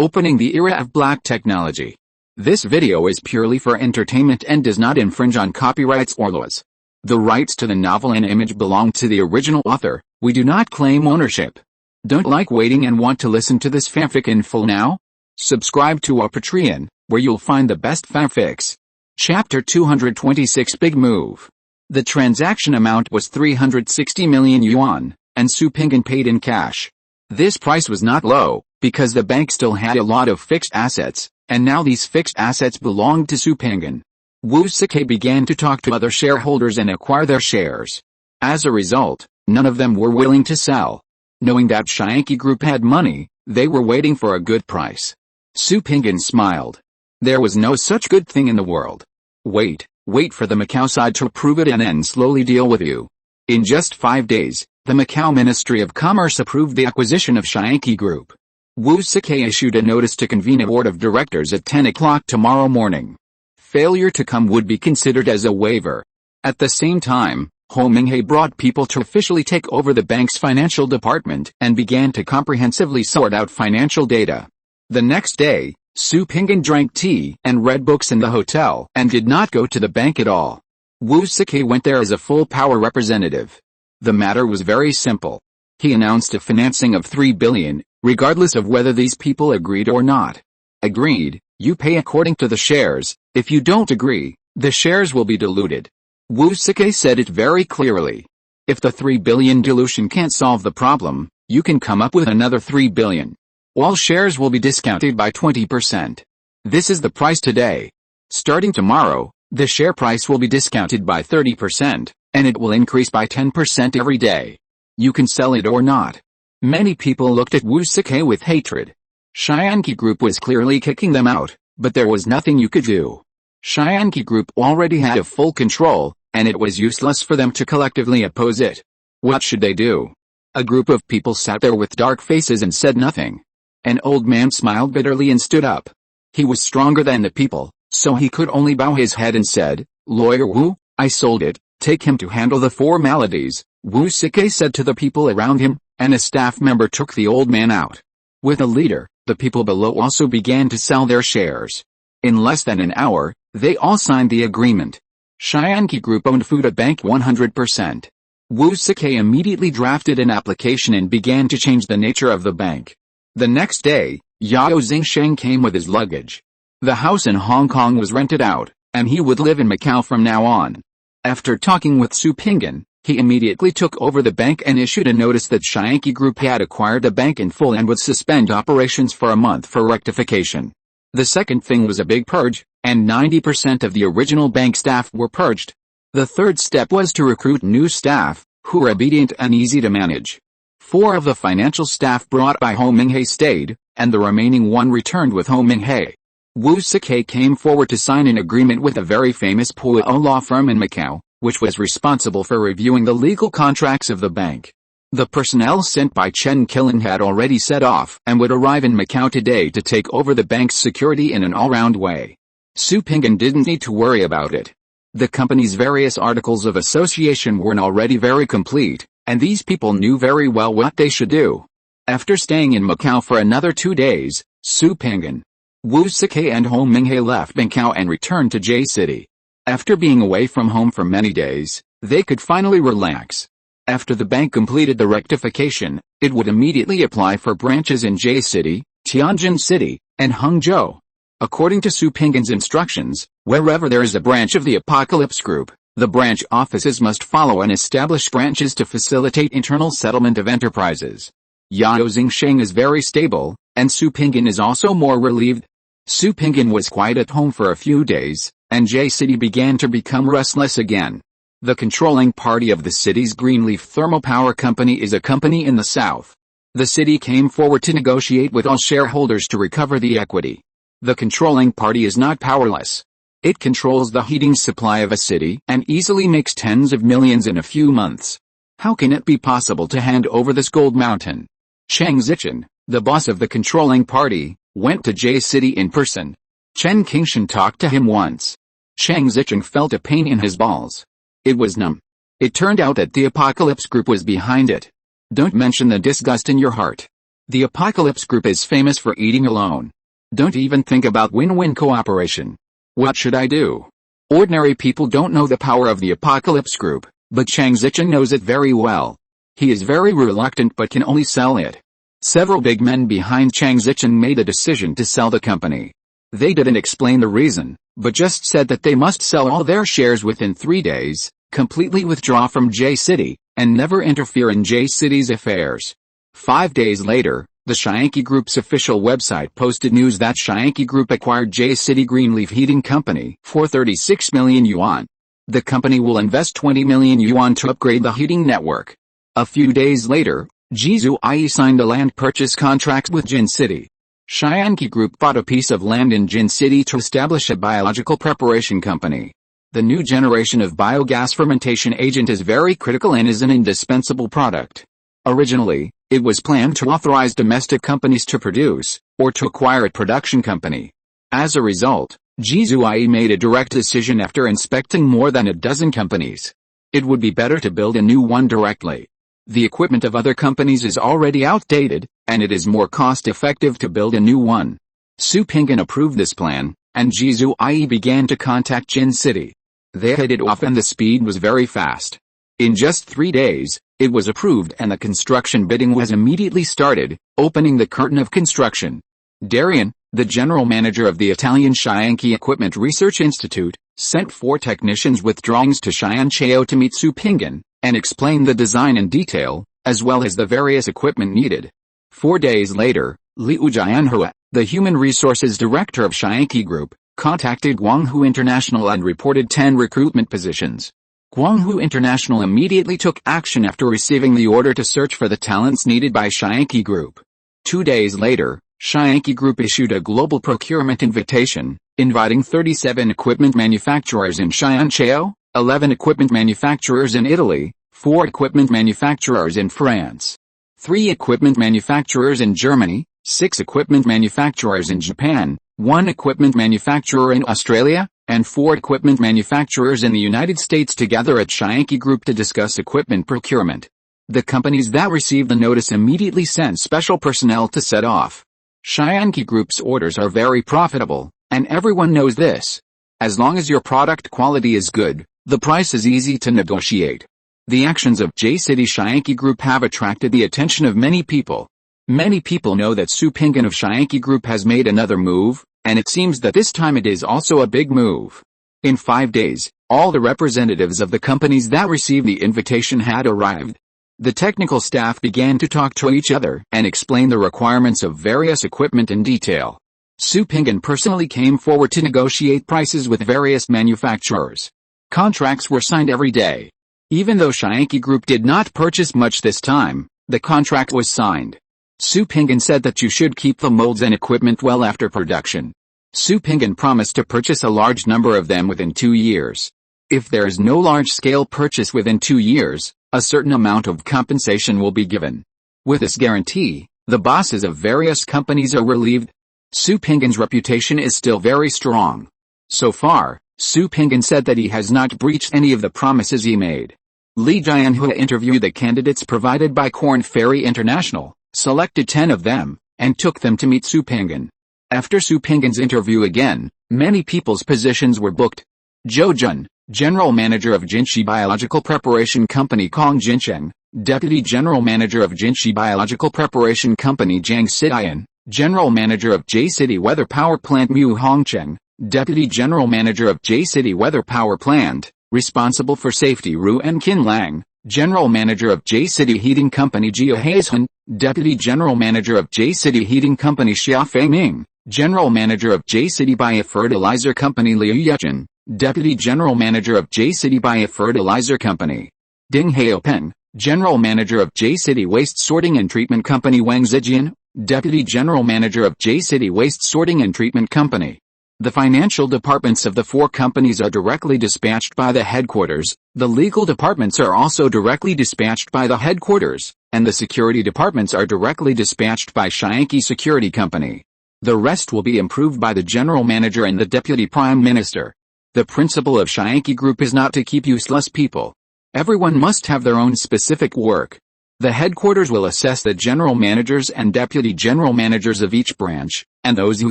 Opening the era of black technology. This video is purely for entertainment and does not infringe on copyrights or laws. The rights to the novel and image belong to the original author. We do not claim ownership. Don't like waiting and want to listen to this fanfic in full now? Subscribe to our Patreon, where you'll find the best fanfics. Chapter 226 Big Move. The transaction amount was 360 million yuan, and Su Pinggan paid in cash. This price was not low, because the bank still had a lot of fixed assets, and now these fixed assets belonged to Su Pinggan. Wu Sike began to talk to other shareholders and acquire their shares. As a result, none of them were willing to sell. Knowing that Shyanki Group had money, they were waiting for a good price. Su Pinggan smiled. There was no such good thing in the world. Wait for the Macau side to approve it and then slowly deal with you. In just 5 days, the Macau Ministry of Commerce approved the acquisition of Shyanki Group. Wu Sike issued a notice to convene a board of directors at 10 o'clock tomorrow morning. Failure to come would be considered as a waiver. At the same time, Ho Minghe brought people to officially take over the bank's financial department and began to comprehensively sort out financial data. The next day, Su Pinggan drank tea and read books in the hotel and did not go to the bank at all. Wu Sike went there as a full-power representative. The matter was very simple. He announced a financing of 3 billion, regardless of whether these people agreed or not. Agreed, you pay according to the shares. If you don't agree, the shares will be diluted. Wu Sike said it very clearly. If the 3 billion dilution can't solve the problem, you can come up with another 3 billion. All shares will be discounted by 20%. This is the price today. Starting tomorrow, the share price will be discounted by 30%, and it will increase by 10% every day. You can sell it or not. Many people looked at Wu Sike with hatred. Shyanki Group was clearly kicking them out, but there was nothing you could do. Shyanki Group already had a full control, and it was useless for them to collectively oppose it. What should they do? A group of people sat there with dark faces and said nothing. An old man smiled bitterly and stood up. He was stronger than the people, so he could only bow his head and said, "Lawyer Wu, I sold it, take him to handle the formalities," Wu Sike said to the people around him, and a staff member took the old man out. With a leader, the people below also began to sell their shares. In less than an hour, they all signed the agreement. Shyanki Group owned Fuda Bank 100%. Wu Sike immediately drafted an application and began to change the nature of the bank. The next day, Yao Xingsheng came with his luggage. The house in Hong Kong was rented out, and he would live in Macau from now on. After talking with Su Pinggan, he immediately took over the bank and issued a notice that Shyanki Group had acquired the bank in full and would suspend operations for a month for rectification. The second thing was a big purge, and 90% of the original bank staff were purged. The third step was to recruit new staff, who were obedient and easy to manage. 4 of the financial staff brought by Ho Minghe stayed, and the remaining 1 returned with Ho Minghe. Wu Sike came forward to sign an agreement with a very famous Puo law firm in Macau, which was responsible for reviewing the legal contracts of the bank. The personnel sent by Chen Qilin had already set off and would arrive in Macau today to take over the bank's security in an all-round way. Su Pinggan didn't need to worry about it. The company's various articles of association were already very complete, and these people knew very well what they should do. After staying in Macau for another 2 days, Su Pinggan, Wu Sike and Ho Minghe left Macau and returned to J City. After being away from home for many days, they could finally relax. After the bank completed the rectification, it would immediately apply for branches in J City, Tianjin City, and Hangzhou. According to Su Pinggan's instructions, wherever there is a branch of the Apocalypse Group, the branch offices must follow and establish branches to facilitate internal settlement of enterprises. Yao Xingsheng is very stable, and Su Pinggan is also more relieved. Su Pinggan was quiet at home for a few days, and J City began to become restless again. The controlling party of the city's Greenleaf Thermal Power Company is a company in the south. The city came forward to negotiate with all shareholders to recover the equity. The controlling party is not powerless. It controls the heating supply of a city and easily makes tens of millions in a few months. How can it be possible to hand over this gold mountain? Cheng Zichen, the boss of the controlling party, went to J City in person. Chen Qingshan talked to him once. Cheng Zichen felt a pain in his balls. It was numb. It turned out that the Apocalypse Group was behind it. Don't mention the disgust in your heart. The Apocalypse Group is famous for eating alone. Don't even think about win-win cooperation. What should I do? Ordinary people don't know the power of the Apocalypse Group, but Chang Zicheng knows it very well. He is very reluctant but can only sell it. Several big men behind Chang Zicheng made a decision to sell the company. They didn't explain the reason, but just said that they must sell all their shares within 3 days, completely withdraw from J-City, and never interfere in J-City's affairs. 5 days later, the Shaanxi Group's official website posted news that Shaanxi Group acquired J-City Greenleaf Heating Company for 36 million yuan. The company will invest 20 million yuan to upgrade the heating network. A few days later, Jizu Ai signed a land purchase contract with Jin City. Shaanxi Group bought a piece of land in Jin City to establish a biological preparation company. The new generation of biogas fermentation agent is very critical and is an indispensable product. Originally, it was planned to authorize domestic companies to produce, or to acquire a production company. As a result, Jizu Ai made a direct decision after inspecting more than a dozen companies. It would be better to build a new one directly. The equipment of other companies is already outdated, and it is more cost-effective to build a new one. Su Pinggan approved this plan, and Jizu Ai began to contact Jin City. They hit it off and the speed was very fast. In just 3 days, it was approved and the construction bidding was immediately started, opening the curtain of construction. Darian, the general manager of the Italian Shaanxi Equipment Research Institute, sent 4 technicians with drawings to Xianchao to meet Su Pinggan, and explain the design in detail, as well as the various equipment needed. 4 days later, Liu Jianhua, the human resources director of Shaanxi Group, contacted Guanghu International and reported 10 recruitment positions. Guanghu International immediately took action after receiving the order to search for the talents needed by Shaanxi Group. 2 days later, Shaanxi Group issued a global procurement invitation, inviting 37 equipment manufacturers in Xianchao, 11 equipment manufacturers in Italy, 4 equipment manufacturers in France, 3 equipment manufacturers in Germany, 6 equipment manufacturers in Japan, 1 equipment manufacturer in Australia, and 4 equipment manufacturers in the United States to gather at Shaanxi Group to discuss equipment procurement. The companies that received the notice immediately sent special personnel to set off. Shaanxi Group's orders are very profitable, and everyone knows this. As long as your product quality is good, the price is easy to negotiate. The actions of J-City Shaanxi Group have attracted the attention of many people. Many people know that Su Pinggan of Shaanxi Group has made another move, and it seems that this time it is also a big move. In 5 days, all the representatives of the companies that received the invitation had arrived. The technical staff began to talk to each other and explain the requirements of various equipment in detail. Su Pinggan personally came forward to negotiate prices with various manufacturers. Contracts were signed every day. Even though Shaanxi Group did not purchase much this time, the contract was signed. Su Pinggan said that you should keep the molds and equipment well after production. Su Pinggan promised to purchase a large number of them within 2 years. If there is no large-scale purchase within 2 years, a certain amount of compensation will be given. With this guarantee, the bosses of various companies are relieved. Su Pinggan's reputation is still very strong. So far, Su Pinggan said that he has not breached any of the promises he made. Li Jianhua interviewed the candidates provided by Korn Ferry International, selected 10 of them, and took them to meet Su Pinggan. After Su Pinggan's interview again, many people's positions were booked. Zhou Jun, General Manager of Jinshi Biological Preparation Company Kong Jincheng, Deputy General Manager of Jinshi Biological Preparation Company Jiang Sidian, General Manager of J-City Weather Power Plant Mu Hongcheng, Deputy General Manager of J-City Weather Power Plant, responsible for safety Ru and Qin Lang, General Manager of J-City Heating Company Jia Haishun, Deputy General Manager of J-City Heating Company Xia Feiming, General Manager of J-City Biofertilizer Company Liu Yejun, Deputy General Manager of J-City Biofertilizer Company Ding Haopeng, General Manager of J-City Waste Sorting and Treatment Company Wang Zijian, Deputy General Manager of J-City Waste Sorting and Treatment Company. The financial departments of the 4 companies are directly dispatched by the headquarters, the legal departments are also directly dispatched by the headquarters, and the security departments are directly dispatched by Shaanxi Security Company. The rest will be improved by the General Manager and the Deputy Prime Minister. The principle of Shaanxi Group is not to keep useless people. Everyone must have their own specific work. The headquarters will assess the general managers and deputy general managers of each branch, and those who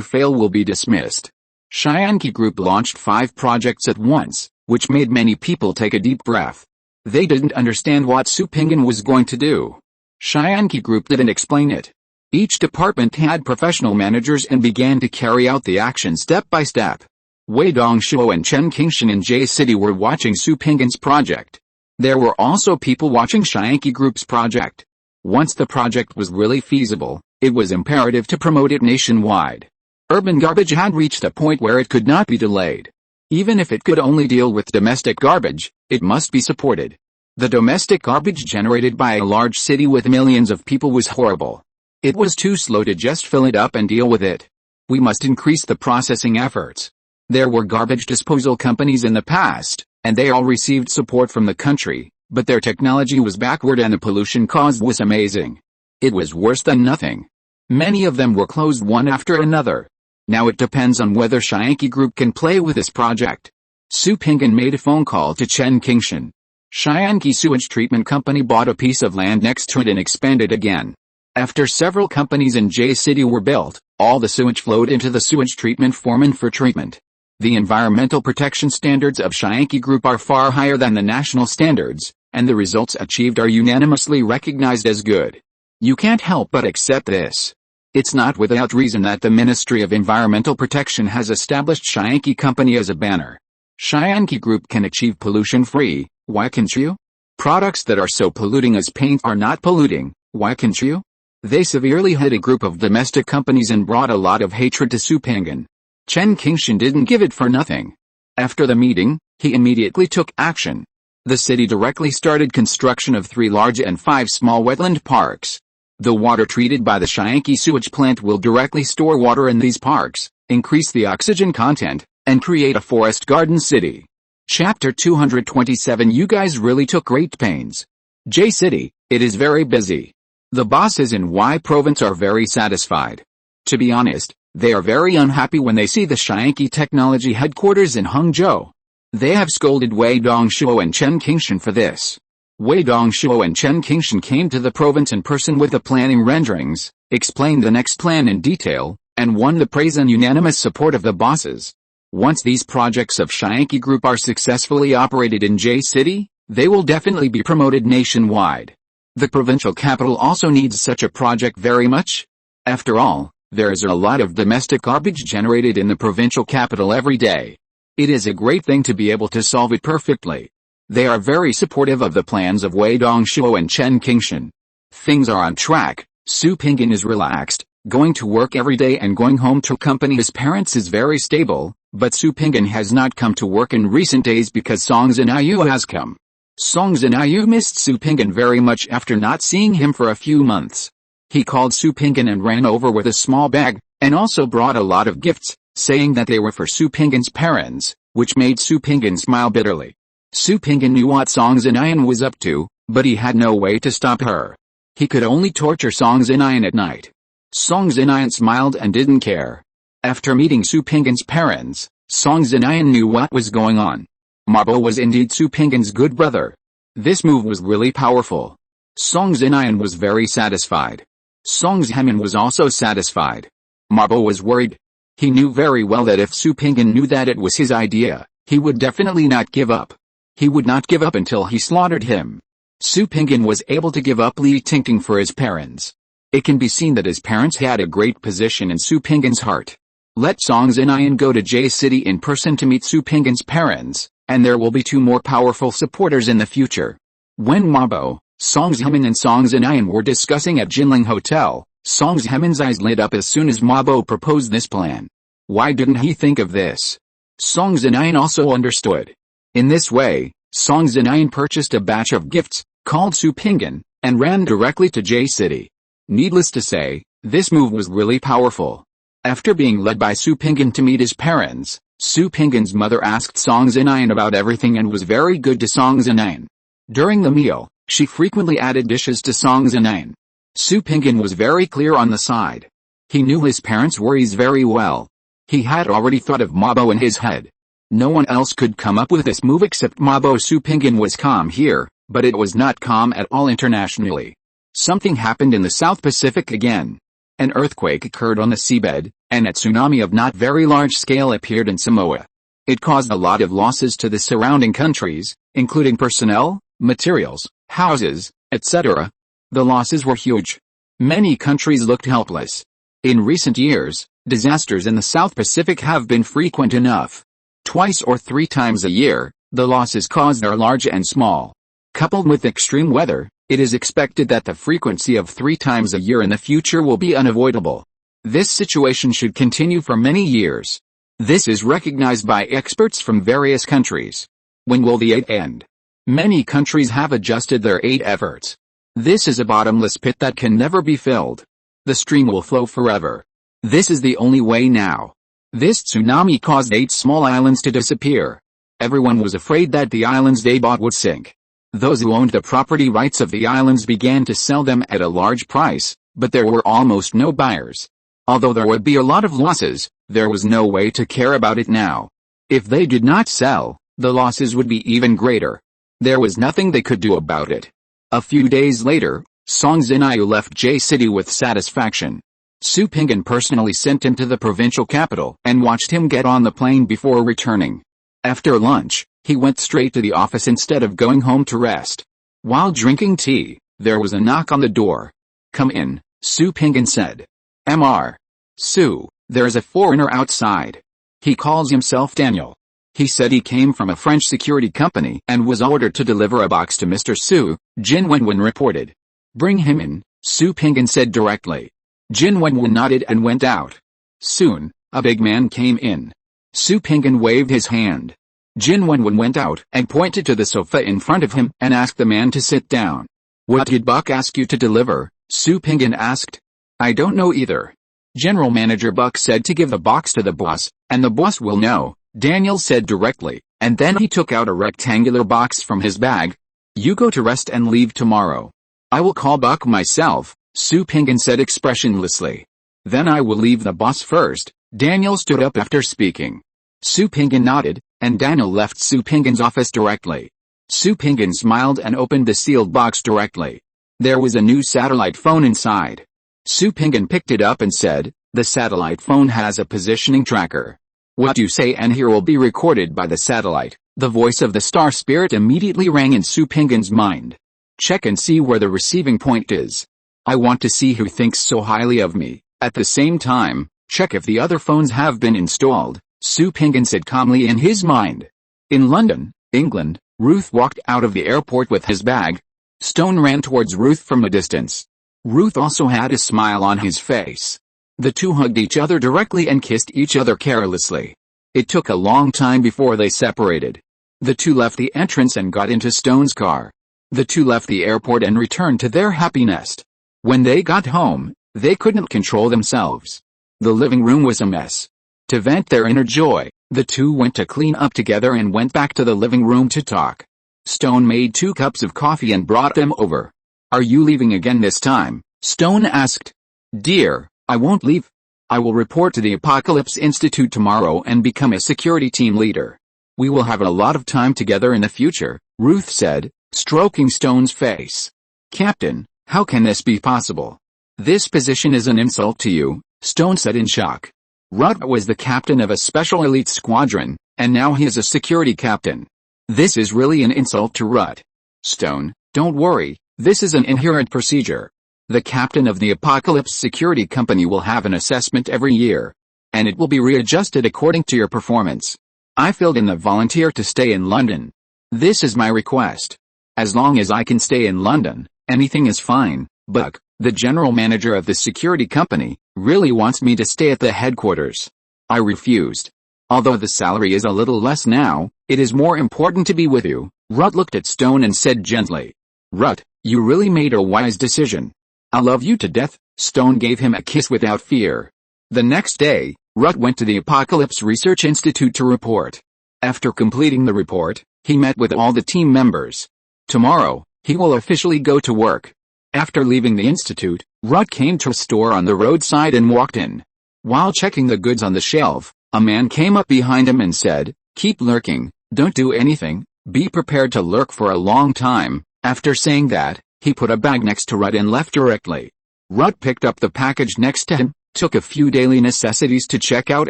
fail will be dismissed. Shyanki Group launched 5 projects at once, which made many people take a deep breath. They didn't understand what Supingan was going to do. Shyanki Group didn't explain it. Each department had professional managers and began to carry out the action step by step. Wei Dongshuo and Chen Qingshan in J-City were watching Supingan's project. There were also people watching Shyanki Group's project. Once the project was really feasible, it was imperative to promote it nationwide. Urban garbage had reached a point where it could not be delayed. Even if it could only deal with domestic garbage, it must be supported. The domestic garbage generated by a large city with millions of people was horrible. It was too slow to just fill it up and deal with it. We must increase the processing efforts. There were garbage disposal companies in the past, and they all received support from the country, but their technology was backward and the pollution caused was amazing. It was worse than nothing. Many of them were closed one after another. Now it depends on whether Shyanki Group can play with this project. Supingan made a phone call to Chen Qingshan. Shyanki Sewage Treatment Company bought a piece of land next to it and expanded again. After several companies in J-City were built, all the sewage flowed into the sewage treatment foreman for treatment. The environmental protection standards of Shyanki Group are far higher than the national standards, and the results achieved are unanimously recognized as good. You can't help but accept this. It's not without reason that the Ministry of Environmental Protection has established Shyanki Company as a banner. Shyanki Group can achieve pollution-free, why can't you? Products that are so polluting as paint are not polluting, why can't you? They severely hit a group of domestic companies and brought a lot of hatred to Supingan. Chen Qingshan didn't give it for nothing. After the meeting, he immediately took action. The city directly started construction of 3 large and 5 small wetland parks. The water treated by the Shyanki sewage plant will directly store water in these parks, increase the oxygen content, and create a forest garden city. Chapter 227. You guys really took great pains. J-City, it is very busy. The bosses in Y province are very satisfied. To be honest, they are very unhappy when they see the Shyanki Technology headquarters in Hangzhou. They have scolded Wei Dongshuo and Chen Qingshan for this. Wei Dongshuo and Chen Qingshan came to the province in person with the planning renderings, explained the next plan in detail, and won the praise and unanimous support of the bosses. Once these projects of Shyanki Group are successfully operated in J-City, they will definitely be promoted nationwide. The provincial capital also needs such a project very much. After all, there is a lot of domestic garbage generated in the provincial capital every day. It is a great thing to be able to solve it perfectly. They are very supportive of the plans of Wei Dongshuo and Chen Qingshan. Things are on track. Supingan is relaxed, going to work every day and going home to accompany his parents is very stable, but Supingan has not come to work in recent days because Song Zinayu has come. Song Zinayu missed Supingan very much after not seeing him for a few months. He called Supingan and ran over with a small bag, and also brought a lot of gifts, saying that they were for Supingan's parents, which made Supingan smile bitterly. Supingan knew what Song Zinayan was up to, but he had no way to stop her. He could only torture Song Zinayan at night. Song Zinayan smiled and didn't care. After meeting Supingan's parents, Song Zinayan knew what was going on. Mabo was indeed Supingan's good brother. This move was really powerful. Song Zinayan was very satisfied. Song Zhemin was also satisfied. Mabo was worried. He knew very well that if Supingan knew that it was his idea, he would definitely not give up. He would not give up until he slaughtered him. Supingan was able to give up Li Tingting for his parents. It can be seen that his parents had a great position in Supingan's heart. Let Song Zinayan go to J-City in person to meet Supingan's parents, and there will be 2 more powerful supporters in the future. When Mabo, Song Zhemin and Song Zinayan were discussing at Jinling Hotel, Song Zhemin's eyes lit up as soon as Mabo proposed this plan. Why didn't he think of this? Song Zinayan also understood. In this way, Song Zinayan purchased a batch of gifts, called Supingan, and ran directly to J-City. Needless to say, this move was really powerful. After being led by Supingan to meet his parents, Supingan's mother asked Song Zinayan about everything and was very good to Song Zinayan. During the meal, she frequently added dishes to Song Zinayan. Supingan was very clear on the side. He knew his parents' worries very well. He had already thought of Mabo in his head. No one else could come up with this move except Mabo. Supingan was calm here, but it was not calm at all internationally. Something happened in the South Pacific again. An earthquake occurred on the seabed, and a tsunami of not very large scale appeared in Samoa. It caused a lot of losses to the surrounding countries, including personnel, materials, houses, etc. The losses were huge. Many countries looked helpless. In recent years, disasters in the South Pacific have been frequent enough. Twice or 3 times a year, the losses caused are large and small. Coupled with extreme weather, it is expected that the frequency of 3 times a year in the future will be unavoidable. This situation should continue for many years. This is recognized by experts from various countries. When will the aid end? Many countries have adjusted their aid efforts. This is a bottomless pit that can never be filled. The stream will flow forever. This is the only way now. This tsunami caused 8 small islands to disappear. Everyone was afraid that the islands they bought would sink. Those who owned the property rights of the islands began to sell them at a large price, but there were almost no buyers. Although there would be a lot of losses, there was no way to care about it now. If they did not sell, the losses would be even greater. There was nothing they could do about it. A few days later, Song Zinayu left J-City with satisfaction. Su Pingan personally sent him to the provincial capital and watched him get on the plane before returning. After lunch, he went straight to the office instead of going home to rest. While drinking tea, there was a knock on the door. "Come in," Su Pingan said. "Mr. Su, there is a foreigner outside. He calls himself Daniel. He said he came from a French security company and was ordered to deliver a box to Mr. Su," Jin Wenwen reported. "Bring him in," Su Pingan said directly. Jin Wenwen nodded and went out. Soon, a big man came in. Su Pingan waved his hand. Jin Wenwen went out and pointed to the sofa in front of him and asked the man to sit down. "What did Buck ask you to deliver?" Su Pingan asked. "I don't know either. General Manager Buck said to give the box to the boss, and the boss will know," Daniel said directly, and then he took out a rectangular box from his bag. "You go to rest and leave tomorrow. I will call Buck myself," Su Pingan said expressionlessly. "Then I will leave the boss first." Daniel stood up after speaking. Su Pingan nodded, and Daniel left Su Pingan's office directly. Su Pingan smiled and opened the sealed box directly. There was a new satellite phone inside. Su Pingan picked it up and said, "The satellite phone has a positioning tracker. What you say and hear will be recorded by the satellite." The voice of the star spirit immediately rang in Su Pingan's mind. "Check and see where the receiving point is. I want to see who thinks so highly of me. At the same time, check if the other phones have been installed," Su Pingan said calmly in his mind. In London, England, Ruth walked out of the airport with his bag. Stone ran towards Ruth from a distance. Ruth also had a smile on his face. The two hugged each other directly and kissed each other carelessly. It took a long time before they separated. The two left the entrance and got into Stone's car. The two left the airport and returned to their happy nest. When they got home, they couldn't control themselves. The living room was a mess. To vent their inner joy, the two went to clean up together and went back to the living room to talk. Stone made 2 cups of coffee and brought them over. "Are you leaving again this time?" Stone asked. "Dear, I won't leave. I will report to the Apocalypse Institute tomorrow and become a security team leader. We will have a lot of time together in the future," Ruth said, stroking Stone's face. "Captain, how can this be possible? This position is an insult to you," Stone said in shock. Rut was the captain of a special elite squadron, and now he is a security captain. This is really an insult to Rut. "Stone, don't worry, this is an inherent procedure. The captain of the Apocalypse Security Company will have an assessment every year, and it will be readjusted according to your performance. I filled in the volunteer to stay in London. This is my request. As long as I can stay in London, anything is fine. Buck, the general manager of the security company, really wants me to stay at the headquarters. I refused. Although the salary is a little less now, it is more important to be with you." Rut looked at Stone and said gently. "Rut, you really made a wise decision. I love you to death." Stone gave him a kiss without fear. The next day, Rut went to the Apocalypse Research Institute to report. After completing the report, he met with all the team members. Tomorrow, he will officially go to work. After leaving the institute, Rut came to a store on the roadside and walked in. While checking the goods on the shelf, a man came up behind him and said, "Keep lurking, don't do anything, be prepared to lurk for a long time." After saying that, He put a bag next to Rut and left directly. Rut picked up the package next to him, took a few daily necessities to check out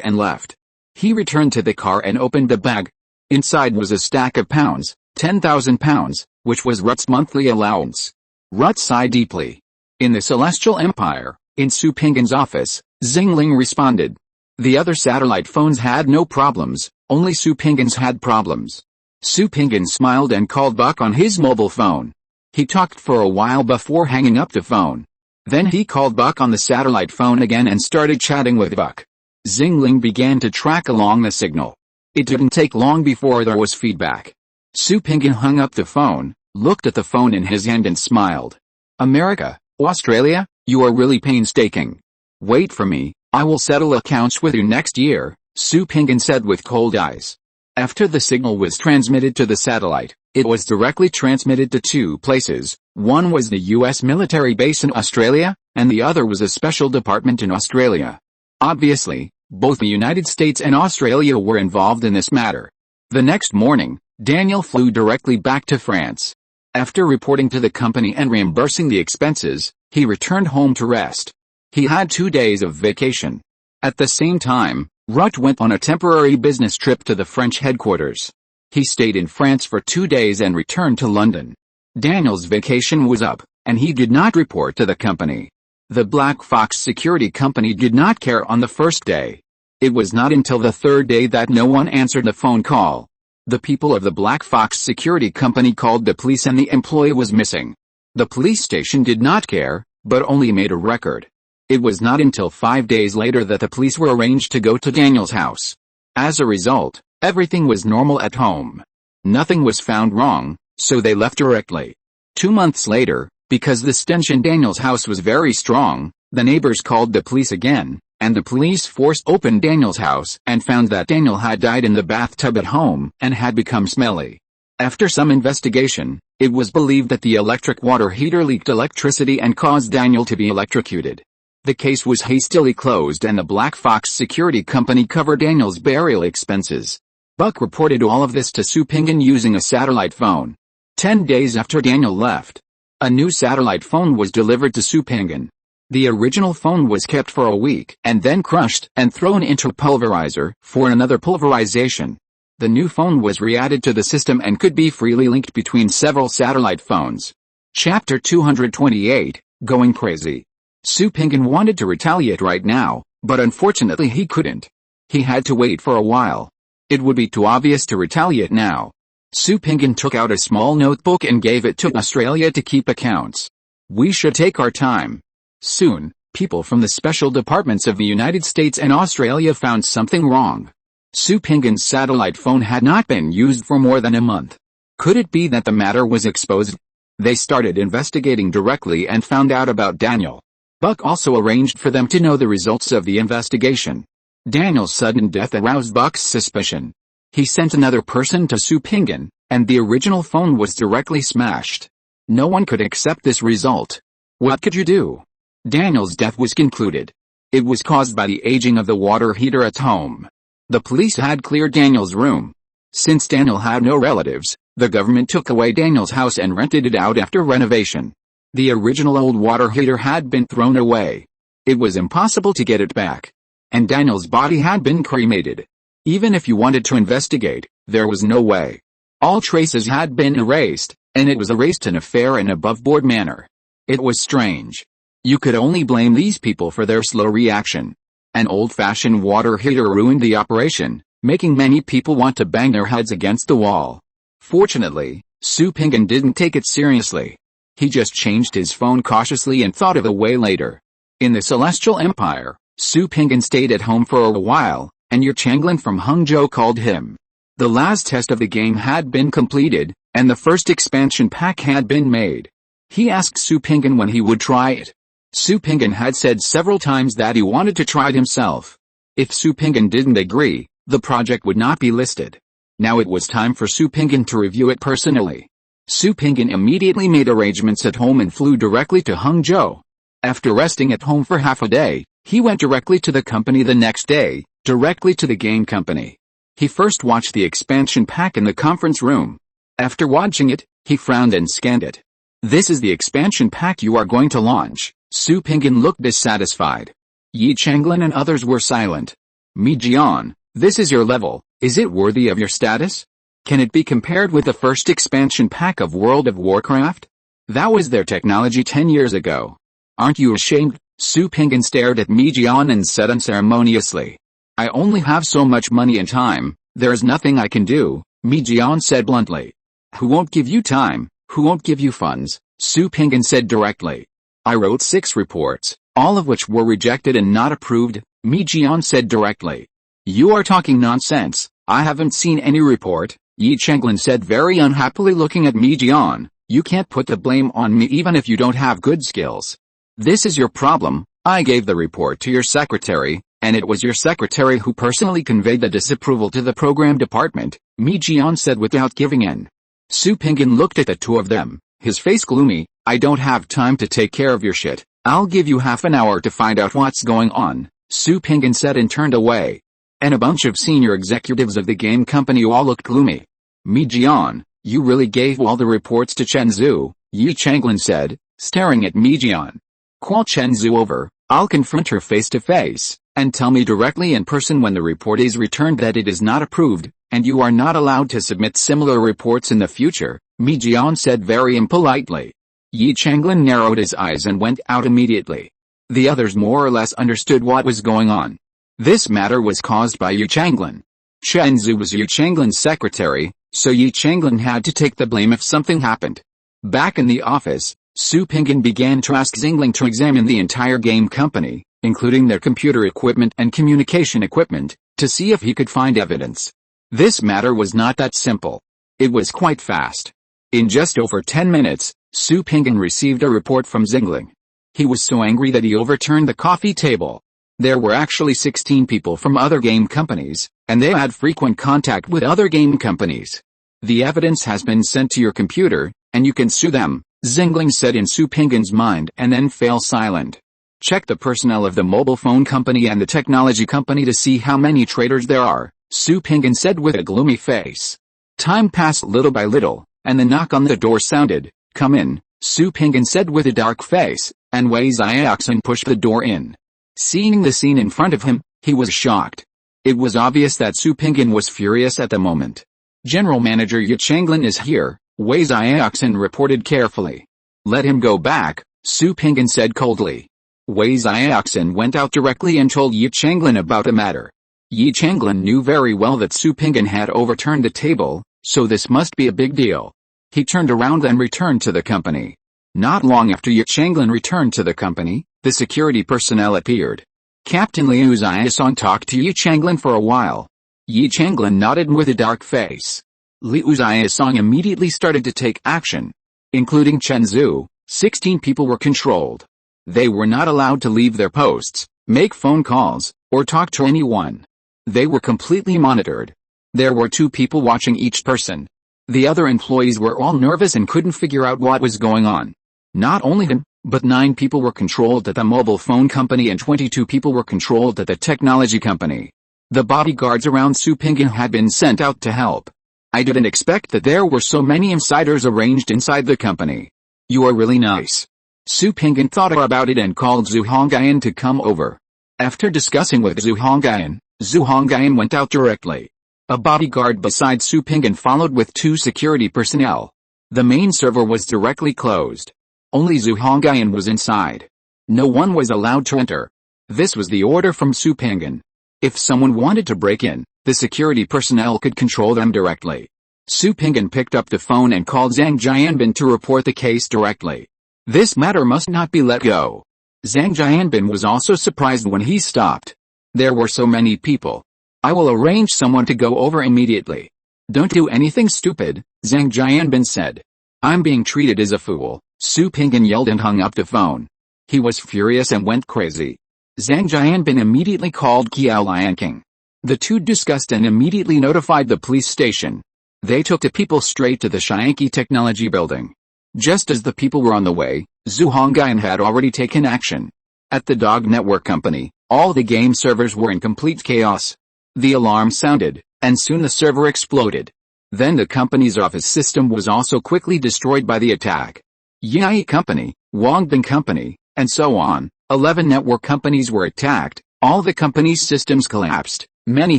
and left. He returned to the car and opened the bag. Inside was a stack of pounds, 10,000 pounds, which was Rut's monthly allowance. Rut sighed deeply. In the Celestial Empire, in Su Pinggan's office, Xingling responded. The other satellite phones had no problems, only Su Pinggan's had problems. Su Pinggan smiled and called Buck on his mobile phone. He talked for a while before hanging up the phone. Then he called Buck on the satellite phone again and started chatting with Buck. Xingling began to track along the signal. It didn't take long before there was feedback. Su Pinggan hung up the phone, looked at the phone in his hand and smiled. America, Australia, you are really painstaking. Wait for me, I will settle accounts with you next year, Su Pinggan said with cold eyes. After the signal was transmitted to the satellite, it was directly transmitted to two places. One was the U.S. military base in Australia, and the other was a special department in Australia. Obviously, both the United States and Australia were involved in this matter. The next morning, Daniel flew directly back to France. After reporting to the company and reimbursing the expenses, he returned home to rest. He had 2 days of vacation. At the same time, Rut went on a temporary business trip to the French headquarters. He stayed in France for 2 days and returned to London. Daniel's vacation was up, and he did not report to the company. The Black Fox Security Company did not care on the first day. It was not until the third day that no one answered the phone call. The people of the Black Fox Security Company called the police and the employee was missing. The police station did not care, but only made a record. It was not until 5 days later that the police were arranged to go to Daniel's house. As a result, everything was normal at home. Nothing was found wrong, so they left directly. 2 months later, because the stench in Daniel's house was very strong, the neighbors called the police again, and the police force opened Daniel's house and found that Daniel had died in the bathtub at home and had become smelly. After some investigation, it was believed that the electric water heater leaked electricity and caused Daniel to be electrocuted. The case was hastily closed and the Black Fox Security Company covered Daniel's burial expenses. Buck reported all of this to Su Pinggan using a satellite phone. 10 days after Daniel left, a new satellite phone was delivered to Su Pinggan. The original phone was kept for a week and then crushed and thrown into a pulverizer for another pulverization. The new phone was re-added to the system and could be freely linked between several satellite phones. Chapter 228, Going Crazy. Su Pinggan wanted to retaliate right now, but unfortunately he couldn't. He had to wait for a while. It would be too obvious to retaliate now. Su Pinggan took out a small notebook and gave it to Australia to keep accounts. We should take our time. Soon, people from the special departments of the United States and Australia found something wrong. Su Pinggan's satellite phone had not been used for more than a month. Could it be that the matter was exposed? They started investigating directly and found out about Daniel. Buck also arranged for them to know the results of the investigation. Daniel's sudden death aroused Buck's suspicion. He sent another person to Su Pinggan, and the original phone was directly smashed. No one could accept this result. What could you do? Daniel's death was concluded. It was caused by the aging of the water heater at home. The police had cleared Daniel's room. Since Daniel had no relatives, the government took away Daniel's house and rented it out after renovation. The original old water heater had been thrown away. It was impossible to get it back. And Daniel's body had been cremated. Even if you wanted to investigate, there was no way. All traces had been erased, and it was erased in a fair and above-board manner. It was strange. You could only blame these people for their slow reaction. An old-fashioned water heater ruined the operation, making many people want to bang their heads against the wall. Fortunately, Su Pinggan didn't take it seriously. He just changed his phone cautiously and thought of a way later. In the Celestial Empire, Su Pinggan stayed at home for a while, and Yer Changlin from Hangzhou called him. The last test of the game had been completed, and the first expansion pack had been made. He asked Su Pinggan when he would try it. Su Pinggan had said several times that he wanted to try it himself. If Su Pinggan didn't agree, the project would not be listed. Now it was time for Su Pinggan to review it personally. Su Pinggan immediately made arrangements at home and flew directly to Hangzhou. After resting at home for half a day, he went directly to the company the next day, directly to the game company. He first watched the expansion pack in the conference room. After watching it, he frowned and scanned it. This is the expansion pack you are going to launch. Su Pingyan looked dissatisfied. Yi Changlin and others were silent. Mi Jian, this is your level, is it worthy of your status? Can it be compared with the first expansion pack of World of Warcraft? That was their technology 10 years ago. Aren't you ashamed? Su Pingyan stared at Mi Jian and said unceremoniously. I only have so much money and time, there is nothing I can do, Mi Jian said bluntly. Who won't give you time, who won't give you funds? Su Pingyan said directly. I wrote 6 reports, all of which were rejected and not approved, Mi Jian said directly. You are talking nonsense, I haven't seen any report, Yi Changlin said very unhappily looking at Mi Jian. You can't put the blame on me even if you don't have good skills. This is your problem. I gave the report to your secretary, and it was your secretary who personally conveyed the disapproval to the program department, Mi Jian said without giving in. Su Pingyan looked at the two of them, his face gloomy. I don't have time to take care of your shit. I'll give you half an hour to find out what's going on, Su Pingyan said and turned away. And a bunch of senior executives of the game company all looked gloomy. Mi Jian, you really gave all the reports to Chen Zhu, Yi Changlin said, staring at Mi Jian. Call Chen Zhu over, I'll confront her face to face, and tell me directly in person when the report is returned that it is not approved, and you are not allowed to submit similar reports in the future, Mi Jian said very impolitely. Yi Changlin narrowed his eyes and went out immediately. The others more or less understood what was going on. This matter was caused by Yi Changlin. Chen Zhu was Yi Changlin's secretary, so Yi Changlin had to take the blame if something happened. Back in the office, Su Pingyan began to ask Xingling to examine the entire game company, including their computer equipment and communication equipment, to see if he could find evidence. This matter was not that simple. It was quite fast. In just over 10 minutes, Su Pingyan received a report from Xingling. He was so angry that he overturned the coffee table. There were actually 16 people from other game companies, and they had frequent contact with other game companies. The evidence has been sent to your computer, and you can sue them, Xingling said in Su Pingyan's mind and then fell silent. Check the personnel of the mobile phone company and the technology company to see how many traitors there are, Su Pingyan said with a gloomy face. Time passed little by little, and the knock on the door sounded. Come in, Su Pingyan said with a dark face, and Wei Xiaoxin pushed the door in. Seeing the scene in front of him, he was shocked. It was obvious that Su Pingyan was furious at the moment. General Manager Yi Changlin is here, Wei Xiaoxin reported carefully. Let him go back, Su Pingyan said coldly. Wei Xiaoxin went out directly and told Yi Changlin about the matter. Yi Changlin knew very well that Su Pingyan had overturned the table, so this must be a big deal. He turned around and returned to the company. Not long after Yi Changlin returned to the company, the security personnel appeared. Captain Liu Xiaosong talked to Yi Changlin for a while. Yi Changlin nodded with a dark face. Liu Xiaosong immediately started to take action. Including Chen Zhu, 16 people were controlled. They were not allowed to leave their posts, make phone calls, or talk to anyone. They were completely monitored. There were 2 people watching each person. The other employees were all nervous and couldn't figure out what was going on. Not only him, but 9 people were controlled at the mobile phone company and 22 people were controlled at the technology company. The bodyguards around Su Pingyan had been sent out to help. I didn't expect that there were so many insiders arranged inside the company. You are really nice. Su Pingyan thought about it and called Zhu Hongyan to come over. After discussing with Zhu Hongyan went out directly. A bodyguard beside Su Pingyan followed with 2 security personnel. The main server was directly closed. Only Zhu Hongyan was inside. No one was allowed to enter. This was the order from Su Pingyan. If someone wanted to break in, the security personnel could control them directly. Su Pingyan picked up the phone and called Zhang Jianbin to report the case directly. This matter must not be let go. Zhang Jianbin was also surprised when he stopped. There were so many people. I will arrange someone to go over immediately. Don't do anything stupid, Zhang Jianbin said. I'm being treated as a fool, Su Pingyan yelled and hung up the phone. He was furious and went crazy. Zhang Jianbin immediately called Qiao Lianqing. The two discussed and immediately notified the police station. They took the people straight to the Shianqi Technology Building. Just as the people were on the way, Zhu Hongyan had already taken action. At the Dog Network Company, all the game servers were in complete chaos. The alarm sounded, and soon the server exploded. Then the company's office system was also quickly destroyed by the attack. Yai Company, Wangbin Company, and so on. 11 network companies were attacked, all the company's systems collapsed, many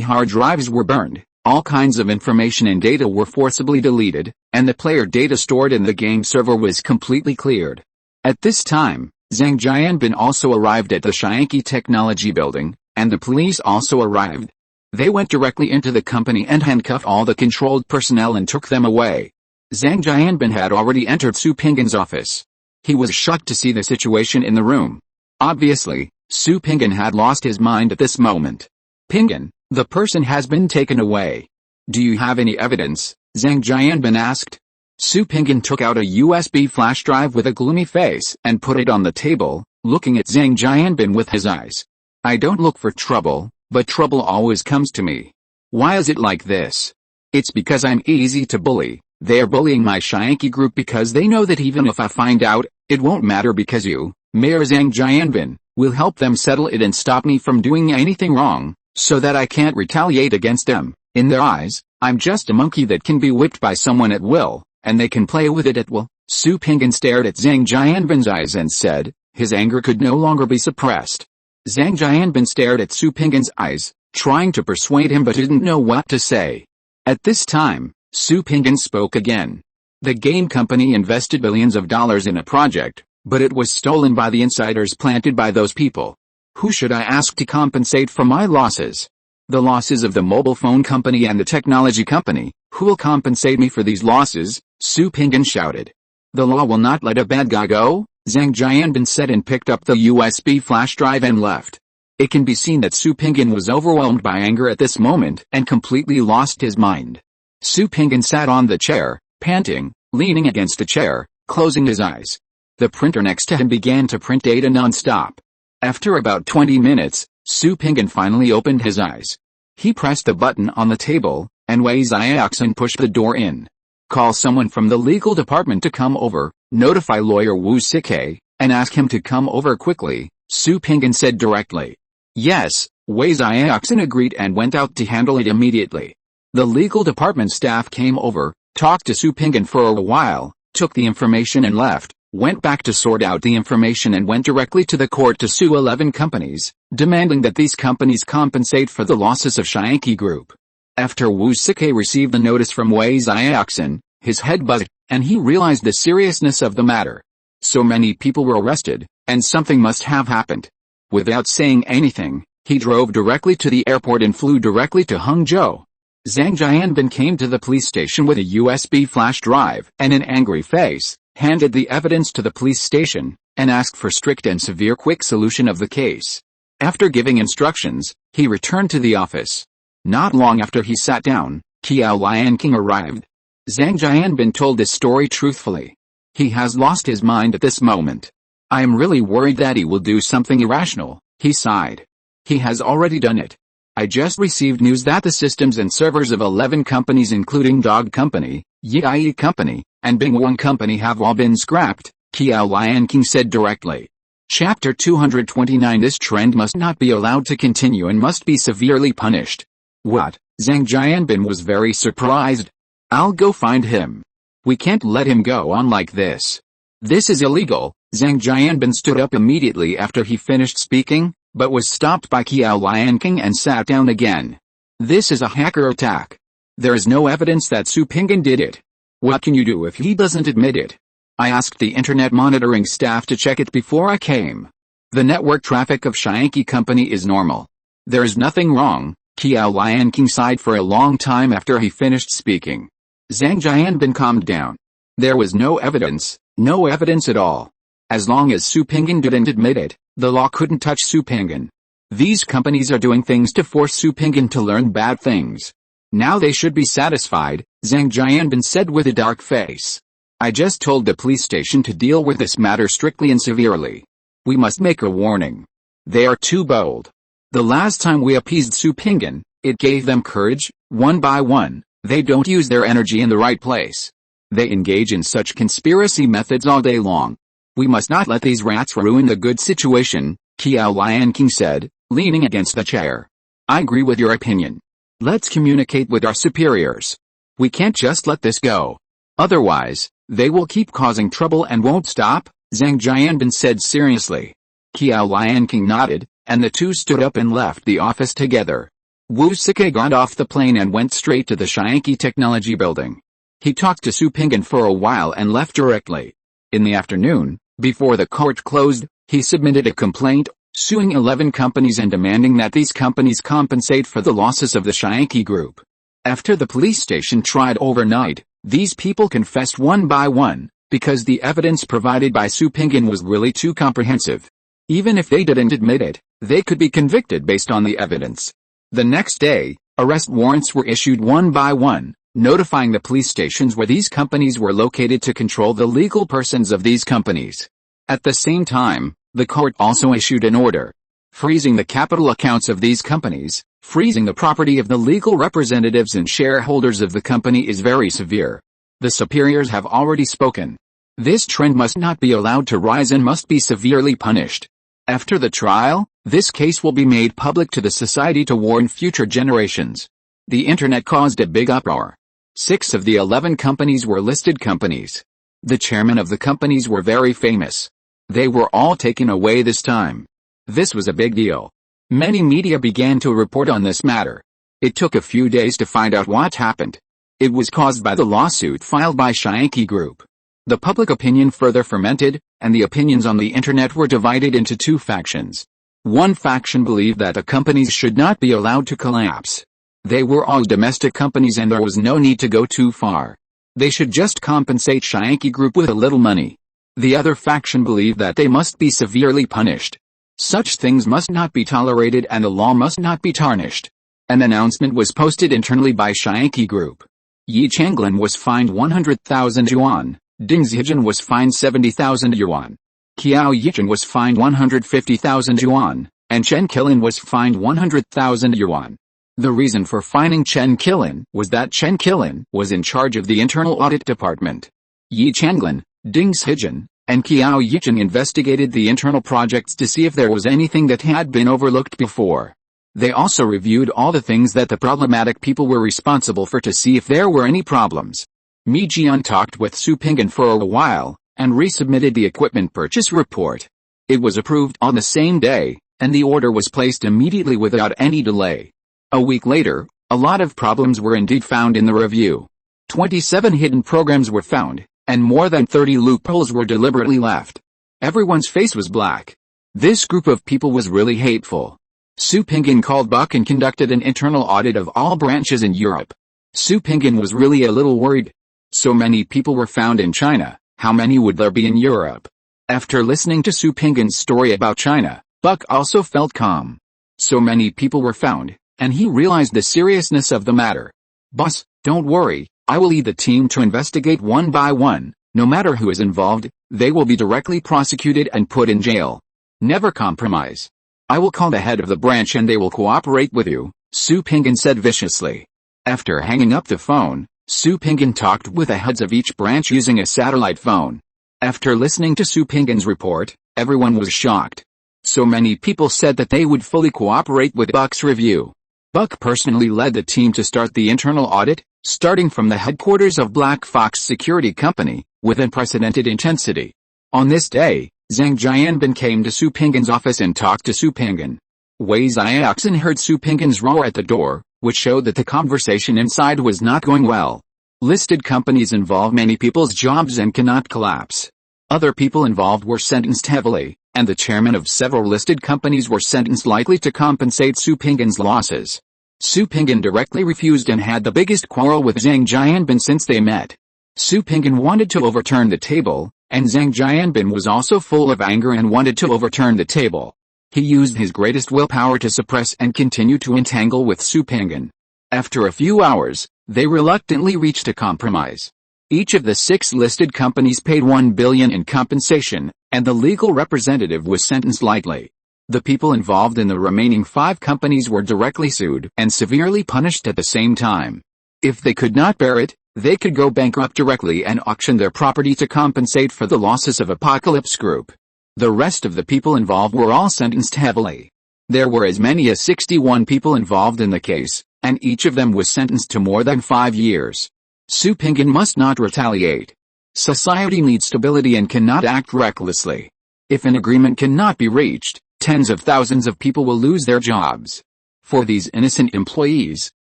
hard drives were burned, all kinds of information and data were forcibly deleted, and the player data stored in the game server was completely cleared. At this time, Zhang Jianbin also arrived at the Shianki Technology Building, and the police also arrived. They went directly into the company and handcuffed all the controlled personnel and took them away. Zhang Jianbin had already entered Su Pinggan's office. He was shocked to see the situation in the room. Obviously, Su Pinggan had lost his mind at this moment. Pinggan, the person has been taken away. Do you have any evidence? Zhang Jianbin asked. Su Pinggan took out a USB flash drive with a gloomy face and put it on the table, looking at Zhang Jianbin with his eyes. I don't look for trouble, but trouble always comes to me. Why is it like this? It's because I'm easy to bully. They are bullying my Shianki group because they know that even if I find out, it won't matter because you, Mayor Zhang Jianbin, will help them settle it and stop me from doing anything wrong, so that I can't retaliate against them. In their eyes, I'm just a monkey that can be whipped by someone at will, and they can play with it at will. Su Pinggan stared at Zhang Jianbin's eyes and said, his anger could no longer be suppressed. Zhang Jianbin stared at Su Pinggan's eyes, trying to persuade him but didn't know what to say. At this time, Su Pinggan spoke again. The game company invested billions of dollars in a project, but it was stolen by the insiders planted by those people. Who should I ask to compensate for my losses? The losses of the mobile phone company and the technology company. Who will compensate me for these losses? Su Pinggan shouted. The law will not let a bad guy go, Zhang Jianbin said and picked up the USB flash drive and left. It can be seen that Su Pinggan was overwhelmed by anger at this moment and completely lost his mind. Su Pinggan sat on the chair, panting, leaning against the chair, closing his eyes. The printer next to him began to print data non-stop. After about 20 minutes, Su Pinggan finally opened his eyes. He pressed the button on the table, and Wei Xiaoxin pushed the door in. Call someone from the legal department to come over, notify lawyer Wu Sike, and ask him to come over quickly, Su Pinggan said directly. Yes, Wei Xiaoxin agreed and went out to handle it immediately. The legal department staff came over, talked to Su Pinggan for a while, took the information and left, went back to sort out the information and went directly to the court to sue 11 companies, demanding that these companies compensate for the losses of Shianki Group. After Wu Sike received the notice from Wei Xiaoxin, his head buzzed, and he realized the seriousness of the matter. So many people were arrested, and something must have happened. Without saying anything, he drove directly to the airport and flew directly to Hangzhou. Zhang Jianbin came to the police station with a USB flash drive and an angry face, handed the evidence to the police station, and asked for strict and severe quick solution of the case. After giving instructions, he returned to the office. Not long after he sat down, Qiao Lianqing arrived. Zhang Jianbin told this story truthfully. He has lost his mind at this moment. I am really worried that he will do something irrational, he sighed. He has already done it. I just received news that the systems and servers of 11 companies including Dog Company, Yai Company, and Bingwang Company have all been scrapped, Qiao Lianqing said directly. Chapter 229 This trend must not be allowed to continue and must be severely punished. What? Zhang Jianbin was very surprised. I'll go find him. We can't let him go on like this. This is illegal. Zhang Jianbin stood up immediately after he finished speaking, but was stopped by Qiao Lianqing and sat down again. This is a hacker attack. There is no evidence that Su Pinggan did it. What can you do if he doesn't admit it? I asked the internet monitoring staff to check it before I came. The network traffic of Shianki Company is normal. There is nothing wrong. Qiao Lianqing sighed for a long time after he finished speaking. Zhang Jianbin calmed down. There was no evidence at all. As long as Su Pinggan didn't admit it, the law couldn't touch Su Pinggan. These companies are doing things to force Su Pinggan to learn bad things. Now they should be satisfied, Zhang Jianbin said with a dark face. I just told the police station to deal with this matter strictly and severely. We must make a warning. They are too bold. The last time we appeased Su Pinggan, it gave them courage, one by one. They don't use their energy in the right place. They engage in such conspiracy methods all day long. We must not let these rats ruin the good situation, Qiao Lianqing said, leaning against the chair. I agree with your opinion. Let's communicate with our superiors. We can't just let this go. Otherwise, They will keep causing trouble and won't stop, Zhang Jianbin said seriously. Qiao Lianqing nodded, and the two stood up and left the office together. Wu Sike got off the plane and went straight to the Shianqi Technology Building. He talked to Su Pinggan for a while and left directly. In the afternoon, before the court closed, he submitted a complaint, suing 11 companies and demanding that these companies compensate for the losses of the Shianqi Group. After the police station tried overnight, these people confessed one by one, because the evidence provided by Su Pinggan was really too comprehensive. Even if they didn't admit it, they could be convicted based on the evidence. The next day, arrest warrants were issued one by one, notifying the police stations where these companies were located to control the legal persons of these companies. At the same time, the court also issued an order freezing the capital accounts of these companies. Freezing the property of the legal representatives and shareholders of the company is very severe. The superiors have already spoken. This trend must not be allowed to rise and must be severely punished. After the trial, this case will be made public to the society to warn future generations. The internet caused a big uproar. 6 of the 11 companies were listed companies. The chairmen of the companies were very famous. They were all taken away this time. This was a big deal. Many media began to report on this matter. It took a few days to find out what happened. It was caused by the lawsuit filed by Shianqi Group. The public opinion further fermented, and the opinions on the internet were divided into 2 factions. One faction believed that the companies should not be allowed to collapse. They were all domestic companies and there was no need to go too far. They should just compensate Shianqi Group with a little money. The other faction believed that they must be severely punished. Such things must not be tolerated and the law must not be tarnished. An announcement was posted internally by Shianqi Group. Yi Changlin was fined 100,000 yuan. Ding Zijin was fined 70,000 yuan. Qiao Yichin was fined 150,000 yuan, and Chen Qilin was fined 100,000 yuan. The reason for fining Chen Qilin was that Chen Qilin was in charge of the internal audit department. Yi Changlin, Ding Zijin, and Qiao Yichin investigated the internal projects to see if there was anything that had been overlooked before. They also reviewed all the things that the problematic people were responsible for to see if there were any problems. Mi Jian talked with Su Pinggan for a while, and resubmitted the equipment purchase report. It was approved on the same day, and the order was placed immediately without any delay. A week later, a lot of problems were indeed found in the review. 27 hidden programs were found, and more than 30 loopholes were deliberately left. Everyone's face was black. This group of people was really hateful. Su Pinggan called Buck and conducted an internal audit of all branches in Europe. Su Pinggan was really a little worried. So many people were found in China, how many would there be in Europe? After listening to Su Pinggan's story about China, Buck also felt calm. So many people were found, and he realized the seriousness of the matter. Boss, don't worry, I will lead the team to investigate one by one. No matter who is involved, they will be directly prosecuted and put in jail. Never compromise. I will call the head of the branch and they will cooperate with you, Su Pinggan said viciously. After hanging up the phone, Su Pinggan talked with the heads of each branch using a satellite phone. After listening to Su Pinggan's report, everyone was shocked. So many people said that they would fully cooperate with Buck's review. Buck personally led the team to start the internal audit, starting from the headquarters of Black Fox Security Company, with unprecedented intensity. On this day, Zhang Jianbin came to Su Pinggan's office and talked to Su Pinggan. Wei Xiaoxin heard Su Pinggan's roar at the door, which showed that the conversation inside was not going well. Listed companies involve many people's jobs and cannot collapse. Other people involved were sentenced heavily, and the chairman of several listed companies were sentenced likely to compensate Su Pinggan's losses. Su Pinggan directly refused and had the biggest quarrel with Zhang Jianbin since they met. Su Pinggan wanted to overturn the table, and Zhang Jianbin was also full of anger and wanted to overturn the table. He used his greatest willpower to suppress and continue to entangle with Su Pinggan. After a few hours, they reluctantly reached a compromise. Each of the 6 listed companies paid 1 billion in compensation, and the legal representative was sentenced lightly. The people involved in the remaining 5 companies were directly sued and severely punished at the same time. If they could not bear it, they could go bankrupt directly and auction their property to compensate for the losses of Apocalypse Group. The rest of the people involved were all sentenced heavily. There were as many as 61 people involved in the case, and each of them was sentenced to more than 5 years. Su Pinggan must not retaliate. Society needs stability and cannot act recklessly. If an agreement cannot be reached, tens of thousands of people will lose their jobs. For these innocent employees,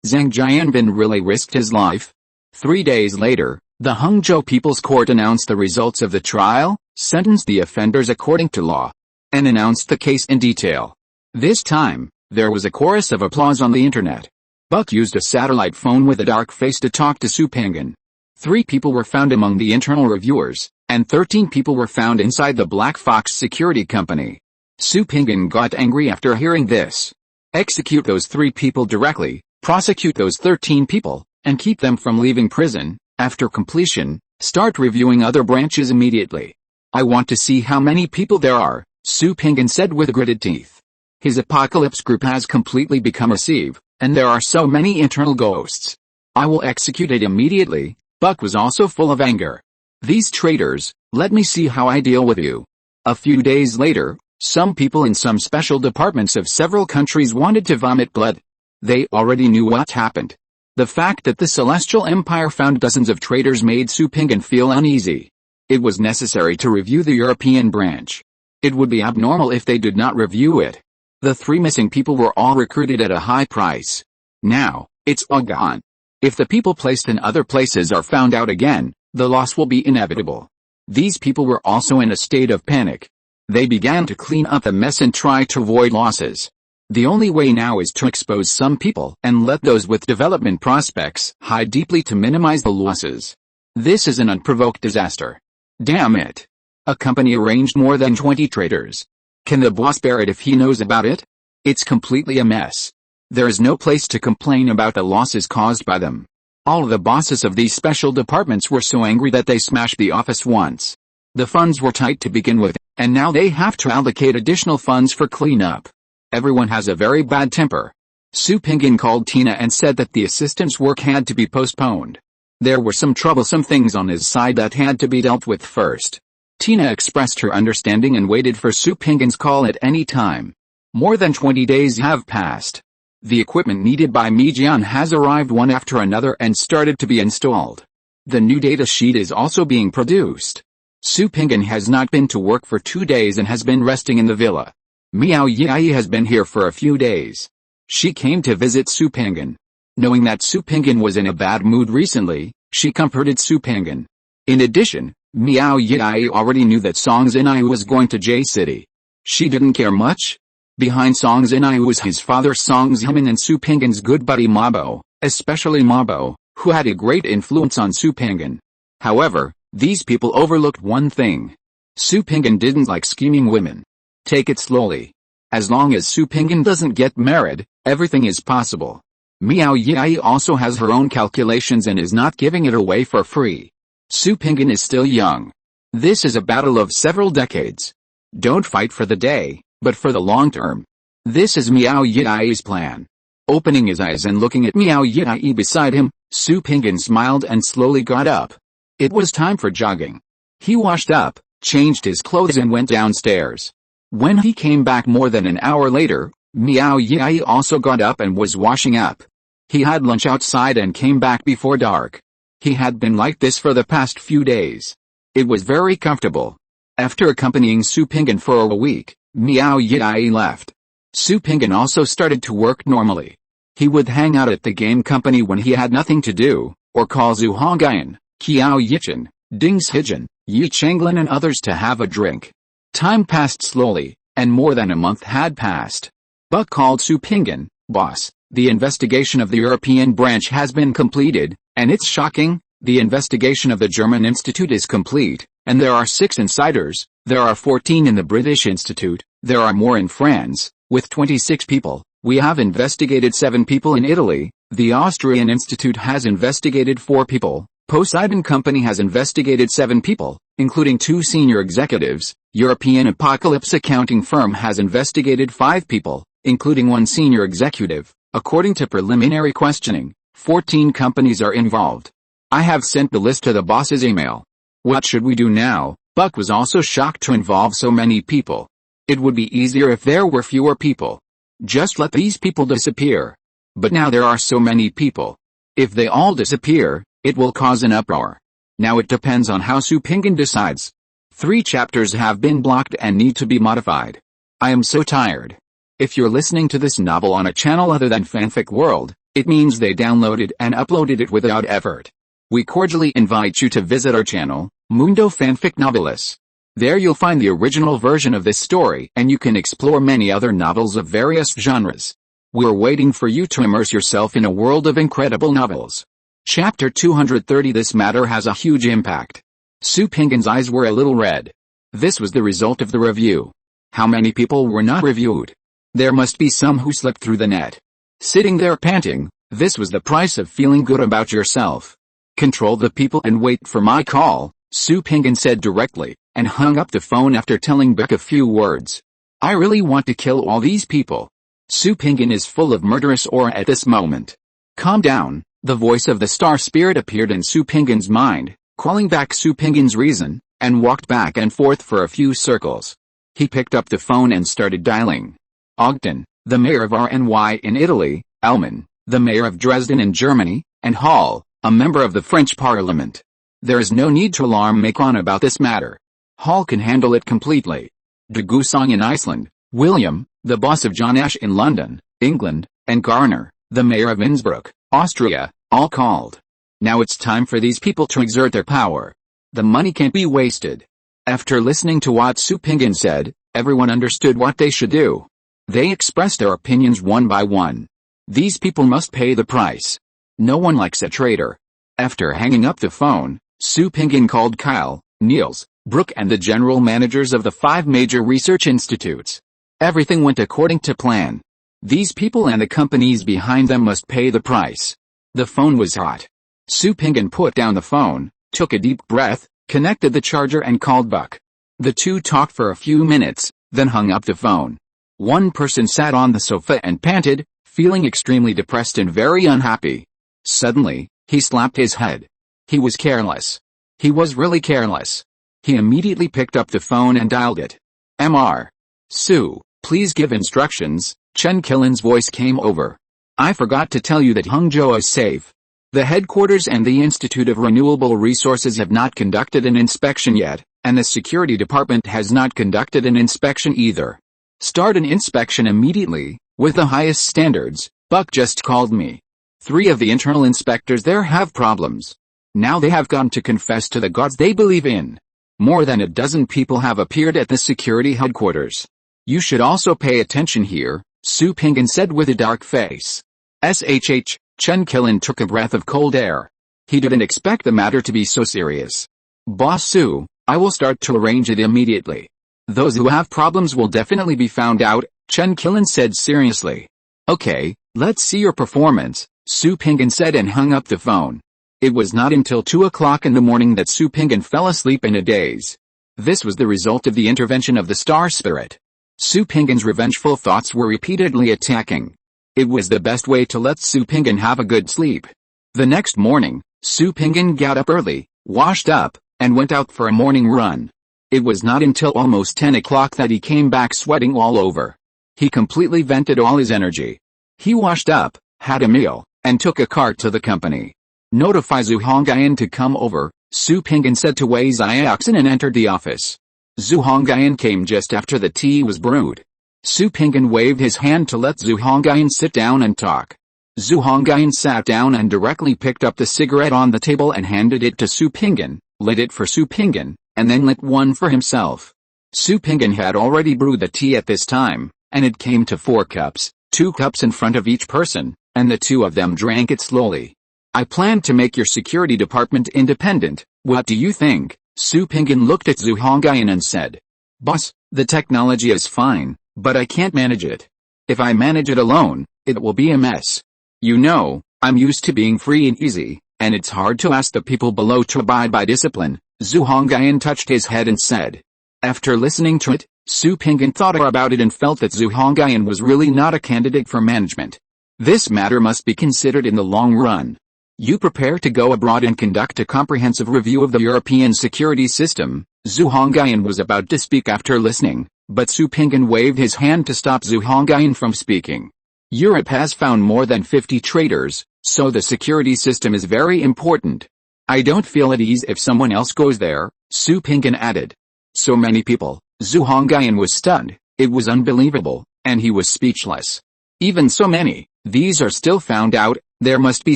Zhang Jianbin really risked his life. 3 days later, the Hangzhou People's Court announced the results of the trial, sentenced the offenders according to law, and announced the case in detail. This time, there was a chorus of applause on the internet. Buck used a satellite phone with a dark face to talk to Su Pinggan. 3 people were found among the internal reviewers, and 13 people were found inside the Black Fox security company. Su Pinggan got angry after hearing this. Execute those 3 people directly, prosecute those 13 people, and keep them from leaving prison. After completion, start reviewing other branches immediately. I want to see how many people there are, Su Pinggan said with gritted teeth. His apocalypse group has completely become a sieve, and there are so many internal ghosts. I will execute it immediately. Buck was also full of anger. These traitors, let me see how I deal with you. A few days later, some people in some special departments of several countries wanted to vomit blood. They already knew what happened. The fact that the Celestial Empire found dozens of traitors made Su Pinggan feel uneasy. It was necessary to review the European branch. It would be abnormal if they did not review it. The 3 missing people were all recruited at a high price. Now, it's all gone. If the people placed in other places are found out again, the loss will be inevitable. These people were also in a state of panic. They began to clean up the mess and try to avoid losses. The only way now is to expose some people and let those with development prospects hide deeply to minimize the losses. This is an unprovoked disaster. Damn it. A company arranged more than 20 traitors. Can the boss bear it if he knows about it? It's completely a mess. There is no place to complain about the losses caused by them. All the bosses of these special departments were so angry that they smashed the office once. The funds were tight to begin with, and now they have to allocate additional funds for cleanup. Everyone has a very bad temper. Su Pinggan called Tina and said that the assistant's work had to be postponed. There were some troublesome things on his side that had to be dealt with first. Tina expressed her understanding and waited for Su Pinggan's call at any time. More than 20 days have passed. The equipment needed by Mijian has arrived one after another and started to be installed. The new data sheet is also being produced. Su Pinggan has not been to work for 2 days and has been resting in the villa. Miao Yi has been here for a few days. She came to visit Su Pinggan. Knowing that Su Pinggan was in a bad mood recently, she comforted Su Pinggan. In addition, Miao Yi already knew that Song Zinai was going to J-City. She didn't care much. Behind Song Zinai was his father Song Zimin and Su Pinggan's good buddy Mabo, especially Mabo, who had a great influence on Su Pinggan. However, these people overlooked one thing. Su Pinggan didn't like scheming women. Take it slowly. As long as Su Pinggan doesn't get married, everything is possible. Miao Yi also has her own calculations and is not giving it away for free. Su Pinggan is still young. This is a battle of several decades. Don't fight for the day, but for the long term. This is Miao Yi's plan. Opening his eyes and looking at Miao Yi beside him, Su Pinggan smiled and slowly got up. It was time for jogging. He washed up, changed his clothes and went downstairs. When he came back more than an hour later, Miao Yi also got up and was washing up. He had lunch outside and came back before dark. He had been like this for the past few days. It was very comfortable. After accompanying Su Pinggan for a week, Miao Yi left. Su Pinggan also started to work normally. He would hang out at the game company when he had nothing to do, or call Zhu Hongyan, Qiao Yichen, Ding Shijin, Yi Changlin and others to have a drink. Time passed slowly, and more than a month had passed. Buck called Su Pinggan, "Boss, the investigation of the European branch has been completed, and it's shocking. The investigation of the German Institute is complete, and there are 6 insiders. There are 14 in the British Institute, there are more in France, with 26 people. We have investigated 7 people in Italy, the Austrian Institute has investigated 4 people, Poseidon Company has investigated 7 people, including 2 senior executives, European Apocalypse accounting firm has investigated 5 people, including 1 senior executive. According to preliminary questioning, 14 companies are involved. I have sent the list to the boss's email. What should we do now?" Buck was also shocked to involve so many people. It would be easier if there were fewer people. Just let these people disappear. But now there are so many people. If they all disappear, it will cause an uproar. Now it depends on how Su Pinggan decides. 3 chapters have been blocked and need to be modified. I am so tired. If you're listening to this novel on a channel other than Fanfic World, it means they downloaded and uploaded it without effort. We cordially invite you to visit our channel, Mundo Fanfic Novelis. There you'll find the original version of this story and you can explore many other novels of various genres. We're waiting for you to immerse yourself in a world of incredible novels. Chapter 230. This matter has a huge impact. Su Pinggan's eyes were a little red. This was the result of the review. How many people were not reviewed? There must be some who slipped through the net. Sitting there panting, this was the price of feeling good about yourself. Control the people and wait for my call, Su Pinggan said directly, and hung up the phone after telling Beck a few words. I really want to kill all these people. Su Pinggan is full of murderous aura at this moment. Calm down, the voice of the star spirit appeared in Su Pinggan's mind, calling back Su Pinggan's reason, and walked back and forth for a few circles. He picked up the phone and started dialing. Ogden, the mayor of RNY in Italy, Elman, the mayor of Dresden in Germany, and Hall, a member of the French Parliament. There is no need to alarm Macron about this matter. Hall can handle it completely. De Gusong in Iceland, William, the boss of John Ash in London, England, and Garner, the mayor of Innsbruck, Austria, all called. Now it's time for these people to exert their power. The money can't be wasted. After listening to what Su Pinggan said, everyone understood what they should do. They expressed their opinions one by one. These people must pay the price. No one likes a traitor. After hanging up the phone, Su Pinggan called Kyle, Niels, Brooke and the general managers of the 5 major research institutes. Everything went according to plan. These people and the companies behind them must pay the price. The phone was hot. Su Pinggan put down the phone, took a deep breath, connected the charger and called Buck. The two talked for a few minutes, then hung up the phone. One person sat on the sofa and panted, feeling extremely depressed and very unhappy. Suddenly, he slapped his head. He was careless. He was really careless. He immediately picked up the phone and dialed it. Mr. Su, please give instructions, Chen Killen's voice came over. I forgot to tell you that Hangzhou is safe. The headquarters and the Institute of Renewable Resources have not conducted an inspection yet, and the security department has not conducted an inspection either. Start an inspection immediately, with the highest standards. Buck just called me. 3 of the internal inspectors there have problems. Now they have gone to confess to the gods they believe in. More than a dozen people have appeared at the security headquarters. You should also pay attention here, Su Pinggan said with a dark face. SHH, Chen Killen took a breath of cold air. He didn't expect the matter to be so serious. Boss Su, I will start to arrange it immediately. Those who have problems will definitely be found out, Chen Killen said seriously. Okay, let's see your performance, Su Pinggan said and hung up the phone. It was not until 2 o'clock in the morning that Su Pinggan fell asleep in a daze. This was the result of the intervention of the star spirit. Su Pinggan's revengeful thoughts were repeatedly attacking. It was the best way to let Su Pinggan have a good sleep. The next morning, Su Pinggan got up early, washed up, and went out for a morning run. It was not until almost 10 o'clock that he came back sweating all over. He completely vented all his energy. He washed up, had a meal, and took a car to the company. Notify Zhu Hongyan to come over, Su Pinggan said to Wei Xiaoxin and entered the office. Zhu Hongyan came just after the tea was brewed. Su Pinggan waved his hand to let Zhu Hongyan sit down and talk. Zhu Hongyan sat down and directly picked up the cigarette on the table and handed it to Su Pinggan, lit it for Su Pinggan, and then lit one for himself. Su Pinggan had already brewed the tea at this time, and it came to 4 cups, 2 cups in front of each person, and the 2 of them drank it slowly. I plan to make your security department independent, what do you think? Su Pinggan looked at Zhu Hongyan and said. Boss, the technology is fine, but I can't manage it. If I manage it alone, it will be a mess. You know, I'm used to being free and easy, and it's hard to ask the people below to abide by discipline. Zhu Hongyan touched his head and said. After listening to it, Su Pinggan thought about it and felt that Zhu Hongyan was really not a candidate for management. This matter must be considered in the long run. You prepare to go abroad and conduct a comprehensive review of the European security system. Zhu Hongyan was about to speak after listening, but Su Pinggan waved his hand to stop Zhu Hongyan from speaking. Europe has found more than 50 traitors, so the security system is very important. I don't feel at ease if someone else goes there, Su Pinggan added. So many people. Zhu Hongyan was stunned. It was unbelievable, and he was speechless. Even so many, these are still found out, there must be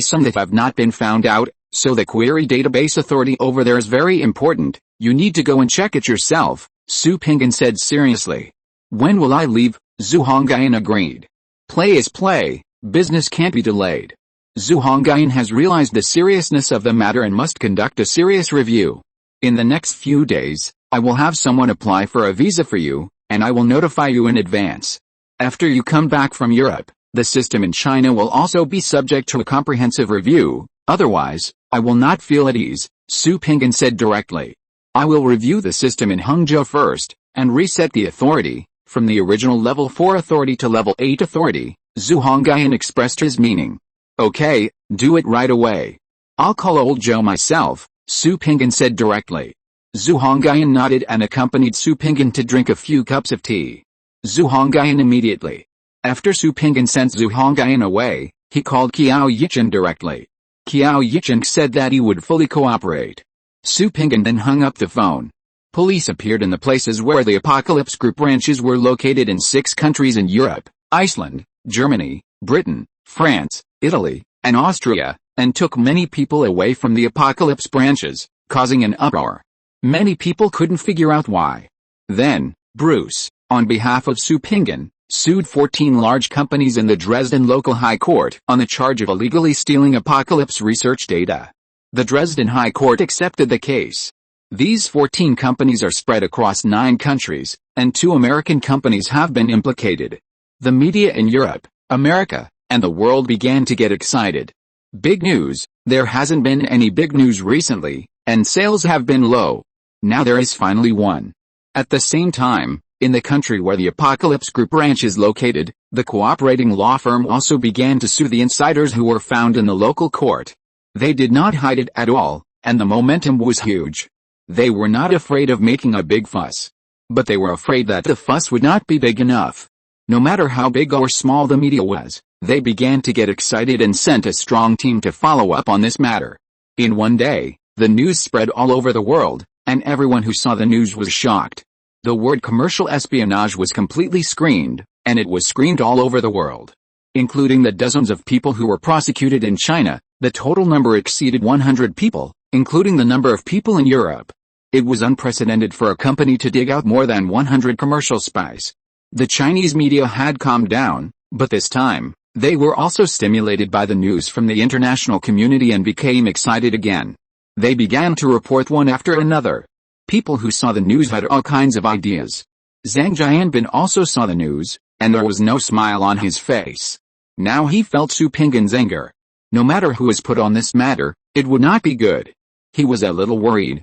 some that have not been found out, so the query database authority over there is very important, you need to go and check it yourself, Su Pinggan said seriously. When will I leave? Zhu Hongyan agreed. Play is play, business can't be delayed. Zhu Hongyan has realized the seriousness of the matter and must conduct a serious review. In the next few days, I will have someone apply for a visa for you, and I will notify you in advance. After you come back from Europe, the system in China will also be subject to a comprehensive review, otherwise, I will not feel at ease, Su Pinggan said directly. I will review the system in Hangzhou first, and reset the authority, from the original level 4 authority to level 8 authority, Zhu Hongyan expressed his meaning. Okay, do it right away. I'll call old Joe myself, Su Pinggan said directly. Zhu Hongyan nodded and accompanied Su Pinggan to drink a few cups of tea. Zhu Hongyan immediately. After Su Pinggan sent Zhu Hongyan away, he called Qiao Yichen directly. Qiao Yichen said that he would fully cooperate. Su Pinggan then hung up the phone. Police appeared in the places where the Apocalypse Group branches were located in 6 countries in Europe, Iceland, Germany, Britain, France, Italy, and Austria, and took many people away from the Apocalypse branches, causing an uproar. Many people couldn't figure out why. Then, Bruce, on behalf of Su Pinggan, sued 14 large companies in the Dresden local high court on the charge of illegally stealing Apocalypse research data. The Dresden High Court accepted the case. These 14 companies are spread across 9 countries, and 2 American companies have been implicated. The media in Europe, America, and the world began to get excited. Big news, there hasn't been any big news recently, and sales have been low. Now there is finally one. At the same time, in the country where the Apocalypse Group branch is located, the cooperating law firm also began to sue the insiders who were found in the local court. They did not hide it at all, and the momentum was huge. They were not afraid of making a big fuss. But they were afraid that the fuss would not be big enough. No matter how big or small the media was, they began to get excited and sent a strong team to follow up on this matter. In one day, the news spread all over the world, and everyone who saw the news was shocked. The word commercial espionage was completely screened, and it was screened all over the world. Including the dozens of people who were prosecuted in China, the total number exceeded 100 people, including the number of people in Europe. It was unprecedented for a company to dig out more than 100 commercial spies. The Chinese media had calmed down, but this time, they were also stimulated by the news from the international community and became excited again. They began to report one after another. People who saw the news had all kinds of ideas. Zhang Jianbin also saw the news, and there was no smile on his face. Now he felt Su Pinggan's anger. No matter who was put on this matter, it would not be good. He was a little worried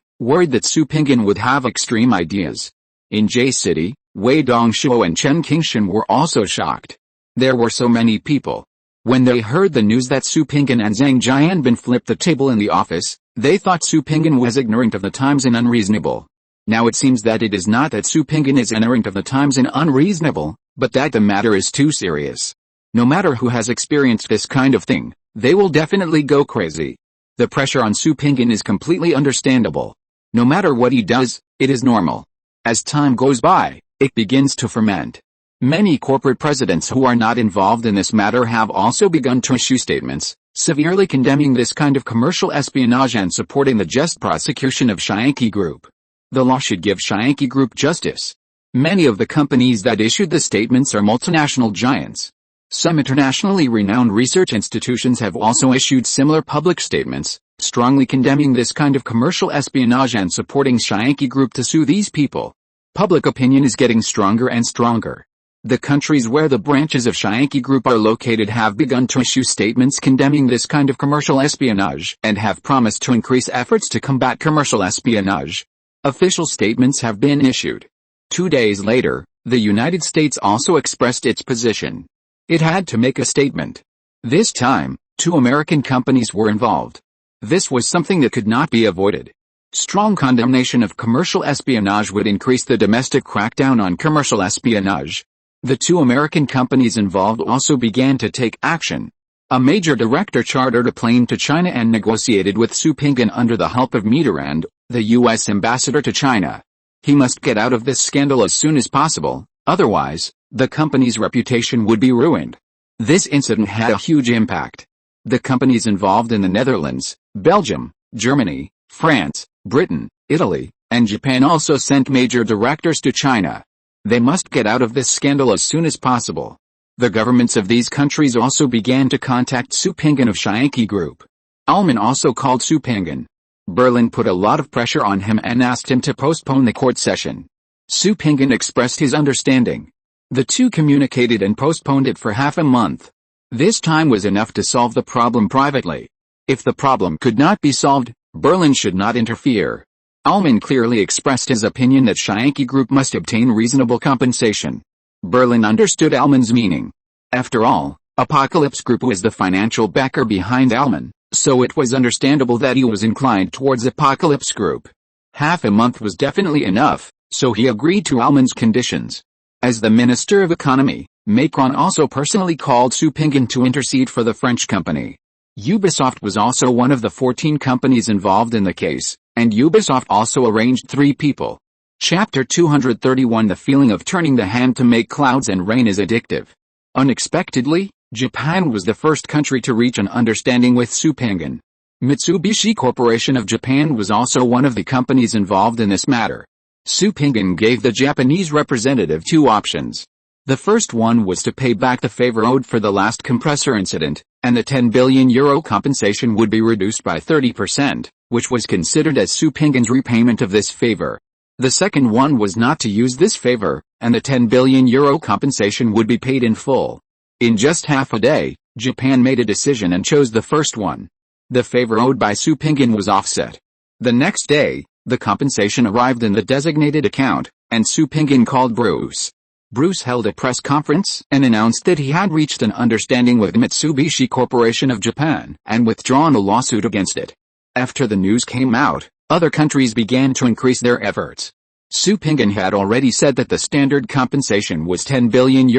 that Su Pinggan would have extreme ideas. In J City, Wei Dongshuo and Chen Qingshan were also shocked. There were so many people. When they heard the news that Su Pinggan and Zhang Jianbin flipped the table in the office, they thought Su Pinggan was ignorant of the times and unreasonable. Now it seems that it is not that Su Pinggan is ignorant of the times and unreasonable, but that the matter is too serious. No matter who has experienced this kind of thing, they will definitely go crazy. The pressure on Su Pinggan is completely understandable. No matter what he does, it is normal. As time goes by, it begins to ferment. Many corporate presidents who are not involved in this matter have also begun to issue statements, severely condemning this kind of commercial espionage and supporting the just prosecution of Shaanxi Group. The law should give Shaanxi Group justice. Many of the companies that issued the statements are multinational giants. Some internationally renowned research institutions have also issued similar public statements, strongly condemning this kind of commercial espionage and supporting Shaanxi Group to sue these people. Public opinion is getting stronger and stronger. The countries where the branches of Shaanxi Group are located have begun to issue statements condemning this kind of commercial espionage and have promised to increase efforts to combat commercial espionage. Official statements have been issued. 2 days later, the United States also expressed its position. It had to make a statement. This time, 2 American companies were involved. This was something that could not be avoided. Strong condemnation of commercial espionage would increase the domestic crackdown on commercial espionage. The 2 American companies involved also began to take action. A major director chartered a plane to China and negotiated with Su Pinggan under the help of Mitterrand, the U.S. ambassador to China. He must get out of this scandal as soon as possible, otherwise, the company's reputation would be ruined. This incident had a huge impact. The companies involved in the Netherlands, Belgium, Germany, France, Britain, Italy, and Japan also sent major directors to China. They must get out of this scandal as soon as possible. The governments of these countries also began to contact Su Pinggan of Scienke Group. Ullman also called Su Pinggan. Berlin put a lot of pressure on him and asked him to postpone the court session. Su Pinggan expressed his understanding. The two communicated and postponed it for half a month. This time was enough to solve the problem privately. If the problem could not be solved, Berlin should not interfere. Ullman clearly expressed his opinion that Scienke Group must obtain reasonable compensation. Berlin understood Ullman's meaning. After all, Apocalypse Group was the financial backer behind Ullman, so it was understandable that he was inclined towards Apocalypse Group. Half a month was definitely enough, so he agreed to Ullman's conditions. As the Minister of Economy, Macron also personally called Su Pinggan to intercede for the French company. Ubisoft was also one of the 14 companies involved in the case, and Ubisoft also arranged 3 people. Chapter 231 The feeling of turning the hand to make clouds and rain is addictive. Unexpectedly, Japan was the first country to reach an understanding with Su Pinggan. Mitsubishi Corporation of Japan was also one of the companies involved in this matter. Su Pinggan gave the Japanese representative 2 options. The first one was to pay back the favor owed for the last compressor incident, and the €10 billion compensation would be reduced by 30%, which was considered as Su Pinggan's repayment of this favor. The second one was not to use this favor, and the €10 billion compensation would be paid in full. In just half a day, Japan made a decision and chose the first one. The favor owed by Su Pinggan was offset. The next day, the compensation arrived in the designated account, and Su Pinggan called Bruce. Bruce held a press conference and announced that he had reached an understanding with Mitsubishi Corporation of Japan and withdrawn a lawsuit against it. After the news came out, other countries began to increase their efforts. Su Pinggan had already said that the standard compensation was €10 billion,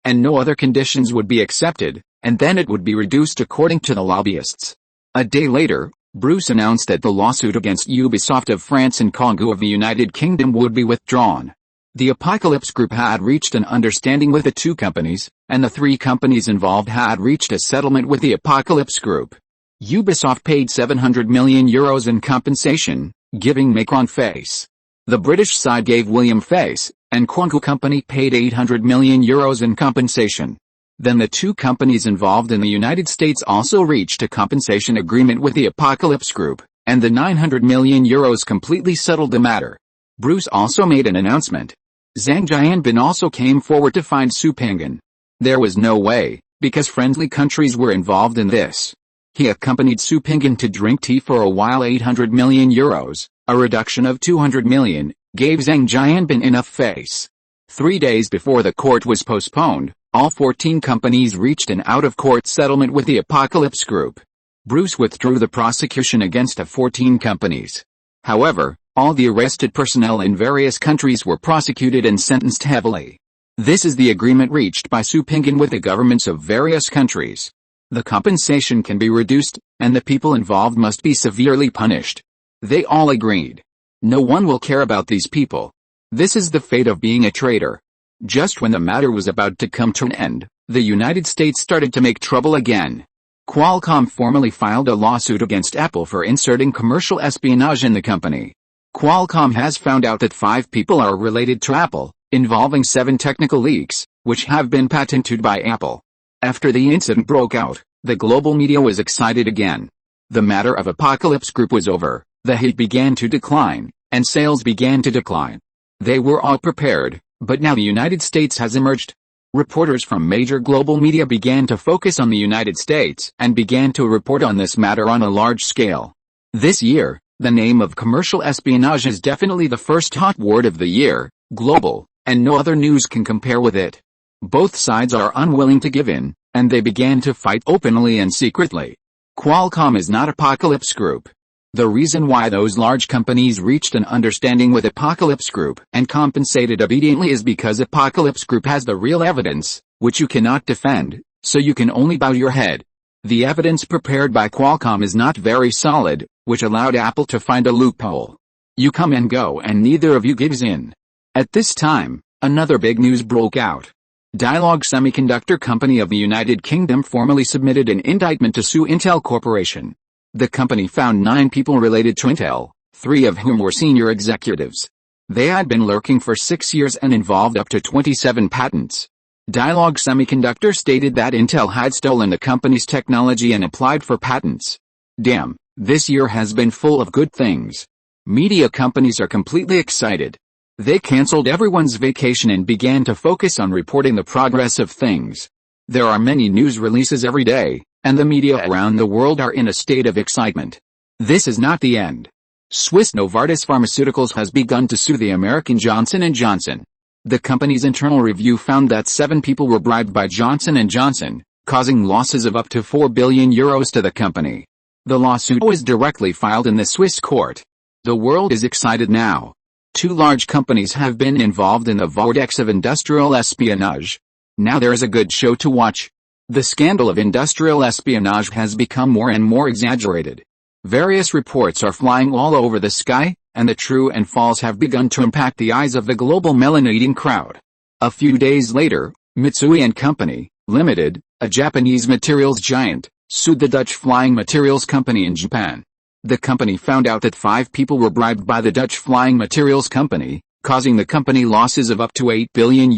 and no other conditions would be accepted, and then it would be reduced according to the lobbyists. A day later, Bruce announced that the lawsuit against Ubisoft of France and Kongu of the United Kingdom would be withdrawn. The Apocalypse Group had reached an understanding with the 2 companies, and the 3 companies involved had reached a settlement with the Apocalypse Group. Ubisoft paid €700 million in compensation, giving Macron face. The British side gave William face, and Kongu Company paid €800 million in compensation. Then the 2 companies involved in the United States also reached a compensation agreement with the Apocalypse Group, and the €900 million completely settled the matter. Bruce also made an announcement. Zhang Jianbin also came forward to find Su Pinggan. There was no way, because friendly countries were involved in this. He accompanied Su Pinggan to drink tea for a while. €800 million, a reduction of €200 million, gave Zhang Jianbin enough face. 3 days before the court was postponed, all 14 companies reached an out-of-court settlement with the Apocalypse Group. Bruce withdrew the prosecution against the 14 companies. However, all the arrested personnel in various countries were prosecuted and sentenced heavily. This is the agreement reached by Su Pinggan with the governments of various countries. The compensation can be reduced, and the people involved must be severely punished. They all agreed. No one will care about these people. This is the fate of being a traitor. Just when the matter was about to come to an end, the United States started to make trouble again. Qualcomm formally filed a lawsuit against Apple for inserting commercial espionage in the company. Qualcomm has found out that 5 people are related to Apple, involving 7 technical leaks, which have been patented by Apple. After the incident broke out, the global media was excited again. The matter of Apocalypse Group was over, the hit began to decline, and sales began to decline. They were all prepared, but now the United States has emerged. Reporters from major global media began to focus on the United States and began to report on this matter on a large scale. This year, the name of commercial espionage is definitely the first hot word of the year, global, and no other news can compare with it. Both sides are unwilling to give in, and they began to fight openly and secretly. Qualcomm is not Apocalypse Group. The reason why those large companies reached an understanding with Apocalypse Group and compensated obediently is because Apocalypse Group has the real evidence, which you cannot defend, so you can only bow your head. The evidence prepared by Qualcomm is not very solid, which allowed Apple to find a loophole. You come and go and neither of you gives in. At this time, another big news broke out. Dialog Semiconductor Company of the United Kingdom formally submitted an indictment to sue Intel Corporation. The company found 9 people related to Intel, 3 of whom were senior executives. They had been lurking for 6 years and involved up to 27 patents. Dialog Semiconductor stated that Intel had stolen the company's technology and applied for patents. Damn, this year has been full of good things. Media companies are completely excited. They canceled everyone's vacation and began to focus on reporting the progress of things. There are many news releases every day, and the media around the world are in a state of excitement. This is not the end. Swiss Novartis Pharmaceuticals has begun to sue the American Johnson & Johnson. The company's internal review found that 7 people were bribed by Johnson & Johnson, causing losses of up to 4 billion euros to the company. The lawsuit was directly filed in the Swiss court. The world is excited now. 2 large companies have been involved in the vortex of industrial espionage. Now there is a good show to watch. The scandal of industrial espionage has become more and more exaggerated. Various reports are flying all over the sky, and the true and false have begun to impact the eyes of the global melon-eating crowd. A few days later, Mitsui & Company, Limited, a Japanese materials giant, sued the Dutch flying materials company in Japan. The company found out that 5 people were bribed by the Dutch flying materials company, causing the company losses of up to $8 billion.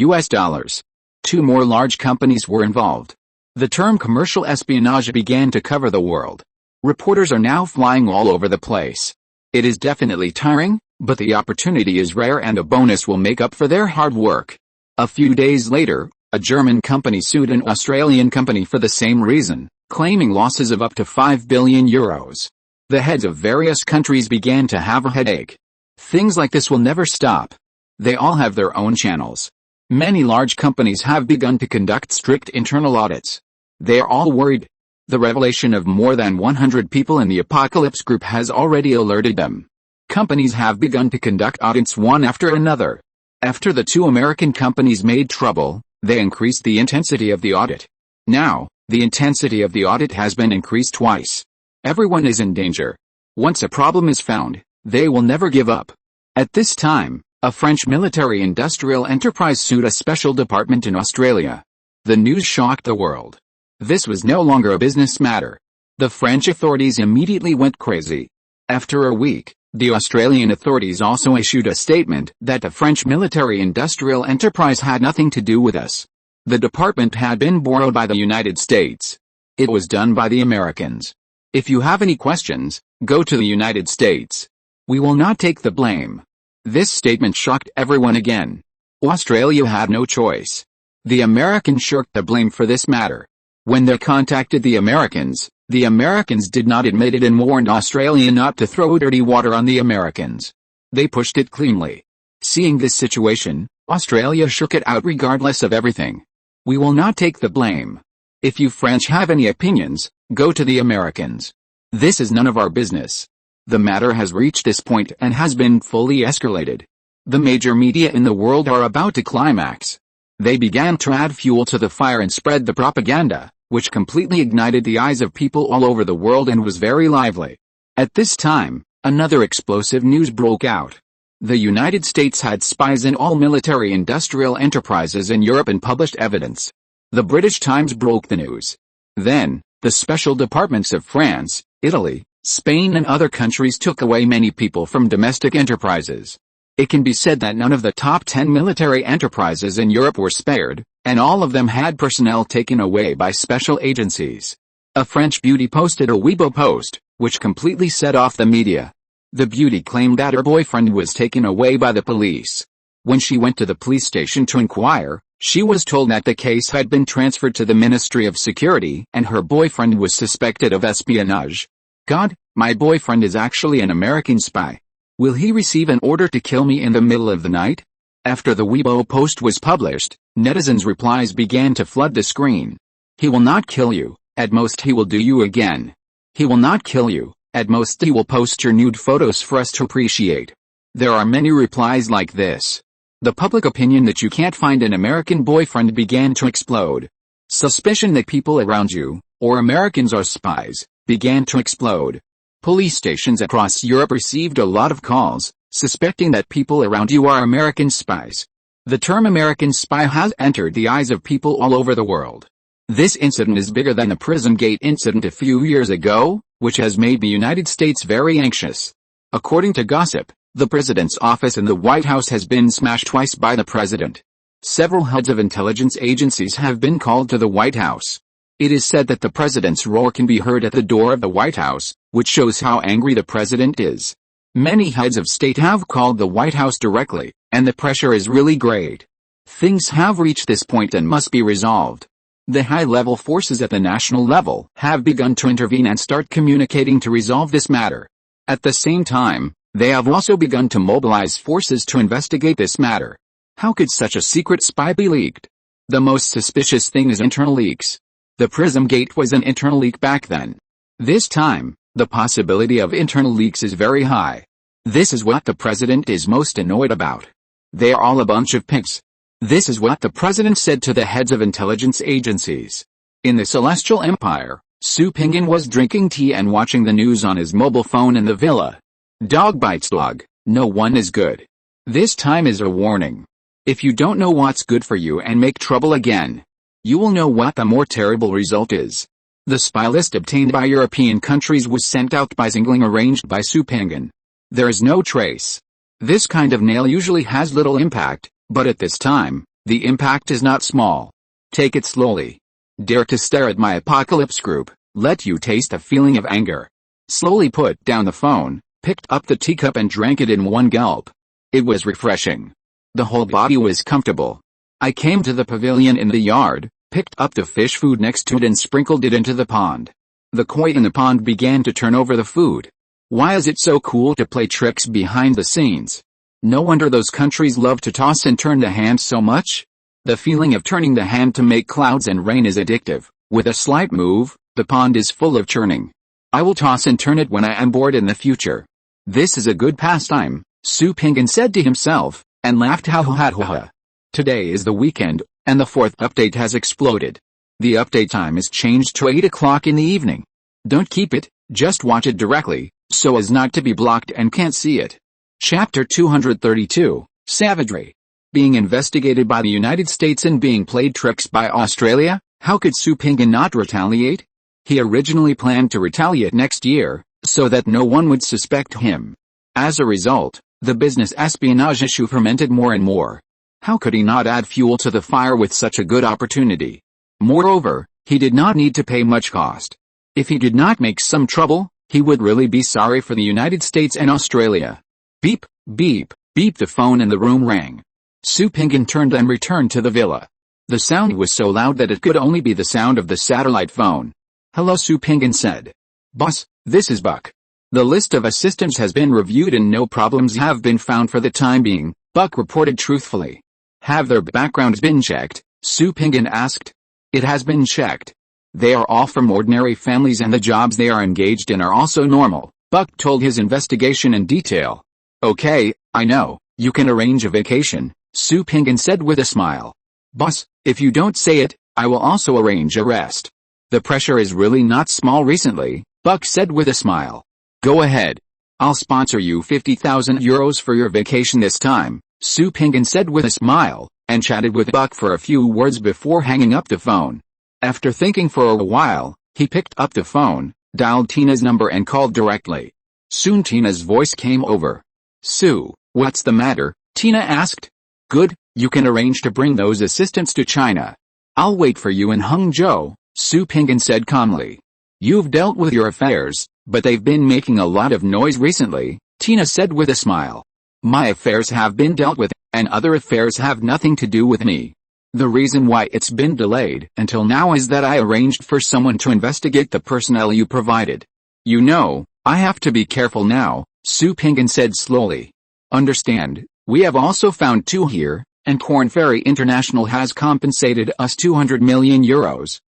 2 more large companies were involved. The term commercial espionage began to cover the world. Reporters are now flying all over the place. It is definitely tiring, but the opportunity is rare and a bonus will make up for their hard work. A few days later, a German company sued an Australian company for the same reason, claiming losses of up to 5 billion euros. The heads of various countries began to have a headache. Things like this will never stop. They all have their own channels. Many large companies have begun to conduct strict internal audits. They are all worried. The revelation of more than 100 people in the Apocalypse Group has already alerted them. Companies have begun to conduct audits one after another. After the 2 American companies made trouble, they increased the intensity of the audit. Now, the intensity of the audit has been increased twice. Everyone is in danger. Once a problem is found, they will never give up. At this time, a French military-industrial enterprise sued a special department in Australia. The news shocked the world. This was no longer a business matter. The French authorities immediately went crazy. After a week, the Australian authorities also issued a statement that the French military-industrial enterprise had nothing to do with us. The department had been borrowed by the United States. It was done by the Americans. If you have any questions, go to the United States. We will not take the blame. This statement shocked everyone again. Australia had no choice. The Americans shirked the blame for this matter. When they contacted the Americans did not admit it and warned Australia not to throw dirty water on the Americans. They pushed it cleanly. Seeing this situation, Australia shook it out regardless of everything. We will not take the blame. If you French have any opinions, go to the Americans. This is none of our business. The matter has reached this point and has been fully escalated. The major media in the world are about to climax. They began to add fuel to the fire and spread the propaganda, which completely ignited the eyes of people all over the world and was very lively. At this time, another explosive news broke out. The United States had spies in all military-industrial enterprises in Europe and published evidence. The British Times broke the news. Then, the special departments of France, Italy, Spain and other countries took away many people from domestic enterprises. It can be said that none of the top 10 military enterprises in Europe were spared, and all of them had personnel taken away by special agencies. A French beauty posted a Weibo post, which completely set off the media. The beauty claimed that her boyfriend was taken away by the police. When she went to the police station to inquire, she was told that the case had been transferred to the Ministry of Security and her boyfriend was suspected of espionage. God, my boyfriend is actually an American spy. Will he receive an order to kill me in the middle of the night? After the Weibo post was published, netizens' replies began to flood the screen. He will not kill you, at most he will do you again. He will not kill you, at most he will post your nude photos for us to appreciate. There are many replies like this. The public opinion that you can't find an American boyfriend began to explode. Suspicion that people around you, or Americans are spies, began to explode. Police stations across Europe received a lot of calls, suspecting that people around you are American spies. The term American spy has entered the eyes of people all over the world. This incident is bigger than the Prismgate incident a few years ago, which has made the United States very anxious. According to gossip, the president's office in the White House has been smashed twice by the president. Several heads of intelligence agencies have been called to the White House. It is said that the president's roar can be heard at the door of the White House, which shows how angry the president is. Many heads of state have called the White House directly, and the pressure is really great. Things have reached this point and must be resolved. The high-level forces at the national level have begun to intervene and start communicating to resolve this matter. At the same time, they have also begun to mobilize forces to investigate this matter. How could such a secret spy be leaked? The most suspicious thing is internal leaks. The Prismgate was an internal leak back then. This time, the possibility of internal leaks is very high. This is what the president is most annoyed about. They are all a bunch of pimps. This is what the president said to the heads of intelligence agencies. In the Celestial Empire, Xu Pingyan was drinking tea and watching the news on his mobile phone in the villa. Dog bites dog, no one is good. This time is a warning. If you don't know what's good for you and make trouble again, you will know what the more terrible result is. The spy list obtained by European countries was sent out by Zingling, arranged by Xu Pingyan. There is no trace. This kind of nail usually has little impact, but at this time, the impact is not small. Take it slowly. Dare to stare at my apocalypse group, let you taste a feeling of anger. Slowly put down the phone, picked up the teacup and drank it in one gulp. It was refreshing. The whole body was comfortable. I came to the pavilion in the yard, picked up the fish food next to it and sprinkled it into the pond. The koi in the pond began to turn over the food. Why is it so cool to play tricks behind the scenes? No wonder those countries love to toss and turn the hand so much. The feeling of turning the hand to make clouds and rain is addictive. With a slight move, the pond is full of churning. I will toss and turn it when I am bored in the future. This is a good pastime, Xu Pingyan said to himself, and laughed ha ha ha ha. Today is the weekend, and the fourth update has exploded. The update time is changed to 8 o'clock in the evening. Don't keep it, just watch it directly, so as not to be blocked and can't see it. Chapter 232, Savagery. Being investigated by the United States and being played tricks by Australia, how could Xu Pingyan not retaliate? He originally planned to retaliate next year, so that no one would suspect him. As a result, the business espionage issue fermented more and more. How could he not add fuel to the fire with such a good opportunity? Moreover, he did not need to pay much cost. If he did not make some trouble, he would really be sorry for the United States and Australia. Beep, beep, beep. The phone in the room rang. Xu Pingyan turned and returned to the villa. The sound was so loud that it could only be the sound of the satellite phone. Hello, Xu Pingyan said. Boss, this is Buck. The list of assistants has been reviewed and no problems have been found for the time being, Buck reported truthfully. Have their backgrounds been checked? Xu Pingyan asked. It has been checked. They are all from ordinary families and the jobs they are engaged in are also normal, Buck told his investigation in detail. Okay, I know, you can arrange a vacation, Xu Pingyan said with a smile. Boss, if you don't say it, I will also arrange a rest. The pressure is really not small recently, Buck said with a smile. Go ahead. I'll sponsor you €50,000 for your vacation this time, Xu Pingyan said with a smile, and chatted with Buck for a few words before hanging up the phone. After thinking for a while, he picked up the phone, dialed Tina's number and called directly. Soon Tina's voice came over. Sue, what's the matter? Tina asked. Good, you can arrange to bring those assistants to China. I'll wait for you in Hangzhou, Xu Pingyan said calmly. You've dealt with your affairs, but they've been making a lot of noise recently, Tina said with a smile. My affairs have been dealt with, and other affairs have nothing to do with me. The reason why it's been delayed until now is that I arranged for someone to investigate the personnel you provided. You know, I have to be careful now, Xu Pingyan said slowly. Understand, we have also found two here, and Corn Ferry International has compensated us €200 million,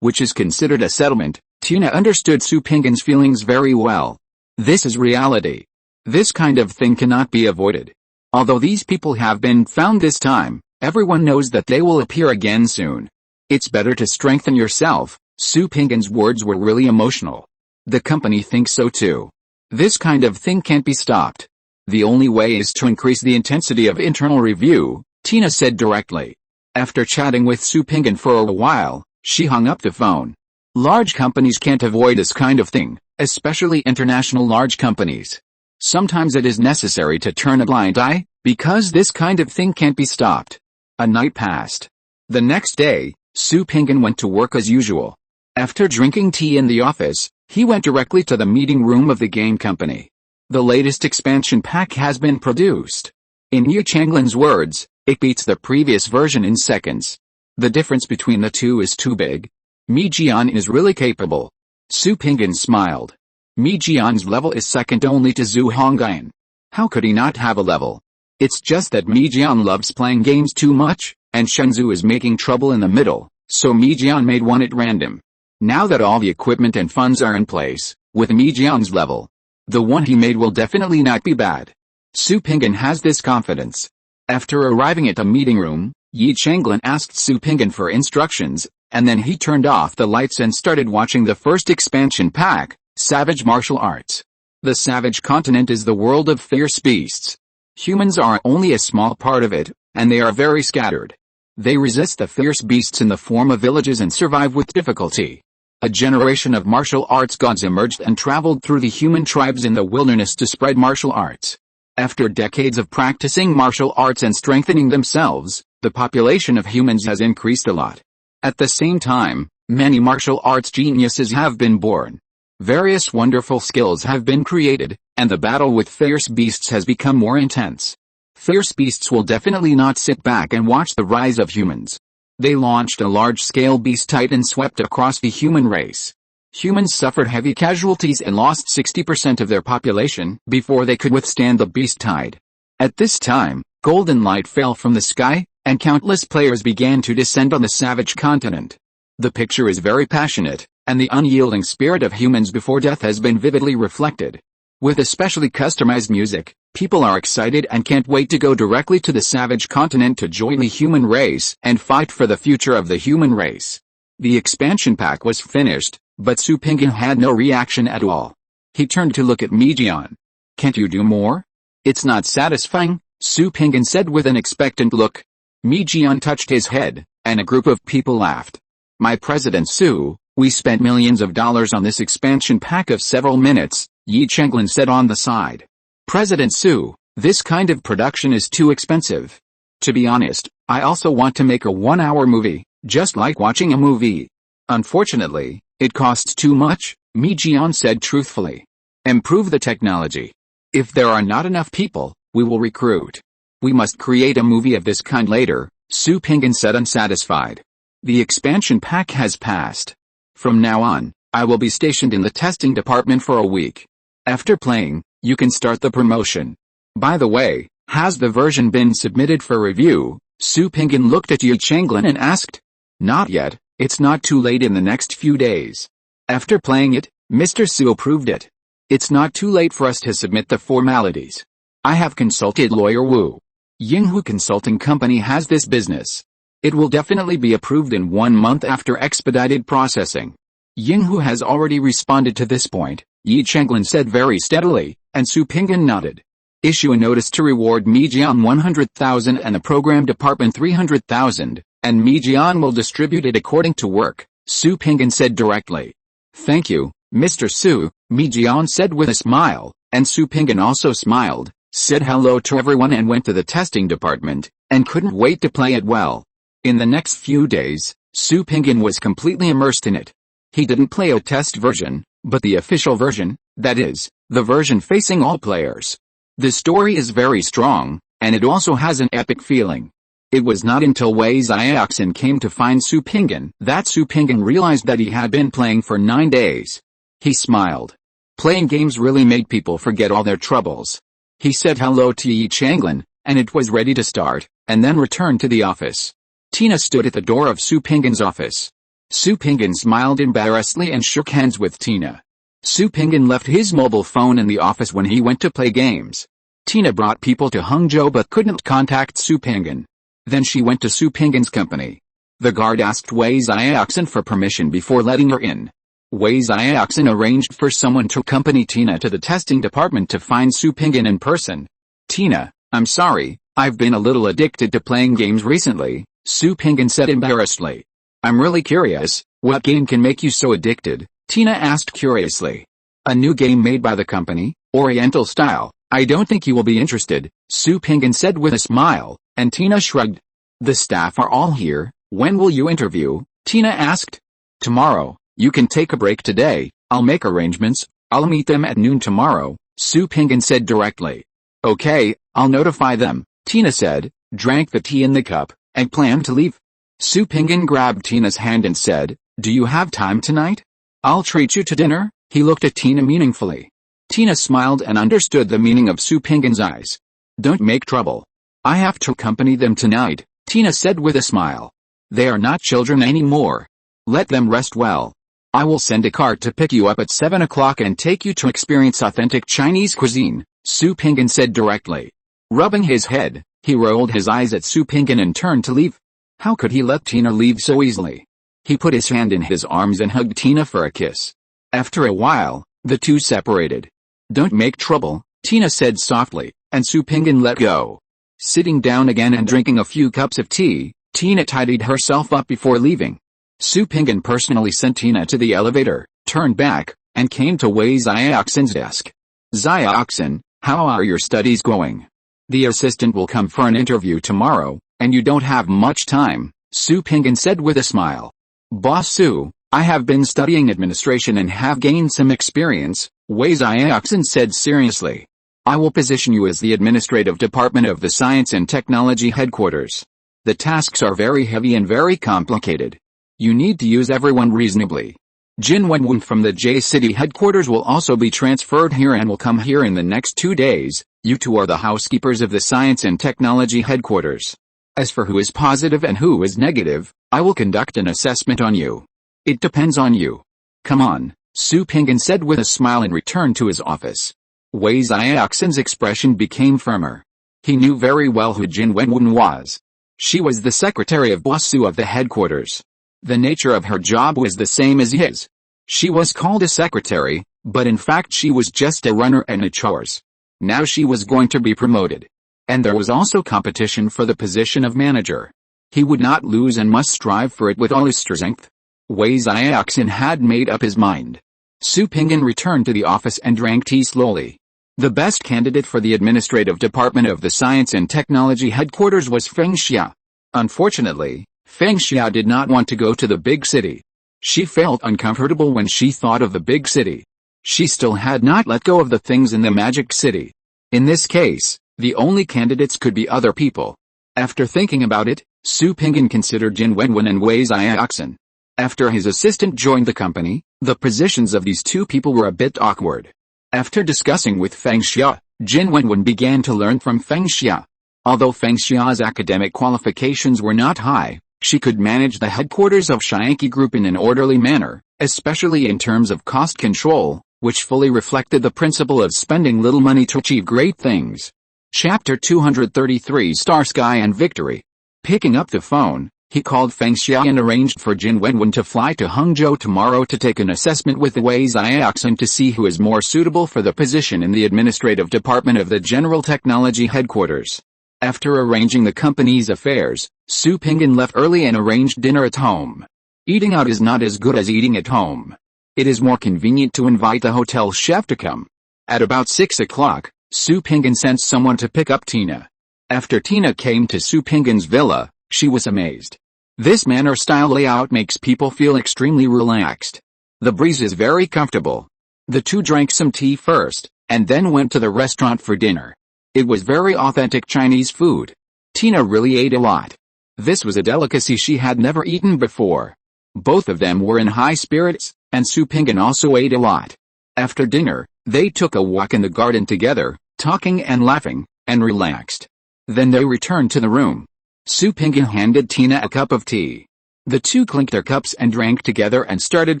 which is considered a settlement. Tina understood Xu Pingyan's feelings very well. This is reality. This kind of thing cannot be avoided. Although these people have been found this time, everyone knows that they will appear again soon. It's better to strengthen yourself, Su Pinggan's words were really emotional. The company thinks so too. This kind of thing can't be stopped. The only way is to increase the intensity of internal review, Tina said directly. After chatting with Su Pinggan for a while, she hung up the phone. Large companies can't avoid this kind of thing, especially international large companies. Sometimes it is necessary to turn a blind eye, because this kind of thing can't be stopped. A night passed. The next day, Su Pinggan went to work as usual. After drinking tea in the office, he went directly to the meeting room of the game company. The latest expansion pack has been produced. In Yu Changlin's words, it beats the previous version in seconds. The difference between the two is too big. Mi Jian is really capable. Su Pinggan smiled. Mi Jian's level is second only to Zhu Hongyan. How could he not have a level? It's just that Mi Jian loves playing games too much, and Shenzhou is making trouble in the middle, so Mi Jian made one at random. Now that all the equipment and funds are in place, with Mi Jian's level, the one he made will definitely not be bad. Su Pinggan has this confidence. After arriving at the meeting room, Yi Changlin asked Su Pinggan for instructions, and then he turned off the lights and started watching the first expansion pack, Savage Martial Arts. The Savage Continent is the world of fierce beasts. Humans are only a small part of it, and they are very scattered. They resist the fierce beasts in the form of villages and survive with difficulty. A generation of martial arts gods emerged and traveled through the human tribes in the wilderness to spread martial arts. After decades of practicing martial arts and strengthening themselves, the population of humans has increased a lot. At the same time, many martial arts geniuses have been born. Various wonderful skills have been created, and the battle with fierce beasts has become more intense. Fierce beasts will definitely not sit back and watch the rise of humans. They launched a large-scale beast tide and swept across the human race. Humans suffered heavy casualties and lost 60% of their population before they could withstand the beast tide. At this time, golden light fell from the sky, and countless players began to descend on the savage continent. The picture is very passionate, and the unyielding spirit of humans before death has been vividly reflected. With especially customized music, people are excited and can't wait to go directly to the savage continent to join the human race and fight for the future of the human race. The expansion pack was finished, but Su Pinggan had no reaction at all. He turned to look at Mi Jian. "Can't you do more?" "It's not satisfying," Su Pinggan said with an expectant look. Mi Jian touched his head, and a group of people laughed. "My President Su, we spent millions of dollars on this expansion pack of several minutes," Yi Changlin said on the side. "President Su, this kind of production is too expensive. To be honest, I also want to make a 1-hour movie, just like watching a movie. Unfortunately, it costs too much," Mi Jian said truthfully. "Improve the technology. If there are not enough people, we will recruit. We must create a movie of this kind later," Su Pinggan said unsatisfied. "The expansion pack has passed. From now on, I will be stationed in the testing department for a week. After playing, you can start the promotion. By the way, has the version been submitted for review?" Su Pinggan looked at Yi Changlin and asked. "Not yet, it's not too late in the next few days. After playing it, Mr. Su approved it. It's not too late for us to submit the formalities. I have consulted lawyer Wu. Yinghu Consulting Company has this business. It will definitely be approved in 1 month after expedited processing." Yinghu has already responded to this point, Yi Changlin said very steadily, and Su Pinggan nodded. "Issue a notice to reward Mi Jian 100,000 and the program department 300,000, and Mi Jian will distribute it according to work," Su Pinggan said directly. "Thank you, Mr. Su," Mi Jian said with a smile, and Su Pinggan also smiled, said hello to everyone and went to the testing department, and couldn't wait to play it well. In the next few days, Su Pinggan was completely immersed in it. He didn't play a test version, but the official version, that is, the version facing all players. The story is very strong, and it also has an epic feeling. It was not until Wei Xiaoxin came to find Su Pinggan that Su Pinggan realized that he had been playing for 9 days. He smiled. Playing games really made people forget all their troubles. He said hello to Yi Changlin, and it was ready to start, and then returned to the office. Tina stood at the door of Su Pinggan's office. Su Pinggan smiled embarrassedly and shook hands with Tina. Su Pinggan left his mobile phone in the office when he went to play games. Tina brought people to Hangzhou but couldn't contact Su Pinggan. Then she went to Su Pinggan's company. The guard asked Wei Xiaoxin for permission before letting her in. Wei Xiaoxin arranged for someone to accompany Tina to the testing department to find Su Pinggan in person. Tina, I'm sorry, I've been a little addicted to playing games recently, Su Pinggan said embarrassedly. I'm really curious, what game can make you so addicted? Tina asked curiously. A new game made by the company, Oriental style. I don't think you will be interested, Su Pinggan said with a smile, and Tina shrugged. The staff are all here, when will you interview? Tina asked. Tomorrow, you can take a break today, I'll make arrangements, I'll meet them at noon tomorrow, Su Pinggan said directly. Okay, I'll notify them, Tina said, drank the tea in the cup, and planned to leave. Su Pinggan grabbed Tina's hand and said, do you have time tonight? I'll treat you to dinner, he looked at Tina meaningfully. Tina smiled and understood the meaning of Su Pinggan's eyes. Don't make trouble. I have to accompany them tonight, Tina said with a smile. They are not children anymore. Let them rest well. I will send a car to pick you up at 7 o'clock and take you to experience authentic Chinese cuisine, Su Pinggan said directly. Rubbing his head, he rolled his eyes at Su Pinggan and turned to leave. How could he let Tina leave so easily? He put his hand in his arms and hugged Tina for a kiss. After a while, the two separated. Don't make trouble, Tina said softly, and Su Pinggan let go. Sitting down again and drinking a few cups of tea, Tina tidied herself up before leaving. Su Pinggan personally sent Tina to the elevator, turned back, and came to Wei Xiaoxin's desk. Xiaoxin, how are your studies going? The assistant will come for an interview tomorrow, and you don't have much time, Su Pinggan said with a smile. Boss Su, I have been studying administration and have gained some experience, Wei Xiaoxin said seriously. I will position you as the administrative department of the Science and Technology headquarters. The tasks are very heavy and very complicated. You need to use everyone reasonably. Jin Wenwen from the J City headquarters will also be transferred here and will come here in the next 2 days. You two are the housekeepers of the Science and Technology headquarters. As for who is positive and who is negative, I will conduct an assessment on you. It depends on you. Come on, Su Pinggan said with a smile and returned to his office. Wei Xiaoxin's expression became firmer. He knew very well who Jin Wenwen was. She was the secretary of Boss Su of the headquarters. The nature of her job was the same as his. She was called a secretary, but in fact she was just a runner and a chores. Now she was going to be promoted. And there was also competition for the position of manager. He would not lose and must strive for it with all his strength. Wei Xiaoxin had made up his mind. Su Pinggan returned to the office and drank tea slowly. The best candidate for the administrative department of the Science and Technology headquarters was Feng Xia. Unfortunately, Feng Xia did not want to go to the big city. She felt uncomfortable when she thought of the big city. She still had not let go of the things in the magic city. In this case, the only candidates could be other people. After thinking about it, Su Pinggan considered Jin Wenwen and Wei Xiaoxin. After his assistant joined the company, the positions of these two people were a bit awkward. After discussing with Feng Xia, Jin Wenwen began to learn from Feng Xia. Although Feng Xia's academic qualifications were not high, she could manage the headquarters of Shianqi Group in an orderly manner, especially in terms of cost control, which fully reflected the principle of spending little money to achieve great things. Chapter 233 Star Sky and Victory. Picking up the phone, he called Feng Xia and arranged for Jin Wenwen to fly to Hangzhou tomorrow to take an assessment with Wei Xiaoxin to see who is more suitable for the position in the administrative department of the General Technology headquarters. After arranging the company's affairs, Su Pinggan left early and arranged dinner at home. Eating out is not as good as eating at home. It is more convenient to invite the hotel chef to come. At about 6 o'clock, Su Pinggan sent someone to pick up Tina. After Tina came to Su Pinggan's villa, she was amazed. This manor-style layout makes people feel extremely relaxed. The breeze is very comfortable. The two drank some tea first, and then went to the restaurant for dinner. It was very authentic Chinese food. Tina really ate a lot. This was a delicacy she had never eaten before. Both of them were in high spirits, and Su Pinggan also ate a lot. After dinner, they took a walk in the garden together, talking and laughing, and relaxed. Then they returned to the room. Su Pinggan handed Tina a cup of tea. The two clinked their cups and drank together and started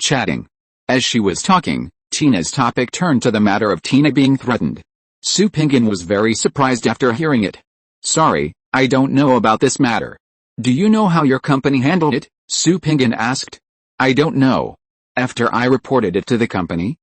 chatting. As she was talking, Tina's topic turned to the matter of Tina being threatened. Su Pinggan was very surprised after hearing it. Sorry, I don't know about this matter. Do you know how your company handled it? Su Pinggan asked. I don't know. After I reported it to the company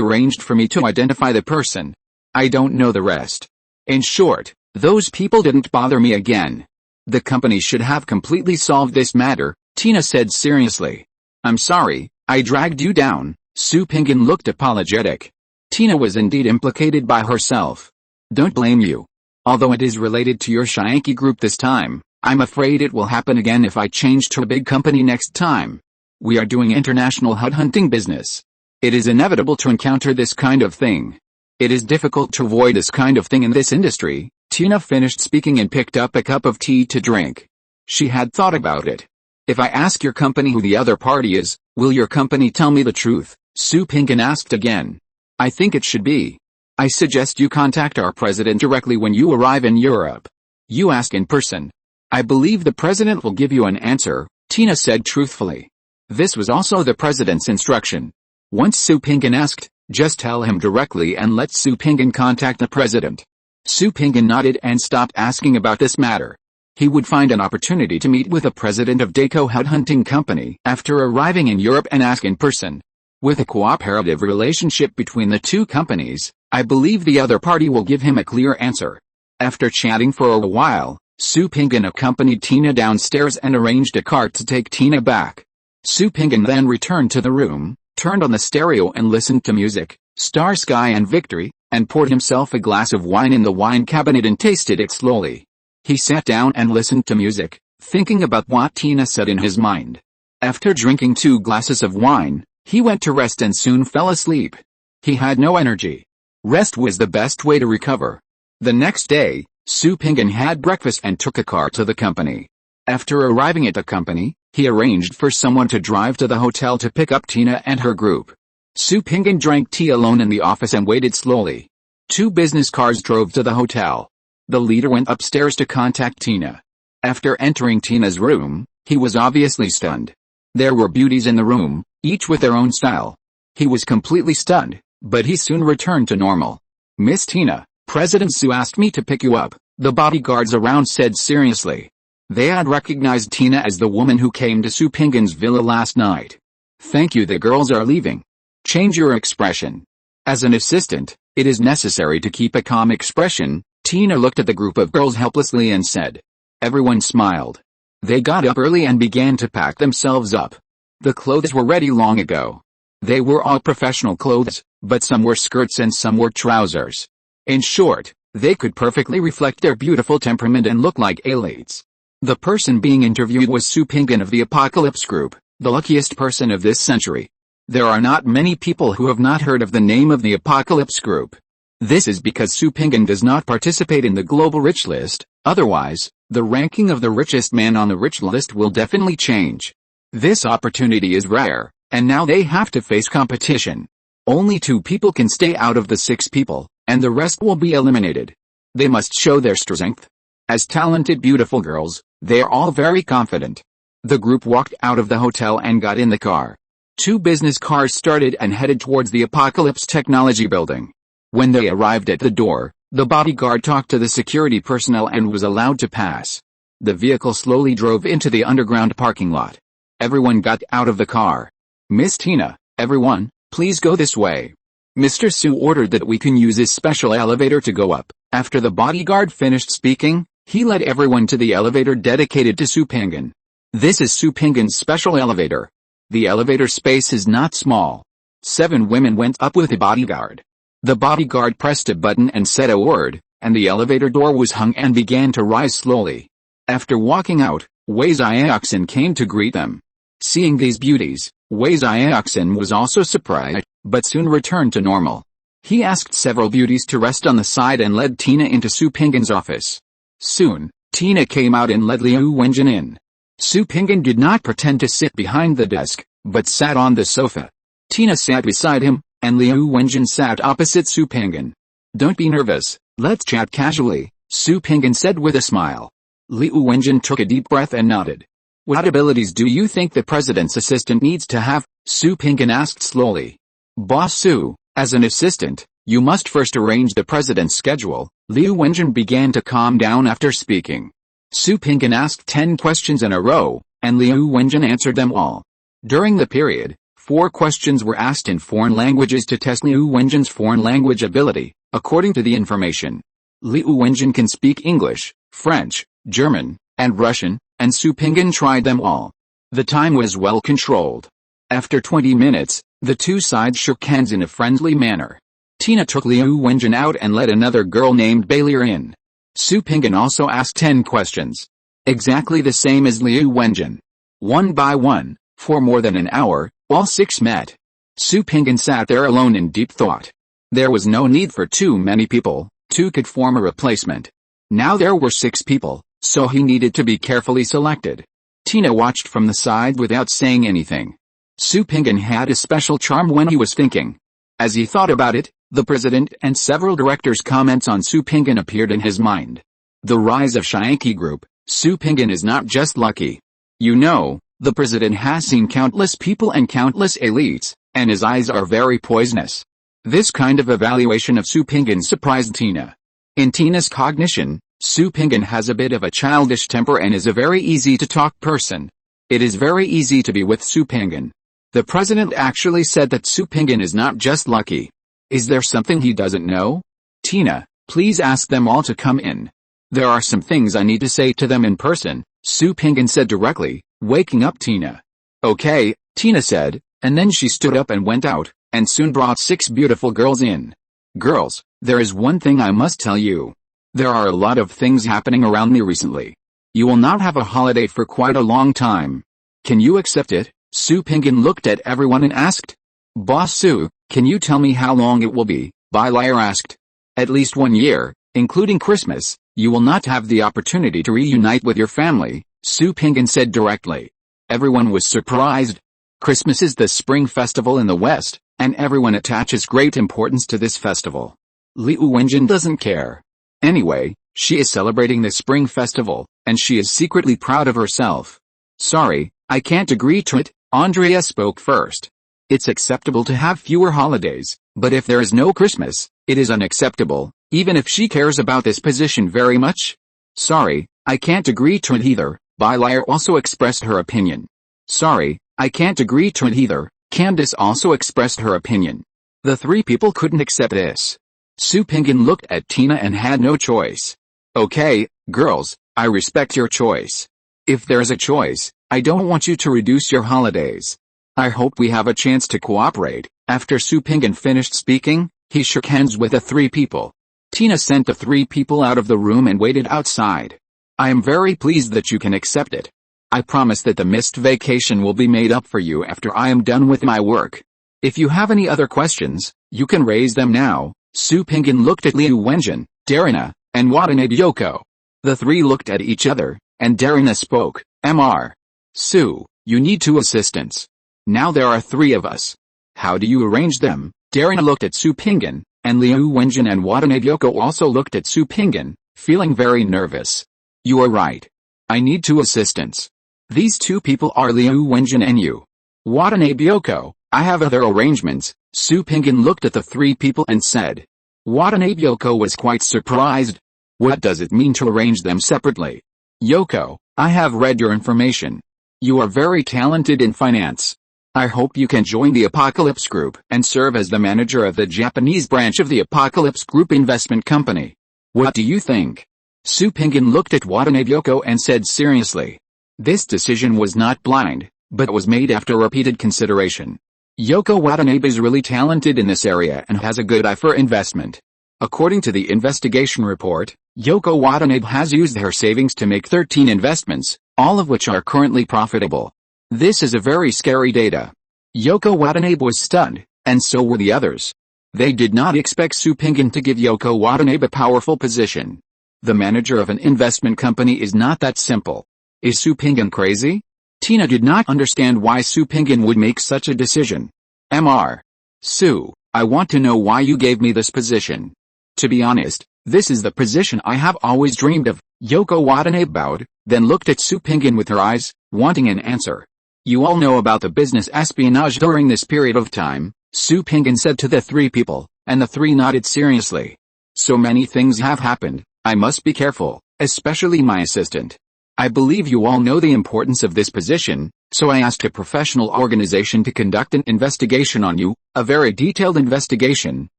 arranged for me to identify the person. I don't know the rest. In short, those people didn't bother me again. The company should have completely solved this matter, Tina said seriously. I'm sorry, I dragged you down. Su Pinggan looked apologetic. Tina was indeed implicated by herself. Don't blame you. Although it is related to your Shianki group this time, I'm afraid it will happen again if I change to a big company next time. We are doing international headhunting business. It is inevitable to encounter this kind of thing. It is difficult to avoid this kind of thing in this industry. Tina finished speaking and picked up a cup of tea to drink. She had thought about it. If I ask your company who the other party is, will your company tell me the truth? Su Pinggan asked again. I think it should be. I suggest you contact our president directly when you arrive in Europe. You ask in person. I believe the president will give you an answer, Tina said truthfully. This was also the president's instruction. Once Su Pinggan asked, just tell him directly and let Su Pinggan contact the president. Su Pinggan nodded and stopped asking about this matter. He would find an opportunity to meet with the president of Daco Headhunting Company after arriving in Europe and ask in person. With a cooperative relationship between the two companies, I believe the other party will give him a clear answer. After chatting for a while, Su Pinggan accompanied Tina downstairs and arranged a cart to take Tina back. Su Pinggan then returned to the room, turned on the stereo and listened to music, Star Sky and Victory, and poured himself a glass of wine in the wine cabinet and tasted it slowly. He sat down and listened to music, thinking about what Tina said in his mind. After drinking 2 glasses of wine, he went to rest and soon fell asleep. He had no energy. Rest was the best way to recover. The next day, Su Pinggan had breakfast and took a car to the company. After arriving at the company, he arranged for someone to drive to the hotel to pick up Tina and her group. Su Pinggan drank tea alone in the office and waited slowly. 2 business cars drove to the hotel. The leader went upstairs to contact Tina. After entering Tina's room, he was obviously stunned. There were beauties in the room, each with their own style. He was completely stunned, but he soon returned to normal. Miss Tina, President Su asked me to pick you up, the bodyguards around said seriously. They had recognized Tina as the woman who came to Su Pinggan's villa last night. Thank you, the girls are leaving. Change your expression. As an assistant, it is necessary to keep a calm expression. Tina looked at the group of girls helplessly and said. Everyone smiled. They got up early and began to pack themselves up. The clothes were ready long ago. They were all professional clothes, but some were skirts and some were trousers. In short, they could perfectly reflect their beautiful temperament and look like elites. The person being interviewed was Su Pinggan of the Apocalypse Group, the luckiest person of this century. There are not many people who have not heard of the name of the Apocalypse Group. This is because Su Pinggan does not participate in the global rich list, otherwise, the ranking of the richest man on the rich list will definitely change. This opportunity is rare, and now they have to face competition. Only 2 people can stay out of the 6 people, and the rest will be eliminated. They must show their strength. As talented beautiful girls, they are all very confident. The group walked out of the hotel and got in the car. 2 business cars started and headed towards the Apocalypse Technology building. When they arrived at the door, the bodyguard talked to the security personnel and was allowed to pass. The vehicle slowly drove into the underground parking lot. Everyone got out of the car. Miss Tina, everyone, please go this way. Mr. Su ordered that we can use his special elevator to go up. After the bodyguard finished speaking, he led everyone to the elevator dedicated to Su Pinggan. This is Su Pinggan's special elevator. The elevator space is not small. 7 women went up with a bodyguard. The bodyguard pressed a button and said a word, and the elevator door was hung and began to rise slowly. After walking out, Wei Xiaoxin came to greet them. Seeing these beauties, Wei Xiaoxin was also surprised, but soon returned to normal. He asked several beauties to rest on the side and led Tina into Su Pinggan's office. Soon, Tina came out and led Liu Wenjin in. Su Pinggan did not pretend to sit behind the desk, but sat on the sofa. Tina sat beside him, and Liu Wenjin sat opposite Su Pinggan. Don't be nervous, let's chat casually, Su Pinggan said with a smile. Liu Wenjin took a deep breath and nodded. What abilities do you think the president's assistant needs to have? Su Pinggan asked slowly. Boss Su, as an assistant, you must first arrange the president's schedule. Liu Wenjin began to calm down after speaking. Su Pinggan asked 10 questions in a row, and Liu Wenjin answered them all. During the period, 4 questions were asked in foreign languages to test Liu Wenjin's foreign language ability, according to the information. Liu Wenjin can speak English, French, German, and Russian, and Su Pinggan tried them all. The time was well controlled. After 20 minutes, the two sides shook hands in a friendly manner. Tina took Liu Wenjin out and let another girl named Bailir in. Su Pinggan also asked 10 questions. Exactly the same as Liu Wenjin. One by one, for more than an hour, all 6 met. Su Pinggan sat there alone in deep thought. There was no need for too many people, 2 could form a replacement. Now there were 6 people, so he needed to be carefully selected. Tina watched from the side without saying anything. Su Pinggan had a special charm when he was thinking. As he thought about it, the president and several directors' comments on Su Pinggan appeared in his mind. The rise of Shianki Group, Su Pinggan is not just lucky. You know, the president has seen countless people and countless elites, and his eyes are very poisonous. This kind of evaluation of Su Pinggan surprised Tina. In Tina's cognition, Su Pinggan has a bit of a childish temper and is a very easy-to-talk person. It is very easy to be with Su Pinggan. The president actually said that Su Pinggan is not just lucky. Is there something he doesn't know? Tina, please ask them all to come in. There are some things I need to say to them in person, Su Pinggan said directly, waking up Tina. Okay, Tina said, and then she stood up and went out, and soon brought 6 beautiful girls in. Girls, there is one thing I must tell you. There are a lot of things happening around me recently. You will not have a holiday for quite a long time. Can you accept it? Su Pinggan looked at everyone and asked. Boss Su, can you tell me how long it will be? Bailir asked. At least 1 year, including Christmas. You will not have the opportunity to reunite with your family, Su Pinggan said directly. Everyone was surprised. Christmas is the spring festival in the West, and everyone attaches great importance to this festival. Liu Wenjin doesn't care. Anyway, she is celebrating the spring festival, and she is secretly proud of herself. Sorry, I can't agree to it, Andrea spoke first. It's acceptable to have fewer holidays, but if there is no Christmas, it is unacceptable, even if she cares about this position very much. Sorry, I can't agree to it either, Bailir also expressed her opinion. Sorry, I can't agree to it either, Candace also expressed her opinion. The 3 people couldn't accept this. Su Pinggan looked at Tina and had no choice. Okay, girls, I respect your choice. If there's a choice, I don't want you to reduce your holidays. I hope we have a chance to cooperate. After Su Pinggan finished speaking, he shook hands with the 3 people. Tina sent the 3 people out of the room and waited outside. I am very pleased that you can accept it. I promise that the missed vacation will be made up for you after I am done with my work. If you have any other questions, you can raise them now. Su Pinggan looked at Liu Wenjin, Darina, and Watanabe Yoko. The 3 looked at each other, and Darina spoke. Mr. Su, you need 2 assistants. Now there are 3 of us. How do you arrange them? Darina looked at Su Pinggan, and Liu Wenjin and Watanabe Yoko also looked at Su Pinggan, feeling very nervous. You are right. I need 2 assistants. These 2 people are Liu Wenjin and you. Watanabe Yoko, I have other arrangements. Su Pinggan looked at the 3 people and said. Watanabe Yoko was quite surprised. What does it mean to arrange them separately? Yoko, I have read your information. You are very talented in finance. I hope you can join the Apocalypse Group and serve as the manager of the Japanese branch of the Apocalypse Group investment company. What do you think? Su Pinggan looked at Watanabe Yoko and said seriously. This decision was not blind, but was made after repeated consideration. Yoko Watanabe is really talented in this area and has a good eye for investment. According to the investigation report, Yoko Watanabe has used her savings to make 13 investments, all of which are currently profitable. This is a very scary data. Yoko Watanabe was stunned, and so were the others. They did not expect Su Pinggan to give Yoko Watanabe a powerful position. The manager of an investment company is not that simple. Is Su Pinggan crazy? Tina did not understand why Su Pinggan would make such a decision. Mr. Su, I want to know why you gave me this position. To be honest, this is the position I have always dreamed of. Yoko Watanabe bowed, then looked at Su Pinggan with her eyes, wanting an answer. You all know about the business espionage during this period of time, Su Pinggan said to the 3 people, and the 3 nodded seriously. So many things have happened, I must be careful, especially my assistant. I believe you all know the importance of this position, so I asked a professional organization to conduct an investigation on you, a very detailed investigation.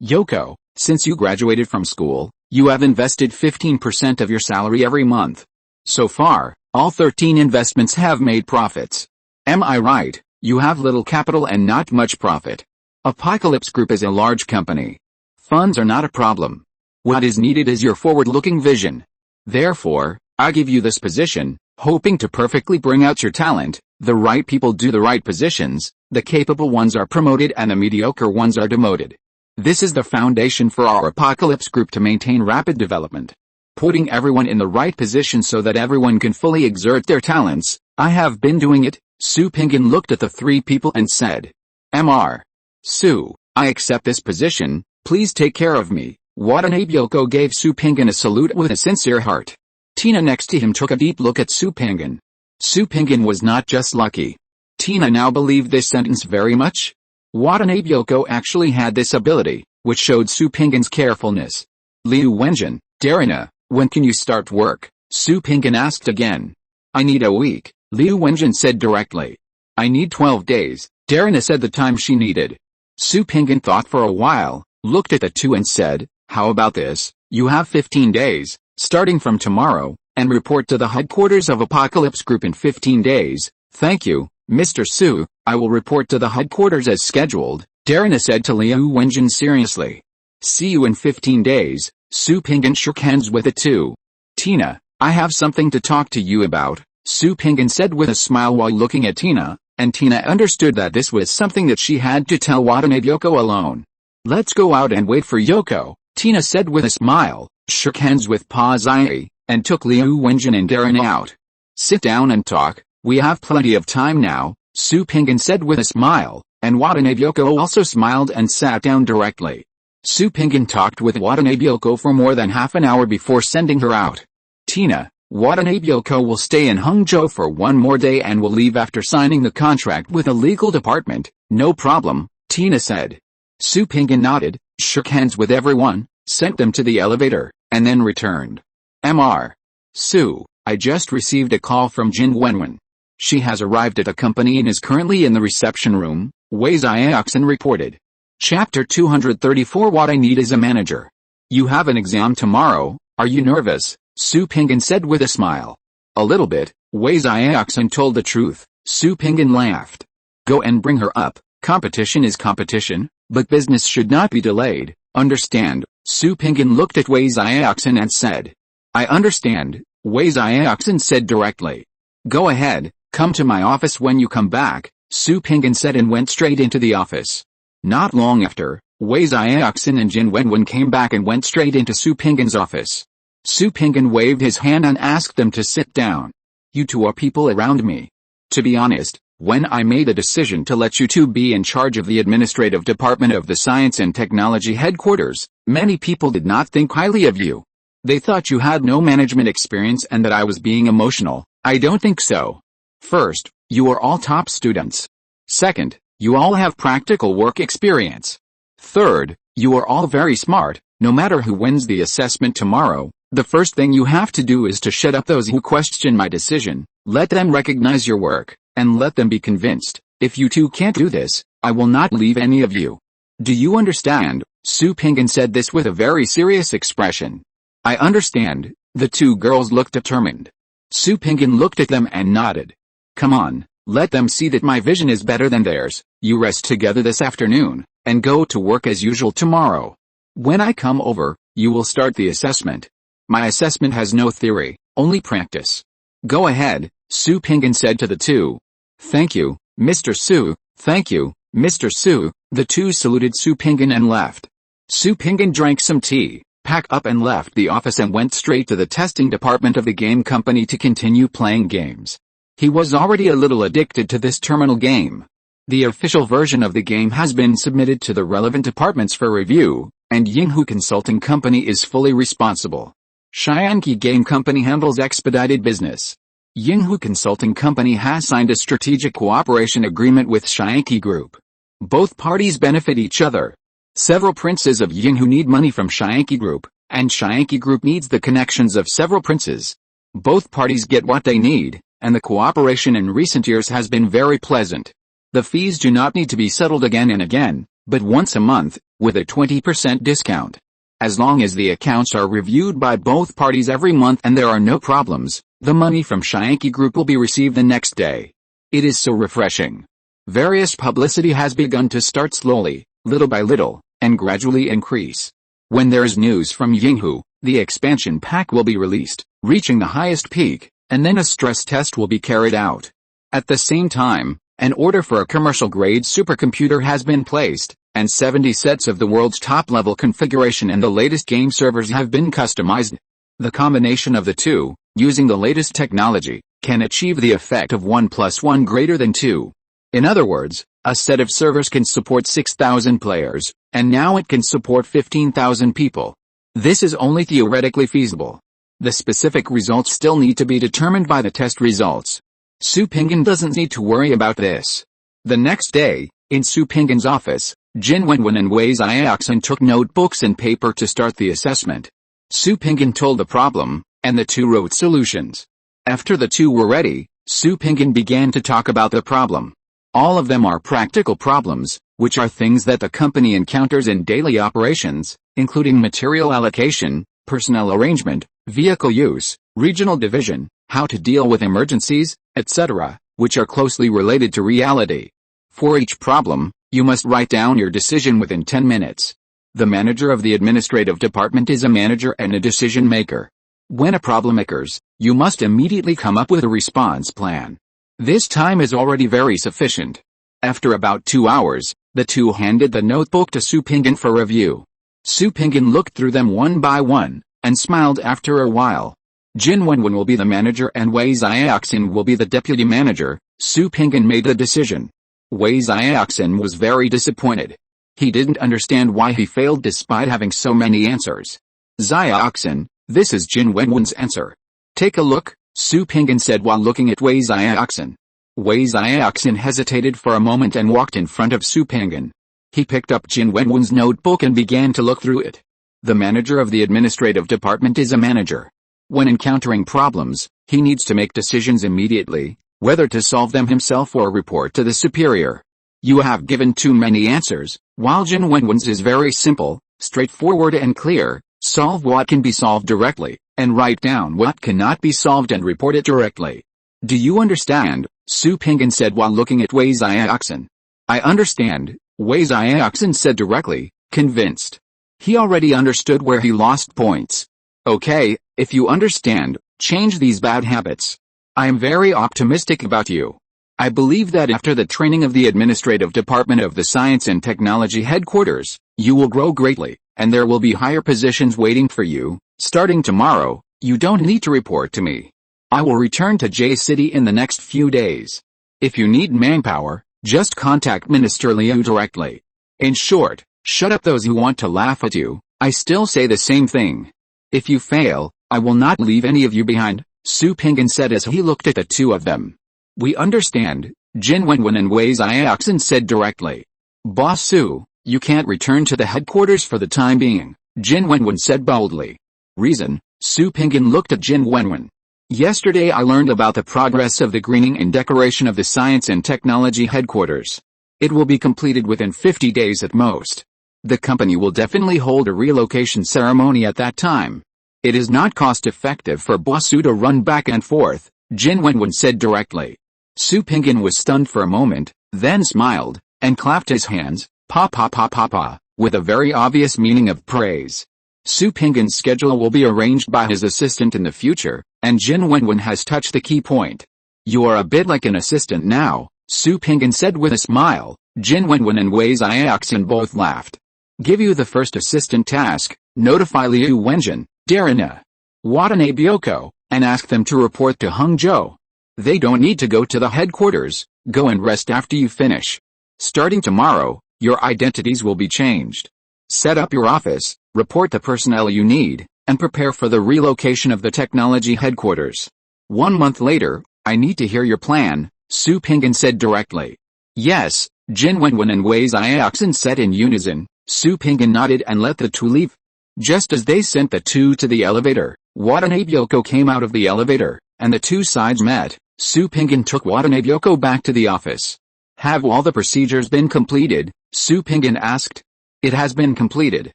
Yoko, since you graduated from school, you have invested 15% of your salary every month. So far, all 13 investments have made profits. Am I right? You have little capital and not much profit. Apocalypse Group is a large company. Funds are not a problem. What is needed is your forward-looking vision. Therefore, I give you this position, hoping to perfectly bring out your talent. The right people do the right positions, the capable ones are promoted and the mediocre ones are demoted. This is the foundation for our Apocalypse Group to maintain rapid development. Putting everyone in the right position so that everyone can fully exert their talents. I have been doing it. Su Pinggan looked at the three people and said, Mr. Su, I accept this position, please take care of me. Watanabe Yoko gave Su Pinggan a salute with a sincere heart. Tina next to him took a deep look at Su Pinggan. Su Pinggan was not just lucky. Tina now believed this sentence very much. Watanabe Yoko actually had this ability, which showed Su Pinggan's carefulness. Liu Wenjin, Darina, when can you start work? Su Pinggan asked again. I need a week, Liu Wenjin said directly. I need 12 days, Darina said the time she needed. Su Pinggan thought for a while, looked at the two and said, how about this, you have 15 days, starting from tomorrow, and report to the headquarters of Apocalypse Group in 15 days. Thank you, Mr. Su, I will report to the headquarters as scheduled, Darina said to Liu Wenjin seriously. See you in 15 days, Su Pinggan shook hands with the two. Tina, I have something to talk to you about, Su Pinggan said with a smile while looking at Tina, and Tina understood that this was something that she had to tell Watanabe Yoko alone. Let's go out and wait for Yoko, Tina said with a smile, shook hands with Pa Zai, and took Liu Wenjin and Darina out. Sit down and talk, we have plenty of time now, Su Pinggan said with a smile, and Watanabe Yoko also smiled and sat down directly. Su Pinggan talked with Watanabe Yoko for more than half an hour before sending her out. Tina, Watanabe Yoko will stay in Hangzhou for one more day and will leave after signing the contract with the legal department. No problem, Tina said. Su Pinggan nodded, shook hands with everyone, sent them to the elevator, and then returned. Mr. Su, I just received a call from Jin Wenwen. She has arrived at the company and is currently in the reception room, Wei Xiaoxin reported. Chapter 234 What I need is a manager. You have an exam tomorrow, are you nervous? Su Pinggan said with a smile. A little bit, Wei Xiaoxin told the truth. Su Pinggan laughed. Go and bring her up, competition is competition, but business should not be delayed, understand? Su Pinggan looked at Wei Xiaoxin and said. I understand, Wei Xiaoxin said directly. Go ahead, come to my office when you come back, Su Pinggan said and went straight into the office. Not long after, Wei Xiaoxin and Jin Wenwen came back and went straight into Su Pinggan's office. Su Pinggan waved his hand and asked them to sit down. You two are people around me. To be honest, when I made a decision to let you two be in charge of the administrative department of the Science and Technology headquarters, many people did not think highly of you. They thought you had no management experience and that I was being emotional. I don't think so. First, you are all top students. Second, you all have practical work experience. Third, you are all very smart. No matter who wins the assessment tomorrow, the first thing you have to do is to shut up those who question my decision, let them recognize your work, and let them be convinced. If you two can't do this, I will not leave any of you. Do you understand? Su Pinggan said this with a very serious expression. I understand. The two girls looked determined. Su Pinggan looked at them and nodded. Come on, let them see that my vision is better than theirs. You rest together this afternoon, and go to work as usual tomorrow. When I come over, you will start the assessment. My assessment has no theory, only practice. Go ahead, Su Pinggan said to the two. Thank you, Mr. Su, thank you, Mr. Su. The two saluted Su Pinggan and left. Su Pinggan drank some tea, packed up and left the office and went straight to the testing department of the game company to continue playing games. He was already a little addicted to this terminal game. The official version of the game has been submitted to the relevant departments for review, and Yinghu Consulting Company is fully responsible. Xianqi Game Company handles expedited business. Yinghu Consulting Company has signed a strategic cooperation agreement with Xianqi Group. Both parties benefit each other. Several princes of Yinghu need money from Xianqi Group, and Xianqi Group needs the connections of several princes. Both parties get what they need, and the cooperation in recent years has been very pleasant. The fees do not need to be settled again and again, but once a month, with a 20% discount. As long as the accounts are reviewed by both parties every month and there are no problems, the money from Shayanki Group will be received the next day. It is so refreshing. Various publicity has begun to start slowly, little by little, and gradually increase. When there is news from Yinghu, the expansion pack will be released, reaching the highest peak, and then a stress test will be carried out. At the same time, an order for a commercial-grade supercomputer has been placed, and 70 sets of the world's top-level configuration and the latest game servers have been customized. The combination of the two, using the latest technology, can achieve the effect of 1 + 1 greater than 2. In other words, a set of servers can support 6,000 players, and now it can support 15,000 people. This is only theoretically feasible. The specific results still need to be determined by the test results. Su Pinggan doesn't need to worry about this. The next day, in Su Pinggan's office, Jin Wenwen and Wei Xiaoxin took notebooks and paper to start the assessment. Su Pinggan told the problem, and the two wrote solutions. After the two were ready, Su Pinggan began to talk about the problem. All of them are practical problems, which are things that the company encounters in daily operations, including material allocation, personnel arrangement, vehicle use, regional division, how to deal with emergencies, etc., which are closely related to reality. For each problem, you must write down your decision within 10 minutes. The manager of the administrative department is a manager and a decision maker. When a problem occurs, you must immediately come up with a response plan. This time is already very sufficient. After about 2 hours, the two handed the notebook to Su Pinggan for review. Su Pinggan looked through them one by one, and smiled after a while. Jin Wenwen will be the manager and Wei Xiaoxin will be the deputy manager. Su Pinggan made the decision. Wei Xiaoxin was very disappointed. He didn't understand why he failed despite having so many answers. Xiaoxin, this is Jin Wenwen's answer. Take a look, Su Pinggan said while looking at Wei Xiaoxin. Wei Xiaoxin hesitated for a moment and walked in front of Su Pinggan. He picked up Jin Wenwen's notebook and began to look through it. The manager of the administrative department is a manager. When encountering problems, he needs to make decisions immediately, whether to solve them himself or report to the superior. You have given too many answers, while Jin Wenwen's is very simple, straightforward and clear. Solve what can be solved directly, and write down what cannot be solved and report it directly. Do you understand? Su Pinggan said while looking at Wei Xiaoxin. I understand, Wei Xiaoxin said directly, convinced. He already understood where he lost points. Okay, if you understand, change these bad habits. I am very optimistic about you. I believe that after the training of the administrative department of the Science and Technology headquarters, you will grow greatly, and there will be higher positions waiting for you. Starting tomorrow, you don't need to report to me. I will return to J City in the next few days. If you need manpower, just contact Minister Liu directly. In short, shut up those who want to laugh at you. I still say the same thing. If you fail, I will not leave any of you behind, Su Pinggan said as he looked at the two of them. We understand, Jin Wenwen and Wei Xiaoxin said directly. Boss Su, you can't return to the headquarters for the time being, Jin Wenwen said boldly. Reason? Su Pinggan looked at Jin Wenwen. Yesterday I learned about the progress of the greening and decoration of the Science and Technology headquarters. It will be completed within 50 days at most. The company will definitely hold a relocation ceremony at that time. It is not cost-effective for Boss Su to run back and forth, Jin Wenwen said directly. Su Pinggan was stunned for a moment, then smiled, and clapped his hands, pa pa pa pa pa, with a very obvious meaning of praise. Su Pinggan's schedule will be arranged by his assistant in the future, and Jin Wenwen has touched the key point. You are a bit like an assistant now, Su Pinggan said with a smile. Jin Wenwen and Wei Xiaoxin both laughed. Give you the first assistant task, notify Liu Wenjin, Darina, Watanabe Byoko, and ask them to report to Hangzhou. They don't need to go to the headquarters, go and rest after you finish. Starting tomorrow, your identities will be changed. Set up your office, report the personnel you need, and prepare for the relocation of the technology headquarters. 1 month later, I need to hear your plan, Su Pinggan said directly. Yes, Jin Wenwen and Wei Xiaoxin said in unison. Su Pinggan nodded and let the two leave. Just as they sent the two to the elevator, Watanabe Yoko came out of the elevator, and the two sides met. Su Pingyan took Watanabe Yoko back to the office. Have all the procedures been completed? Su Pingyan asked. It has been completed.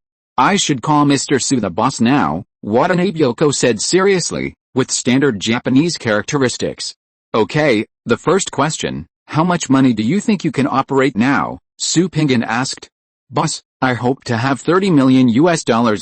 I should call Mr. Su the boss now, Watanabe Yoko said seriously, with standard Japanese characteristics. Okay, the first question, how much money do you think you can operate now? Su Pingyan asked. Boss, I hope to have $30 million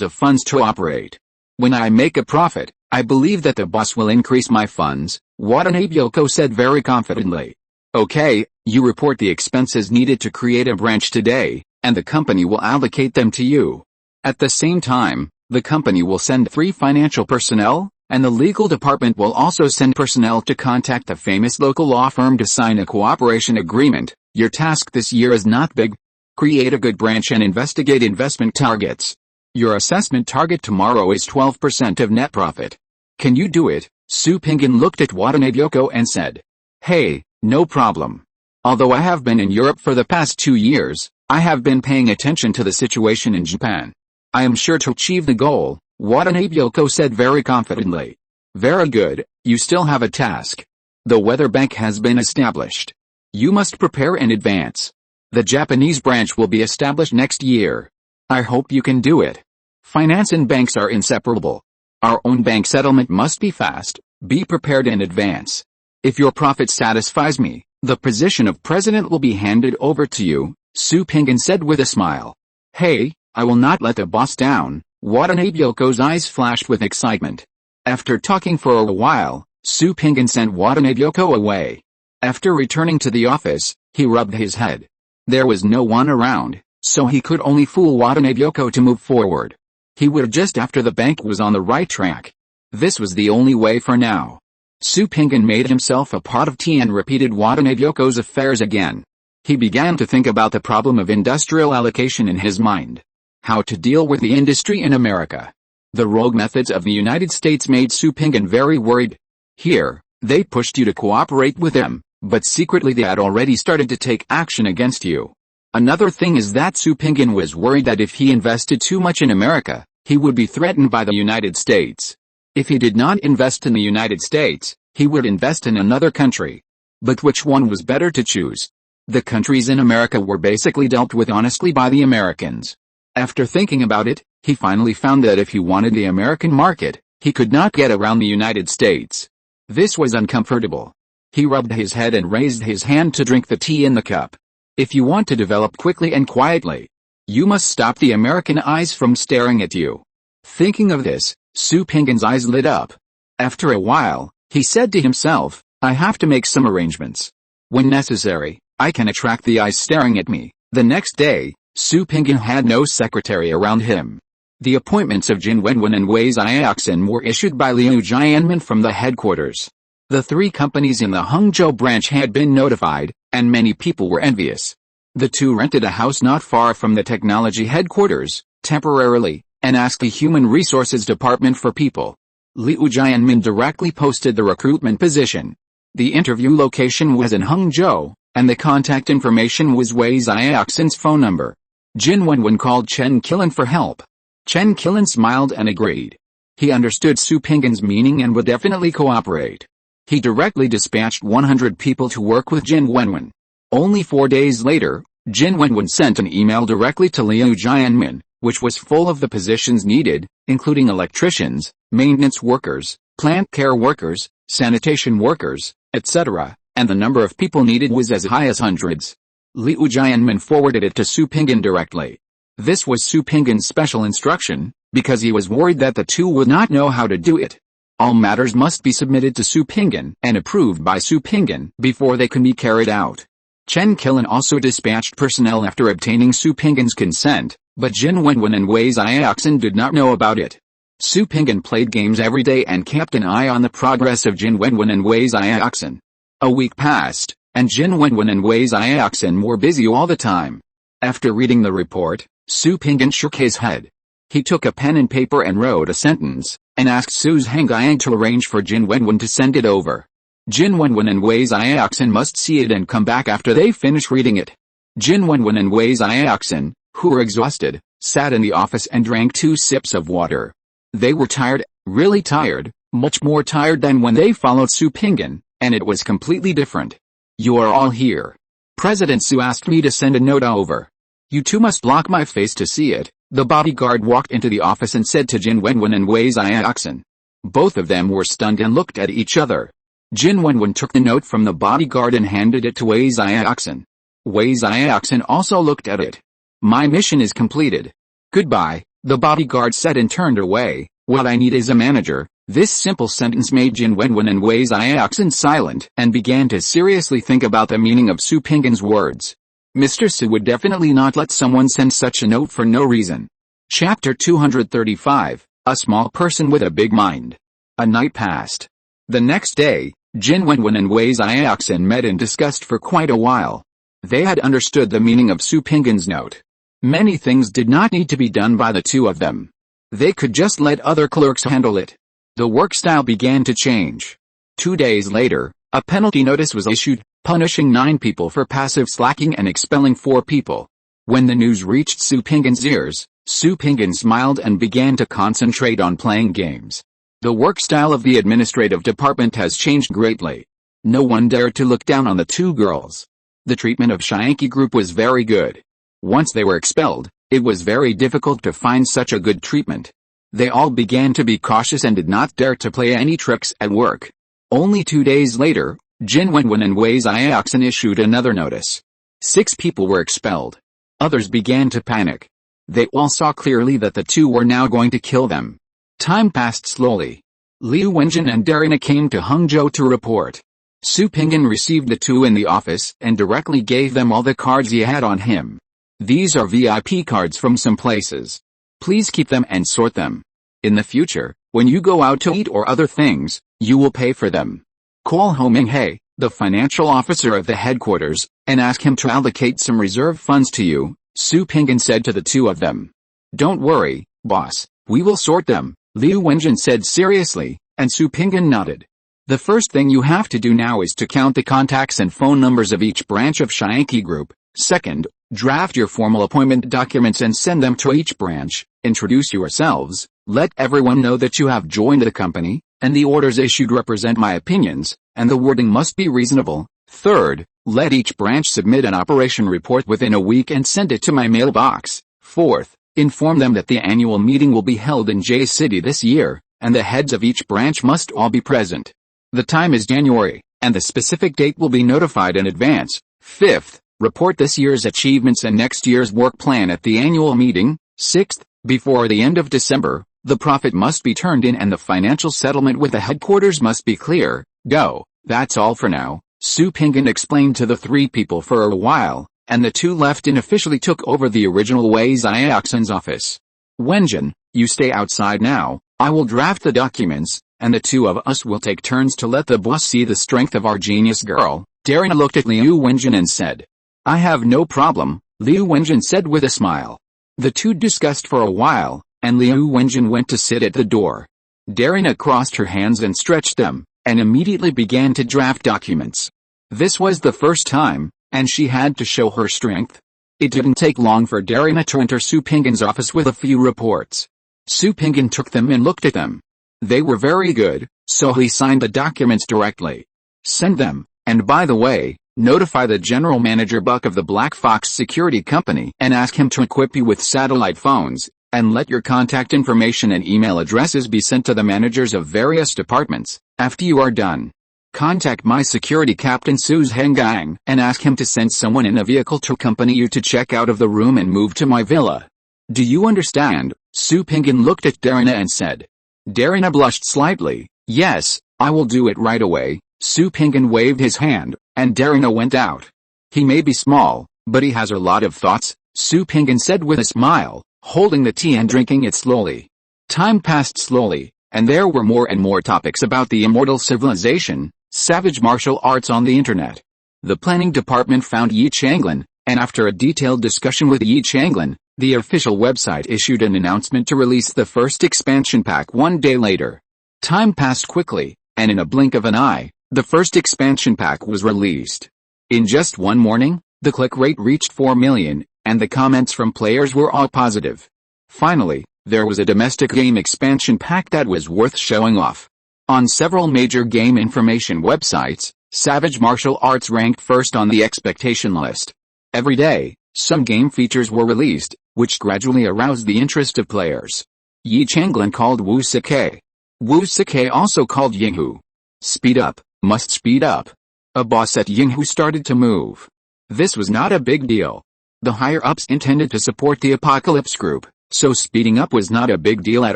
of funds to operate. When I make a profit, I believe that the boss will increase my funds, Watanabe Yoko said very confidently. Okay, you report the expenses needed to create a branch today, and the company will allocate them to you. At the same time, the company will send 3 financial personnel, and the legal department will also send personnel to contact the famous local law firm to sign a cooperation agreement. Your task this year is not big. Create a good branch and investigate investment targets. Your assessment target tomorrow is 12% of net profit. Can you do it? Su Pingyan looked at Watanabe Yoko and said. Hey, no problem. Although I have been in Europe for the past 2 years, I have been paying attention to the situation in Japan. I am sure to achieve the goal, Watanabe Yoko said very confidently. Very good, you still have a task. The weather bank has been established. You must prepare in advance. The Japanese branch will be established next year. I hope you can do it. Finance and banks are inseparable. Our own bank settlement must be fast. Be prepared in advance. If your profit satisfies me, the position of president will be handed over to you, Su Pingyan said with a smile. Hey, I will not let the boss down. Watanabe Yoko's eyes flashed with excitement. After talking for a while, Su Pingyan sent Watanabe Yoko away. After returning to the office, he rubbed his head. There was no one around, so he could only fool Watanabe Yoko to move forward. He would just after the bank was on the right track. This was the only way for now. Su Pingyan made himself a pot of tea and repeated Watanabe Yoko's affairs again. He began to think about the problem of industrial allocation in his mind. How to deal with the industry in America. The rogue methods of the United States made Su Pingyan very worried. Here, they pushed you to cooperate with them, but secretly they had already started to take action against you. Another thing is that Su Pingyan was worried that if he invested too much in America, he would be threatened by the United States. If he did not invest in the United States, he would invest in another country. But which one was better to choose? The countries in America were basically dealt with honestly by the Americans. After thinking about it, he finally found that if he wanted the American market, he could not get around the United States. This was uncomfortable. He rubbed his head and raised his hand to drink the tea in the cup. If you want to develop quickly and quietly, you must stop the American eyes from staring at you. Thinking of this, Su Pingyan's eyes lit up. After a while, he said to himself, I have to make some arrangements. When necessary, I can attract the eyes staring at me. The next day, Su Pingyan had no secretary around him. The appointments of Jin Wenwen and Wei Xiaoxin were issued by Liu Jianmin from the headquarters. The 3 companies in the Hangzhou branch had been notified, and many people were envious. The 2 rented a house not far from the technology headquarters, temporarily, and asked the Human Resources Department for people. Liu Jianmin directly posted the recruitment position. The interview location was in Hangzhou, and the contact information was Wei Xiaoxin's phone number. Jin Wenwen called Chen Qilin for help. Chen Qilin smiled and agreed. He understood Su Pingyan's meaning and would definitely cooperate. He directly dispatched 100 people to work with Jin Wenwen. Only 4 days later, Jin Wenwen sent an email directly to Liu Jianmin, which was full of the positions needed, including electricians, maintenance workers, plant care workers, sanitation workers, etc., and the number of people needed was as high as hundreds. Liu Jianmin forwarded it to Su Pingyan directly. This was Su Pingyan's special instruction, because he was worried that the 2 would not know how to do it. All matters must be submitted to Su Pingyan and approved by Su Pingyan before they can be carried out. Chen Qilin also dispatched personnel after obtaining Su Pingyan's consent, but Jin Wenwen and Wei Xiaoxin did not know about it. Su Pingyan played games every day and kept an eye on the progress of Jin Wenwen and Wei Xiaoxin. A week passed, and Jin Wenwen and Wei Xiaoxin were busy all the time. After reading the report, Su Pingyan shook his head. He took a pen and paper and wrote a sentence, and asked Su Hangyan to arrange for Jin Wenwen to send it over. Jin Wenwen and Wei Xiaoxin must see it and come back after they finish reading it. Jin Wenwen and Wei Xiaoxin, who were exhausted, sat in the office and drank 2 sips of water. They were tired, really tired, much more tired than when they followed Su Pinggan, and it was completely different. You are all here. President Su asked me to send a note over. You two must block my face to see it. The bodyguard walked into the office and said to Jin Wenwen and Wei Xiaoxin. Both of them were stunned and looked at each other. Jin Wenwen took the note from the bodyguard and handed it to Wei Xiaoxin. Wei Xiaoxin also looked at it. My mission is completed. Goodbye, the bodyguard said and turned away. What I need is a manager. This simple sentence made Jin Wenwen and Wei Xiaoxin silent and began to seriously think about the meaning of Su Pinggan's words. Mr. Su would definitely not let someone send such a note for no reason. Chapter 235, A Small Person with a Big Mind. A night passed. The next day, Jin Wenwen and Wei Xiaoxin met and discussed for quite a while. They had understood the meaning of Su Pinggan's note. Many things did not need to be done by the two of them. They could just let other clerks handle it. The work style began to change. 2 days later, a penalty notice was issued, punishing 9 people for passive slacking and expelling 4 people. When the news reached Su Pinggan's ears, Su Pinggan smiled and began to concentrate on playing games. The work style of the administrative department has changed greatly. No one dared to look down on the 2 girls. The treatment of Shianki group was very good. Once they were expelled, it was very difficult to find such a good treatment. They all began to be cautious and did not dare to play any tricks at work. Only 2 days later, Jin Wenwen and Wei Xiaoxin issued another notice. 6 people were expelled. Others began to panic. They all saw clearly that the 2 were now going to kill them. Time passed slowly. Liu Wenjin and Darina came to Hangzhou to report. Su Pinggan received the 2 in the office and directly gave them all the cards he had on him. These are VIP cards from some places. Please keep them and sort them. In the future, when you go out to eat or other things, you will pay for them. Call Ho Minghe, the financial officer of the headquarters, and ask him to allocate some reserve funds to you, Su Pinggan said to the 2 of them. Don't worry, boss, we will sort them, Liu Wenjin said seriously, and Su Pinggan nodded. The first thing you have to do now is to count the contacts and phone numbers of each branch of Shianki Group. Second, draft your formal appointment documents and send them to each branch. Introduce yourselves, let everyone know that you have joined the company, and the orders issued represent my opinions, and the wording must be reasonable. Third, let each branch submit an operation report within a week and send it to my mailbox. Fourth, inform them that the annual meeting will be held in J City this year, and the heads of each branch must all be present. The time is January, and the specific date will be notified in advance. Fifth, report this year's achievements and next year's work plan at the annual meeting. Sixth, before the end of December, the profit must be turned in and the financial settlement with the headquarters must be clear. Go. That's all for now, Su Pinggan explained to the 3 people for a while, and the 2 left and officially took over the original Wei Xiaoxin's office. Wenjin, you stay outside now, I will draft the documents, and the 2 of us will take turns to let the boss see the strength of our genius girl. Darina looked at Liu Wenjin and said. I have no problem, Liu Wenjin said with a smile. The 2 discussed for a while, and Liu Wenjin went to sit at the door. Darina crossed her hands and stretched them, and immediately began to draft documents. This was the first time, and she had to show her strength. It didn't take long for Darina to enter Su Pinggan's office with a few reports. Su Pinggan took them and looked at them. They were very good, so he signed the documents directly. Send them, and by the way, notify the general manager Buck of the Black Fox Security Company and ask him to equip you with satellite phones, and let your contact information and email addresses be sent to the managers of various departments. After you are done, contact my security captain Suze Hengang and ask him to send someone in a vehicle to accompany you to check out of the room and move to my villa. Do you understand? Su Pinggan looked at Darina and said. Darina blushed slightly. Yes, I will do it right away. Su Pinggan waved his hand, and Darina went out. He may be small, but he has a lot of thoughts, Su Pinggan said with a smile, holding the tea and drinking it slowly. Time passed slowly, and there were more and more topics about the immortal civilization, savage martial arts on the internet. The planning department found Yi Changlin, and after a detailed discussion with Yi Changlin, the official website issued an announcement to release the first expansion pack 1 day later. Time passed quickly, and in a blink of an eye, the first expansion pack was released. In just one morning, the click rate reached 4 million, and the comments from players were all positive. Finally, there was a domestic game expansion pack that was worth showing off. On several major game information websites, Savage Martial Arts ranked first on the expectation list. Every day, some game features were released, which gradually aroused the interest of players. Yi Changlin called Wu Sike. Wu Sike also called Yinghu. Speed up, must speed up. A boss at Yinghu started to move. This was not a big deal. The higher-ups intended to support the Apocalypse group, so speeding up was not a big deal at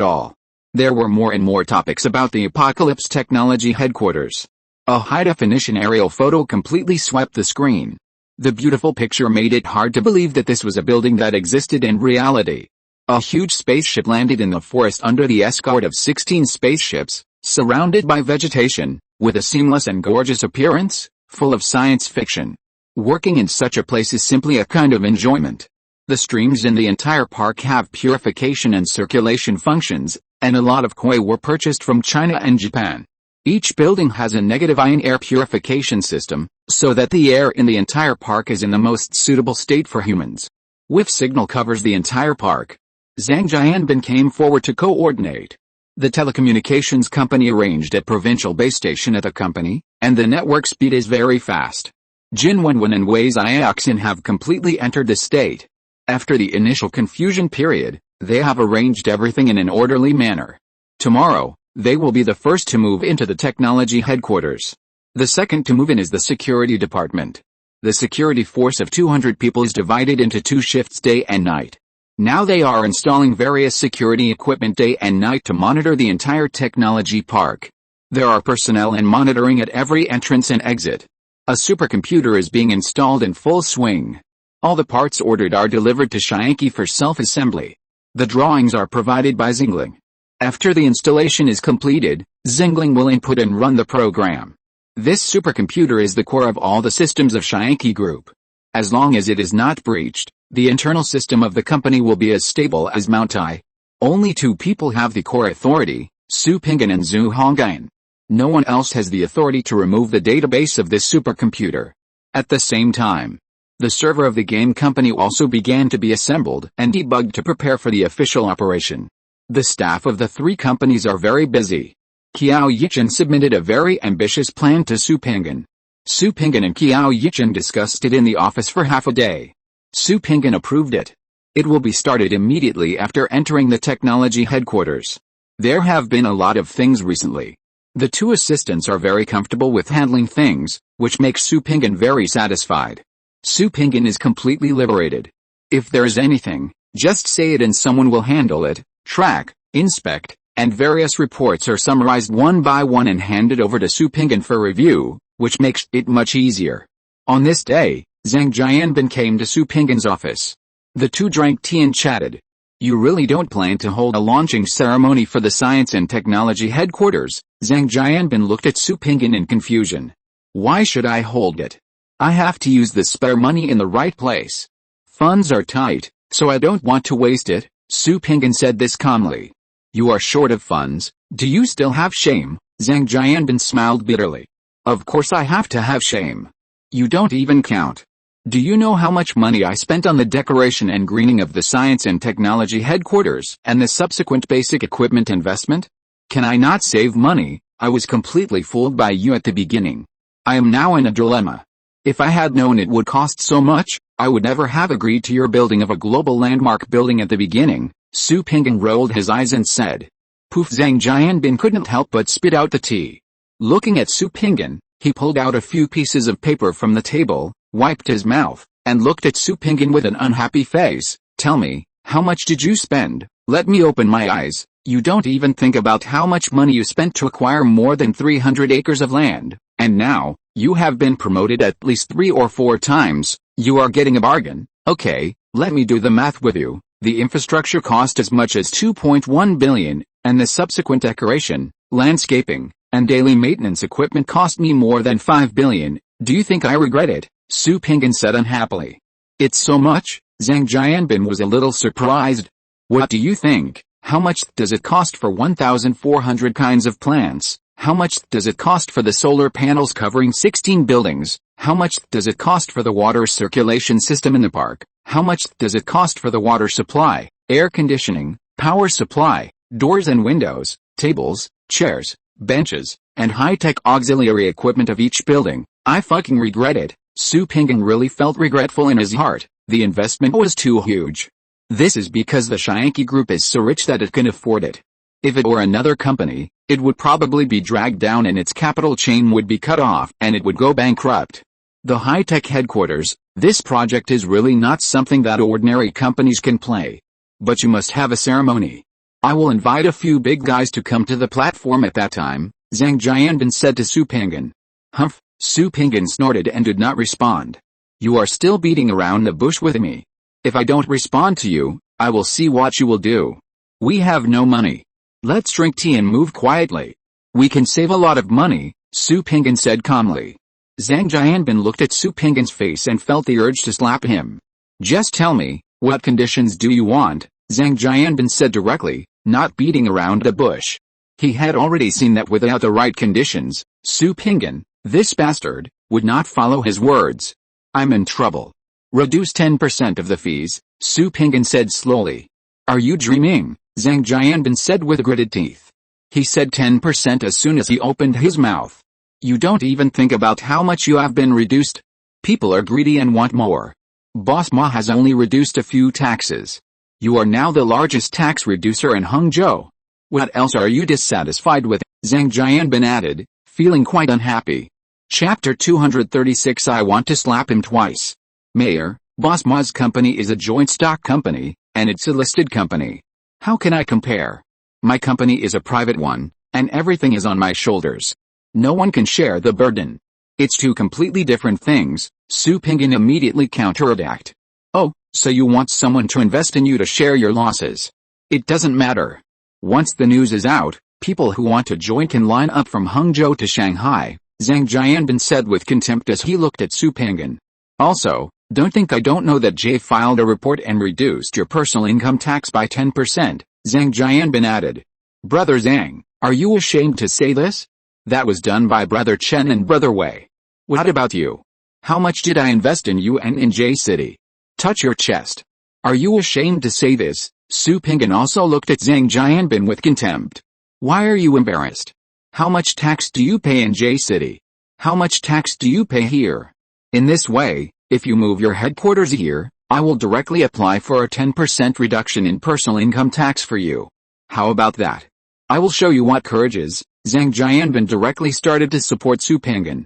all. There were more and more topics about the Apocalypse Technology headquarters. A high-definition aerial photo completely swept the screen. The beautiful picture made it hard to believe that this was a building that existed in reality. A huge spaceship landed in the forest under the escort of 16 spaceships, surrounded by vegetation, with a seamless and gorgeous appearance, full of science fiction. Working in such a place is simply a kind of enjoyment. The streams in the entire park have purification and circulation functions, and a lot of koi were purchased from China and Japan. Each building has a negative ion air purification system, so that the air in the entire park is in the most suitable state for humans. Whiff signal covers the entire park. Zhang Jianbin came forward to coordinate. The telecommunications company arranged a provincial base station at the company, and the network speed is very fast. Jin Wenwen and Wei Xiaoxin have completely entered the state. After the initial confusion period, they have arranged everything in an orderly manner. Tomorrow, they will be the first to move into the technology headquarters. The second to move in is the security department. The security force of 200 people is divided into 2 shifts day and night. Now they are installing various security equipment day and night to monitor the entire technology park. There are personnel and monitoring at every entrance and exit. A supercomputer is being installed in full swing. All the parts ordered are delivered to Shianki for self-assembly. The drawings are provided by Zingling. After the installation is completed, Zingling will input and run the program. This supercomputer is the core of all the systems of Shianki Group. As long as it is not breached, the internal system of the company will be as stable as Mount Tai. Only 2 people have the core authority, Su Pinggan and Zhu Hongyan. No one else has the authority to remove the database of this supercomputer. At the same time, the server of the game company also began to be assembled and debugged to prepare for the official operation. The staff of the 3 companies are very busy. Qiao Yichen submitted a very ambitious plan to Su Pinggan. Su Pinggan and Qiao Yichen discussed it in the office for half a day. Su Pinggan approved it. It will be started immediately after entering the technology headquarters. There have been a lot of things recently. The 2 assistants are very comfortable with handling things, which makes Su Pinggan very satisfied. Su Pinggan is completely liberated. If there is anything, just say it and someone will handle it. Track, inspect, and various reports are summarized one by one and handed over to Su Pinggan for review, which makes it much easier. On this day, Zhang Jianbin came to Su Pinggan's office. The 2 drank tea and chatted. You really don't plan to hold a launching ceremony for the Science and Technology headquarters? Zhang Jianbin looked at Su Pinggan in confusion. Why should I hold it? I have to use the spare money in the right place. Funds are tight, so I don't want to waste it. Su Pinggan said this calmly. You are short of funds, do you still have shame? Zhang Jianbin smiled bitterly. Of course I have to have shame. You don't even count. Do you know how much money I spent on the decoration and greening of the Science and Technology headquarters and the subsequent basic equipment investment? Can I not save money? I was completely fooled by you at the beginning. I am now in a dilemma. If I had known it would cost so much, I would never have agreed to your building of a global landmark building at the beginning. Su Pinggan rolled his eyes and said. Poof. Zhang Jianbin couldn't help but spit out the tea. Looking at Su Pinggan, he pulled out a few pieces of paper from the table, wiped his mouth, and looked at Su Pinggan with an unhappy face. Tell me, how much did you spend? Let me open my eyes. You don't even think about how much money you spent to acquire more than 300 acres of land, and now, you have been promoted at least 3 or 4 times. You are getting a bargain. Okay, let me do the math with you. The infrastructure cost as much as 2.1 billion, and the subsequent decoration, landscaping, and daily maintenance equipment cost me more than 5 billion. Do you think I regret it? Su Pinggan said unhappily. It's so much? Zhang Jianbin was a little surprised. What do you think? How much does it cost for 1,400 kinds of plants? How much does it cost for the solar panels covering 16 buildings? How much does it cost for the water circulation system in the park? How much does it cost for the water supply, air conditioning, power supply, doors and windows, tables, chairs, benches, and high-tech auxiliary equipment of each building? I fucking regret it. Su Pinggan really felt regretful in his heart. The investment was too huge. This is because the Shianki Group is so rich that it can afford it. If it were another company, it would probably be dragged down and its capital chain would be cut off and it would go bankrupt. The high-tech headquarters, this project is really not something that ordinary companies can play. But you must have a ceremony. I will invite a few big guys to come to the platform at that time, Zhang Jianbin said to Su Pinggan. Humph, Su Pinggan snorted and did not respond. You are still beating around the bush with me. If I don't respond to you, I will see what you will do. We have no money. Let's drink tea and move quietly. We can save a lot of money, Su Pinggan said calmly. Zhang Jianbin looked at Su Pinggan's face and felt the urge to slap him. Just tell me, what conditions do you want? Zhang Jianbin said directly, not beating around the bush. He had already seen that without the right conditions, Su Pinggan, this bastard, would not follow his words. I'm in trouble. Reduce 10% of the fees, Su Pinggan said slowly. Are you dreaming? Zhang Jianbin said with gritted teeth. He said 10% as soon as he opened his mouth. You don't even think about how much you have been reduced? People are greedy and want more. Boss Ma has only reduced a few taxes. You are now the largest tax reducer in Hangzhou. What else are you dissatisfied with? Zhang Jianbin added, feeling quite unhappy. Chapter 236 I want to slap him twice. Mayor, Boss Ma's company is a joint stock company, and it's a listed company. How can I compare? My company is a private one, and everything is on my shoulders. No one can share the burden. It's two completely different things, Su Pinggan immediately counterattacked. Oh, so you want someone to invest in you to share your losses? It doesn't matter. Once the news is out, people who want to join can line up from Hangzhou to Shanghai, Zhang Jianbin said with contempt as he looked at Su Pinggan. Also, don't think I don't know that Jay filed a report and reduced your personal income tax by 10%, Zhang Jianbin added. Brother Zhang, are you ashamed to say this? That was done by Brother Chen and Brother Wei. What about you? How much did I invest in you and in J City? Touch your chest. Are you ashamed to say this? Su Pinggan also looked at Zhang Jianbin with contempt. Why are you embarrassed? How much tax do you pay in J City? How much tax do you pay here? In this way, if you move your headquarters here, I will directly apply for a 10% reduction in personal income tax for you. How about that? I will show you what courage is. Zhang Jianbin directly started to support Su Pinggan.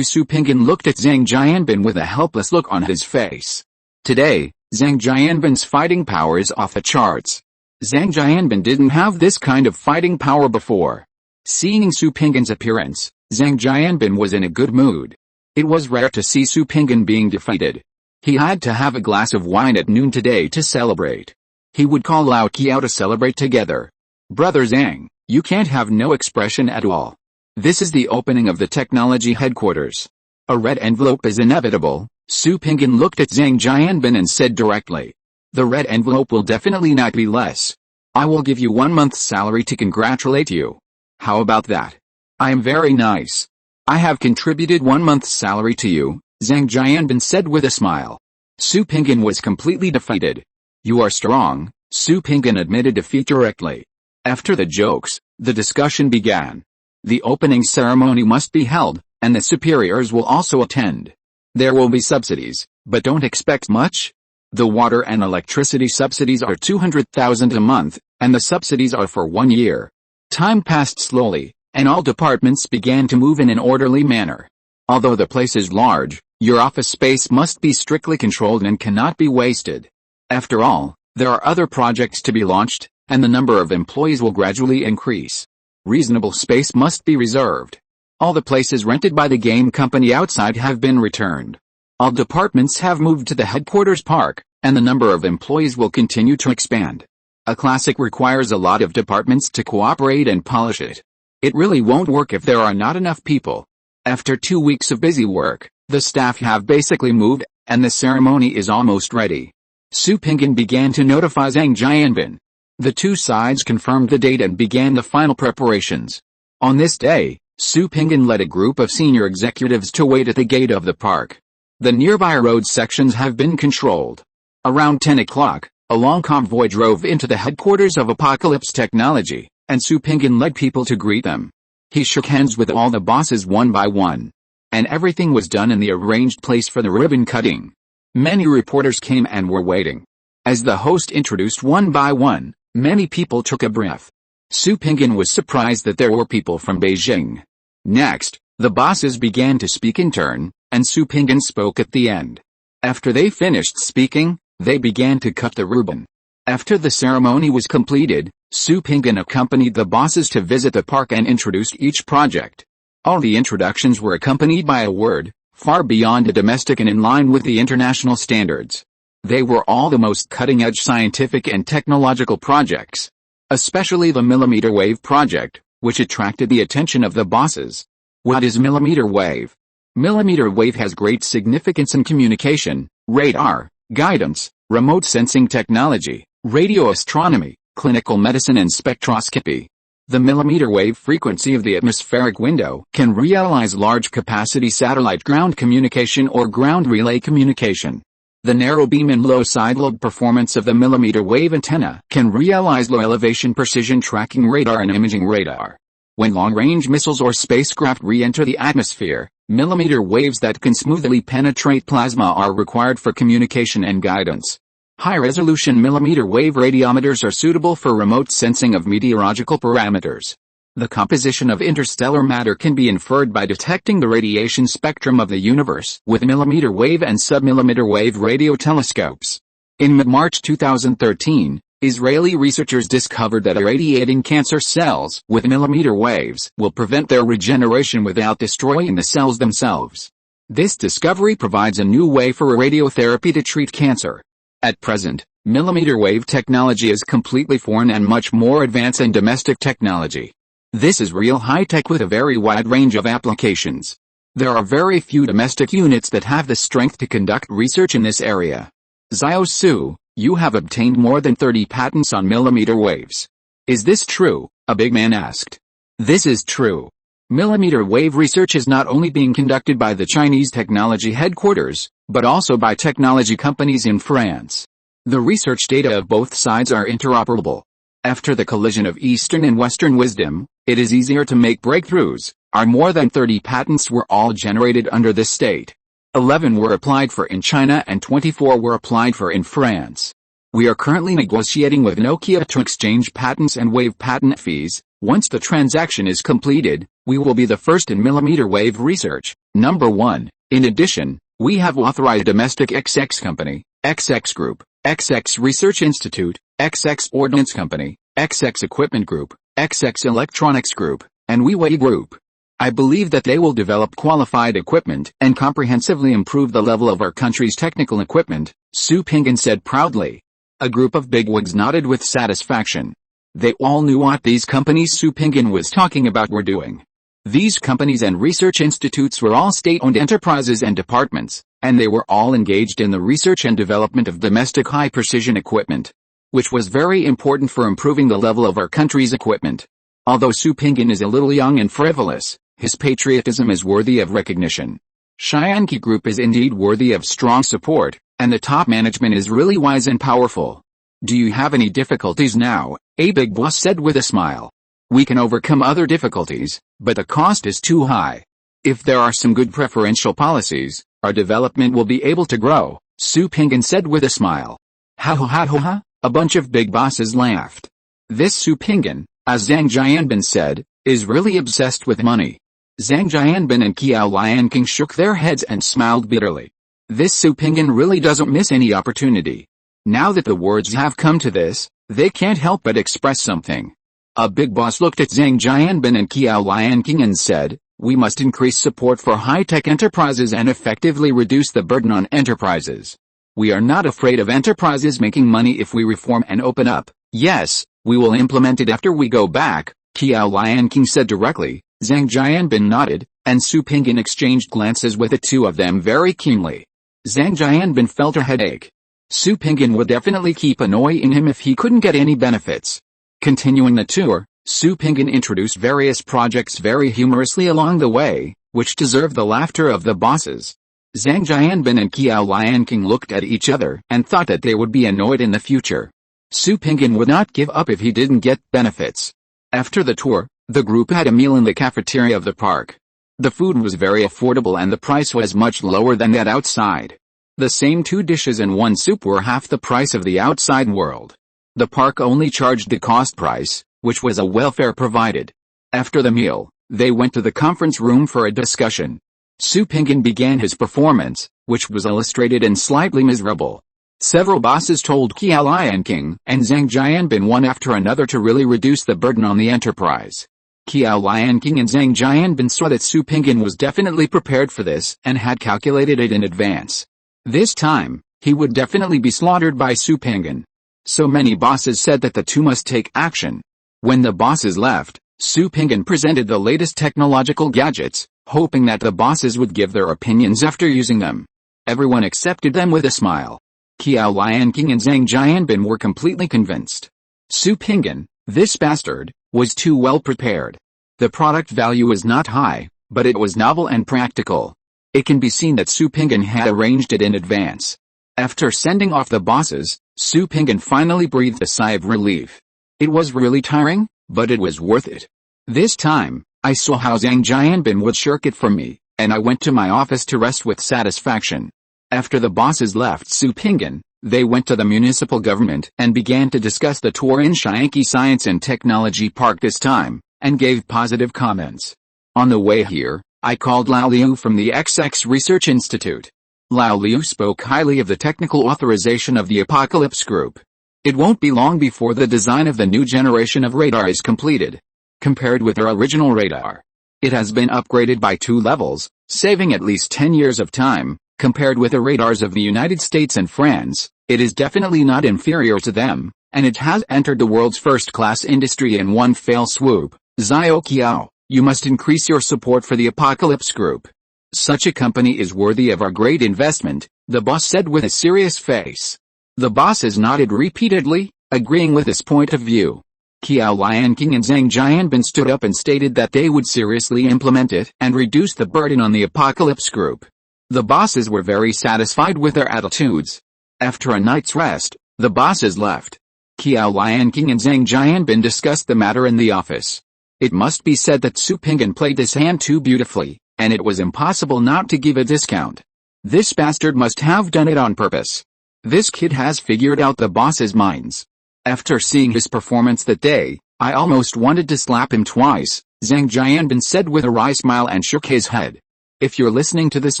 Su Pinggan looked at Zhang Jianbin with a helpless look on his face. Today, Zhang Jianbin's fighting power is off the charts. Zhang Jianbin didn't have this kind of fighting power before. Seeing Su Pinggan's appearance, Zhang Jianbin was in a good mood. It was rare to see Su Pinggan being defeated. He had to have a glass of wine at noon today to celebrate. He would call Lao Qiao to celebrate together. Brother Zhang, you can't have no expression at all. This is the opening of the technology headquarters. A red envelope is inevitable. Su Pinggan looked at Zhang Jianbin and said directly. The red envelope will definitely not be less. I will give you 1 month's salary to congratulate you. How about that? I am very nice. I have contributed 1 month's salary to you, Zhang Jianbin said with a smile. Su Pinggan was completely defeated. You are strong, Su Pinggan admitted defeat directly. After the jokes, the discussion began. The opening ceremony must be held, and the superiors will also attend. There will be subsidies, but don't expect much. The water and electricity subsidies are 200,000 a month, and the subsidies are for 1 year. Time passed slowly, and all departments began to move in an orderly manner. Although the place is large, your office space must be strictly controlled and cannot be wasted. After all, there are other projects to be launched, and the number of employees will gradually increase. Reasonable space must be reserved. All the places rented by the game company outside have been returned. All departments have moved to the headquarters park, and the number of employees will continue to expand. A classic requires a lot of departments to cooperate and polish it. It really won't work if there are not enough people. After 2 weeks of busy work, the staff have basically moved, and the ceremony is almost ready. Su Pinggan began to notify Zhang Jianbin. The two sides confirmed the date and began the final preparations. On this day, Su Pinggan led a group of senior executives to wait at the gate of the park. The nearby road sections have been controlled. Around 10 o'clock, a long convoy drove into the headquarters of Apocalypse Technology, and Su Pinggan led people to greet them. He shook hands with all the bosses one by one. And everything was done in the arranged place for the ribbon cutting. Many reporters came and were waiting. As the host introduced one by one, many people took a breath. Su Pinggan was surprised that there were people from Beijing. Next, the bosses began to speak in turn, and Su Pinggan spoke at the end. After they finished speaking, they began to cut the ribbon. After the ceremony was completed, Su Pinggan accompanied the bosses to visit the park and introduced each project. All the introductions were accompanied by a word, far beyond the domestic and in line with the international standards. They were all the most cutting-edge scientific and technological projects. Especially the millimeter wave project, which attracted the attention of the bosses. What is millimeter wave? Millimeter wave has great significance in communication, radar, guidance, remote sensing technology, radio astronomy, clinical medicine and spectroscopy. The millimeter wave frequency of the atmospheric window can realize large-capacity satellite ground communication or ground relay communication. The narrow beam and low side lobe performance of the millimeter wave antenna can realize low-elevation precision tracking radar and imaging radar. When long-range missiles or spacecraft re-enter the atmosphere, millimeter waves that can smoothly penetrate plasma are required for communication and guidance. High-resolution millimeter wave radiometers are suitable for remote sensing of meteorological parameters. The composition of interstellar matter can be inferred by detecting the radiation spectrum of the universe with millimeter wave and submillimeter wave radio telescopes. In mid-March 2013, Israeli researchers discovered that irradiating cancer cells with millimeter waves will prevent their regeneration without destroying the cells themselves. This discovery provides a new way for radiotherapy to treat cancer. At present, millimeter wave technology is completely foreign and much more advanced than domestic technology. This is real high-tech with a very wide range of applications. There are very few domestic units that have the strength to conduct research in this area. Xiao Su, you have obtained more than 30 patents on millimeter waves. Is this true? A big man asked. This is true. Millimeter wave research is not only being conducted by the Chinese technology headquarters, but also by technology companies in France. The research data of both sides are interoperable. After the collision of Eastern and Western wisdom, it is easier to make breakthroughs. Our more than 30 patents were all generated under this state. 11 were applied for in China and 24 were applied for in France. We are currently negotiating with Nokia to exchange patents and waive patent fees. Once the transaction is completed, we will be the first in millimeter wave research. Number 1. In addition, we have authorized domestic XX Company, XX Group, XX Research Institute, XX Ordnance Company, XX Equipment Group, XX Electronics Group, and Huawei Group. I believe that they will develop qualified equipment and comprehensively improve the level of our country's technical equipment, Su Pinggan said proudly. A group of bigwigs nodded with satisfaction. They all knew what these companies Su Pinggan was talking about were doing. These companies and research institutes were all state-owned enterprises and departments, and they were all engaged in the research and development of domestic high-precision equipment, which was very important for improving the level of our country's equipment. Although Su Pinggan is a little young and frivolous, his patriotism is worthy of recognition. Shianqi Group is indeed worthy of strong support, and the top management is really wise and powerful. Do you have any difficulties now? A big boss said with a smile. We can overcome other difficulties, but the cost is too high. If there are some good preferential policies, our development will be able to grow, Su Pinggan said with a smile. Ha ha ha ha ha, a bunch of big bosses laughed. This Su Pinggan, as Zhang Jianbin said, is really obsessed with money. Zhang Jianbin and Qiao Lianqing shook their heads and smiled bitterly. This Su Pinggan really doesn't miss any opportunity. Now that the words have come to this, they can't help but express something. A big boss looked at Zhang Jianbin and Qiao Lianqing and said, we must increase support for high-tech enterprises and effectively reduce the burden on enterprises. We are not afraid of enterprises making money if we reform and open up. Yes, we will implement it after we go back, Qiao Lianqing said directly. Zhang Jianbin nodded, and Su Pinggan exchanged glances with the two of them very keenly. Zhang Jianbin felt a headache. Su Pinggan would definitely keep annoying him if he couldn't get any benefits. Continuing the tour, Su Pinggan introduced various projects very humorously along the way, which deserved the laughter of the bosses. Zhang Jianbin and Qiao Lianqing looked at each other and thought that they would be annoyed in the future. Su Pinggan would not give up if he didn't get benefits. After the tour, the group had a meal in the cafeteria of the park. The food was very affordable and the price was much lower than that outside. The same 2 dishes and 1 soup were half the price of the outside world. The park only charged the cost price, which was a welfare provided. After the meal, they went to the conference room for a discussion. Su Pinggan began his performance, which was illustrated and slightly miserable. Several bosses told Qiao Lianqing and Zhang Jianbin one after another to really reduce the burden on the enterprise. Qiao Lianqing and Zhang Jianbin saw that Su Pinggan was definitely prepared for this and had calculated it in advance. This time, he would definitely be slaughtered by Su Pinggan. So many bosses said that the two must take action. When the bosses left, Su Pinggan presented the latest technological gadgets, hoping that the bosses would give their opinions after using them. Everyone accepted them with a smile. Qiao Lianqing and Zhang Jianbin were completely convinced. Su Pinggan, this bastard, was too well prepared. The product value was not high, but it was novel and practical. It can be seen that Su Pinggan had arranged it in advance. After sending off the bosses, Su Pinggan finally breathed a sigh of relief. It was really tiring, but it was worth it. This time, I saw how Zhang Jianbin would shirk it from me, and I went to my office to rest with satisfaction. After the bosses left Su Pinggan, they went to the municipal government and began to discuss the tour in Shianqi Science and Technology Park this time, and gave positive comments. On the way here, I called Lao Liu from the XX Research Institute. Lao Liu spoke highly of the technical authorization of the Apocalypse Group. It won't be long before the design of the new generation of radar is completed. Compared with our original radar, it has been upgraded by 2 levels, saving at least 10 years of time. Compared with the radars of the United States and France, it is definitely not inferior to them, and it has entered the world's first-class industry in one fell swoop. Xiao Qiao, you must increase your support for the Apocalypse Group. Such a company is worthy of our great investment, the boss said with a serious face. The bosses nodded repeatedly, agreeing with this point of view. Qiao Lianqing and Zhang Jianbin stood up and stated that they would seriously implement it and reduce the burden on the Apocalypse Group. The bosses were very satisfied with their attitudes. After a night's rest, the bosses left. Qiao Lianqing and Zhang Jianbin discussed the matter in the office. It must be said that Su Pinggan played this hand too beautifully, and it was impossible not to give a discount. This bastard must have done it on purpose. This kid has figured out the boss's minds. After seeing his performance that day, I almost wanted to slap him twice, Zhang Jianbin said with a wry smile and shook his head. If you're listening to this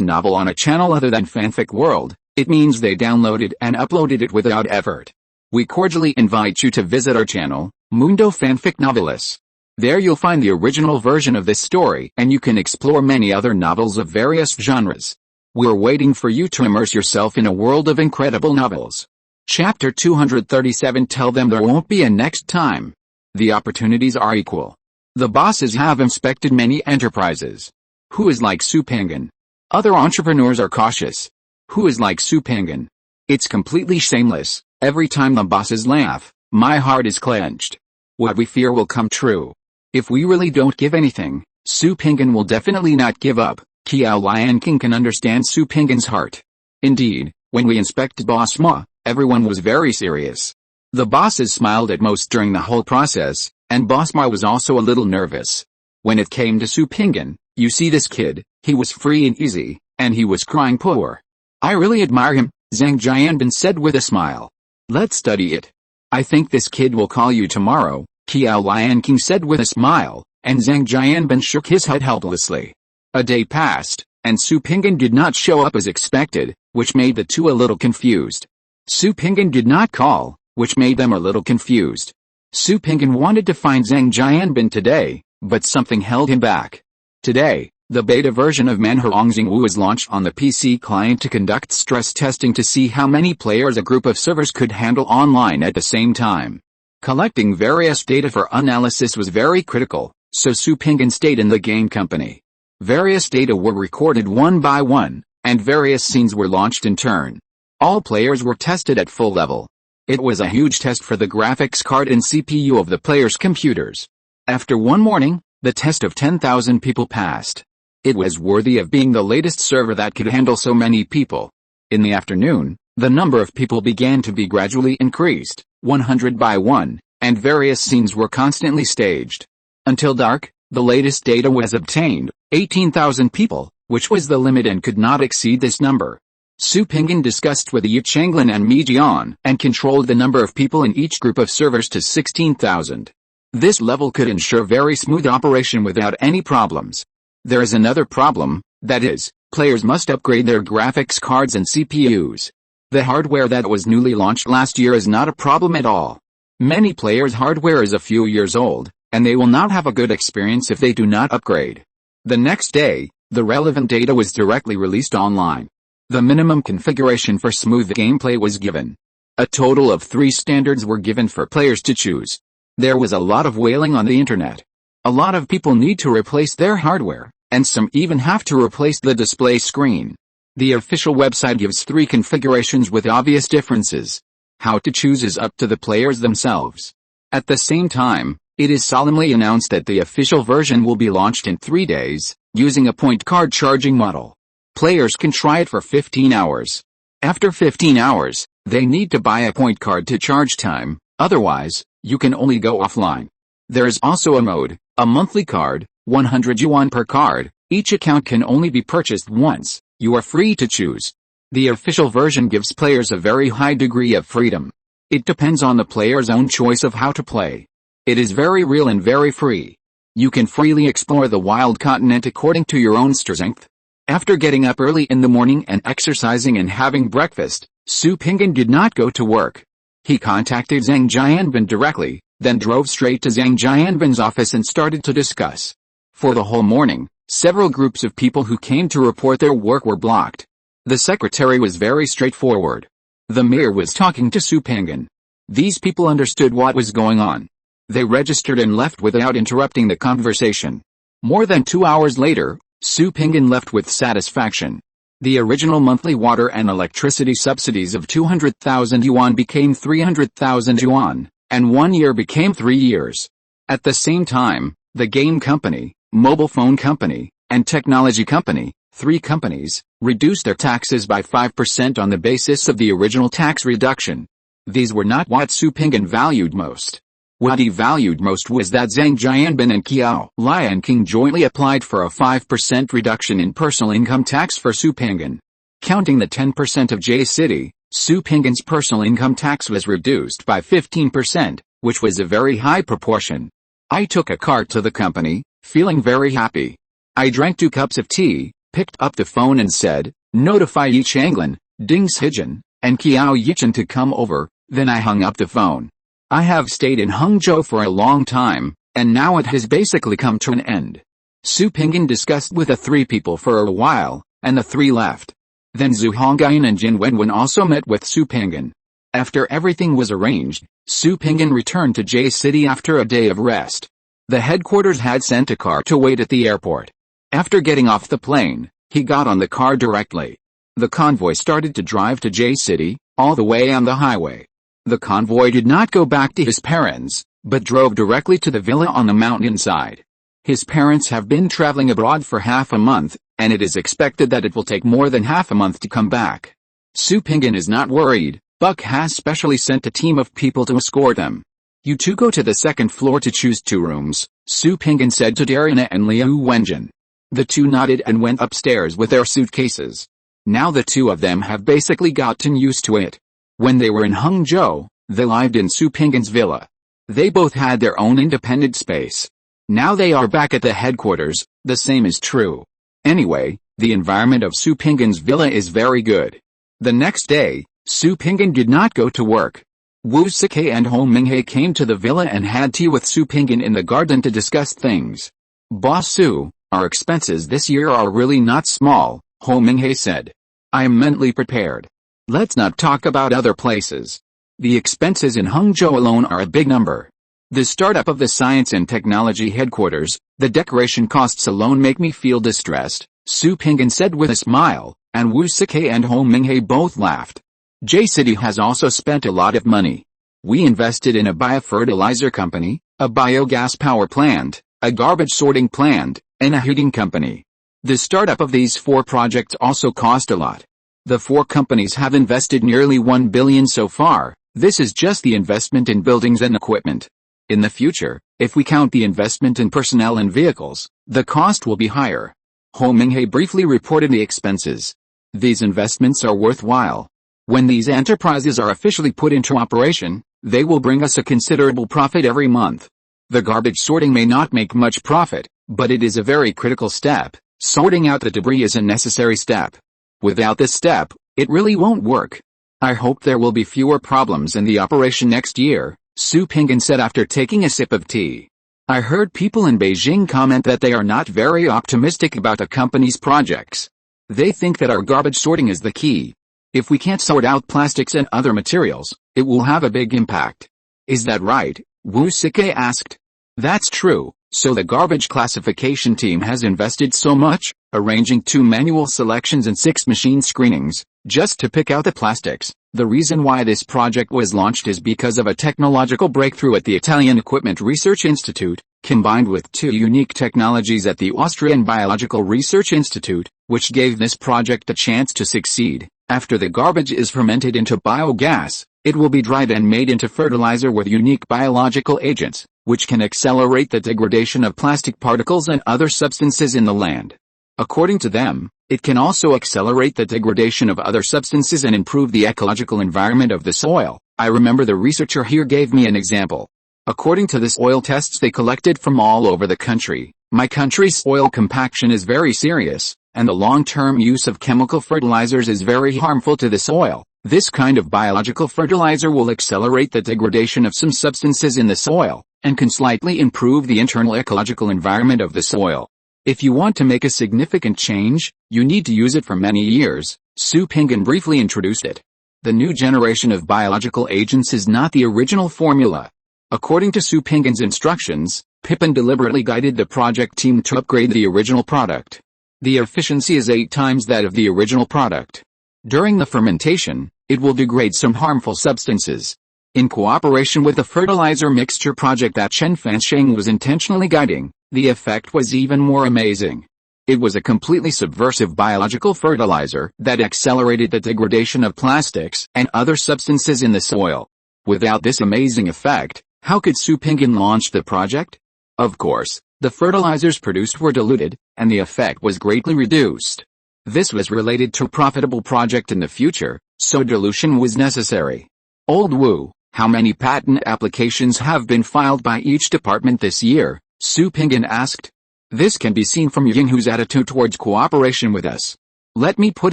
novel on a channel other than Fanfic World, it means they downloaded and uploaded it without effort. We cordially invite you to visit our channel, Mundo Fanfic Novelis. There you'll find the original version of this story and you can explore many other novels of various genres. We're waiting for you to immerse yourself in a world of incredible novels. Chapter 237. Tell them there won't be a next time. The opportunities are equal. The bosses have inspected many enterprises. Who is like Su Pinggan? Other entrepreneurs are cautious. Who is like Su Pinggan? It's completely shameless. Every time the bosses laugh, my heart is clenched. What we fear will come true. If we really don't give anything, Su Pinggan will definitely not give up. Qiao Lianqing can understand Su Pinggan's heart. Indeed, when we inspected Boss Ma, everyone was very serious. The bosses smiled at most during the whole process, and Boss Ma was also a little nervous. When it came to Su Pinggan, you see this kid, he was free and easy, and he was crying poor. I really admire him, Zhang Jianbin said with a smile. Let's study it. I think this kid will call you tomorrow, Qiao Lianqing said with a smile, and Zhang Jianbin shook his head helplessly. A day passed, and Su Pinggan did not show up as expected, which made the two a little confused. Su Pinggan did not call, which made them a little confused. Su Pinggan wanted to find Zhang Jianbin today, but something held him back. Today, the beta version of Manhurongxing Wu was launched on the PC client to conduct stress testing to see how many players a group of servers could handle online at the same time. Collecting various data for analysis was very critical, so Su Pinggan stayed in the game company. Various data were recorded one by one, and various scenes were launched in turn. All players were tested at full level. It was a huge test for the graphics card and CPU of the players' computers. After one morning, the test of 10,000 people passed. It was worthy of being the latest server that could handle so many people. In the afternoon, the number of people began to be gradually increased, 100 by 1, and various scenes were constantly staged. Until dark, the latest data was obtained, 18,000 people, which was the limit and could not exceed this number. Su Pingyan discussed with Yi Changlin and Mi Jian and controlled the number of people in each group of servers to 16,000. This level could ensure very smooth operation without any problems. There is another problem, that is, players must upgrade their graphics cards and CPUs. The hardware that was newly launched last year is not a problem at all. Many players' hardware is a few years old, and they will not have a good experience if they do not upgrade. The next day, the relevant data was directly released online. The minimum configuration for smooth gameplay was given. A total of 3 standards were given for players to choose. There was a lot of wailing on the internet. A lot of people need to replace their hardware, and some even have to replace the display screen. The official website gives 3 configurations with obvious differences. How to choose is up to the players themselves. At the same time, it is solemnly announced that the official version will be launched in 3 days, using a point card charging model. Players can try it for 15 hours. After 15 hours, they need to buy a point card to charge time, otherwise, you can only go offline. There is also a mode, a monthly card, 100 yuan per card. Each account can only be purchased once. You are free to choose. The official version gives players a very high degree of freedom. It depends on the player's own choice of how to play. It is very real and very free. You can freely explore the wild continent according to your own strength. After getting up early in the morning and exercising and having breakfast, Su Pingyan did not go to work. He contacted Zhang Jianbin directly, then drove straight to Zhang Jianbin's office and started to discuss. For the whole morning, several groups of people who came to report their work were blocked. The secretary was very straightforward. The mayor was talking to Su Pingyan. These people understood what was going on. They registered and left without interrupting the conversation. More than 2 hours later, Su Pingyan left with satisfaction. The original monthly water and electricity subsidies of 200,000 yuan became 300,000 yuan, and 1 year became 3 years. At the same time, the game company, mobile phone company, and technology company, 3 companies, reduced their taxes by 5% on the basis of the original tax reduction. These were not what Su Pingyan valued most. What he valued most was that Zhang Jianbin and Qiao Lianqing jointly applied for a 5% reduction in personal income tax for Su Pingyan. Counting the 10% of J City, Su Pingyan's personal income tax was reduced by 15%, which was a very high proportion. I took a car to the company, feeling very happy. I drank 2 cups of tea, picked up the phone and said, "Notify Yi Changlin, Ding Sijin, and Qiao Yichen to come over," then I hung up the phone. I have stayed in Hangzhou for a long time, and now it has basically come to an end. Su Pingyan discussed with the 3 people for a while, and the 3 left. Then Zhu Hongyan and Jin Wenwen also met with Su Pingyan. After everything was arranged, Su Pingyan returned to J City after a day of rest. The headquarters had sent a car to wait at the airport. After getting off the plane, he got on the car directly. The convoy started to drive to J City, all the way on the highway. The convoy did not go back to his parents, but drove directly to the villa on the mountainside. His parents have been traveling abroad for half a month, and it is expected that it will take more than half a month to come back. Su Pingyan is not worried. Buck has specially sent a team of people to escort them. "You 2 go to the 2nd floor to choose 2 rooms, Su Pingyan said to Darina and Liu Wenjin. The 2 nodded and went upstairs with their suitcases. Now the 2 of them have basically gotten used to it. When they were in Hangzhou, they lived in Su Pingyan's villa. They both had their own independent space. Now they are back at the headquarters, the same is true. Anyway, the environment of Su Pingyan's villa is very good. The next day, Su Pingyan did not go to work. Wu Sike and Ho Minghe came to the villa and had tea with Su Pingyan in the garden to discuss things. "Boss Su, our expenses this year are really not small," Ho Minghe said. "I am mentally prepared. Let's not talk about other places. The expenses in Hangzhou alone are a big number. The startup of the science and technology headquarters, the decoration costs alone make me feel distressed," Su Pingyan said with a smile, and Wu Sike and Ho Minghe both laughed. "J City has also spent a lot of money. We invested in a biofertilizer company, a biogas power plant, a garbage sorting plant, and a heating company. The startup of these 4 projects also cost a lot. The 4 companies have invested nearly $1 billion so far. This is just the investment in buildings and equipment. In the future, if we count the investment in personnel and vehicles, the cost will be higher. Ho Ming-hei briefly reported the expenses. These investments are worthwhile. When these enterprises are officially put into operation, they will bring us a considerable profit every month. The garbage sorting may not make much profit, but it is a very critical step. Sorting out the debris is a necessary step. Without this step, it really won't work. I hope there will be fewer problems in the operation next year, Su Pinggan said after taking a sip of tea. I heard people in Beijing comment that they are not very optimistic about the company's projects. They think that our garbage sorting is the key. If we can't sort out plastics and other materials, it will have a big impact. Is that right? Wu Sike asked. That's true, so the garbage classification team has invested so much, arranging 2 manual selections and 6 machine screenings, just to pick out the plastics. The reason why this project was launched is because of a technological breakthrough at the Italian Equipment Research Institute, combined with 2 unique technologies at the Austrian Biological Research Institute, which gave this project a chance to succeed. After the garbage is fermented into biogas, it will be dried and made into fertilizer with unique biological agents, which can accelerate the degradation of plastic particles and other substances in the land. According to them, it can also accelerate the degradation of other substances and improve the ecological environment of the soil. I remember the researcher here gave me an example. According to the soil tests they collected from all over the country, my country's soil compaction is very serious, and the long-term use of chemical fertilizers is very harmful to the soil. This kind of biological fertilizer will accelerate the degradation of some substances in the soil, and can slightly improve the internal ecological environment of the soil. If you want to make a significant change, you need to use it for many years. Su Pinggan briefly introduced it. The new generation of biological agents is not the original formula. According to Su Pinggan's instructions, Pippin deliberately guided the project team to upgrade the original product. The efficiency is 8 times that of the original product. During the fermentation, it will degrade some harmful substances. In cooperation with the fertilizer mixture project that Chen Fansheng was intentionally guiding, the effect was even more amazing. It was a completely subversive biological fertilizer that accelerated the degradation of plastics and other substances in the soil. Without this amazing effect, how could Su Pinggan launch the project? Of course, the fertilizers produced were diluted, and the effect was greatly reduced. This was related to a profitable project in the future, so dilution was necessary. Old Wu, how many patent applications have been filed by each department this year? Su Pinggan asked. This can be seen from Yinghu's attitude towards cooperation with us. Let me put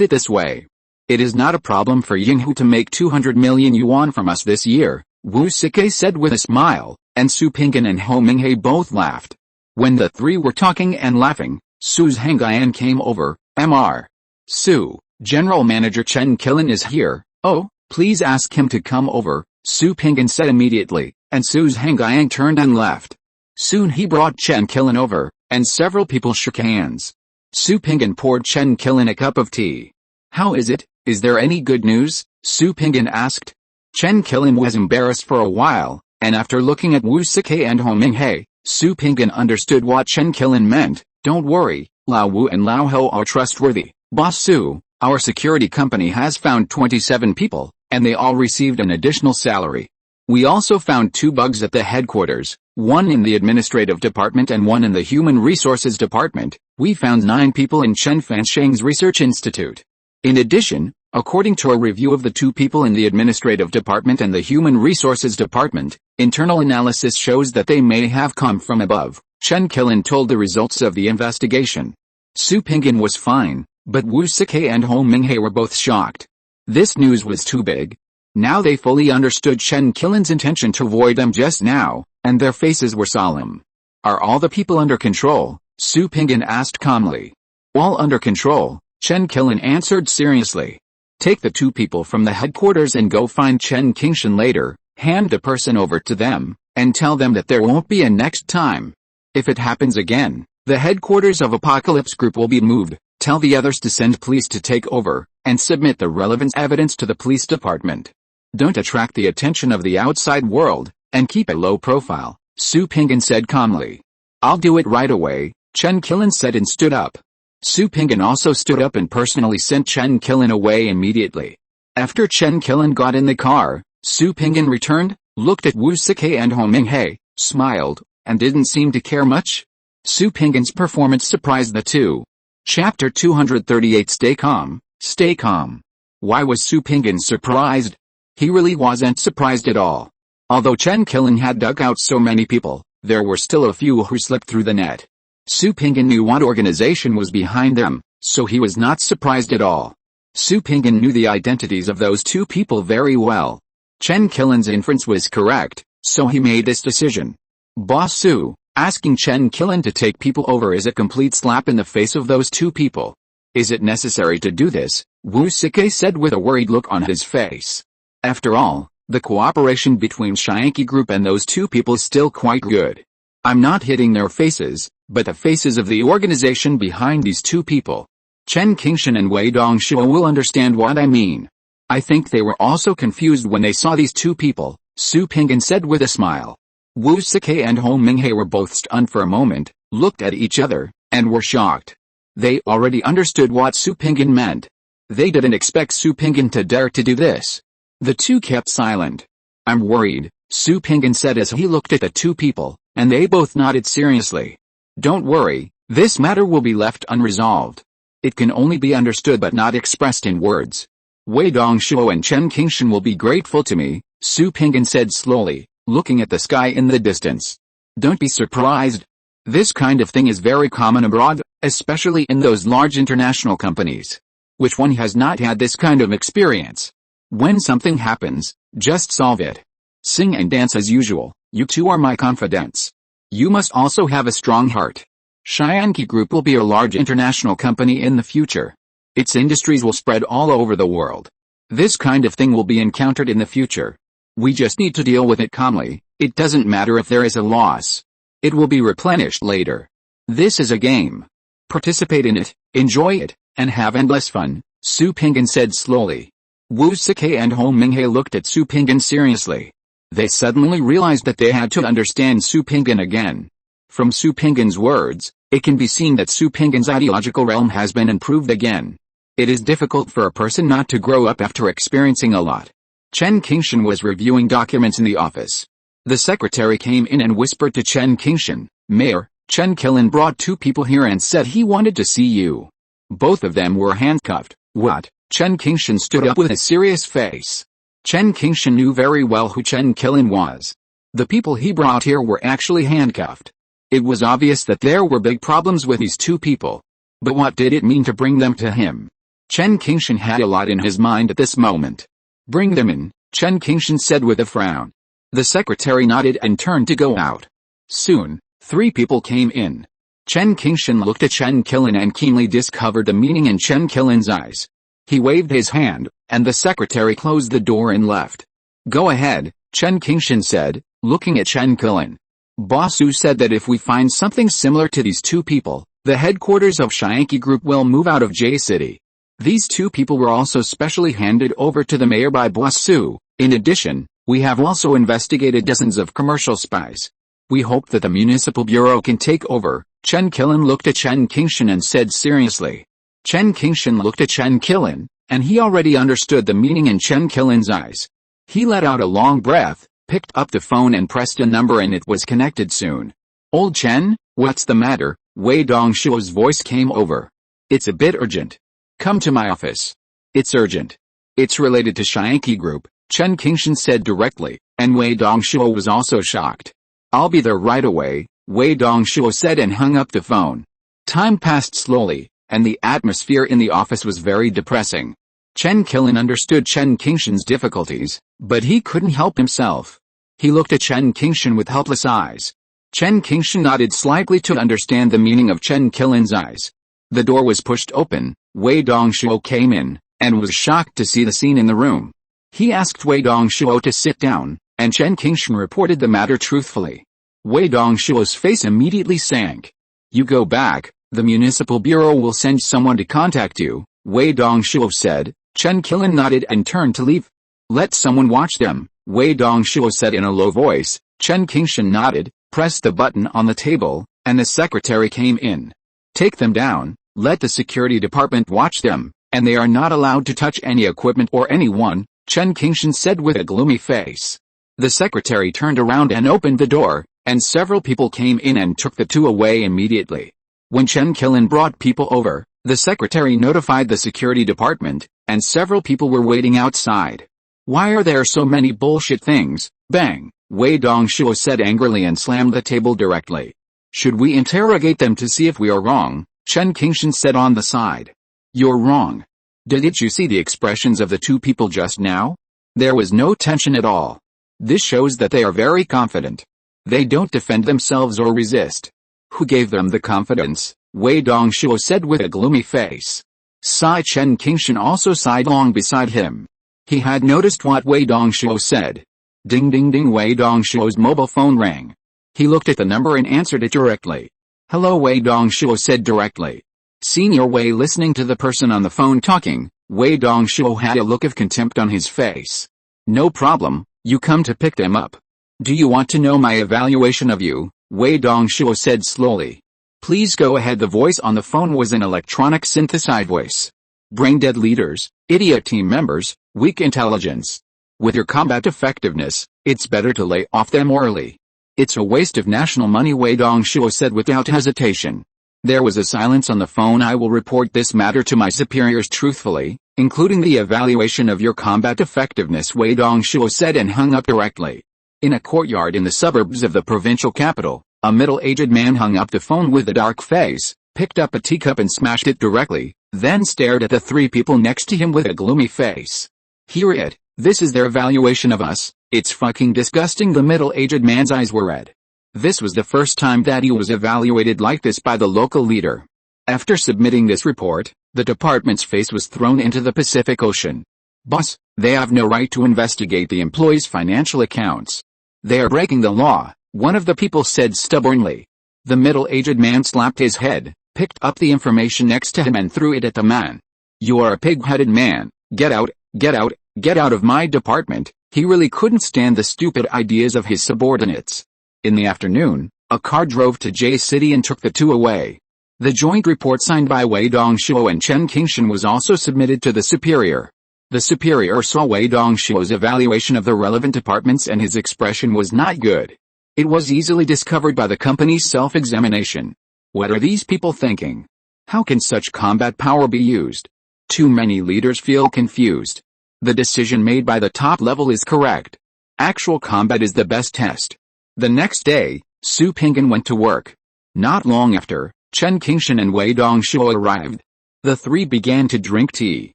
it this way. It is not a problem for Yinghu to make 200 million yuan from us this year, Wu Sike said with a smile, and Su Pinggan and Ho Ming-hei both laughed. When the 3 were talking and laughing, Su's Hengyan came over. Mr. Su, General Manager Chen Killen is here. Oh, please ask him to come over, Su Pinggan said immediately, and Su's Hengyan turned and left. Soon he brought Chen Killen over, and several people shook hands. Su Pinggan poured Chen Killen a cup of tea. How is it? Is there any good news? Su Pinggan asked. Chen Killen was embarrassed for a while, and after looking at Wu Sike and Ho Ming-hei, Su Pinggan understood what Chen Killen meant. Don't worry, Lao Wu and Lao Ho are trustworthy. Boss Su, our security company has found 27 people, and they all received an additional salary. We also found 2 bugs at the headquarters, one in the administrative department and one in the human resources department. We found 9 people in Chen Fansheng's research institute. In addition, according to a review of the 2 people in the administrative department and the human resources department, internal analysis shows that they may have come from above. Chen Killen told the results of the investigation. Su Pinggan was fine, but Wu Sike and Ho Ming-hei were both shocked. This news was too big. Now they fully understood Chen Killen's intention to avoid them just now, and their faces were solemn. Are all the people under control? Su Pinggan asked calmly. All under control, Chen Killen answered seriously. Take the 2 people from the headquarters and go find Chen Qingshan later, hand the person over to them, and tell them that there won't be a next time. If it happens again, the headquarters of Apocalypse Group will be moved. Tell the others to send police to take over, and submit the relevant evidence to the police department. Don't attract the attention of the outside world, and keep a low profile, Su Pinggan said calmly. I'll do it right away, Chen Killen said and stood up. Su Pinggan also stood up and personally sent Chen Qilin away immediately. After Chen Qilin got in the car, Su Pinggan returned, looked at Wu Sike and Ho Minghe, smiled, and didn't seem to care much. Su Pinggan's performance surprised the two. Chapter 238. Stay calm, stay calm. Why was Su Pinggan surprised? He really wasn't surprised at all. Although Chen Qilin had dug out so many people, there were still a few who slipped through the net. Su Pinggan knew what organization was behind them, so he was not surprised at all. Su Pinggan knew the identities of those two people very well. Chen Qilin's inference was correct, so he made this decision. Boss Su, asking Chen Qilin to take people over is a complete slap in the face of those two people. Is it necessary to do this? Wu Sike said with a worried look on his face. After all, the cooperation between Shianki Group and those two people is still quite good. I'm not hitting their faces, but the faces of the organization behind these two people. Chen Qingshan and Wei Dongshuo will understand what I mean. I think they were also confused when they saw these two people, Su Pinggan said with a smile. Wu Sike and Ho Minghe were both stunned for a moment, looked at each other, and were shocked. They already understood what Su Pinggan meant. They didn't expect Su Pinggan to dare to do this. The two kept silent. I'm worried, Su Pinggan said as he looked at the two people, and they both nodded seriously. Don't worry, this matter will be left unresolved. It can only be understood but not expressed in words. Wei Dongshuo and Chen Qingshan will be grateful to me, Su Pinggan said slowly, looking at the sky in the distance. Don't be surprised. This kind of thing is very common abroad, especially in those large international companies. Which one has not had this kind of experience? When something happens, just solve it. Sing and dance as usual, you two are my confidants. You must also have a strong heart. Shianki Group will be a large international company in the future. Its industries will spread all over the world. This kind of thing will be encountered in the future. We just need to deal with it calmly. It doesn't matter if there is a loss. It will be replenished later. This is a game. Participate in it, enjoy it, and have endless fun, Su Pinggan said slowly. Wu Sike and Ho Minghe looked at Su Pinggan seriously. They suddenly realized that they had to understand Su Pinggan again. From Su Pinggan's words, it can be seen that Su Pinggan's ideological realm has been improved again. It is difficult for a person not to grow up after experiencing a lot. Chen Qingshan was reviewing documents in the office. The secretary came in and whispered to Chen Qingshan, Mayor, Chen Qilin brought two people here and said he wanted to see you. Both of them were handcuffed. What? Chen Qingshan stood up with a serious face. Chen Qingshan knew very well who Chen Qilin was. The people he brought here were actually handcuffed. It was obvious that there were big problems with these two people. But what did it mean to bring them to him? Chen Qingshan had a lot in his mind at this moment. Bring them in, Chen Qingshan said with a frown. The secretary nodded and turned to go out. Soon, three people came in. Chen Qingshan looked at Chen Qilin and keenly discovered the meaning in Chen Qilin's eyes. He waved his hand, and the secretary closed the door and left. Go ahead, Chen Qingshan said, looking at Chen Qilin. Boss Su said that if we find something similar to these two people, the headquarters of Shianki Group will move out of J City. These two people were also specially handed over to the mayor by Boss Su. In addition, we have also investigated dozens of commercial spies. We hope that the municipal bureau can take over. Chen Qilin looked at Chen Qingshan and said seriously. Chen Qingshan looked at Chen Qilin, and he already understood the meaning in Chen Qilin's eyes. He let out a long breath, picked up the phone and pressed a number and it was connected soon. Old Chen, what's the matter? Wei Dongshuo's voice came over. It's a bit urgent. Come to my office. It's urgent. It's related to Shianki Group, Chen Qingshan said directly, and Wei Dongshuo was also shocked. I'll be there right away, Wei Dongshuo said and hung up the phone. Time passed slowly, and the atmosphere in the office was very depressing. Chen Qilin understood Chen Qingshan's difficulties, but he couldn't help himself. He looked at Chen Qingshan with helpless eyes. Chen Qingshan nodded slightly to understand the meaning of Chen Qilin's eyes. The door was pushed open, Wei Dongshuo came in, and was shocked to see the scene in the room. He asked Wei Dongshuo to sit down, and Chen Qingshan reported the matter truthfully. Wei Dongshuo's face immediately sank. You go back, the municipal bureau will send someone to contact you, Wei Dongshuo said. Chen Qilin nodded and turned to leave. Let someone watch them, Wei Dongshuo said in a low voice. Chen Qingshan nodded, pressed the button on the table, and the secretary came in. Take them down, Let the security department watch them, and they are not allowed to touch any equipment or anyone, Chen Qingshan said with a gloomy face. The secretary turned around and opened the door, and several people came in and took the two away immediately. When Chen Qilin brought people over, the secretary notified the security department, and several people were waiting outside. Why are there so many bullshit things? Bang! Wei Dongshuo said angrily and slammed the table directly. Should we interrogate them to see if we are wrong? Chen Qingshan said on the side. You're wrong. Didn't you see the expressions of the two people just now? There was no tension at all. This shows that they are very confident. They don't defend themselves or resist. Who gave them the confidence? Wei Dongshuo said with a gloomy face. Chen Qingshan also sighed along beside him. He had noticed what Wei Dongshuo said. Ding ding ding. Wei Dongshuo's mobile phone rang. He looked at the number and answered it directly. Hello, Wei Dongshuo said directly. Senior Wei listening to the person on the phone talking, Wei Dongshuo had a look of contempt on his face. No problem, you come to pick them up. Do you want to know my evaluation of you? Wei Dongshuo said slowly. Please go ahead. The voice on the phone was an electronic synthesized voice. Brain-dead leaders, idiot team members, weak intelligence. With your combat effectiveness, it's better to lay off them early. It's a waste of national money, Wei Dongshuo said without hesitation. There was a silence on the phone. I will report this matter to my superiors truthfully, including the evaluation of your combat effectiveness, Wei Dongshuo said and hung up directly. In a courtyard in the suburbs of the provincial capital, a middle-aged man hung up the phone with a dark face, picked up a teacup and smashed it directly, then stared at the three people next to him with a gloomy face. Hear it, this is their evaluation of us, it's fucking disgusting. The middle-aged man's eyes were red. This was the first time that he was evaluated like this by the local leader. After submitting this report, the department's face was thrown into the Pacific Ocean. Boss, they have no right to investigate the employees' financial accounts. They are breaking the law, one of the people said stubbornly. The middle-aged man slapped his head, picked up the information next to him and threw it at the man. You are a pig-headed man, get out, get out, get out of my department. He really couldn't stand the stupid ideas of his subordinates. In the afternoon, a car drove to J City and took the two away. The joint report signed by Wei Dongshuo and Chen Qingshan was also submitted to the superior. The superior saw Wei Dongshuo's evaluation of the relevant departments and his expression was not good. It was easily discovered by the company's self-examination. What are these people thinking? How can such combat power be used? Too many leaders feel confused. The decision made by the top level is correct. Actual combat is the best test. The next day, Su Pinggan went to work. Not long after, Chen Qingshan and Wei Dongshuo arrived. The three began to drink tea.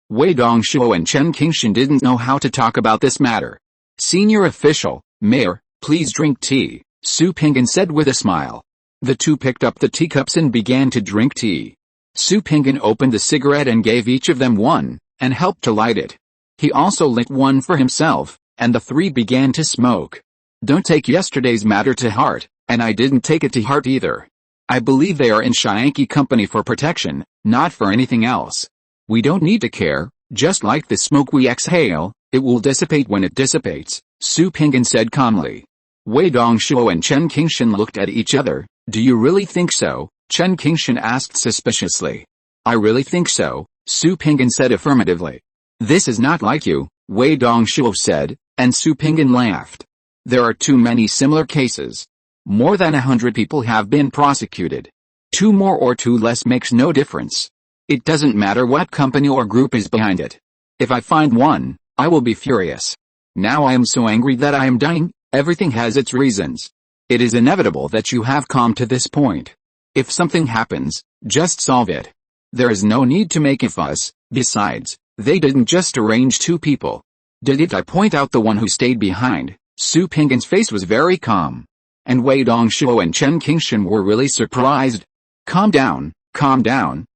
Wei Dongshuo and Chen Qingshan didn't know how to talk about this matter. Senior official, Mayor, please drink tea, Su Pinggan said with a smile. The two picked up the teacups and began to drink tea. Su Pinggan opened the cigarette and gave each of them one, and helped to light it. He also lit one for himself, and the three began to smoke. Don't take yesterday's matter to heart, and I didn't take it to heart either. I believe they are in Shianki company for protection, not for anything else. We don't need to care, just like the smoke we exhale, it will dissipate when it dissipates, Su Pinggan said calmly. Wei Dongshuo and Chen Qingshan looked at each other. Do you really think so? Chen Qingshan asked suspiciously. I really think so, Su Pinggan said affirmatively. This is not like you, Wei Dongshuo said, and Su Pinggan laughed. There are too many similar cases. More than 100 people have been prosecuted. 2 more or 2 less makes no difference. It doesn't matter what company or group is behind it. If I find one, I will be furious. Now I am so angry that I am dying. Everything has its reasons. It is inevitable that you have come to this point. If something happens, just solve it. There is no need to make a fuss. Besides, they didn't just arrange 2 people. Didn't I point out the one who stayed behind? Su Pinggan's face was very calm. And Wei Dongshuo and Chen Qingshan were really surprised. Calm down,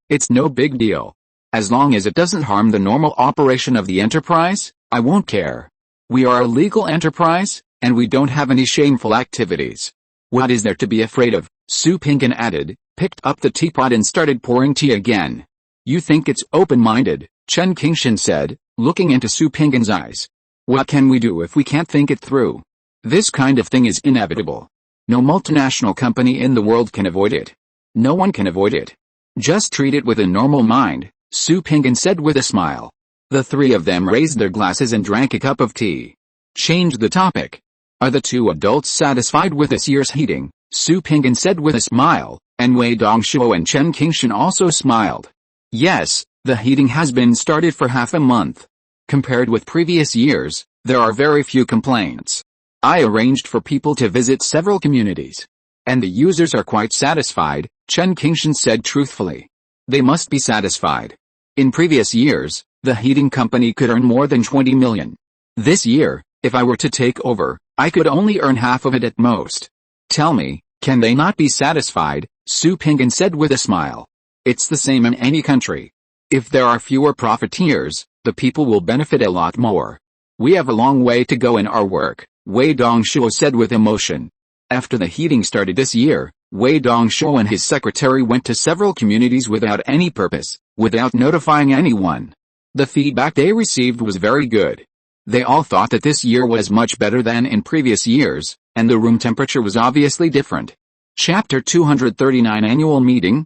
it's no big deal. As long as it doesn't harm the normal operation of the enterprise, I won't care. We are a legal enterprise, and we don't have any shameful activities. What is there to be afraid of? Su Pinggan added, picked up the teapot and started pouring tea again. You think it's open-minded, Chen Qingshan said, looking into Su Pinggan's eyes. What can we do if we can't think it through? This kind of thing is inevitable. No multinational company in the world can avoid it. No one can avoid it. Just treat it with a normal mind, Su Pinggan said with a smile. The three of them raised their glasses and drank a cup of tea. Change the topic. Are the two adults satisfied with this year's heating? Su Pinggan said with a smile, and Wei Dongshuo and Chen Qingshan also smiled. Yes, the heating has been started for half a month. Compared with previous years, there are very few complaints. I arranged for people to visit several communities. And the users are quite satisfied, Chen Qingshan said truthfully. They must be satisfied. In previous years, the heating company could earn more than 20 million. This year, if I were to take over, I could only earn half of it at most. Tell me, can they not be satisfied? Su Pinggan said with a smile. It's the same in any country. If there are fewer profiteers, the people will benefit a lot more. We have a long way to go in our work, Wei Dongshuo said with emotion. After the heating started this year, Wei Dongshuo and his secretary went to several communities without any purpose, without notifying anyone. The feedback they received was very good. They all thought that this year was much better than in previous years, and the room temperature was obviously different. Chapter 239 Annual Meeting,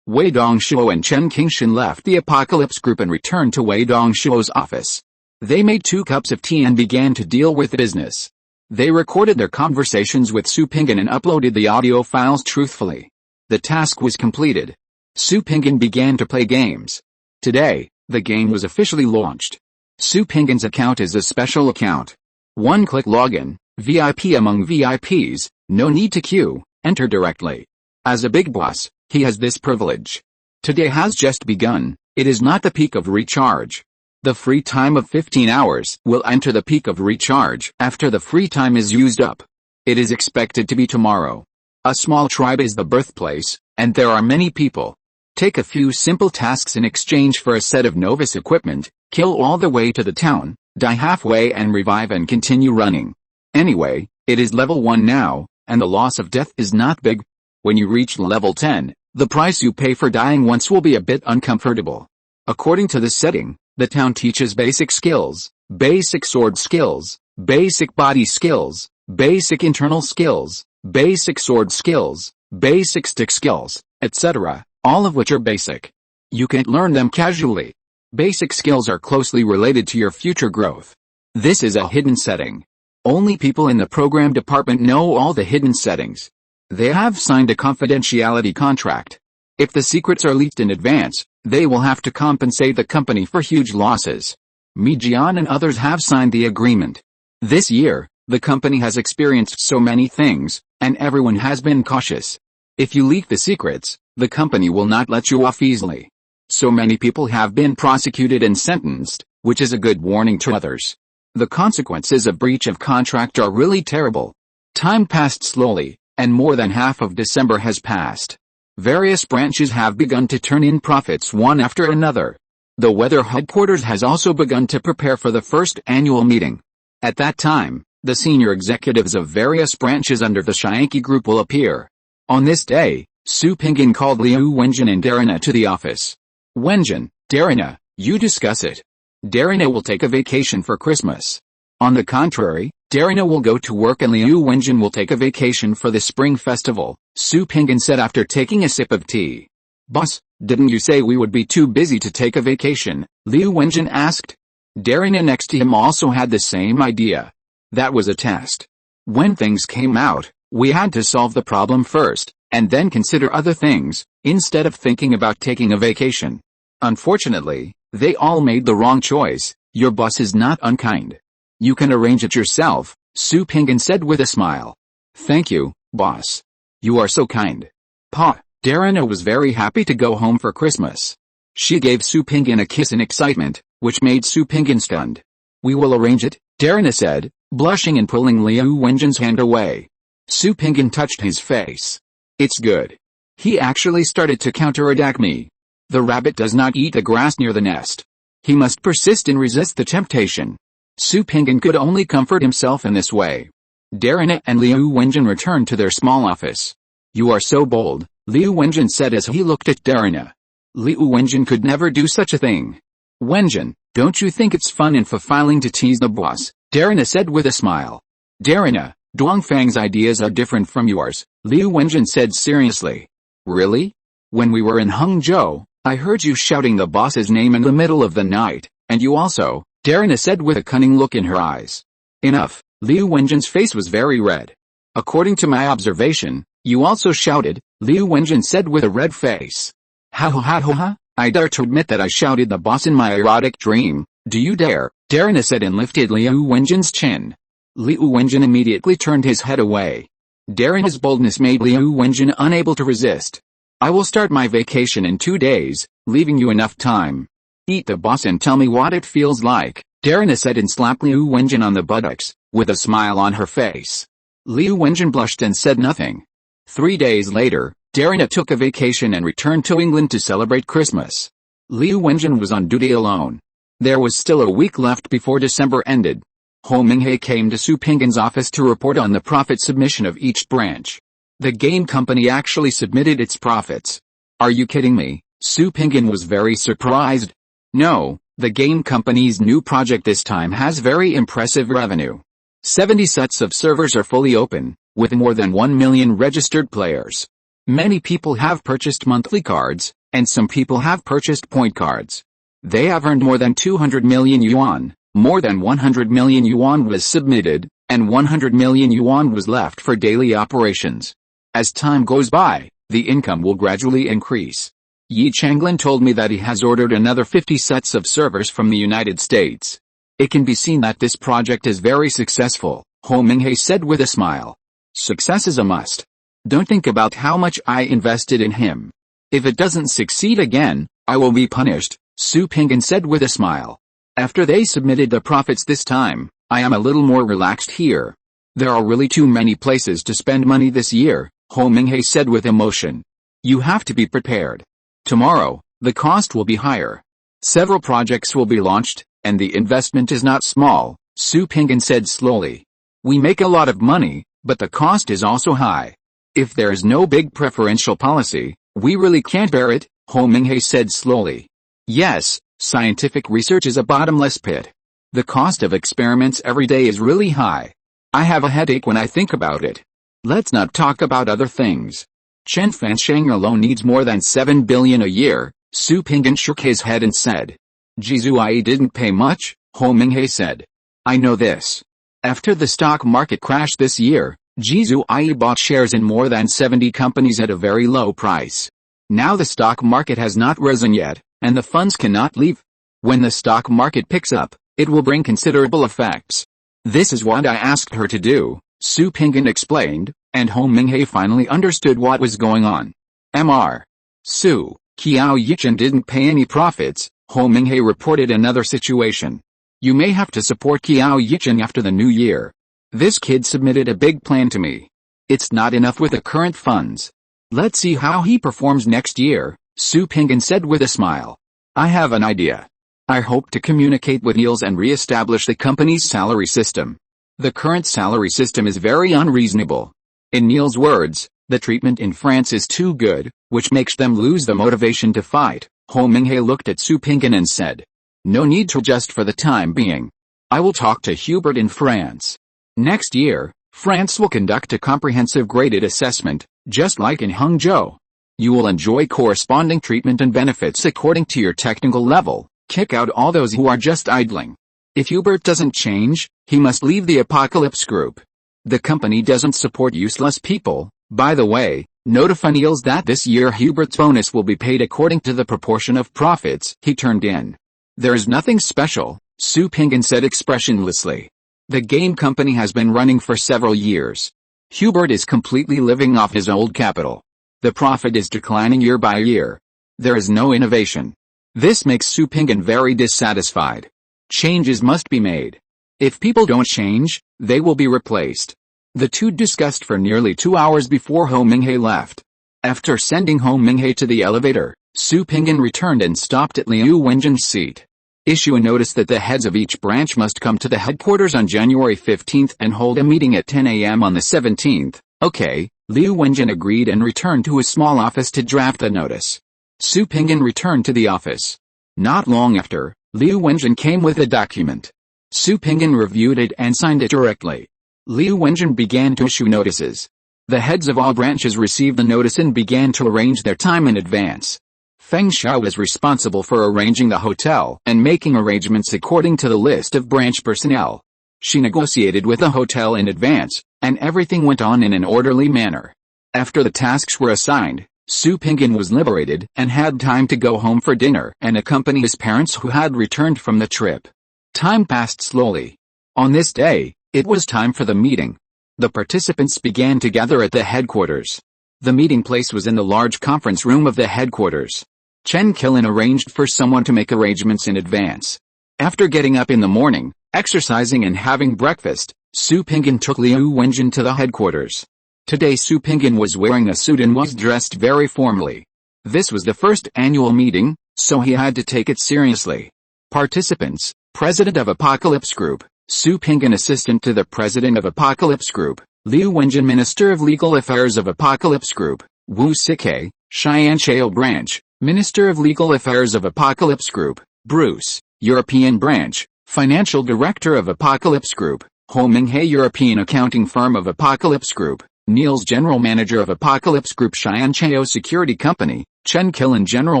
Wei Dongshuo and Chen Qingshan left the Apocalypse Group and returned to Wei Dongshuo's office. They made 2 cups of tea and began to deal with business. They recorded their conversations with Su Pinggan and uploaded the audio files truthfully. The task was completed. Su Pinggan began to play games. Today, the game was officially launched. Su Pinggan's account is a special account. One-click login, VIP among VIPs, no need to queue, enter directly. As a big boss, he has this privilege. Today has just begun, it is not the peak of recharge. The free time of 15 hours will enter the peak of recharge after the free time is used up. It is expected to be tomorrow. A small tribe is the birthplace, and there are many people. Take a few simple tasks in exchange for a set of novice equipment, kill all the way to the town, die halfway and revive and continue running. Anyway, it is level 1 now, and the loss of death is not big. When you reach level 10, the price you pay for dying once will be a bit uncomfortable. According to this setting, the town teaches basic skills, basic sword skills, basic body skills, basic internal skills, basic sword skills, basic stick skills, etc., all of which are basic. You can't learn them casually. Basic skills are closely related to your future growth. This is a hidden setting. Only people in the program department know all the hidden settings. They have signed a confidentiality contract. If the secrets are leaked in advance, they will have to compensate the company for huge losses. Mijian and others have signed the agreement. This year, the company has experienced so many things, and everyone has been cautious. If you leak the secrets, the company will not let you off easily. So many people have been prosecuted and sentenced, which is a good warning to others. The consequences of breach of contract are really terrible. Time passed slowly, and more than half of December has passed. Various branches have begun to turn in profits one after another. The weather headquarters has also begun to prepare for the first annual meeting. At that time, the senior executives of various branches under the Shianki Group will appear. On this day, Su Pinggan called Liu Wenjin and Darina to the office. Wenjin, Darina, you discuss it. Darina will take a vacation for Christmas. On the contrary, Darina will go to work and Liu Wenjin will take a vacation for the Spring Festival, Su Pinggan said after taking a sip of tea. Boss, didn't you say we would be too busy to take a vacation? Liu Wenjin asked. Darina next to him also had the same idea. That was a test. When things came out, we had to solve the problem first, and then consider other things, instead of thinking about taking a vacation. Unfortunately, they all made the wrong choice. Your boss is not unkind. You can arrange it yourself, Su Pinggan said with a smile. Thank you, boss. You are so kind. Darina was very happy to go home for Christmas. She gave Su Pinggan a kiss in excitement, which made Su Pinggan stunned. We will arrange it, Darina said, blushing and pulling Liu Wenjin's hand away. Su Pinggan touched his face. It's good. He actually started to counterattack me. The rabbit does not eat the grass near the nest. He must persist and resist the temptation. Su Pinggan could only comfort himself in this way. Darina and Liu Wenjin returned to their small office. You are so bold, Liu Wenjin said as he looked at Darina. Liu Wenjin could never do such a thing. Wenjin, don't you think it's fun and fulfilling to tease the boss? Darina said with a smile. Darina, Dongfang's ideas are different from yours, Liu Wenjin said seriously. Really? When we were in Hangzhou, I heard you shouting the boss's name in the middle of the night, and you also, Darina said with a cunning look in her eyes. Enough, Liu Wenjin's face was very red. According to my observation, you also shouted, Liu Wenjin said with a red face. Ha ha ha ha ha, I dare to admit that I shouted the boss in my erotic dream, do you dare? Darina said and lifted Liu Wenjin's chin. Liu Wenjin immediately turned his head away. Darina's boldness made Liu Wenjin unable to resist. I will start my vacation in 2 days, leaving you enough time. Eat the boss and tell me what it feels like, Darina said and slapped Liu Wenjin on the buttocks, with a smile on her face. Liu Wenjin blushed and said nothing. 3 days later, Darina took a vacation and returned to England to celebrate Christmas. Liu Wenjin was on duty alone. There was still a week left before December ended. Ho Minghe came to Su Pinggan's office to report on the profit submission of each branch. The game company actually submitted its profits. Are you kidding me? Su Pinggan was very surprised. No, the game company's new project this time has very impressive revenue. 70 sets of servers are fully open, with more than 1 million registered players. Many people have purchased monthly cards, and some people have purchased point cards. They have earned more than 200 million yuan, more than 100 million yuan was submitted, and 100 million yuan was left for daily operations. As time goes by, the income will gradually increase. Yi Changlin told me that he has ordered another 50 sets of servers from the United States. It can be seen that this project is very successful, Ho Minghe said with a smile. Success is a must. Don't think about how much I invested in him. If it doesn't succeed again, I will be punished, Su Pinggan said with a smile. After they submitted the profits this time, I am a little more relaxed here. There are really too many places to spend money this year, Ho Minghe said with emotion. You have to be prepared. Tomorrow, the cost will be higher. Several projects will be launched, and the investment is not small, Su Pinggan said slowly. We make a lot of money, but the cost is also high. If there is no big preferential policy, we really can't bear it, Ho Minghe said slowly. Yes, scientific research is a bottomless pit. The cost of experiments every day is really high. I have a headache when I think about it. Let's not talk about other things. Chen Fansheng alone needs more than 7 billion a year, Su Pinggan shook his head and said. Jizuai didn't pay much, Ho Minghe said. I know this. After the stock market crashed this year, Jizuai bought shares in more than 70 companies at a very low price. Now the stock market has not risen yet, and the funds cannot leave. When the stock market picks up, it will bring considerable effects. This is what I asked her to do, Su Pinggan explained, and Ho Minghe finally understood what was going on. Mr. Su, Qiao Yichen didn't pay any profits, Ho Minghe reported another situation. You may have to support Qiao Yichen after the new year. This kid submitted a big plan to me. It's not enough with the current funds. Let's see how he performs next year, Su Pinggan said with a smile. I have an idea. I hope to communicate with Niels and re-establish the company's salary system. The current salary system is very unreasonable. In Niels' words, the treatment in France is too good, which makes them lose the motivation to fight. Ho Minghe looked at Su Pinggan and said. No need to adjust for the time being. I will talk to Hubert in France. Next year, France will conduct a comprehensive graded assessment, just like in Hangzhou. You will enjoy corresponding treatment and benefits according to your technical level. Kick out all those who are just idling. If Hubert doesn't change, he must leave the Apocalypse Group. The company doesn't support useless people. By the way, notify Niels that this year Hubert's bonus will be paid according to the proportion of profits he turned in. There is nothing special, Su Pinggan said expressionlessly. The game company has been running for several years. Hubert is completely living off his old capital. The profit is declining year by year. There is no innovation. This makes Su Pinggan very dissatisfied. Changes must be made. If people don't change, they will be replaced. The two discussed for nearly 2 hours before Ho Minghe left. After sending Ho Minghe to the elevator, Su Pinggan returned and stopped at Liu Wenjin's seat. Issue a notice that the heads of each branch must come to the headquarters on January 15th and hold a meeting at 10 a.m. on the 17th. Okay, Liu Wenjin agreed and returned to his small office to draft the notice. Su Pinggan returned to the office. Not long after, Liu Wenjin came with a document. Su Pinggan reviewed it and signed it directly. Liu Wenjin began to issue notices. The heads of all branches received the notice and began to arrange their time in advance. Feng Xiao was responsible for arranging the hotel and making arrangements according to the list of branch personnel. She negotiated with the hotel in advance, and everything went on in an orderly manner. After the tasks were assigned, Su Pingyan was liberated and had time to go home for dinner and accompany his parents who had returned from the trip. Time passed slowly. On this day, it was time for the meeting. The participants began to gather at the headquarters. The meeting place was in the large conference room of the headquarters. Chen Qilin arranged for someone to make arrangements in advance. After getting up in the morning, exercising and having breakfast, Su Pingyan took Liu Wenjin to the headquarters. Today Su Pingyan was wearing a suit and was dressed very formally. This was the first annual meeting, so he had to take it seriously. Participants: President of Apocalypse Group, Su Pingyan, Assistant to the President of Apocalypse Group; Liu Wenjin, Minister of Legal Affairs of Apocalypse Group; Wu Sikai, Xianchao Branch, Minister of Legal Affairs of Apocalypse Group; Bruce, European Branch, Financial Director of Apocalypse Group; Ho Minghe, European Accounting Firm of Apocalypse Group; Niels, General Manager of Apocalypse Group Xianchao Security Company; Chen Qilin, General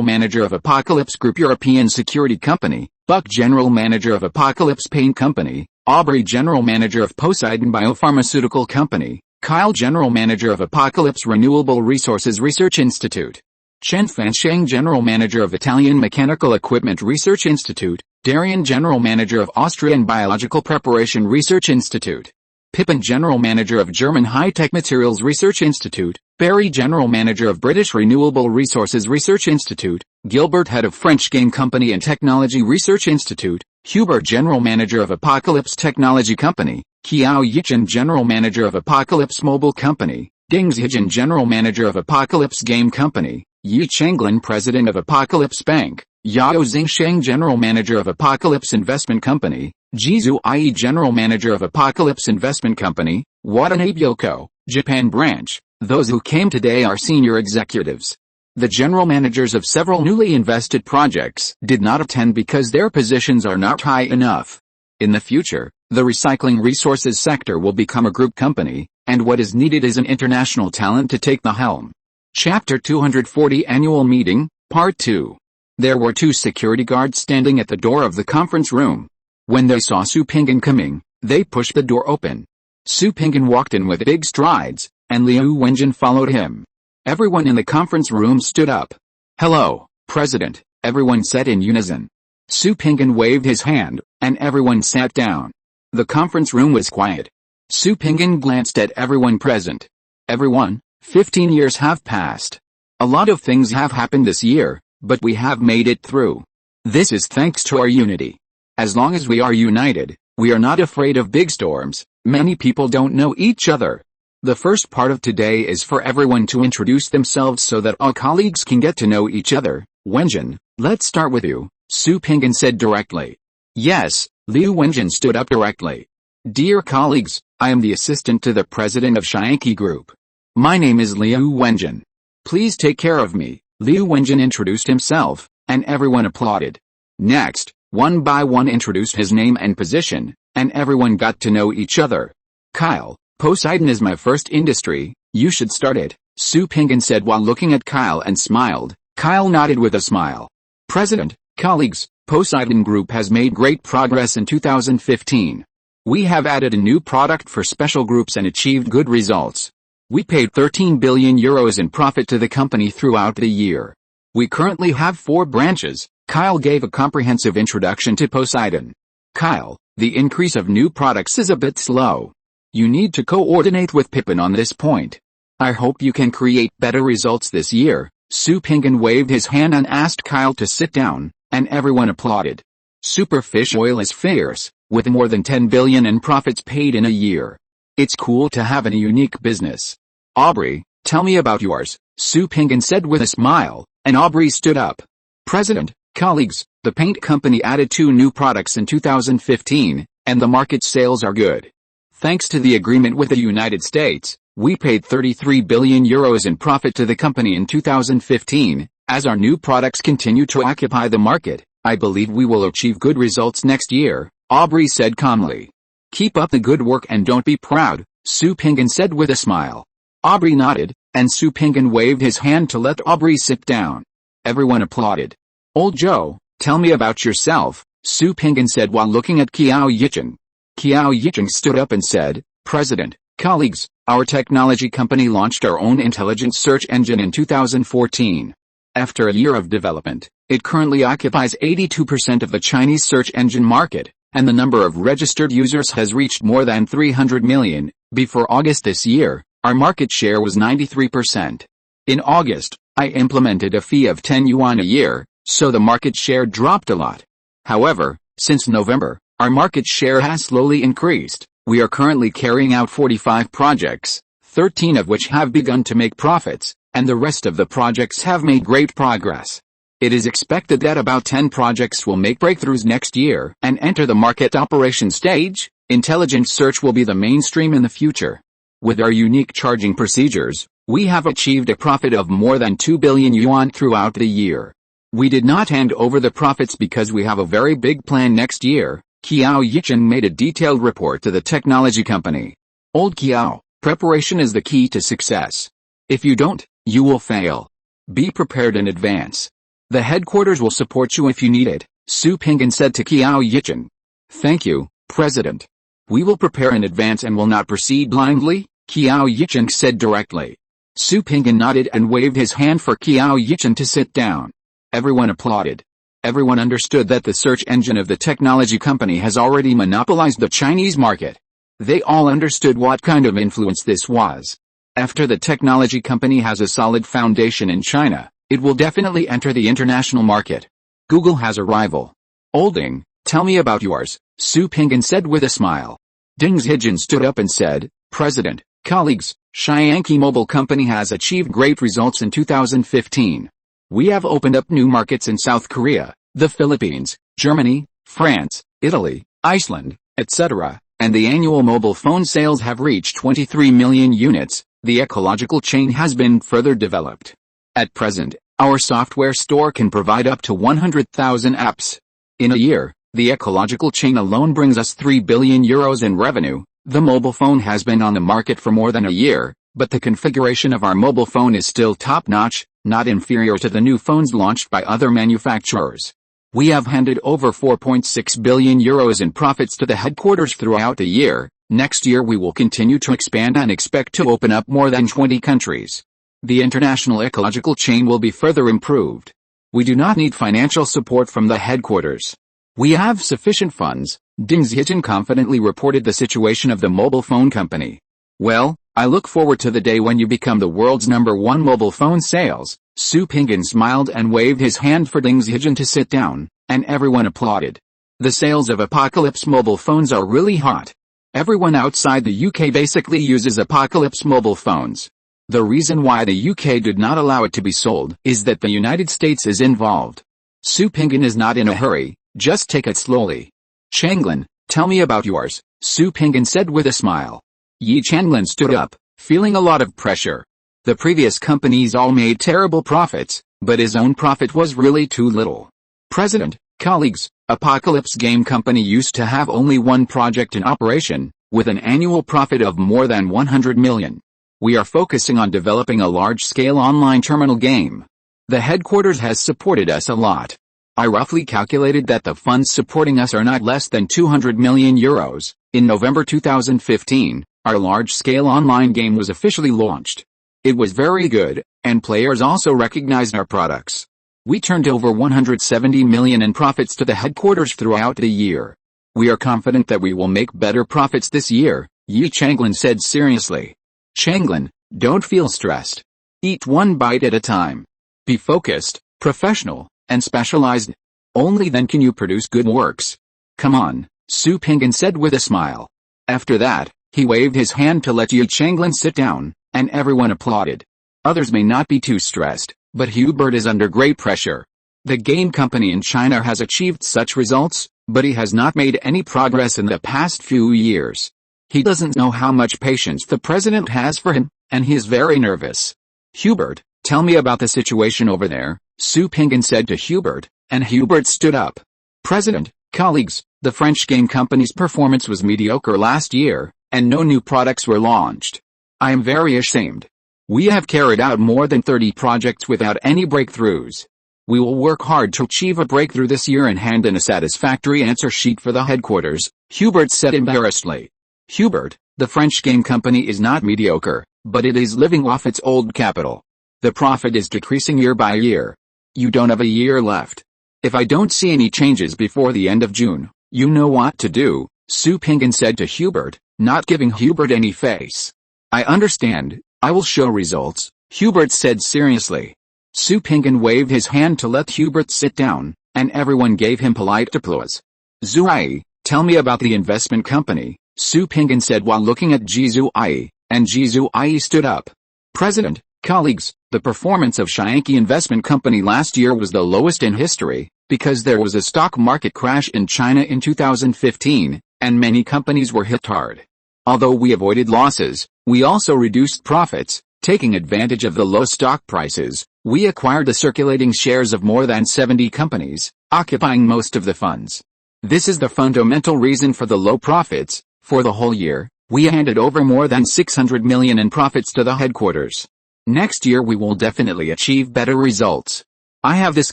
Manager of Apocalypse Group European Security Company; Buck, General Manager of Apocalypse Paint Company; Aubrey, General Manager of Poseidon Biopharmaceutical Company; Kyle, General Manager of Apocalypse Renewable Resources Research Institute; Chen Fansheng, General Manager of Italian Mechanical Equipment Research Institute; Darian, General Manager of Austrian Biological Preparation Research Institute; Pippin, General Manager of German High-Tech Materials Research Institute; Barry, General Manager of British Renewable Resources Research Institute; Gilbert, Head of French Game Company and Technology Research Institute; Hubert, General Manager of Apocalypse Technology Company; Kiao Yichen, General Manager of Apocalypse Mobile Company; Ding Zijin, General Manager of Apocalypse Game Company; Yi Chenglin, President of Apocalypse Bank; Yao Xingsheng, General Manager of Apocalypse Investment Company; Jizu Ai, General Manager of Apocalypse Investment Company; Watanabe Yoko, Japan Branch. Those who came today are senior executives. The general managers of several newly invested projects did not attend because their positions are not high enough. In the future, the recycling resources sector will become a group company, and what is needed is an international talent to take the helm. Chapter 240, Annual Meeting, Part 2. There were 2 security guards standing at the door of the conference room. When they saw Su Pingyan coming, they pushed the door open. Su Pingyan walked in with big strides, and Liu Wenjin followed him. Everyone in the conference room stood up. "Hello, President," everyone said in unison. Su Pingyan waved his hand, and everyone sat down. The conference room was quiet. Su Pingyan glanced at everyone present. "Everyone, 15 years have passed. A lot of things have happened this year, but we have made it through. This is thanks to our unity. As long as we are united, we are not afraid of big storms." Many people don't know each other. The first part of today is for everyone to introduce themselves so that all colleagues can get to know each other. Wenjin, let's start with you, Su Pingyan said directly. Yes, Liu Wenjin stood up directly. Dear colleagues, I am the assistant to the president of Xianqi Group. My name is Liu Wenjin. Please take care of me. Liu Wenjin introduced himself, and everyone applauded. Next, one by one introduced his name and position, and everyone got to know each other. Kyle, Poseidon is my first industry, you should start it, Su Pingyan said while looking at Kyle and smiled. Kyle nodded with a smile. President, colleagues, Poseidon Group has made great progress in 2015. We have added a new product for special groups and achieved good results. We paid 13 billion euros in profit to the company throughout the year. We currently have 4 branches. Kyle gave a comprehensive introduction to Poseidon. Kyle, the increase of new products is a bit slow. You need to coordinate with Pippin on this point. I hope you can create better results this year. Su Pingyan waved his hand and asked Kyle to sit down, and everyone applauded. Superfish Oil is fierce, with more than 10 billion in profits paid in a year. It's cool to have a unique business. Aubrey, tell me about yours, Su Pingyan said with a smile, and Aubrey stood up. President, colleagues, the paint company added 2 new products in 2015, and the market sales are good. Thanks to the agreement with the United States, we paid 33 billion euros in profit to the company in 2015. As our new products continue to occupy the market, I believe we will achieve good results next year, Aubrey said calmly. Keep up the good work and don't be proud, Su Pingyan said with a smile. Aubrey nodded, and Su Pinggan waved his hand to let Aubrey sit down. Everyone applauded. Old Joe, tell me about yourself, Su Pinggan said while looking at Qiao Yicheng. Qiao Yicheng stood up and said, President, colleagues, our technology company launched our own intelligent search engine in 2014. After a year of development, it currently occupies 82% of the Chinese search engine market, and the number of registered users has reached more than 300 million. Before August this year, our market share was 93%. In August, I implemented a fee of 10 yuan a year, so the market share dropped a lot. However, since November, our market share has slowly increased. We are currently carrying out 45 projects, 13 of which have begun to make profits, and the rest of the projects have made great progress. It is expected that about 10 projects will make breakthroughs next year and enter the market operation stage. Intelligent search will be the mainstream in the future. With our unique charging procedures, we have achieved a profit of more than 2 billion yuan throughout the year. We did not hand over the profits because we have a very big plan next year. Qiao Yicheng made a detailed report to the technology company. Old Qiao, preparation is the key to success. If you don't, you will fail. Be prepared in advance. The headquarters will support you if you need it, Su Pinggan said to Qiao Yicheng. Thank you, President. We will prepare in advance and will not proceed blindly, Qiao Yicheng said directly. Su Pinggan nodded and waved his hand for Qiao Yicheng to sit down. Everyone applauded. Everyone understood that the search engine of the technology company has already monopolized the Chinese market. They all understood what kind of influence this was. After the technology company has a solid foundation in China, it will definitely enter the international market. Google has a rival. Old Ding, tell me about yours, Su Pinggan said with a smile. Ding Zijin stood up and said, President, colleagues, Shianqi Mobile Company has achieved great results in 2015. We have opened up new markets in South Korea, the Philippines, Germany, France, Italy, Iceland, etc., and the annual mobile phone sales have reached 23 million units. The ecological chain has been further developed. At present, our software store can provide up to 100,000 apps. In a year, the ecological chain alone brings us 3 billion euros in revenue. The mobile phone has been on the market for more than a year, but the configuration of our mobile phone is still top-notch, not inferior to the new phones launched by other manufacturers. We have handed over 4.6 billion euros in profits to the headquarters throughout the year. Next year we will continue to expand and expect to open up more than 20 countries. The international ecological chain will be further improved. We do not need financial support from the headquarters. We have sufficient funds, Ding Zijin confidently reported the situation of the mobile phone company. Well, I look forward to the day when you become the world's #1 mobile phone sales. Su Pinggan smiled and waved his hand for Ding Zijin to sit down, and everyone applauded. The sales of Apocalypse mobile phones are really hot. Everyone outside the UK basically uses Apocalypse mobile phones. The reason why the UK did not allow it to be sold is that the United States is involved. Su Pinggan is not in a hurry, just take it slowly. Changlin, tell me about yours, Su Pinggan said with a smile. Yi Changlin stood up, feeling a lot of pressure. The previous companies all made terrible profits, but his own profit was really too little. President, colleagues, Apocalypse Game Company used to have only one project in operation, with an annual profit of more than 100 million. We are focusing on developing a large-scale online terminal game. The headquarters has supported us a lot. I roughly calculated that the funds supporting us are not less than 200 million euros. In November 2015, our large-scale online game was officially launched. It was very good, and players also recognized our products. We turned over 170 million in profits to the headquarters throughout the year. We are confident that we will make better profits this year, Yi Changlin said seriously. Changlin, don't feel stressed. Eat one bite at a time. Be focused, professional, and specialized. Only then can you produce good works. Come on, Su Pinggan said with a smile. After that, he waved his hand to let Yi Changlin sit down, and everyone applauded. Others may not be too stressed, but Hubert is under great pressure. The game company in China has achieved such results, but he has not made any progress in the past few years. He doesn't know how much patience the president has for him, and he is very nervous. Hubert, tell me about the situation over there, Su Pinggan said to Hubert, and Hubert stood up. President, colleagues, the French game company's performance was mediocre last year, and no new products were launched. I am very ashamed. We have carried out more than 30 projects without any breakthroughs. We will work hard to achieve a breakthrough this year and hand in a satisfactory answer sheet for the headquarters, Hubert said embarrassedly. Hubert, the French game company is not mediocre, but it is living off its old capital. The profit is decreasing year by year. You don't have a year left. If I don't see any changes before the end of June, you know what to do, Su Pinggan said to Hubert, not giving Hubert any face. I understand, I will show results, Hubert said seriously. Su Pinggan waved his hand to let Hubert sit down, and everyone gave him polite applause. Zhuai, tell me about the investment company, Su Pinggan said while looking at Ji Zhuai, and Ji Zhuai stood up. President, colleagues, the performance of Shanghai Investment Company last year was the lowest in history, because there was a stock market crash in China in 2015, and many companies were hit hard. Although we avoided losses, we also reduced profits, taking advantage of the low stock prices. We acquired the circulating shares of more than 70 companies, occupying most of the funds. This is the fundamental reason for the low profits. For the whole year, we handed over more than 600 million in profits to the headquarters. Next year we will definitely achieve better results. I have this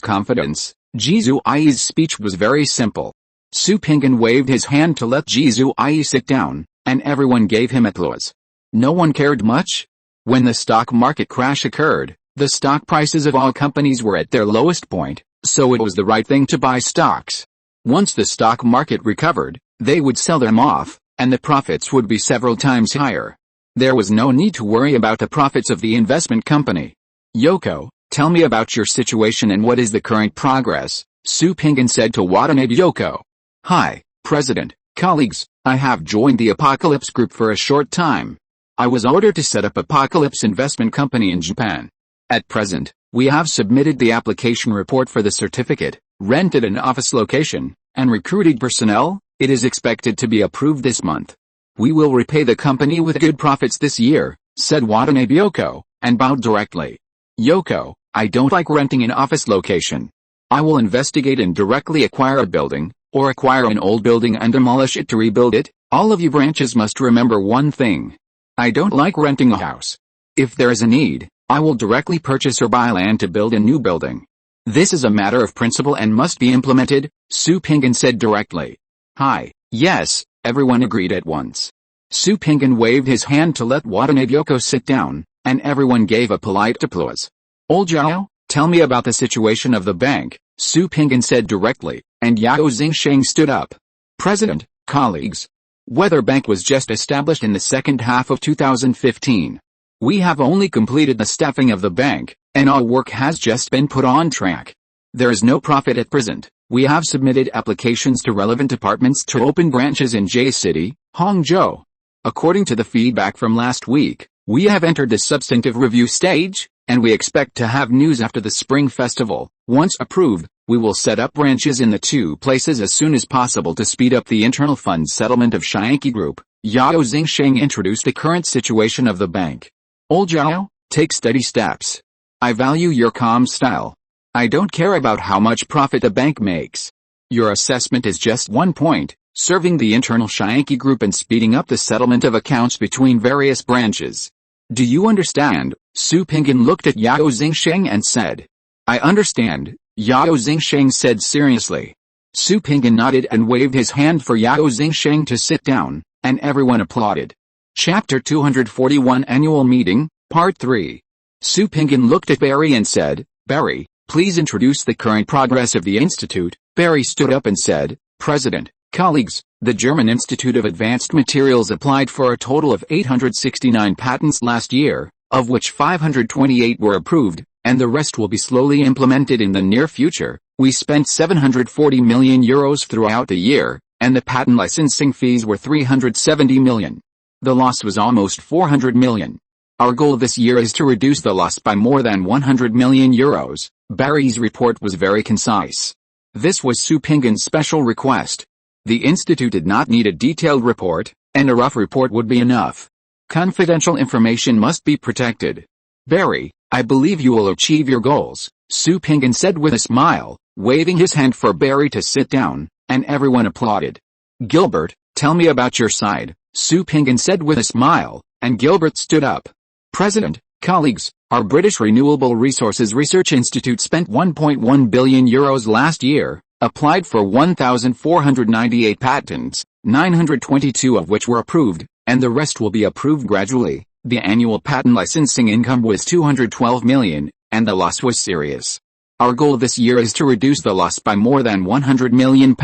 confidence. Ji Zhuai's speech was very simple. Su Pinggan waved his hand to let Ji Zhuai sit down, and everyone gave him applause. No one cared much. When the stock market crash occurred, the stock prices of all companies were at their lowest point, so it was the right thing to buy stocks. Once the stock market recovered, they would sell them off, and the profits would be several times higher. There was no need to worry about the profits of the investment company. Yoko, tell me about your situation and what is the current progress, Su Pinggan said to Watanabe Yoko. Hi, President, colleagues, I have joined the Apocalypse Group for a short time. I was ordered to set up Apocalypse Investment Company in Japan. At present, we have submitted the application report for the certificate, rented an office location, and recruited personnel. It is expected to be approved this month. We will repay the company with good profits this year, said Watanabe Yoko, and bowed directly. Yoko, I don't like renting an office location. I will investigate and directly acquire a building, or acquire an old building and demolish it to rebuild it. All of you branches must remember one thing. I don't like renting a house. If there is a need, I will directly purchase or buy land to build a new building. This is a matter of principle and must be implemented, Su Pinggan said directly. Hi, yes, everyone agreed at once. Su Pinggan waved his hand to let Watanabe Yoko sit down, and everyone gave a polite applause. Old Zhao, tell me about the situation of the bank, Su Pinggan said directly, and Yao Xingsheng stood up. President, colleagues. Weather Bank was just established in the second half of 2015. We have only completed the staffing of the bank, and all work has just been put on track. There is no profit at present. We have submitted applications to relevant departments to open branches in J-City, Hangzhou. According to the feedback from last week, we have entered the substantive review stage, and we expect to have news after the Spring Festival. Once approved, we will set up branches in the two places as soon as possible to speed up the internal fund settlement of Shanghai Group. Yao Xingsheng introduced the current situation of the bank. Old Zhao, take steady steps. I value your calm style. I don't care about how much profit the bank makes. Your assessment is just 1 point, serving the internal Shanghai Group and speeding up the settlement of accounts between various branches. Do you understand? Su Pinggan looked at Yao Xingsheng and said. I understand, Yao Xingsheng said seriously. Su Pinggan nodded and waved his hand for Yao Xingsheng to sit down, and everyone applauded. Chapter 241 Annual Meeting, Part 3. Su Pinggan looked at Barry and said, Barry, please introduce the current progress of the Institute. Barry stood up and said, President, colleagues, the German Institute of Advanced Materials applied for a total of 869 patents last year, of which 528 were approved, and the rest will be slowly implemented in the near future. We spent 740 million euros throughout the year, and the patent licensing fees were 370 million. The loss was almost 400 million. Our goal this year is to reduce the loss by more than 100 million euros. Barry's report was very concise. This was Su Pinggan's special request. The Institute did not need a detailed report, and a rough report would be enough. Confidential information must be protected. Barry, I believe you will achieve your goals, Su Pinggan said with a smile, waving his hand for Barry to sit down, and everyone applauded. Gilbert, tell me about your side, Su Pinggan said with a smile, and Gilbert stood up. President, Colleagues, our British Renewable Resources Research Institute spent €1.1 billion last year, applied for 1,498 patents, 922 of which were approved, and the rest will be approved gradually. The annual patent licensing income was $212 million, and the loss was serious. Our goal this year is to reduce the loss by more than £100 million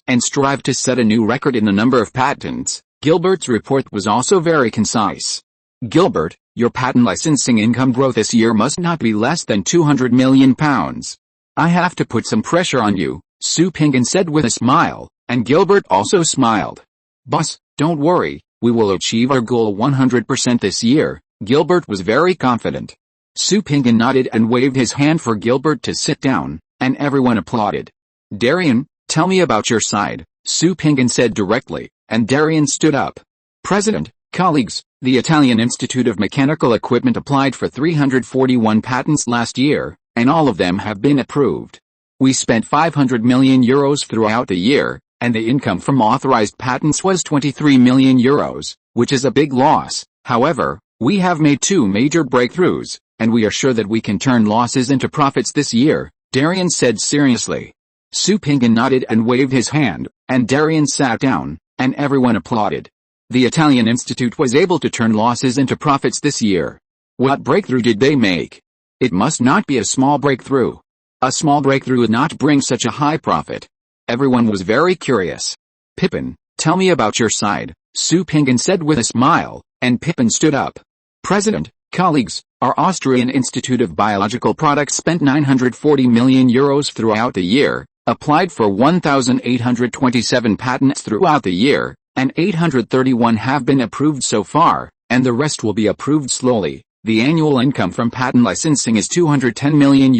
and strive to set a new record in the number of patents. Gilbert's report was also very concise. Gilbert, your patent licensing income growth this year must not be less than £200 million. I have to put some pressure on you, Sue Pingan said with a smile, and Gilbert also smiled. Boss, don't worry, we will achieve our goal 100% this year. Gilbert was very confident. Sue Pingan nodded and waved his hand for Gilbert to sit down, and everyone applauded. Darian, tell me about your side, Sue Pingan said directly, and Darian stood up. President, colleagues, the Italian Institute of Mechanical Equipment applied for 341 patents last year, and all of them have been approved. We spent €500 million throughout the year, and the income from authorized patents was €23 million, which is a big loss. However, we have made two major breakthroughs, and we are sure that we can turn losses into profits this year, Darian said seriously. Sue Pingan nodded and waved his hand, and Darian sat down, and everyone applauded. The Italian Institute was able to turn losses into profits this year. What breakthrough did they make? It must not be a small breakthrough. A small breakthrough would not bring such a high profit. Everyone was very curious. Pippin, tell me about your side, Sue Pingan said with a smile, and Pippin stood up. President, colleagues, our Austrian Institute of Biological Products spent €940 million throughout the year, applied for 1,827 patents throughout the year, and 831 have been approved so far, and the rest will be approved slowly. The annual income from patent licensing is €210 million,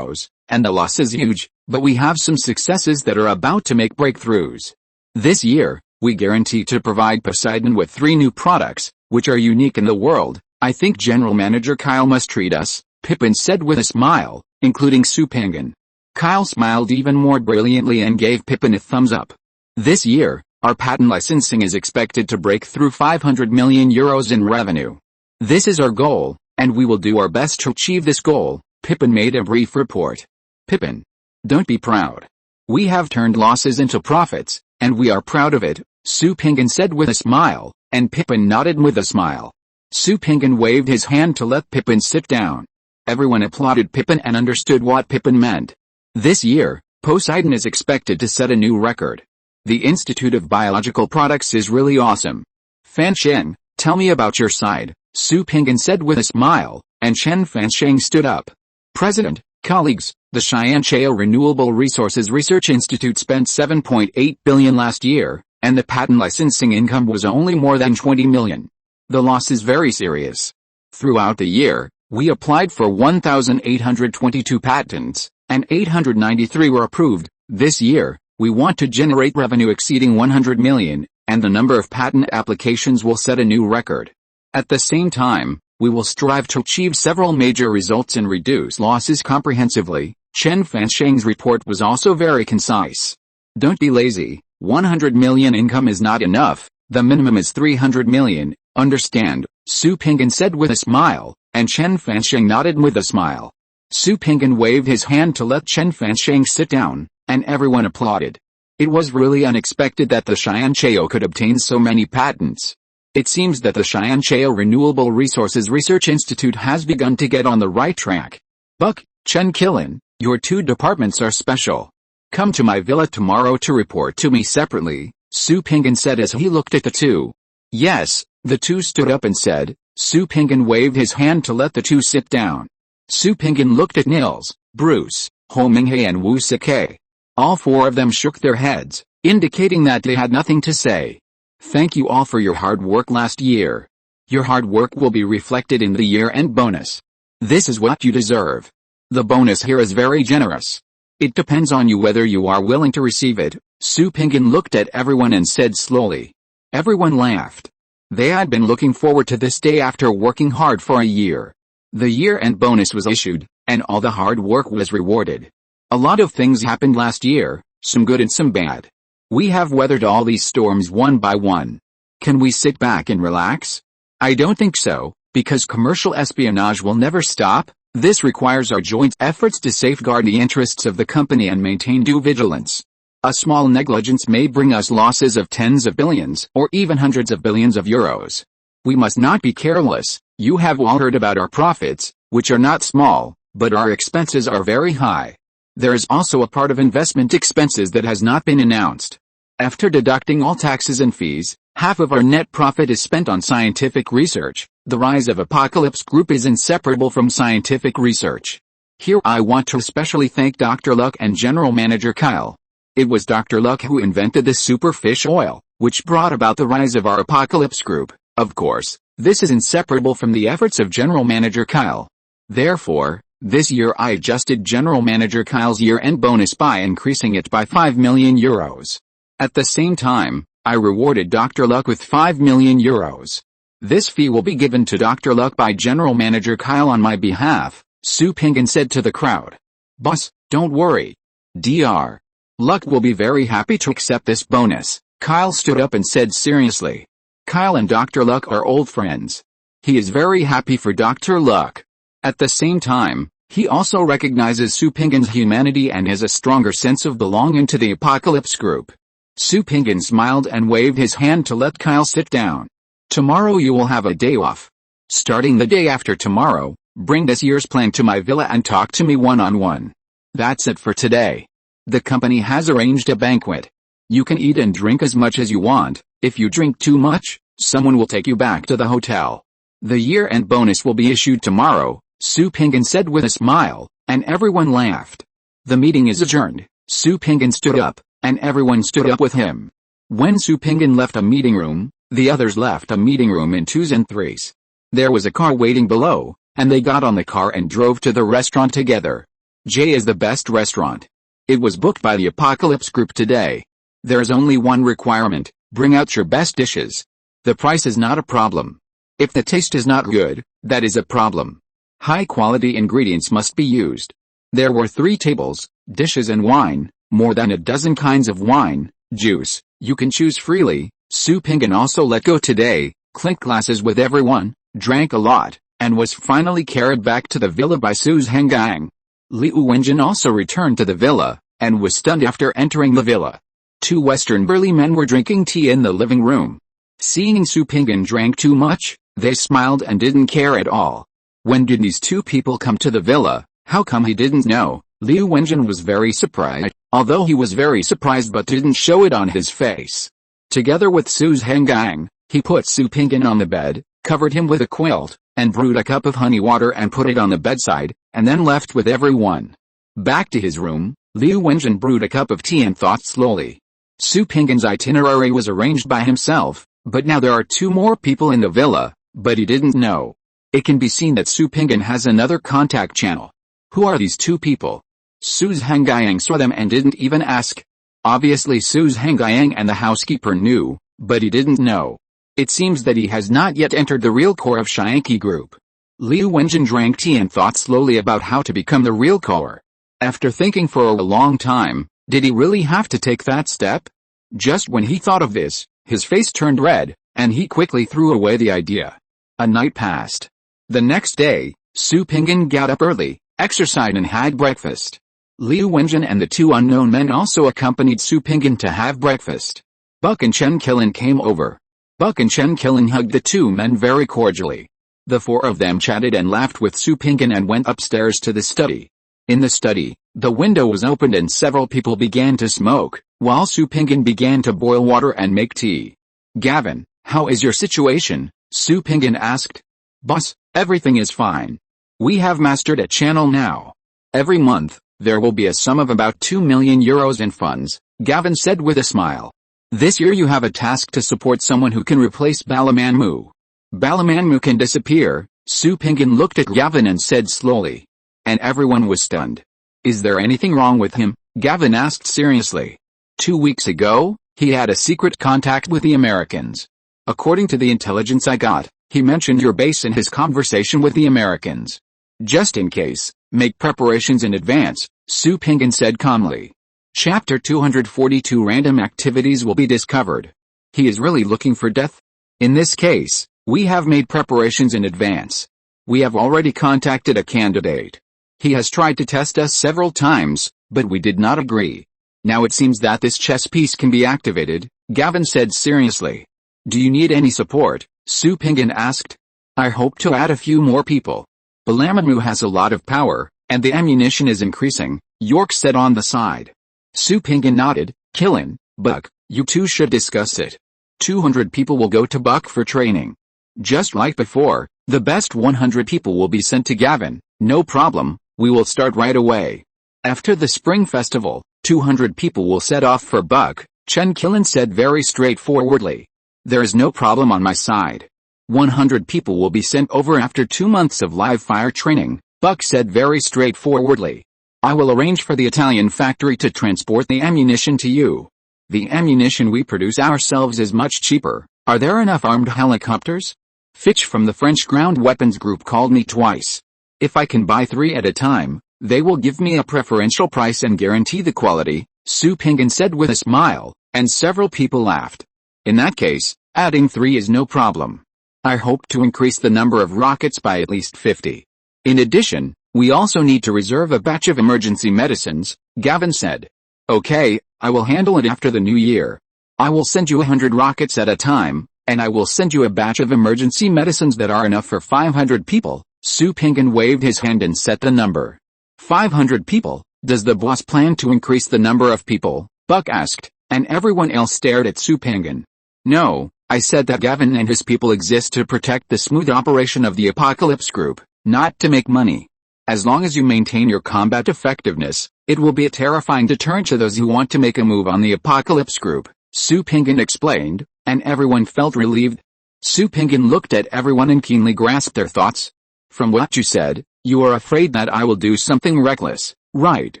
and the loss is huge, but we have some successes that are about to make breakthroughs. This year, we guarantee to provide Poseidon with 3 new products, which are unique in the world. I think General Manager Kyle must treat us, Pippin said with a smile, including Sue Pingan. Kyle smiled even more brilliantly and gave Pippin a thumbs up. This year, our patent licensing is expected to break through €500 million in revenue. This is our goal, and we will do our best to achieve this goal, Pippin made a brief report. Pippin, don't be proud. We have turned losses into profits, and we are proud of it, Sue Pingan said with a smile, and Pippin nodded with a smile. Sue Pingan waved his hand to let Pippin sit down. Everyone applauded Pippin and understood what Pippin meant. This year, Poseidon is expected to set a new record. The Institute of Biological Products is really awesome. Fan Shen, tell me about your side, Sue Pingan said with a smile, and Shen Fansheng stood up. President, colleagues, the Cheyenne Renewable Resources Research Institute spent $7.8 billion last year, and the patent licensing income was only more than $20 million. The loss is very serious. Throughout the year, we applied for 1,822 patents, and 893 were approved. This year, we want to generate revenue exceeding $100 million, and the number of patent applications will set a new record. At the same time, we will strive to achieve several major results and reduce losses comprehensively. Chen Fansheng's report was also very concise. Don't be lazy. 100 million income is not enough. The minimum is 300 million. Understand? Sue Pingan said with a smile, and Chen Fansheng nodded with a smile. Sue Pingan waved his hand to let Chen Fansheng sit down, and everyone applauded. It was really unexpected that the Cheyenne could obtain so many patents. It seems that the Cheyenne Renewable Resources Research Institute has begun to get on the right track. Buck, Chen Killen, your 2 departments are special. Come to my villa tomorrow to report to me separately, Sue Pingan said as he looked at the 2. Yes, the 2 stood up and said. Sue Pingan waved his hand to let the 2 sit down. Sue Pingan looked at Nils, Bruce, Ho Minghe and Wu Sike. All 4 of them shook their heads, indicating that they had nothing to say. Thank you all for your hard work last year. Your hard work will be reflected in the year-end bonus. This is what you deserve. The bonus here is very generous. It depends on you whether you are willing to receive it. Sue Pingan looked at everyone and said slowly. Everyone laughed. They had been looking forward to this day after working hard for a year. The year-end bonus was issued, and all the hard work was rewarded. A lot of things happened last year, some good and some bad. We have weathered all these storms one by one. Can we sit back and relax? I don't think so, Because commercial espionage will never stop, this requires our joint efforts to safeguard the interests of the company and maintain due vigilance. A small negligence may bring us losses of tens of billions or even hundreds of billions of euros. We must not be careless. You have all heard about our profits, which are not small, but our expenses are very high. There is also a part of investment expenses that has not been announced. After deducting all taxes and fees, half of our net profit is spent on scientific research. The rise of Apocalypse Group is inseparable from scientific research. Here I want to especially thank Dr. Luck and General Manager Kyle. It was Dr. Luck who invented the super fish oil, which brought about the rise of our Apocalypse Group. Of course, this is inseparable from the efforts of General Manager Kyle. Therefore, this year I adjusted General Manager Kyle's year-end bonus by increasing it by 5 million euros. At the same time, I rewarded Dr. Luck with 5 million euros. This fee will be given to Dr. Luck by General Manager Kyle on my behalf, Su Pinggan said to the crowd. Boss, don't worry. Dr. Luck will be very happy to accept this bonus. Kyle stood up and said seriously. Kyle and Dr. Luck are old friends. He is very happy for Dr. Luck. At the same time, he also recognizes Su Pinggan's humanity and has a stronger sense of belonging to the Apocalypse Group. Su Pinggan smiled and waved his hand to let Kyle sit down. Tomorrow you will have a day off. Starting the day after tomorrow, bring this year's plan to my villa and talk to me one-on-one. That's it for today. The company has arranged a banquet. You can eat and drink as much as you want. If you drink too much, someone will take you back to the hotel. The year-end bonus will be issued tomorrow, Su Pinggan said with a smile, and everyone laughed. The meeting is adjourned. Su Pinggan stood up, and everyone stood up with him. When Su Pinggan left a meeting room, the others left a meeting room in twos and threes. There was a car waiting below, and they got on the car and drove to the restaurant together. J is the best restaurant. It was booked by the Apocalypse Group today. There is only one requirement: bring out your best dishes. The price is not a problem. If the taste is not good, that is a problem. High-quality ingredients must be used. There were 3 tables, dishes and wine, more than a dozen kinds of wine, juice. You can choose freely. Su Pinggan also let go today, clinked glasses with everyone, drank a lot, and was finally carried back to the villa by Su's Henggang. Liu Wenjin also returned to the villa, and was stunned after entering the villa. 2 Western burly men were drinking tea in the living room. Seeing Su Pinggan drank too much, they smiled and didn't care at all. When did these 2 people come to the villa? How come he didn't know? Liu Wenjin was very surprised, although he was very surprised but didn't show it on his face. Together with Su's Henggang, he put Su Pinggan on the bed, covered him with a quilt, and brewed a cup of honey water and put it on the bedside, and then left with everyone. Back to his room, Liu Wenjin brewed a cup of tea and thought slowly. Su Pinggan's itinerary was arranged by himself, but now there are 2 more people in the villa, but he didn't know. It can be seen that Su Pinggan has another contact channel. Who are these 2 people? Su's Henggang saw them and didn't even ask. Obviously Su's Henggang and the housekeeper knew, but he didn't know. It seems that he has not yet entered the real core of Shianki Group. Liu Wenjin drank tea and thought slowly about how to become the real core. After thinking for a long time, did he really have to take that step? Just when he thought of this, his face turned red, and he quickly threw away the idea. A night passed. The next day, Su Pinggan got up early, exercised and had breakfast. Liu Wenjin and the 2 unknown men also accompanied Su Pinggan to have breakfast. Buck and Chen Qilin came over. Buck and Chen Qilin hugged the 2 men very cordially. The 4 of them chatted and laughed with Su Pinggan and went upstairs to the study. In the study, the window was opened and several people began to smoke, while Su Pinggan began to boil water and make tea. Gavin, how is your situation? Su Pinggan asked. Boss, everything is fine. We have mastered a channel now. Every month, there will be a sum of about 2 million euros in funds, Gavin said with a smile. This year you have a task to support someone who can replace Balamanmu. Balamanmu can disappear, Su Pinggan looked at Gavin and said slowly. And everyone was stunned. Is there anything wrong with him? Gavin asked seriously. 2 weeks ago, he had a secret contact with the Americans. According to the intelligence I got, he mentioned your base in his conversation with the Americans. Just in case, make preparations in advance, Su Pinggan said calmly. Chapter 242 Random activities will be discovered. He is really looking for death? In this case, We have made preparations in advance. We have already contacted a candidate. He has tried to test us several times, but we did not agree. Now it seems that this chess piece can be activated, Gavin said seriously. Do you need any support? Su Pingan asked. I hope to add a few more people. Balamamu has a lot of power, and the ammunition is increasing, York said on the side. Su Pingan nodded. Killen, Buck, you two should discuss it. 200 people will go to Buck for training. Just like before, the best 100 people will be sent to Gavin. No problem, we will start right away. After the spring festival, 200 people will set off for Buck, Chen Killen said very straightforwardly. There is no problem on my side. 100 people will be sent over after 2 months of live fire training, Buck said very straightforwardly. I will arrange for the Italian factory to transport the ammunition to you. The ammunition we produce ourselves is much cheaper. Are there enough armed helicopters? Fitch from the French ground weapons group called me twice. If I can buy 3 at a time, they will give me a preferential price and guarantee the quality, Su Pingan said with a smile, and several people laughed. In that case, adding 3 is no problem. I hope to increase the number of rockets by at least 50. In addition, we also need to reserve a batch of emergency medicines, Gavin said. Okay, I will handle it after the new year. I will send you 100 rockets at a time, and I will send you a batch of emergency medicines that are enough for 500 people. Su Pingan waved his hand and set the number. 500 people, does the boss plan to increase the number of people? Buck asked, and everyone else stared at Su Pingan. No, I said that Gavin and his people exist to protect the smooth operation of the Apocalypse Group, not to make money. As long as you maintain your combat effectiveness, it will be a terrifying deterrent to those who want to make a move on the Apocalypse Group, Su Pingan explained, and everyone felt relieved. Su Pingan looked at everyone and keenly grasped their thoughts. From what you said, you are afraid that I will do something reckless, right?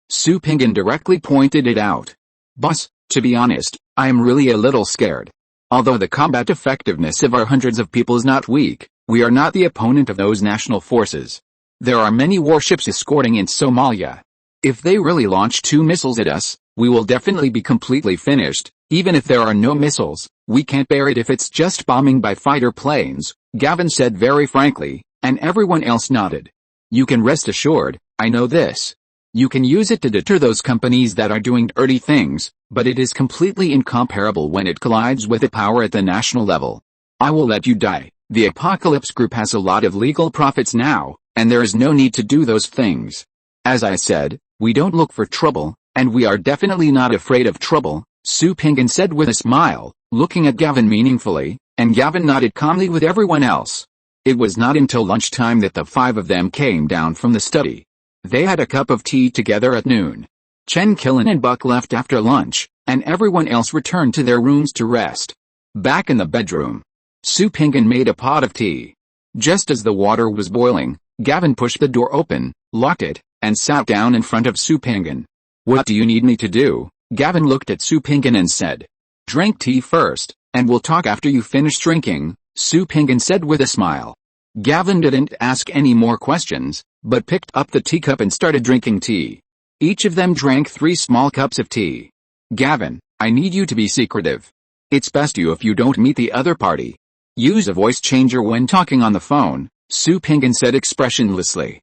Su Pingan directly pointed it out. Boss, to be honest, I am really a little scared. Although the combat effectiveness of our hundreds of people is not weak, we are not the opponent of those national forces. There are many warships escorting in Somalia. If they really launch 2 missiles at us, we will definitely be completely finished. Even if there are no missiles, we can't bear it if it's just bombing by fighter planes, Gavin said very frankly, and everyone else nodded. You can rest assured, I know this. You can use it to deter those companies that are doing dirty things, but it is completely incomparable when it collides with the power at the national level. I will let you die. The Apocalypse Group has a lot of legal profits now, and there is no need to do those things. As I said, we don't look for trouble, and we are definitely not afraid of trouble, Su Pingan said with a smile, looking at Gavin meaningfully, and Gavin nodded calmly with everyone else. It was not until lunchtime that the 5 of them came down from the study. They had a cup of tea together at noon. Chen Killen and Buck left after lunch, and everyone else returned to their rooms to rest. Back in the bedroom, Su Pingan made a pot of tea. Just as the water was boiling, Gavin pushed the door open, locked it, and sat down in front of Su Pingan. What do you need me to do? Gavin looked at Su Pingan and said. Drink tea first, and we'll talk after you finish drinking, Su Pingan said with a smile. Gavin didn't ask any more questions, but picked up the teacup and started drinking tea. Each of them drank 3 small cups of tea. Gavin, I need you to be secretive. It's best if you don't meet the other party. Use a voice changer when talking on the phone, Su Pingan said expressionlessly.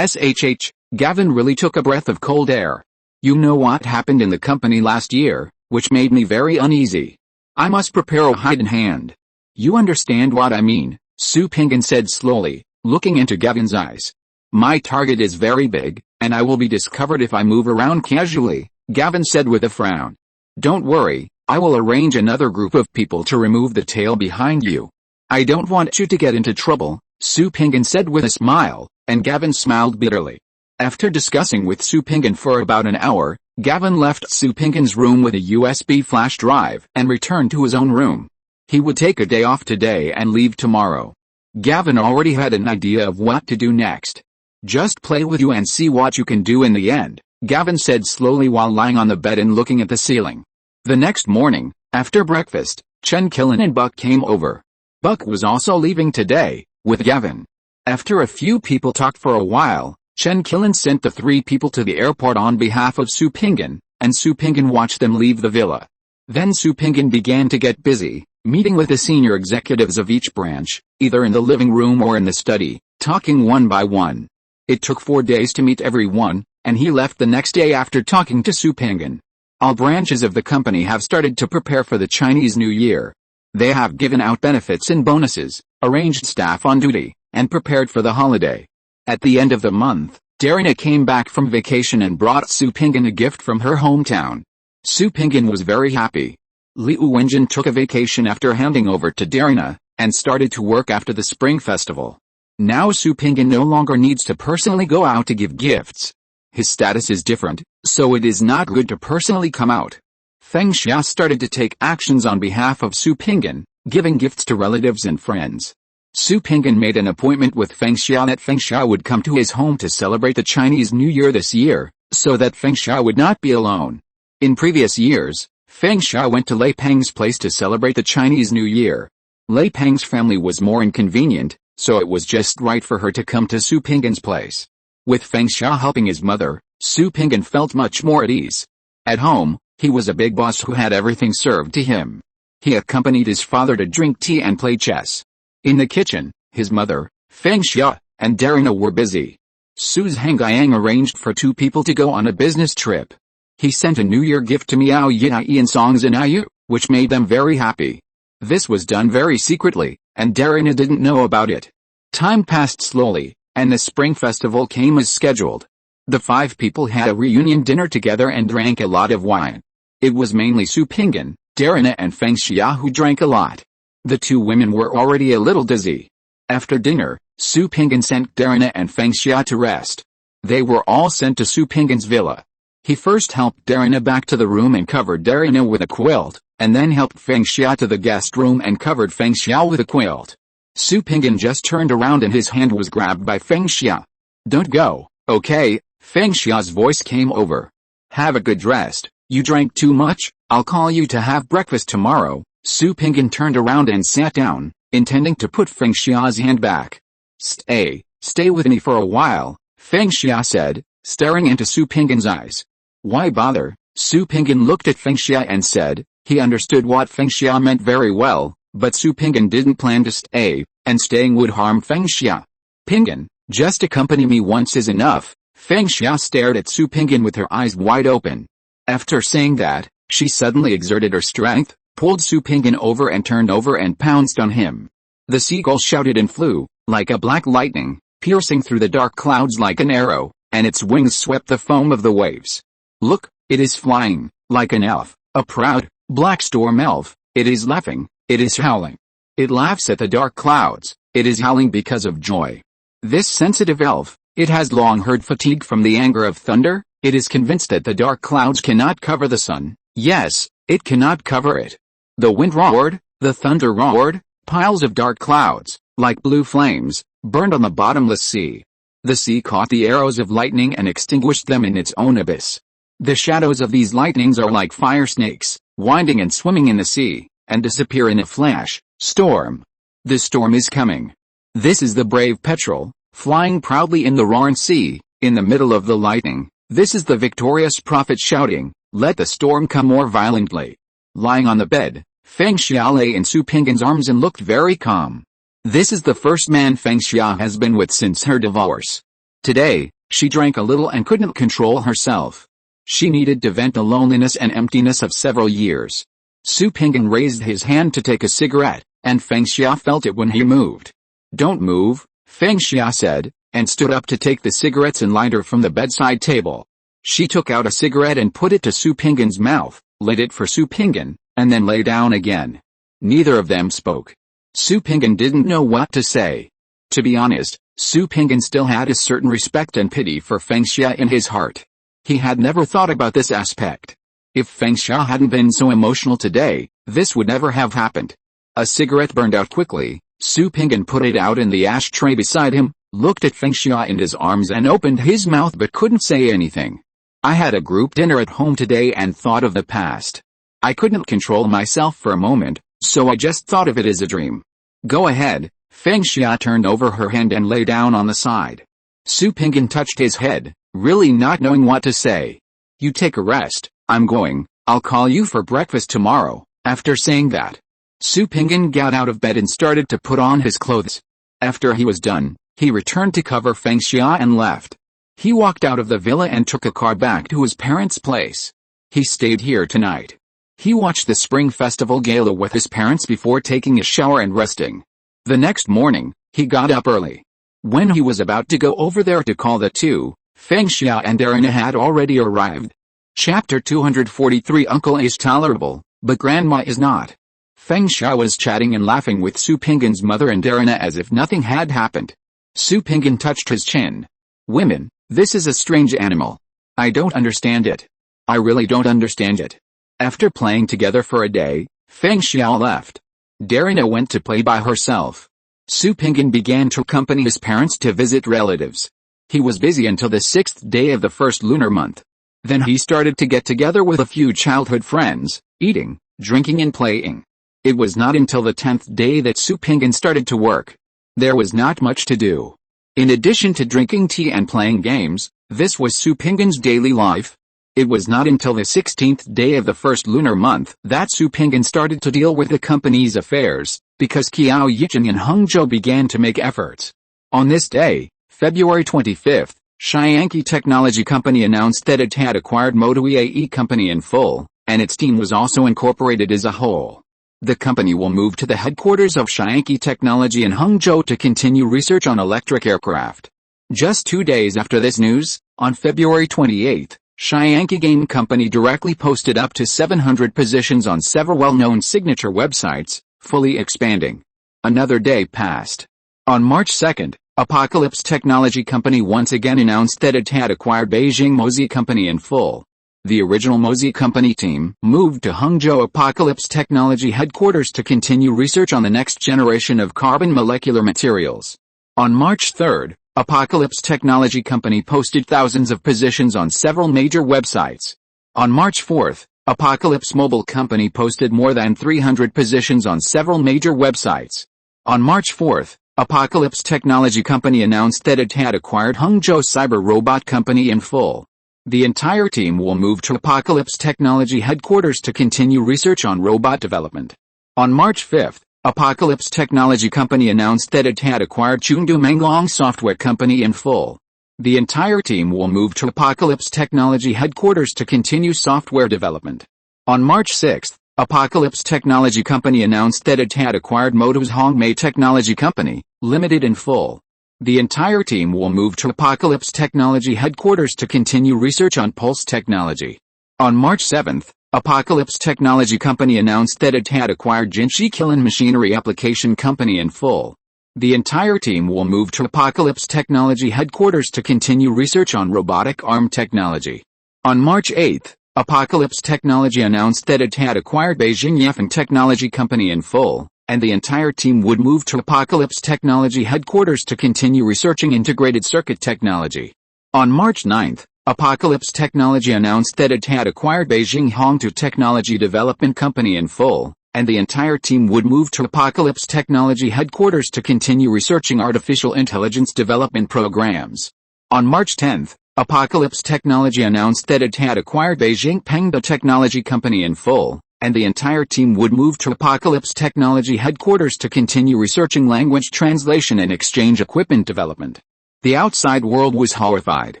Gavin really took a breath of cold air. You know what happened in the company last year, which made me very uneasy. I must prepare a hidden hand. You understand what I mean, Su Pingan said slowly, looking into Gavin's eyes. My target is very big, and I will be discovered if I move around casually, Gavin said with a frown. Don't worry, I will arrange another group of people to remove the tail behind you. I don't want you to get into trouble, Su Pingan said with a smile, and Gavin smiled bitterly. After discussing with Su Pingan for about an hour, Gavin left Su Pingan's room with a USB flash drive and returned to his own room. He would take a day off today and leave tomorrow. Gavin already had an idea of what to do next. Just play with you and see what you can do in the end, Gavin said slowly while lying on the bed and looking at the ceiling. The next morning, after breakfast, Chen Killen and Buck came over. Buck was also leaving today, with Gavin. After a few people talked for a while, Chen Killen sent the 3 people to the airport on behalf of Su Pingan, and Su Pingan watched them leave the villa. Then Su Pingan began to get busy, meeting with the senior executives of each branch, either in the living room or in the study, talking one by one. It took 4 days to meet everyone, and he left the next day after talking to Su Pinggan. All branches of the company have started to prepare for the Chinese New Year. They have given out benefits and bonuses, arranged staff on duty, and prepared for the holiday. At the end of the month, Darina came back from vacation and brought Su Pinggan a gift from her hometown. Su Pinggan was very happy. Liu Wenjin took a vacation after handing over to Darina, and started to work after the Spring Festival. Now Su Pinggan no longer needs to personally go out to give gifts. His status is different, so it is not good to personally come out. Feng Xia started to take actions on behalf of Su Pinggan, giving gifts to relatives and friends. Su Pinggan made an appointment with Feng Xia that Feng Xia would come to his home to celebrate the Chinese New Year this year, so that Feng Xia would not be alone. In previous years, Feng Xia went to Lei Peng's place to celebrate the Chinese New Year. Lei Peng's family was more inconvenient, so it was just right for her to come to Su Pinggan's place. With Feng Xia helping his mother, Su Pinggan felt much more at ease. At home, he was a big boss who had everything served to him. He accompanied his father to drink tea and play chess. In the kitchen, his mother, Feng Xia, and Darina were busy. Su's Hangyang arranged for 2 people to go on a business trip. He sent a New Year gift to Miao Yi and Song Zinayu, which made them very happy. This was done very secretly, and Darina didn't know about it. Time passed slowly, and the Spring Festival came as scheduled. The 5 people had a reunion dinner together and drank a lot of wine. It was mainly Su Pinggan, Darina and Feng Xia who drank a lot. The 2 women were already a little dizzy. After dinner, Su Pinggan sent Darina and Feng Xia to rest. They were all sent to Su Pinggan's villa. He first helped Darina back to the room and covered Darina with a quilt, and then helped Feng Xia to the guest room and covered Feng Xia with a quilt. Su Pinggan just turned around and his hand was grabbed by Feng Xia. "Don't go, okay?" Feng Xia's voice came over. "Have a good rest. You drank too much, I'll call you to have breakfast tomorrow." Su Pinggan turned around and sat down, intending to put Feng Xia's hand back. Stay with me for a while," Feng Xia said, staring into Su Pinggan's eyes. "Why bother?" Su Pinggan looked at Feng Xia and said. He understood what Feng Xia meant very well, but Su Pinggan didn't plan to stay, and staying would harm Feng Xia. "Pinggan, just accompany me once is enough." Feng Xia stared at Su Pinggan with her eyes wide open. After saying that, she suddenly exerted her strength, pulled Su Pinggan over and pounced on him. The seagull shouted and flew, like a black lightning, piercing through the dark clouds like an arrow, and its wings swept the foam of the waves. "Look, it is flying, like an elf, a proud, black storm elf. It is laughing, it is howling. It laughs at the dark clouds, it is howling because of joy. This sensitive elf, it has long heard fatigue from the anger of thunder, it is convinced that the dark clouds cannot cover the sun. Yes, it cannot cover it. The wind roared, the thunder roared, piles of dark clouds, like blue flames, burned on the bottomless sea. The sea caught the arrows of lightning and extinguished them in its own abyss. The shadows of these lightnings are like fire snakes, winding and swimming in the sea, and disappear in a flash. Storm. The storm is coming. This is the brave petrel, flying proudly in the roaring sea, in the middle of the lightning. This is the victorious prophet shouting, let the storm come more violently. Lying on the bed, Feng Xia lay in Su Pinggan's arms and looked very calm. This is the first man Feng Xia has been with since her divorce. Today, she drank a little and couldn't control herself. She needed to vent the loneliness and emptiness of several years. Su Pinggan raised his hand to take a cigarette, and Feng Xia felt it when he moved. Don't move, Feng Xia said, and stood up to take the cigarettes and lighter from the bedside table. She took out a cigarette and put it to Su Pinggan's mouth, lit it for Su Pinggan, and then lay down again. Neither of them spoke. Su Pinggan didn't know what to say. To be honest, Su Pinggan still had a certain respect and pity for Feng Xia in his heart. He had never thought about this aspect. If Feng Xia hadn't been so emotional today, this would never have happened. A cigarette burned out quickly. Su Pinggan put it out in the ashtray beside him, looked at Feng Xia in his arms and opened his mouth but couldn't say anything. I had a group dinner at home today and thought of the past. I couldn't control myself for a moment, so I just thought of it as a dream. Go ahead. Feng Xia turned over her hand and lay down on the side. Su Pinggan touched his head, really not knowing what to say. You take a rest, I'm going, I'll call you for breakfast tomorrow. After saying that, Su Pinggan got out of bed and started to put on his clothes. After he was done, he returned to cover Feng Xia and left. He walked out of the villa and took a car back to his parents' place. He stayed here tonight. He watched the Spring Festival Gala with his parents before taking a shower and resting. The next morning, he got up early. When he was about to go over there to call the two, Feng Xia and Darina had already arrived. Chapter 243 Uncle is tolerable, but Grandma is not. Feng Xia was chatting and laughing with Su Pinggan's mother and Darina as if nothing had happened. Su Pinggan touched his chin. Women, this is a strange animal. I don't understand it. I really don't understand it. After playing together for a day, Feng Xia left. Darina went to play by herself. Su Pinggan began to accompany his parents to visit relatives. He was busy until the 6th day of the first lunar month. Then he started to get together with a few childhood friends, eating, drinking and playing. It was not until the 10th day that Su Pinggan started to work. There was not much to do. In addition to drinking tea and playing games, this was Su Pinggan's daily life. It was not until the 16th day of the first lunar month that Su Pinggan started to deal with the company's affairs, because Qiao Yicheng and Hangzhou began to make efforts. On this day, February 25th, Shianqi Technology Company announced that it had acquired Motoe Company in full, and its team was also incorporated as a whole. The company will move to the headquarters of Shianqi Technology in Hangzhou to continue research on electric aircraft. Just 2 days after this news, on February 28th, Shianqi Game Company directly posted up to 700 positions on several well-known signature websites, fully expanding. Another day passed. On March 2nd, Apocalypse Technology Company once again announced that it had acquired Beijing Mozi Company in full. The original Mozi Company team moved to Hangzhou Apocalypse Technology headquarters to continue research on the next generation of carbon molecular materials. On March 3rd, Apocalypse Technology Company posted thousands of positions on several major websites. On March 4th, Apocalypse Mobile Company posted more than 300 positions on several major websites. On March 4th, Apocalypse Technology Company announced that it had acquired Hangzhou Cyber Robot Company in full. The entire team will move to Apocalypse Technology headquarters to continue research on robot development. On March 5th, Apocalypse Technology Company announced that it had acquired Chengdu Menglong Software Company in full. The entire team will move to Apocalypse Technology headquarters to continue software development. On March 6th, Apocalypse Technology Company announced that it had acquired Moto's Hongmei Technology Company, Limited in full. The entire team will move to Apocalypse Technology headquarters to continue research on pulse technology. On March 7th, Apocalypse Technology Company announced that it had acquired Jinshi Kilin Machinery Application Company in full. The entire team will move to Apocalypse Technology headquarters to continue research on robotic arm technology. On March 8th, Apocalypse Technology announced that it had acquired Beijing Yefeng Technology Company in full, and the entire team would move to Apocalypse Technology headquarters to continue researching integrated circuit technology. On March 9th, Apocalypse Technology announced that it had acquired Beijing Hongtu Technology Development Company in full, and the entire team would move to Apocalypse Technology headquarters to continue researching artificial intelligence development programs. On March 10th, Apocalypse Technology announced that it had acquired Beijing Pengda Technology Company in full, and the entire team would move to Apocalypse Technology headquarters to continue researching language translation and exchange equipment development. The outside world was horrified.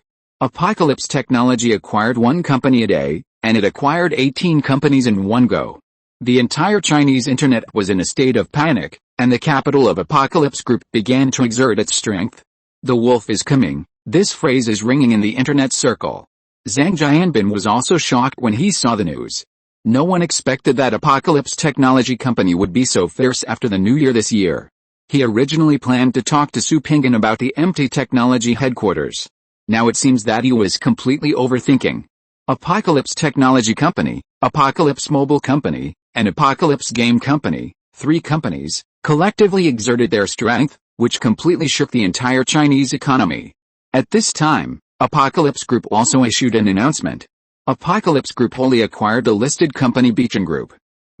Apocalypse Technology acquired one company a day, and it acquired 18 companies in one go. The entire Chinese internet was in a state of panic, and the capital of Apocalypse Group began to exert its strength. The wolf is coming. This phrase is ringing in the internet circle. Zhang Jianbin was also shocked when he saw the news. No one expected that Apocalypse Technology Company would be so fierce after the new year this year. He originally planned to talk to Su Pinggan about the empty technology headquarters. Now it seems that he was completely overthinking. Apocalypse Technology Company, Apocalypse Mobile Company, and Apocalypse Game Company, 3 companies, collectively exerted their strength, which completely shook the entire Chinese economy. At this time, Apocalypse Group also issued an announcement. Apocalypse Group wholly acquired the listed company Beacon Group.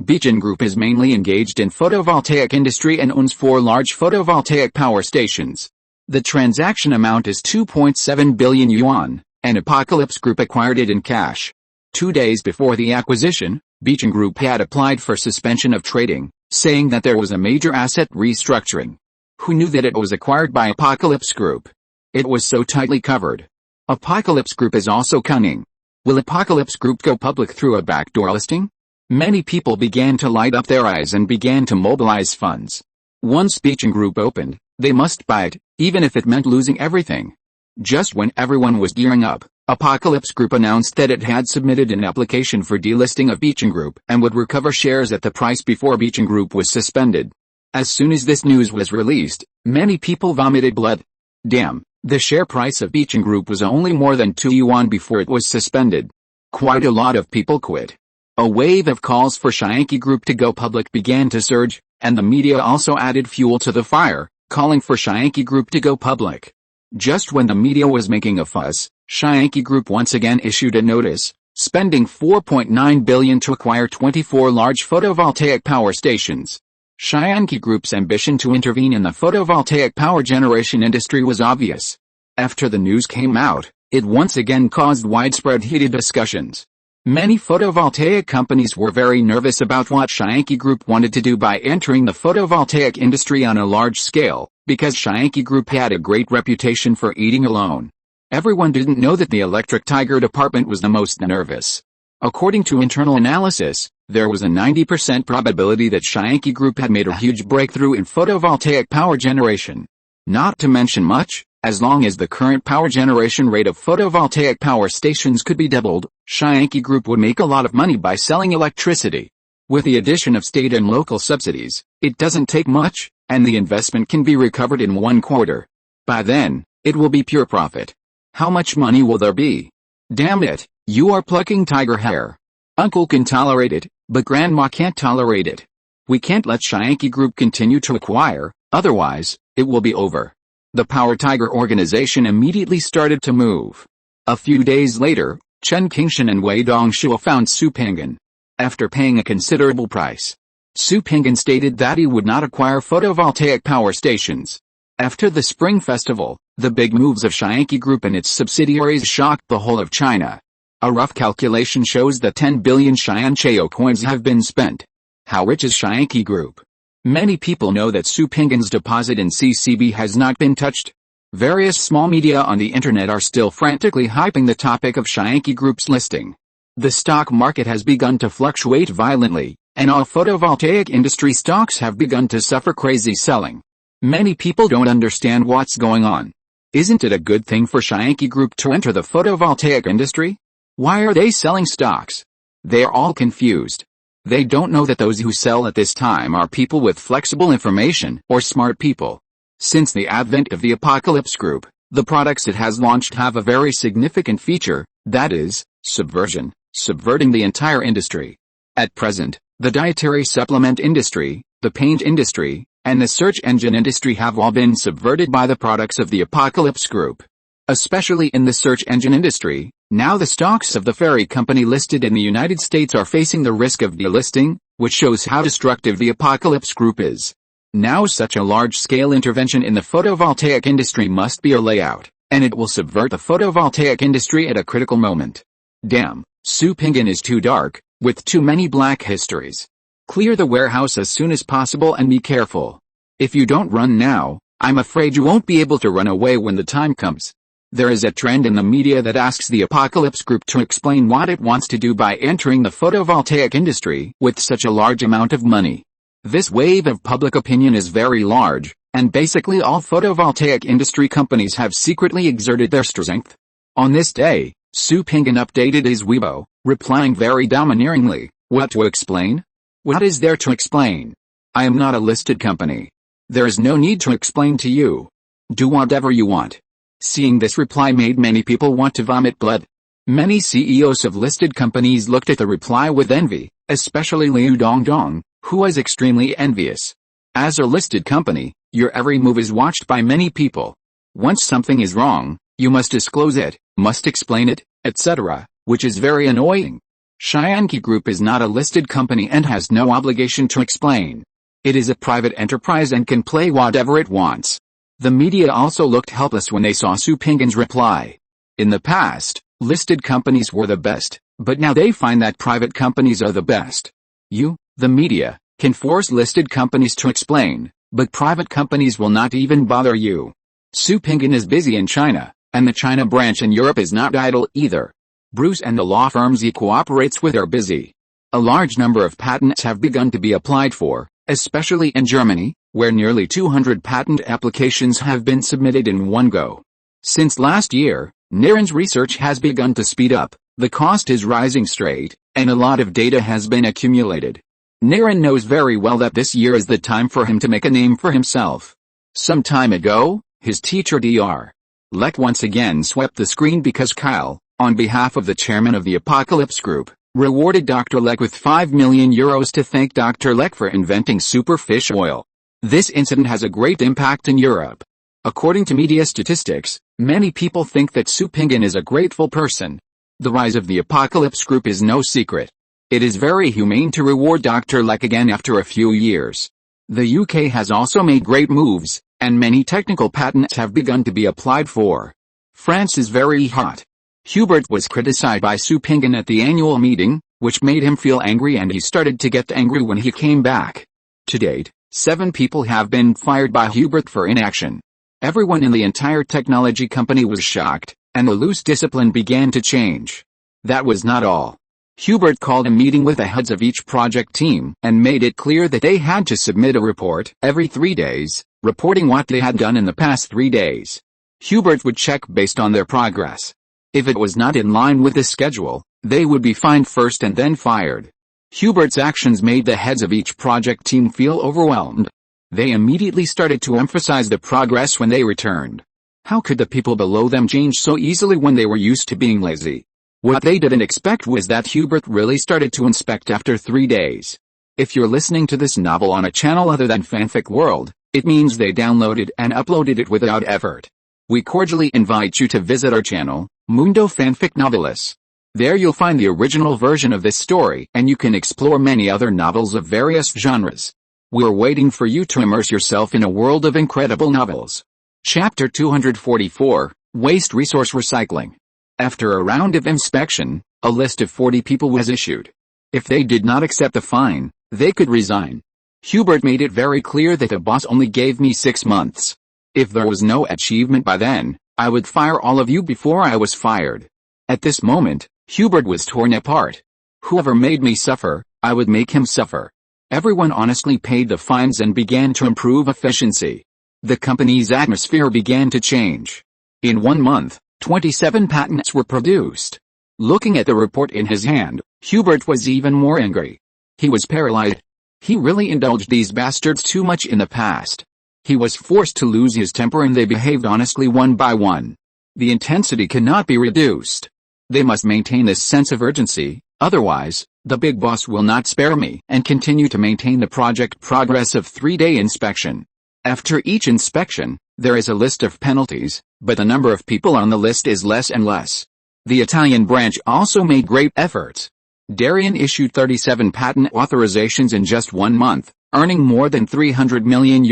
Beacon Group is mainly engaged in photovoltaic industry and owns 4 large photovoltaic power stations. The transaction amount is 2.7 billion yuan, and Apocalypse Group acquired it in cash. 2 days before the acquisition, Beacon Group had applied for suspension of trading, saying that there was a major asset restructuring. Who knew that it was acquired by Apocalypse Group? It was so tightly covered. Apocalypse Group is also cunning. Will Apocalypse Group go public through a backdoor listing? Many people began to light up their eyes and began to mobilize funds. Once Beeching Group opened, they must buy it, even if it meant losing everything. Just when everyone was gearing up, Apocalypse Group announced that it had submitted an application for delisting of Beeching Group and would recover shares at the price before Beeching Group was suspended. As soon as this news was released, many people vomited blood. Damn, the share price of Beeching Group was only more than 2 yuan before it was suspended. Quite a lot of people quit. A wave of calls for Shaanxi Group to go public began to surge, and the media also added fuel to the fire, calling for Shaanxi Group to go public. Just when the media was making a fuss, Shaanxi Group once again issued a notice, spending 4.9 billion to acquire 24 large photovoltaic power stations. Shaanxi Group's ambition to intervene in the photovoltaic power generation industry was obvious. After the news came out, it once again caused widespread heated discussions. Many photovoltaic companies were very nervous about what Shaanxi Group wanted to do by entering the photovoltaic industry on a large scale, because Shaanxi Group had a great reputation for eating alone. Everyone didn't know that the Electric Tiger department was the most nervous. According to internal analysis, there was a 90% probability that Shaanxi Group had made a huge breakthrough in photovoltaic power generation. Not to mention much, as long as the current power generation rate of photovoltaic power stations could be doubled, Shaanxi Group would make a lot of money by selling electricity. With the addition of state and local subsidies, it doesn't take much, and the investment can be recovered in 1 quarter. By then, it will be pure profit. How much money will there be? Damn it, you are plucking tiger hair. Uncle can tolerate it, but grandma can't tolerate it. We can't let Shaanxi Group continue to acquire, otherwise, it will be over. The Power Tiger organization immediately started to move. A few days later, Chen Qingshan and Wei Dongshuo found Su Pinggan. After paying a considerable price, Su Pinggan stated that he would not acquire photovoltaic power stations. After the Spring Festival, the big moves of Shaanxi Group and its subsidiaries shocked the whole of China. A rough calculation shows that 10 billion Xianchao coins have been spent. How rich is Shaanxi Group? Many people know that Su Pinggan's deposit in CCB has not been touched. Various small media on the internet are still frantically hyping the topic of Shaanxi Group's listing. The stock market has begun to fluctuate violently, and all photovoltaic industry stocks have begun to suffer crazy selling. Many people don't understand what's going on. Isn't it a good thing for Shaanxi Group to enter the photovoltaic industry? Why are they selling stocks? They are all confused. They don't know that those who sell at this time are people with flexible information or smart people. Since the advent of the Apocalypse Group, the products it has launched have a very significant feature, that is, subversion, subverting the entire industry. At present, the dietary supplement industry, the paint industry, and the search engine industry have all been subverted by the products of the Apocalypse Group. Especially in the search engine industry, now the stocks of the ferry company listed in the United States are facing the risk of delisting, which shows how destructive the Apocalypse Group is. Now such a large-scale intervention in the photovoltaic industry must be a layout, and it will subvert the photovoltaic industry at a critical moment. Damn, Su Pinggan is too dark, with too many black histories. Clear the warehouse as soon as possible and be careful. If you don't run now, I'm afraid you won't be able to run away when the time comes. There is a trend in the media that asks the Apocalypse Group to explain what it wants to do by entering the photovoltaic industry with such a large amount of money. This wave of public opinion is very large, and basically all photovoltaic industry companies have secretly exerted their strength. On this day, Su Pinggan updated his Weibo, replying very domineeringly, "What to explain? What is there to explain? I am not a listed company. There is no need to explain to you. Do whatever you want." Seeing this reply made many people want to vomit blood. Many CEOs of listed companies looked at the reply with envy, especially Liu Dongdong, who was extremely envious. As a listed company, your every move is watched by many people. Once something is wrong, you must disclose it, must explain it, etc., which is very annoying. Shaanxi Group is not a listed company and has no obligation to explain. It is a private enterprise and can play whatever it wants. The media also looked helpless when they saw Su Pinggan's reply. In the past, listed companies were the best, but now they find that private companies are the best. You, the media, can force listed companies to explain, but private companies will not even bother you. Su Pingyan is busy in China, and the China branch in Europe is not idle either. Bruce and the law firms he cooperates with are busy. A large number of patents have begun to be applied for, especially in Germany, where nearly 200 patent applications have been submitted in one go. Since last year, Niren's research has begun to speed up, the cost is rising straight, and a lot of data has been accumulated. Niren knows very well that this year is the time for him to make a name for himself. Some time ago, his teacher Dr. Lek once again swept the screen because Kyle, on behalf of the chairman of the Apocalypse Group, rewarded Dr. Lek with €5 million to thank Dr. Lek for inventing superfish oil. This incident has a great impact in Europe. According to media statistics, many people think that Su Pingyan is a grateful person. The rise of the Apocalypse Group is no secret. It is very humane to reward Dr. Lek again after a few years. The UK has also made great moves, and many technical patents have begun to be applied for. France is very hot. Hubert was criticized by Su Pingyan at the annual meeting, which made him feel angry, and he started to get angry when he came back. To date, 7 people have been fired by Hubert for inaction. Everyone in the entire technology company was shocked, and the loose discipline began to change. That was not all. Hubert called a meeting with the heads of each project team and made it clear that they had to submit a report every 3 days, reporting what they had done in the past 3 days. Hubert would check based on their progress. If it was not in line with the schedule, they would be fined first and then fired. Hubert's actions made the heads of each project team feel overwhelmed. They immediately started to emphasize the progress when they returned. How could the people below them change so easily when they were used to being lazy? What they didn't expect was that Hubert really started to inspect after 3 days. If you're listening to this novel on a channel other than Fanfic World, it means they downloaded and uploaded it without effort. We cordially invite you to visit our channel, Mundo Fanfic Novelis. There you'll find the original version of this story, and you can explore many other novels of various genres. We're waiting for you to immerse yourself in a world of incredible novels. Chapter 244, Waste Resource Recycling. After a round of inspection, a list of 40 people was issued. If they did not accept the fine, they could resign. Hubert made it very clear that the boss only gave me 6 months. If there was no achievement by then, I would fire all of you before I was fired. At this moment, Hubert was torn apart. Whoever made me suffer, I would make him suffer. Everyone honestly paid the fines and began to improve efficiency. The company's atmosphere began to change. In 1 month, 27 patents were produced. Looking at the report in his hand, Hubert was even more angry. He was paralyzed. He really indulged these bastards too much in the past. He was forced to lose his temper, and they behaved honestly one by one. The intensity cannot be reduced. They must maintain this sense of urgency, otherwise, the big boss will not spare me and continue to maintain the project progress of 3-day inspection. After each inspection, there is a list of penalties, but the number of people on the list is less and less. The Italian branch also made great efforts. Darien issued 37 patent authorizations in just 1 month, earning more than €300 million.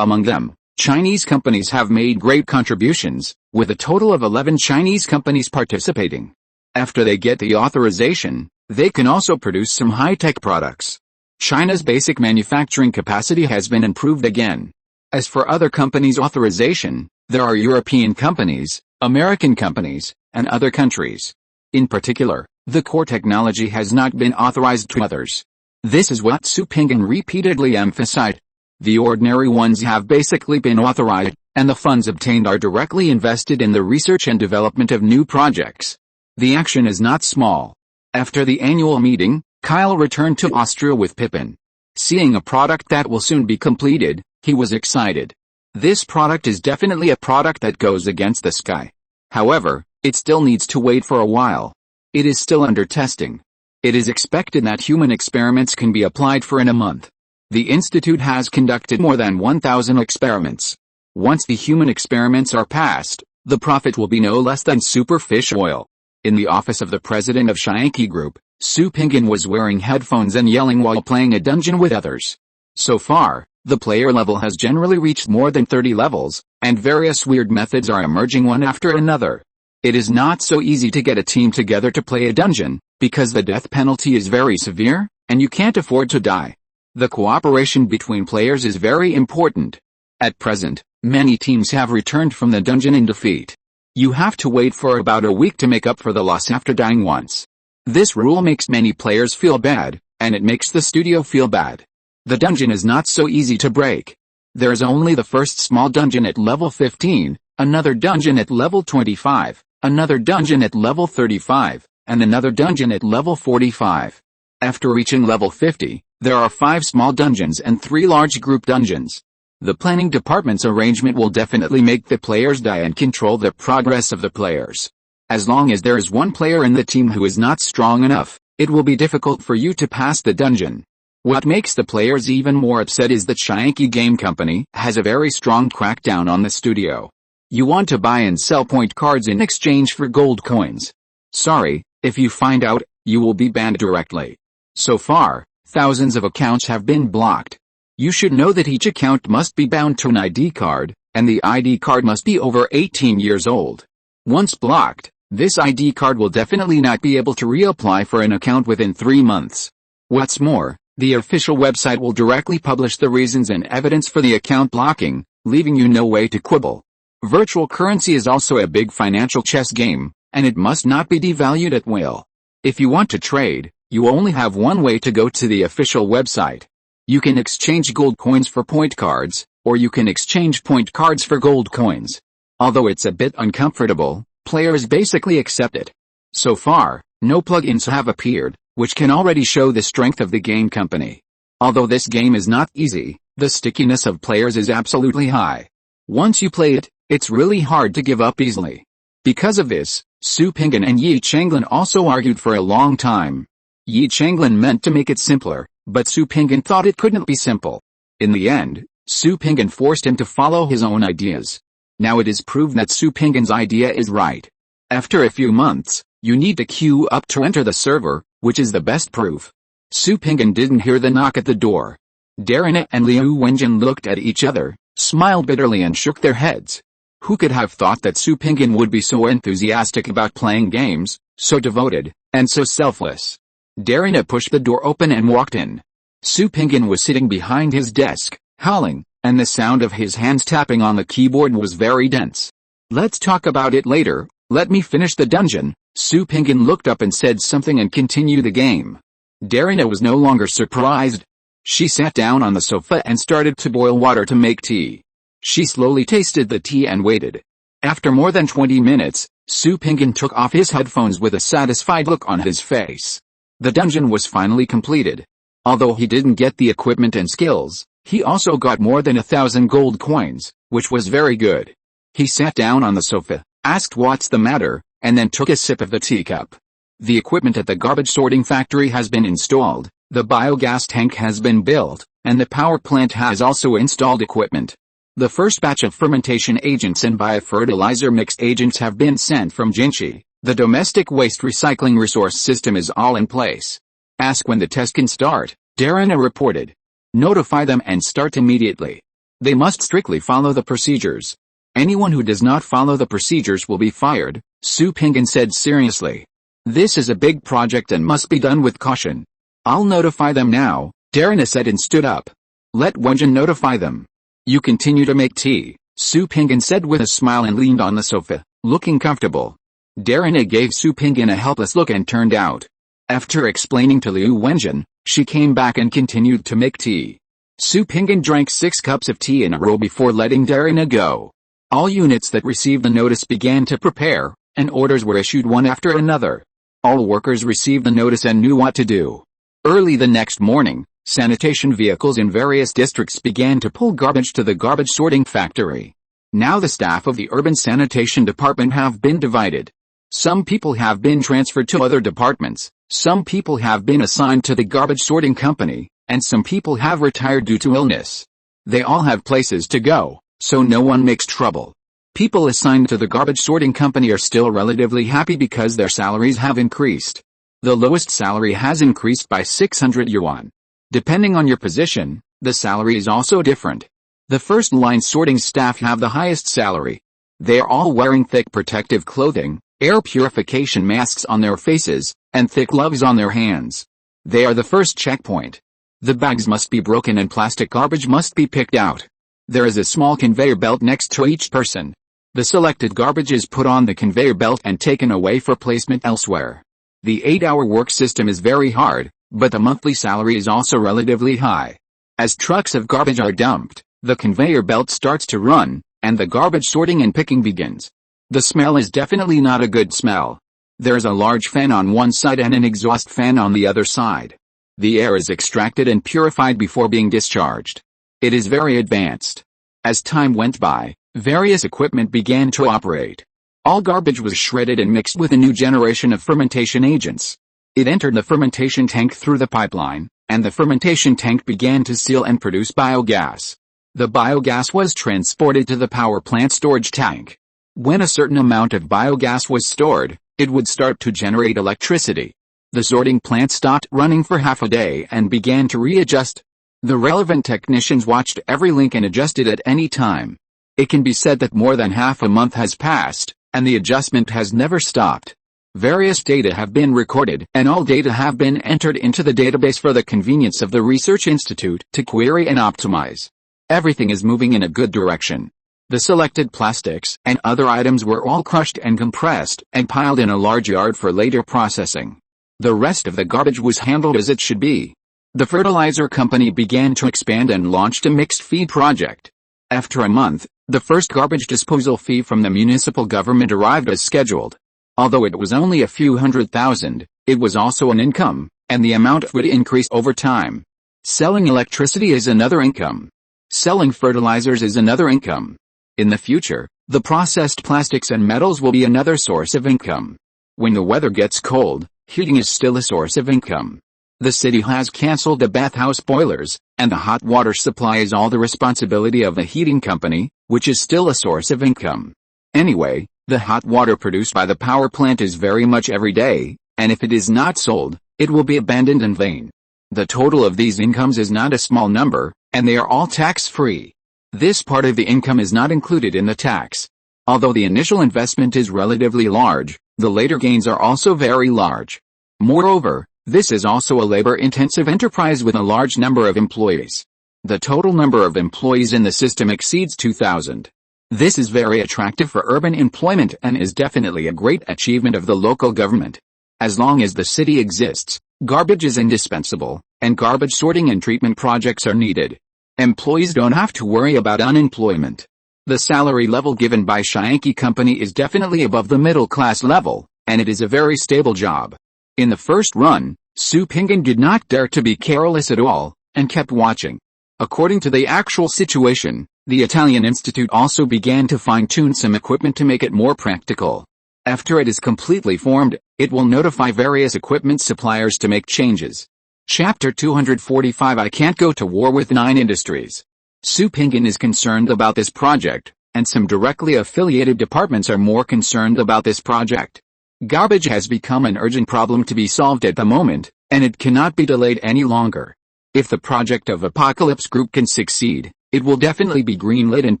Among them, Chinese companies have made great contributions, with a total of 11 Chinese companies participating. After they get the authorization, they can also produce some high-tech products. China's basic manufacturing capacity has been improved again. As for other companies' authorization, there are European companies, American companies, and other countries. In particular, the core technology has not been authorized to others. This is what Su Pingyan repeatedly emphasized. The ordinary ones have basically been authorized, and the funds obtained are directly invested in the research and development of new projects. The action is not small. After the annual meeting, Kyle returned to Austria with Pippin. Seeing a product that will soon be completed, he was excited. This product is definitely a product that goes against the sky. However, it still needs to wait for a while. It is still under testing. It is expected that human experiments can be applied for in a month. The Institute has conducted more than 1,000 experiments. Once the human experiments are passed, the profit will be no less than superfish oil. In the office of the president of Shianki Group, Su Pingyan was wearing headphones and yelling while playing a dungeon with others. So far, the player level has generally reached more than 30 levels, and various weird methods are emerging one after another. It is not so easy to get a team together to play a dungeon, because the death penalty is very severe, and you can't afford to die. The cooperation between players is very important. At present, many teams have returned from the dungeon in defeat. You have to wait for about a week to make up for the loss after dying once. This rule makes many players feel bad, and it makes the studio feel bad. The dungeon is not so easy to break. There is only the first small dungeon at level 15, another dungeon at level 25, another dungeon at level 35, and another dungeon at level 45. After reaching level 50, there are 5 small dungeons and 3 large group dungeons. The planning department's arrangement will definitely make the players die and control the progress of the players. As long as there is one player in the team who is not strong enough, it will be difficult for you to pass the dungeon. What makes the players even more upset is that Shanky Game Company has a very strong crackdown on the studio. You want to buy and sell point cards in exchange for gold coins. Sorry, if you find out, you will be banned directly. So far, thousands of accounts have been blocked. You should know that each account must be bound to an ID card, and the ID card must be over 18 years old. Once blocked, this ID card will definitely not be able to reapply for an account within 3 months. What's more, the official website will directly publish the reasons and evidence for the account blocking, leaving you no way to quibble. Virtual currency is also a big financial chess game, and it must not be devalued at will. If you want to trade, you only have one way to go to the official website. You can exchange gold coins for point cards, or you can exchange point cards for gold coins. Although it's a bit uncomfortable, players basically accept it. So far, no plugins have appeared, which can already show the strength of the game company. Although this game is not easy, the stickiness of players is absolutely high. Once you play it, it's really hard to give up easily. Because of this, Su Pingyan and Yi Changlin also argued for a long time. Yi Changlin meant to make it simpler, but Su Pingyan thought it couldn't be simple. In the end, Su Pingyan forced him to follow his own ideas. Now it is proved that Su Pingyan's idea is right. After a few months, you need to queue up to enter the server, which is the best proof. Su Pingyan didn't hear the knock at the door. Darina and Liu Wenjin looked at each other, smiled bitterly and shook their heads. Who could have thought that Su Pingyan would be so enthusiastic about playing games, so devoted, and so selfless? Darina pushed the door open and walked in. Su Pingyan was sitting behind his desk, howling, and the sound of his hands tapping on the keyboard was very dense. Let's talk about it later, let me finish the dungeon. Su Pingyan looked up and said something and continued the game. Darina was no longer surprised. She sat down on the sofa and started to boil water to make tea. She slowly tasted the tea and waited. After more than 20 minutes, Su Pingyan took off his headphones with a satisfied look on his face. The dungeon was finally completed. Although he didn't get the equipment and skills, he also got more than 1,000 gold coins, which was very good. He sat down on the sofa, asked what's the matter, and then took a sip of the teacup. The equipment at the garbage sorting factory has been installed, the biogas tank has been built, and the power plant has also installed equipment. The first batch of fermentation agents and biofertilizer mixed agents have been sent from Jinshi. The domestic waste recycling resource system is all in place. Ask when the test can start, Darina reported. Notify them and start immediately. They must strictly follow the procedures. Anyone who does not follow the procedures will be fired, Su Pingyan said seriously. This is a big project and must be done with caution. I'll notify them now, Darina said and stood up. Let Wenjin notify them. You continue to make tea, Su Pingyan said with a smile and leaned on the sofa, looking comfortable. Darina gave Su Pingyan a helpless look and turned out. After explaining to Liu Wenjin, she came back and continued to make tea. Su Pingyan drank 6 cups of tea in a row before letting Darina go. All units that received the notice began to prepare, and orders were issued one after another. All workers received the notice and knew what to do. Early the next morning, sanitation vehicles in various districts began to pull garbage to the garbage sorting factory. Now the staff of the urban sanitation department have been divided. Some people have been transferred to other departments, some people have been assigned to the garbage sorting company, and some people have retired due to illness. They all have places to go, so no one makes trouble. People assigned to the garbage sorting company are still relatively happy because their salaries have increased. The lowest salary has increased by 600 yuan. Depending on your position, the salary is also different. The first line sorting staff have the highest salary. They are all wearing thick protective clothing, air purification masks on their faces, and thick gloves on their hands. They are the first checkpoint. The bags must be broken and plastic garbage must be picked out. There is a small conveyor belt next to each person. The selected garbage is put on the conveyor belt and taken away for placement elsewhere. The 8-hour work system is very hard, but the monthly salary is also relatively high. As trucks of garbage are dumped, the conveyor belt starts to run, and the garbage sorting and picking begins. The smell is definitely not a good smell. There is a large fan on one side and an exhaust fan on the other side. The air is extracted and purified before being discharged. It is very advanced. As time went by, various equipment began to operate. All garbage was shredded and mixed with a new generation of fermentation agents. It entered the fermentation tank through the pipeline, and the fermentation tank began to seal and produce biogas. The biogas was transported to the power plant storage tank. When a certain amount of biogas was stored, it would start to generate electricity. The sorting plant stopped running for half a day and began to readjust. The relevant technicians watched every link and adjusted at any time. It can be said that more than half a month has passed, and the adjustment has never stopped. Various data have been recorded, and all data have been entered into the database for the convenience of the research institute to query and optimize. Everything is moving in a good direction. The selected plastics and other items were all crushed and compressed and piled in a large yard for later processing. The rest of the garbage was handled as it should be. The fertilizer company began to expand and launched a mixed feed project. After a month, the first garbage disposal fee from the municipal government arrived as scheduled. Although it was only a few $100,000, it was also an income, and the amount would increase over time. Selling electricity is another income. Selling fertilizers is another income. In the future, the processed plastics and metals will be another source of income. When the weather gets cold, heating is still a source of income. The city has cancelled the bathhouse boilers, and the hot water supply is all the responsibility of the heating company, which is still a source of income. Anyway, the hot water produced by the power plant is very much every day, and if it is not sold, it will be abandoned in vain. The total of these incomes is not a small number, and they are all tax-free. This part of the income is not included in the tax. Although the initial investment is relatively large, the later gains are also very large. Moreover, this is also a labor-intensive enterprise with a large number of employees. The total number of employees in the system exceeds 2,000. This is very attractive for urban employment and is definitely a great achievement of the local government. As long as the city exists, garbage is indispensable, and garbage sorting and treatment projects are needed. Employees don't have to worry about unemployment. The salary level given by Shianki Company is definitely above the middle-class level, and it is a very stable job. In the first run, Su Pinggan did not dare to be careless at all, and kept watching. According to the actual situation, the Italian Institute also began to fine-tune some equipment to make it more practical. After it is completely formed, it will notify various equipment suppliers to make changes. Chapter 245 I Can't Go to War with 9 Industries. Su Pinggan is concerned about this project, and some directly affiliated departments are more concerned about this project. Garbage has become an urgent problem to be solved at the moment, and it cannot be delayed any longer. If the project of Apocalypse Group can succeed, it will definitely be greenlit and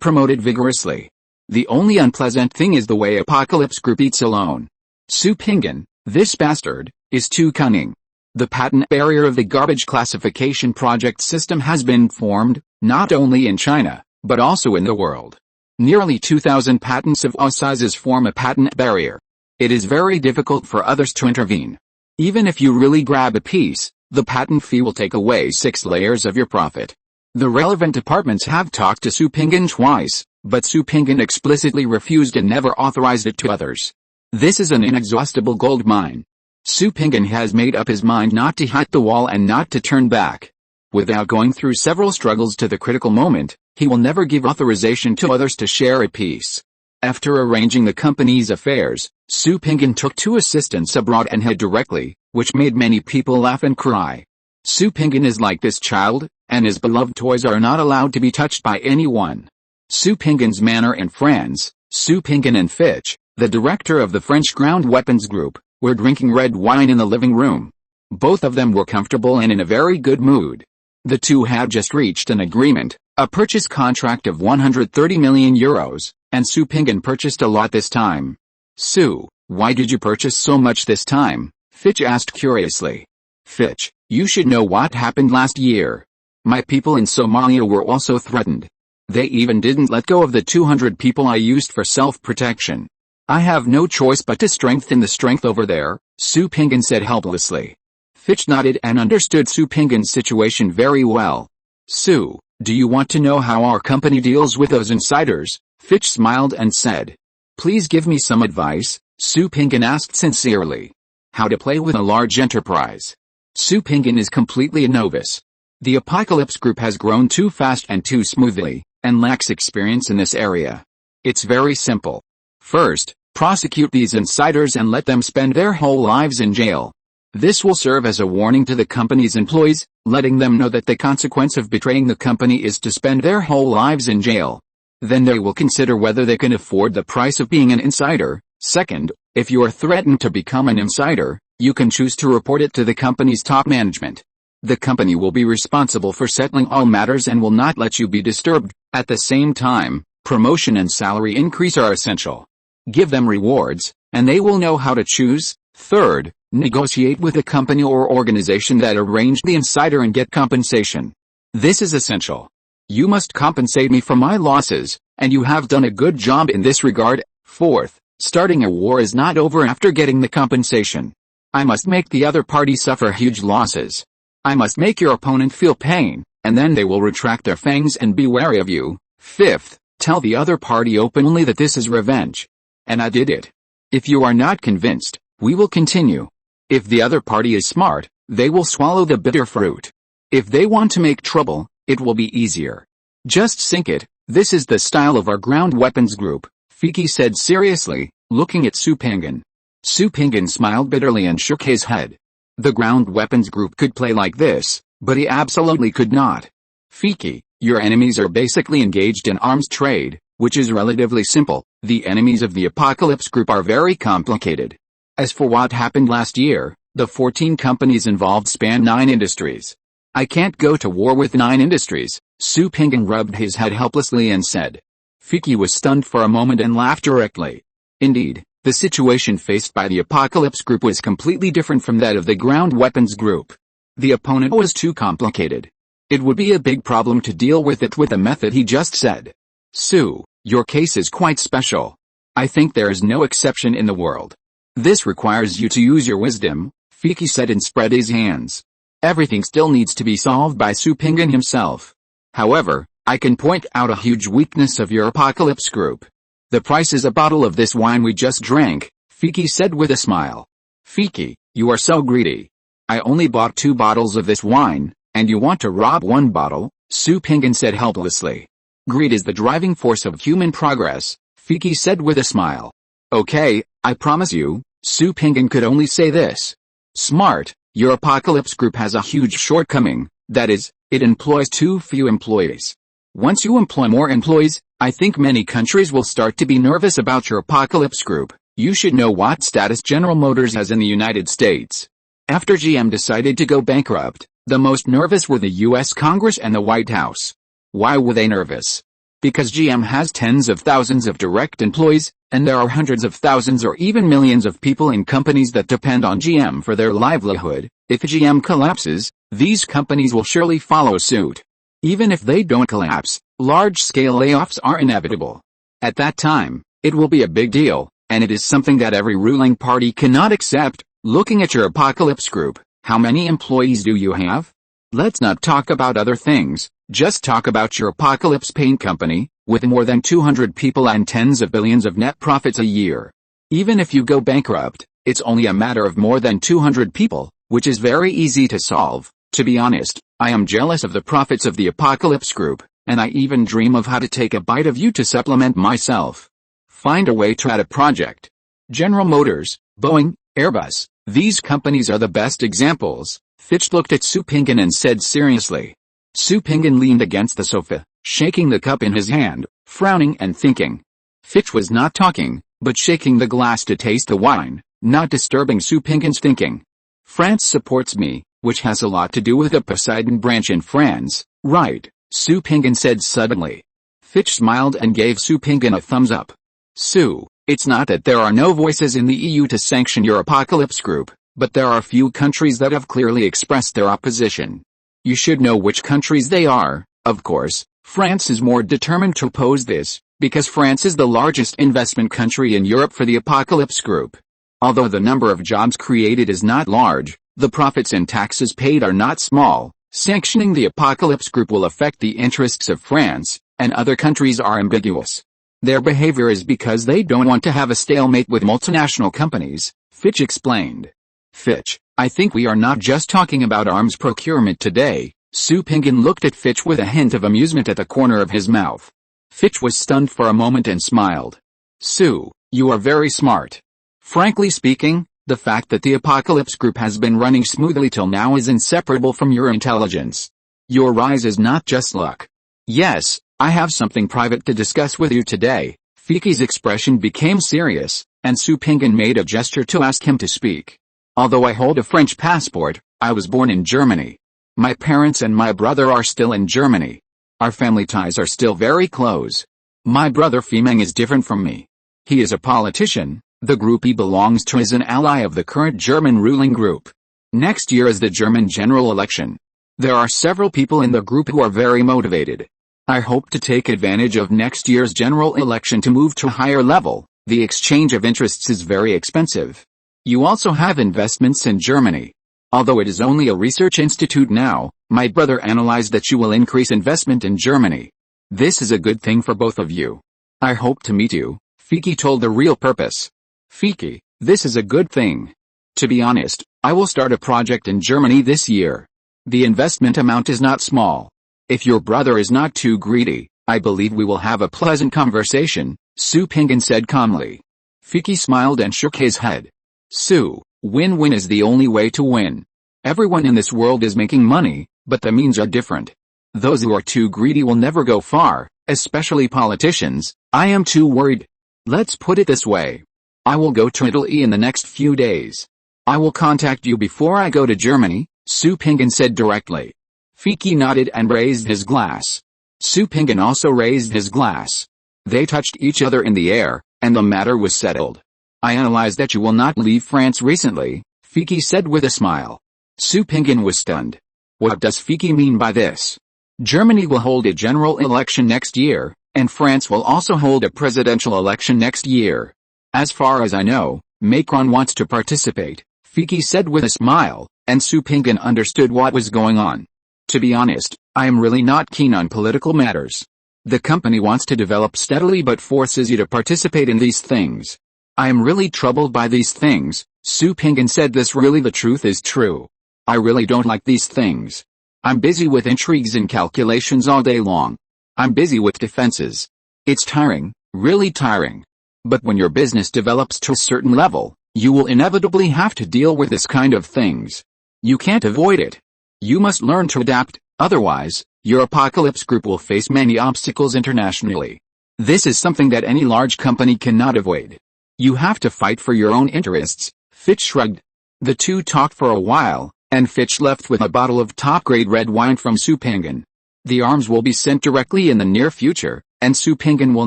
promoted vigorously. The only unpleasant thing is the way Apocalypse Group eats alone. Su Pinggan, this bastard, is too cunning. The patent barrier of the garbage classification project system has been formed, not only in China, but also in the world. Nearly 2,000 patents of all sizes form a patent barrier. It is very difficult for others to intervene. Even if you really grab a piece, the patent fee will take away 6 layers of your profit. The relevant departments have talked to Su Pinggan twice, but Su Pinggan explicitly refused and never authorized it to others. This is an inexhaustible gold mine. Su Pinggan has made up his mind not to hit the wall and not to turn back. Without going through several struggles to the critical moment, he will never give authorization to others to share a piece. After arranging the company's affairs, Su Pinggan took 2 assistants abroad and had directly, which made many people laugh and cry. Su Pinggan is like this child, and his beloved toys are not allowed to be touched by anyone. Su Pinggan's manner and friends, Su Pinggan and Fitch, the director of the French Ground Weapons Group, were drinking red wine in the living room. Both of them were comfortable and in a very good mood. The two had just reached an agreement, a purchase contract of 130 million euros, and Su Pinggan purchased a lot this time. Su, why did you purchase so much this time? Fitch asked curiously. Fitch, You should know what happened last year. My people in Somalia were also threatened. They even didn't let go of the 200 people I used for self-protection. I have no choice but to strengthen the strength over there, Su Pingan said helplessly. Fitch nodded and understood Su Pingan's situation very well. Su, do you want to know how our company deals with those insiders? Fitch smiled and said. Please give me some advice, Su Pingan asked sincerely. How to play with a large enterprise. Su Pingan is completely a novice. The Apocalypse Group has grown too fast and too smoothly, and lacks experience in this area. It's very simple. First, prosecute these insiders and let them spend their whole lives in jail. This will serve as a warning to the company's employees, letting them know that the consequence of betraying the company is to spend their whole lives in jail. Then they will consider whether they can afford the price of being an insider. Second, if you are threatened to become an insider, you can choose to report it to the company's top management. The company will be responsible for settling all matters and will not let you be disturbed. At the same time, promotion and salary increase are essential. Give them rewards, and they will know how to choose. Third, negotiate with a company or organization that arranged the insider and get compensation. This is essential. You must compensate me for my losses, and you have done a good job in this regard. Fourth, starting a war is not over after getting the compensation. I must make the other party suffer huge losses. I must make your opponent feel pain, and then they will retract their fangs and be wary of you. Fifth, tell the other party openly that this is revenge. And I did it. If you are not convinced, we will continue. If the other party is smart, they will swallow the bitter fruit. If they want to make trouble, it will be easier. Just sink it. This is the style of our ground weapons group, Fiki said seriously, looking at Su Pingan. Su Pingan smiled bitterly and shook his head. The ground weapons group could play like this, but he absolutely could not. Fiki, your enemies are basically engaged in arms trade, which is relatively simple. The enemies of the Apocalypse Group are very complicated. As for what happened last year, the 14 companies involved span 9 industries. I can't go to war with 9 industries, Su Pingan rubbed his head helplessly and said. Fiki was stunned for a moment and laughed directly. Indeed, the situation faced by the Apocalypse Group was completely different from that of the ground weapons group. The opponent was too complicated. It would be a big problem to deal with it with the method he just said. Su, your case is quite special. I think there is no exception in the world. This requires you to use your wisdom, Fiki said and spread his hands. Everything still needs to be solved by Su Pingan himself. However, I can point out a huge weakness of your Apocalypse Group. The price is a bottle of this wine we just drank, Fiki said with a smile. Fiki, you are so greedy. I only bought 2 bottles of this wine, and you want to rob 1 bottle, Su Pingan said helplessly. Greed is the driving force of human progress, Fiki said with a smile. Okay, I promise you, Su Pingan could only say this. Smart, your Apocalypse Group has a huge shortcoming, that is, it employs too few employees. Once you employ more employees, I think many countries will start to be nervous about your Apocalypse Group. You should know what status General Motors has in the United States. After GM decided to go bankrupt, the most nervous were the US Congress and the White House. Why were they nervous? Because GM has tens of thousands of direct employees, and there are hundreds of thousands or even millions of people in companies that depend on GM for their livelihood. If GM collapses, these companies will surely follow suit. Even if they don't collapse, large-scale layoffs are inevitable. At that time, it will be a big deal, and it is something that every ruling party cannot accept. Looking at your Apocalypse Group, how many employees do you have? Let's not talk about other things, just talk about your Apocalypse Paint Company, with more than 200 people and tens of billions of net profits a year. Even if you go bankrupt, it's only a matter of more than 200 people, which is very easy to solve. To be honest, I am jealous of the profits of the Apocalypse Group, and I even dream of how to take a bite of you to supplement myself. Find a way to add a project. General Motors, Boeing, Airbus, these companies are the best examples. Fitch looked at Su Pingan and said seriously. Su Pingan leaned against the sofa, shaking the cup in his hand, frowning and thinking. Fitch was not talking, but shaking the glass to taste the wine, not disturbing Su Pingan's thinking. France supports me, which has a lot to do with the Poseidon branch in France, right? Su Pingan said suddenly. Fitch smiled and gave Su Pingan a thumbs up. Su, it's not that there are no voices in the EU to sanction your Apocalypse Group, but there are few countries that have clearly expressed their opposition. You should know which countries they are. Of course, France is more determined to oppose this, because France is the largest investment country in Europe for the Apocalypse Group. Although the number of jobs created is not large, the profits and taxes paid are not small. Sanctioning the Apocalypse Group will affect the interests of France, and other countries are ambiguous. Their behavior is because they don't want to have a stalemate with multinational companies, Fitch explained. Fitch, I think we are not just talking about arms procurement today. Su Pinggan looked at Fitch with a hint of amusement at the corner of his mouth. Fitch was stunned for a moment and smiled. Su, you are very smart. Frankly speaking, the fact that the Apocalypse Group has been running smoothly till now is inseparable from your intelligence. Your rise is not just luck. Yes, I have something private to discuss with you today. Fiki's expression became serious, and Su Pinggan made a gesture to ask him to speak. Although I hold a French passport, I was born in Germany. My parents and my brother are still in Germany. Our family ties are still very close. My brother Femeng is different from me. He is a politician. The group he belongs to is an ally of the current German ruling group. Next year is the German general election. There are several people in the group who are very motivated. I hope to take advantage of next year's general election to move to a higher level. The exchange of interests is very expensive. You also have investments in Germany. Although it is only a research institute now, my brother analyzed that you will increase investment in Germany. This is a good thing for both of you. I hope to meet you, Fiki told The Real Purpose. Fiki, this is a good thing. To be honest, I will start a project in Germany this year. The investment amount is not small. If your brother is not too greedy, I believe we will have a pleasant conversation, Su Pinggan said calmly. Fiki smiled and shook his head. Su, win-win is the only way to win. Everyone in this world is making money, but the means are different. Those who are too greedy will never go far, especially politicians. I am too worried. Let's put it this way. I will go to Italy in the next few days. I will contact you before I go to Germany, Su Pinggan said directly. Fiki nodded and raised his glass. Su Pinggan also raised his glass. They touched each other in the air, and the matter was settled. I analyzed that you will not leave France recently, Fiki said with a smile. Su Pinggan was stunned. What does Fiki mean by this? Germany will hold a general election next year, and France will also hold a presidential election next year. As far as I know, Macron wants to participate, Fiki said with a smile, and Su Pinggan understood what was going on. To be honest, I am really not keen on political matters. The company wants to develop steadily but forces you to participate in these things. I am really troubled by these things, Su Pinggan said. This really the truth is true. I really don't like these things. I'm busy with intrigues and calculations all day long. I'm busy with defenses. It's tiring, really tiring. But when your business develops to a certain level, you will inevitably have to deal with this kind of things. You can't avoid it. You must learn to adapt, otherwise, your Apocalypse Group will face many obstacles internationally. This is something that any large company cannot avoid. You have to fight for your own interests, Fitch shrugged. The two talked for a while, and Fitch left with a bottle of top-grade red wine from Su Pinggan. The arms will be sent directly in the near future, and Su Pinggan will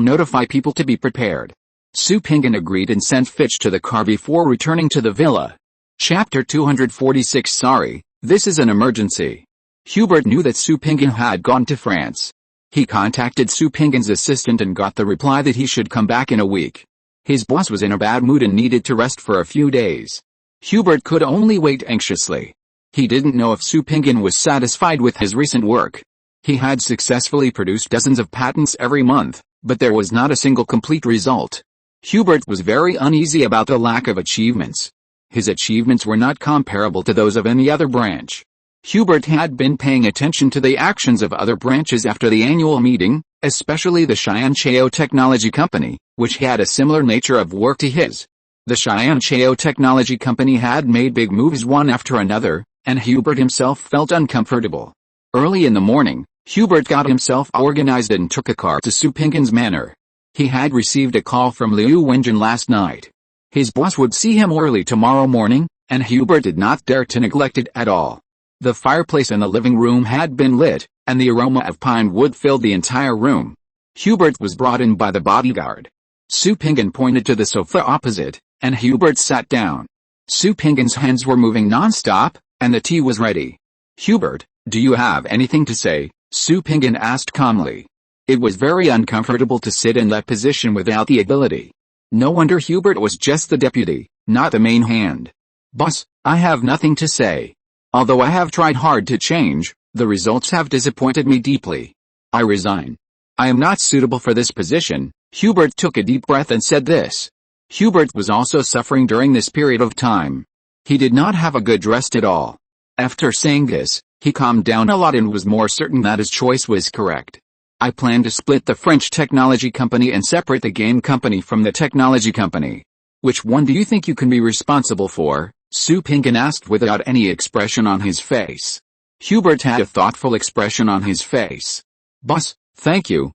notify people to be prepared. Su Pinggan agreed and sent Fitch to the car before returning to the villa. Chapter 246. Sorry, this is an emergency. Hubert knew that Su Pinggan had gone to France. He contacted Su Pinggan's assistant and got the reply that he should come back in a week. His boss was in a bad mood and needed to rest for a few days. Hubert could only wait anxiously. He didn't know if Su Pinggan was satisfied with his recent work. He had successfully produced dozens of patents every month, but there was not a single complete result. Hubert was very uneasy about the lack of achievements. His achievements were not comparable to those of any other branch. Hubert had been paying attention to the actions of other branches after the annual meeting, especially the Cheyenne Chao Technology Company, which had a similar nature of work to his. The Cheyenne Chao Technology Company had made big moves one after another, and Hubert himself felt uncomfortable. Early in the morning, Hubert got himself organized and took a car to Su Pinggan's manor. He had received a call from Liu Wenjin last night. His boss would see him early tomorrow morning, and Hubert did not dare to neglect it at all. The fireplace in the living room had been lit, and the aroma of pine wood filled the entire room. Hubert was brought in by the bodyguard. Su Pinggan pointed to the sofa opposite, and Hubert sat down. Su Pingin's hands were moving non-stop, and the tea was ready. "Hubert, do you have anything to say?" Su Pingin asked calmly. It was very uncomfortable to sit in that position without the ability. No wonder Hubert was just the deputy, not the main hand. "Boss, I have nothing to say. Although I have tried hard to change, the results have disappointed me deeply. I resign. I am not suitable for this position." Hubert took a deep breath and said this. Hubert was also suffering during this period of time. He did not have a good rest at all. After saying this, he calmed down a lot and was more certain that his choice was correct. "I plan to split the French technology company and separate the game company from the technology company. Which one do you think you can be responsible for?" Su Pingin asked without any expression on his face. Hubert had a thoughtful expression on his face. "Boss, thank you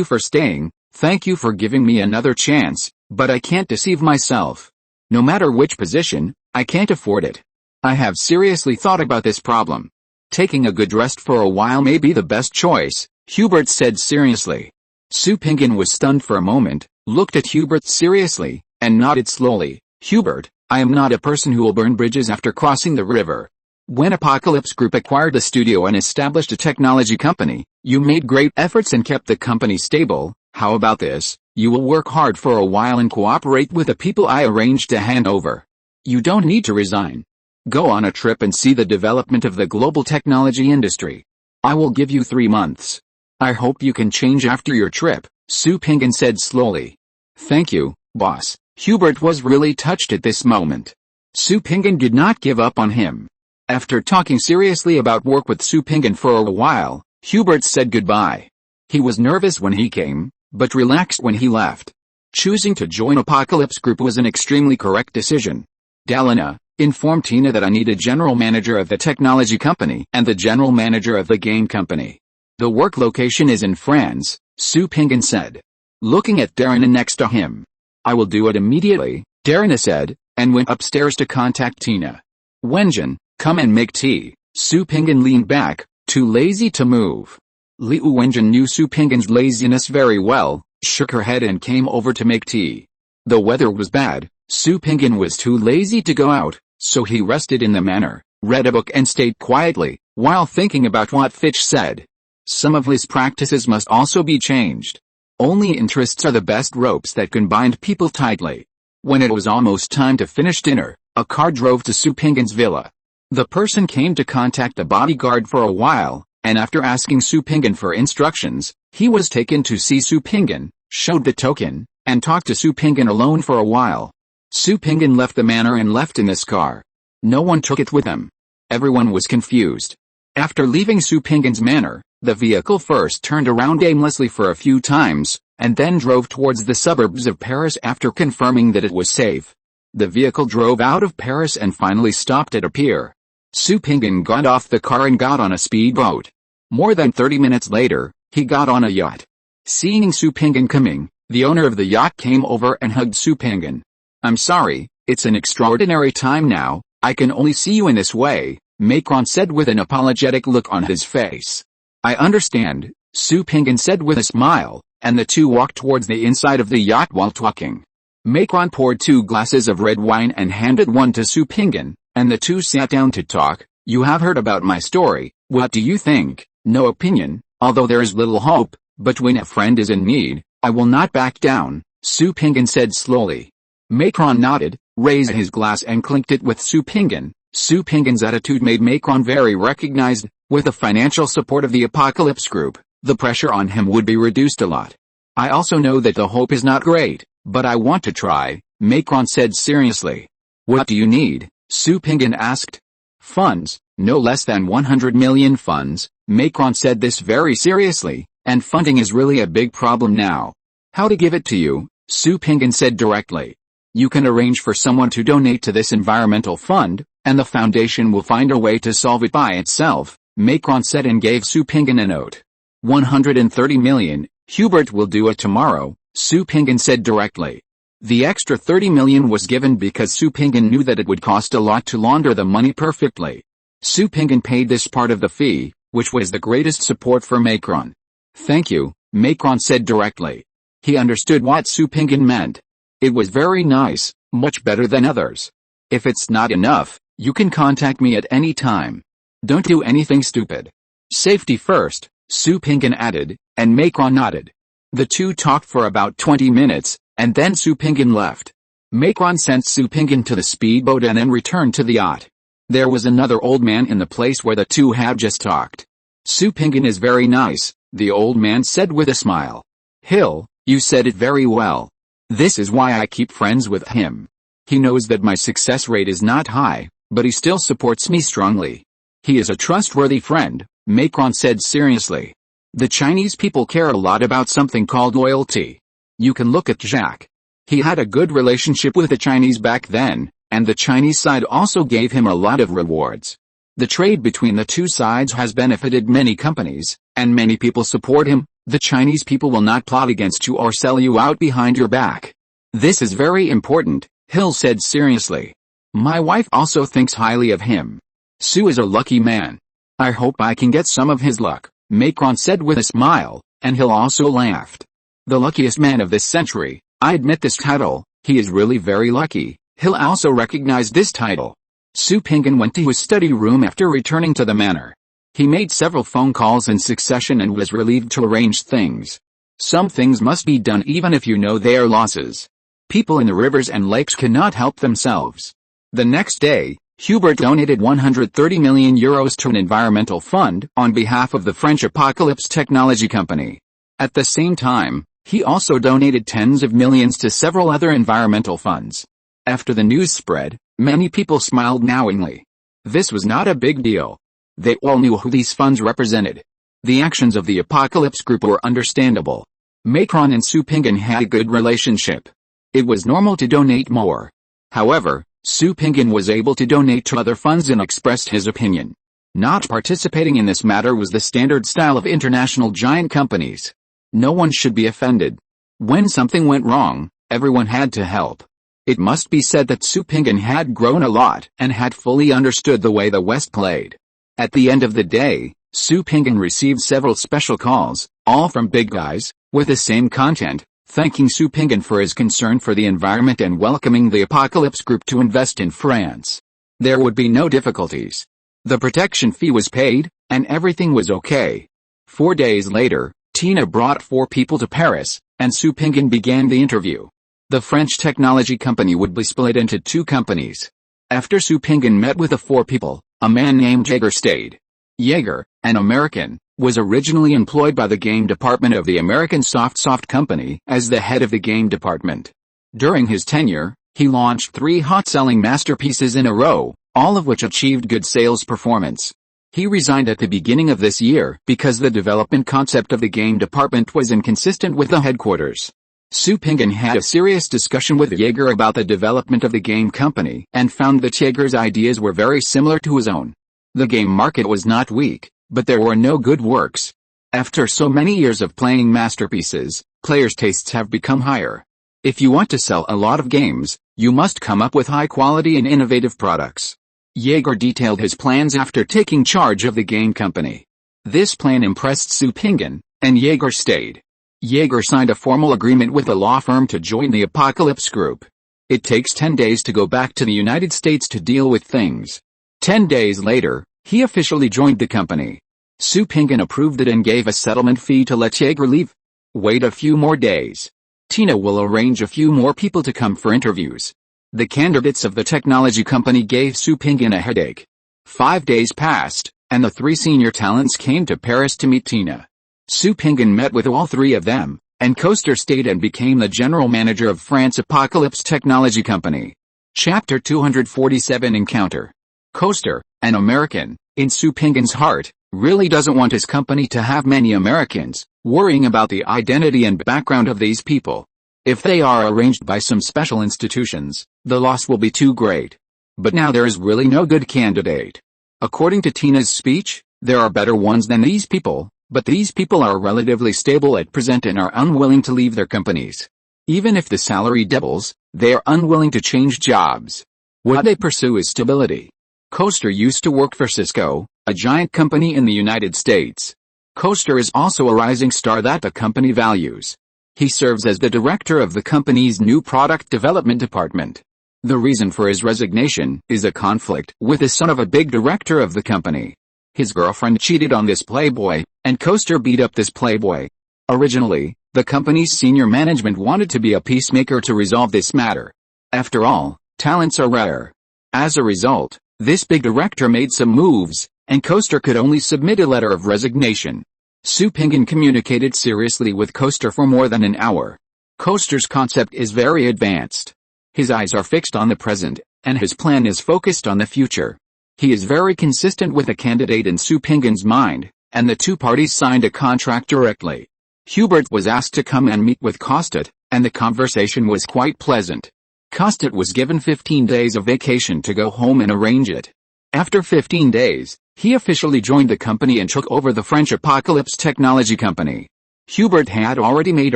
for staying, thank you for giving me another chance, but I can't deceive myself. No matter which position, I can't afford it. I have seriously thought about this problem. Taking a good rest for a while may be the best choice," Hubert said seriously. Su Pingin was stunned for a moment, looked at Hubert seriously, and nodded slowly. "Hubert, I am not a person who will burn bridges after crossing the river. When Apocalypse Group acquired the studio and established a technology company, you made great efforts and kept the company stable. How about this? You will work hard for a while and cooperate with the people I arranged to hand over. You don't need to resign. Go on a trip and see the development of the global technology industry. I will give you 3 months. I hope you can change after your trip," Su Pingin said slowly. "Thank you, boss." Hubert was really touched at this moment. Su Pingin did not give up on him. After talking seriously about work with Su Pingin for a while, Hubert said goodbye. He was nervous when he came, but relaxed when he left. Choosing to join Apocalypse Group was an extremely correct decision. "Dalina, inform Tina that I need a general manager of the technology company and the general manager of the game company. The work location is in France," Su Pingin said. Looking at Darina next to him. "I will do it immediately," Darina said, and went upstairs to contact Tina. "Wenjin, come and make tea." Su Pingin leaned back, too lazy to move. Liu Wenjin knew Su Pingin's laziness very well, shook her head and came over to make tea. The weather was bad, Su Pingin was too lazy to go out, so he rested in the manor, read a book and stayed quietly, while thinking about what Fitch said. Some of his practices must also be changed. Only interests are the best ropes that can bind people tightly. When it was almost time to finish dinner, a car drove to Su Pingin's villa. The person came to contact the bodyguard for a while, and after asking Su Pingin for instructions, he was taken to see Su Pingin, showed the token, and talked to Su Pingin alone for a while. Su Pingin left the manor and left in this car. No one took it with him. Everyone was confused. After leaving Su Pingin's manor, the vehicle first turned around aimlessly for a few times, and then drove towards the suburbs of Paris after confirming that it was safe. The vehicle drove out of Paris and finally stopped at a pier. Su Pingin got off the car and got on a speedboat. More than 30 minutes later, he got on a yacht. Seeing Su Pingin coming, the owner of the yacht came over and hugged Su Pingin. "I'm sorry, it's an extraordinary time now, I can only see you in this way," Macron said with an apologetic look on his face. "I understand," Su Pingin said with a smile, and the two walked towards the inside of the yacht while talking. Macron poured 2 glasses of red wine and handed one to Su Pingin, and the two sat down to talk. "You have heard about my story, what do you think?" "No opinion, although there is little hope, but when a friend is in need, I will not back down," Su Pingin said slowly. Macron nodded, raised his glass and clinked it with Su Pingin. Su Pingin's attitude made Macron very recognized. With the financial support of the Apocalypse Group, the pressure on him would be reduced a lot. "I also know that the hope is not great, but I want to try," Macron said seriously. "What do you need?" Su Pingin asked. "Funds, no less than 100 million funds," Macron said this very seriously, "and funding is really a big problem now." "How to give it to you?" Su Pingin said directly. "You can arrange for someone to donate to this environmental fund, and the foundation will find a way to solve it by itself," Macron said and gave Su Pingin a note. 130 million, Hubert will do it tomorrow, Su Pingin said directly. The extra 30 million was given because Su Pingin knew that it would cost a lot to launder the money perfectly. Su Pingin paid this part of the fee, which was the greatest support for Macron. "Thank you," Macron said directly. He understood what Su Pingin meant. It was very nice, much better than others. If it's not enough, you can contact me at any time. Don't do anything stupid. Safety first, Su Pinggan added, and Macron nodded. The two talked for about 20 minutes, and then Su Pinggan left. Macron sent Su Pinggan to the speedboat and then returned to the yacht. There was another old man in the place where the two had just talked. Su Pinggan is very nice, the old man said with a smile. Hill, you said it very well. This is why I keep friends with him. He knows that my success rate is not high, but he still supports me strongly. He is a trustworthy friend, Macron said seriously. The Chinese people care a lot about something called loyalty. You can look at Jacques. He had a good relationship with the Chinese back then, and the Chinese side also gave him a lot of rewards. The trade between the two sides has benefited many companies, and many people support him. The Chinese people will not plot against you or sell you out behind your back. This is very important, Hill said seriously. My wife also thinks highly of him. Su is a lucky man. I hope I can get some of his luck, Macron said with a smile, and Hill also laughed. The luckiest man of this century, I admit this title, he is really very lucky. Hill also recognized this title. Su Pinggan went to his study room after returning to the manor. He made several phone calls in succession and was relieved to arrange things. Some things must be done even if you know they are losses. People in the rivers and lakes cannot help themselves. The next day, Hubert donated 130 million euros to an environmental fund on behalf of the French Apocalypse Technology Company. At the same time, he also donated tens of millions to several other environmental funds. After the news spread, many people smiled knowingly. This was not a big deal. They all knew who these funds represented. The actions of the Apocalypse Group were understandable. Macron and Su Pinggan had a good relationship. It was normal to donate more. However, Su Pinggan was able to donate to other funds and expressed his opinion. Not participating in this matter was the standard style of international giant companies. No one should be offended. When something went wrong, everyone had to help. It must be said that Su Pinggan had grown a lot and had fully understood the way the West played. At the end of the day, Su Pinggan received several special calls, all from big guys, with the same content, thanking Su Pinggan for his concern for the environment and welcoming the Apocalypse Group to invest in France. There would be no difficulties. The protection fee was paid, and everything was okay. 4 days later, Tina brought 4 people to Paris, and Su Pinggan began the interview. The French technology company would be split into 2 companies. After Su Pinggan met with the 4 people, a man named Jaeger stayed. Jaeger, an American, was originally employed by the game department of the American Soft Company as the head of the game department. During his tenure, he launched 3 hot-selling masterpieces in a row, all of which achieved good sales performance. He resigned at the beginning of this year because the development concept of the game department was inconsistent with the headquarters. Su Pinggan had a serious discussion with Jaeger about the development of the game company and found that Jaeger's ideas were very similar to his own. The game market was not weak, but there were no good works. After so many years of playing masterpieces, players' tastes have become higher. If you want to sell a lot of games, you must come up with high quality and innovative products. Jaeger detailed his plans after taking charge of the game company. This plan impressed Su Pinggan, and Jaeger stayed. Jaeger signed a formal agreement with a law firm to join the Apocalypse Group. It takes 10 days to go back to the United States to deal with things. 10 days later, he officially joined the company. Su Pinggan approved it and gave a settlement fee to let Jaeger leave. Wait a few more days. Tina will arrange a few more people to come for interviews. The candidates of the technology company gave Su Pinggan a headache. 5 days passed, and the 3 senior talents came to Paris to meet Tina. Su Pinggan met with all 3 of them, and Coaster stayed and became the general manager of France Apocalypse Technology Company. Chapter 247 Encounter. Coaster, an American, in Su Pinggan's heart, really doesn't want his company to have many Americans, worrying about the identity and background of these people. If they are arranged by some special institutions, the loss will be too great. But now there is really no good candidate. According to Tina's speech, there are better ones than these people, but these people are relatively stable at present and are unwilling to leave their companies. Even if the salary doubles, they are unwilling to change jobs. What they pursue is stability. Coaster used to work for Cisco, a giant company in the United States. Coaster is also a rising star that the company values. He serves as the director of the company's new product development department. The reason for his resignation is a conflict with the son of a big director of the company. His girlfriend cheated on this playboy, and Coaster beat up this playboy. Originally, the company's senior management wanted to be a peacemaker to resolve this matter. After all, talents are rare. As a result, this big director made some moves, and Coaster could only submit a letter of resignation. Su Pinggan communicated seriously with Coaster for more than an hour. Coaster's concept is very advanced. His eyes are fixed on the present, and his plan is focused on the future. He is very consistent with the candidate in Su Pinggan's mind, and the two parties signed a contract directly. Hubert was asked to come and meet with Kostet, and the conversation was quite pleasant. Kostet was given 15 days of vacation to go home and arrange it. After 15 days, he officially joined the company and took over the French Apocalypse Technology Company. Hubert had already made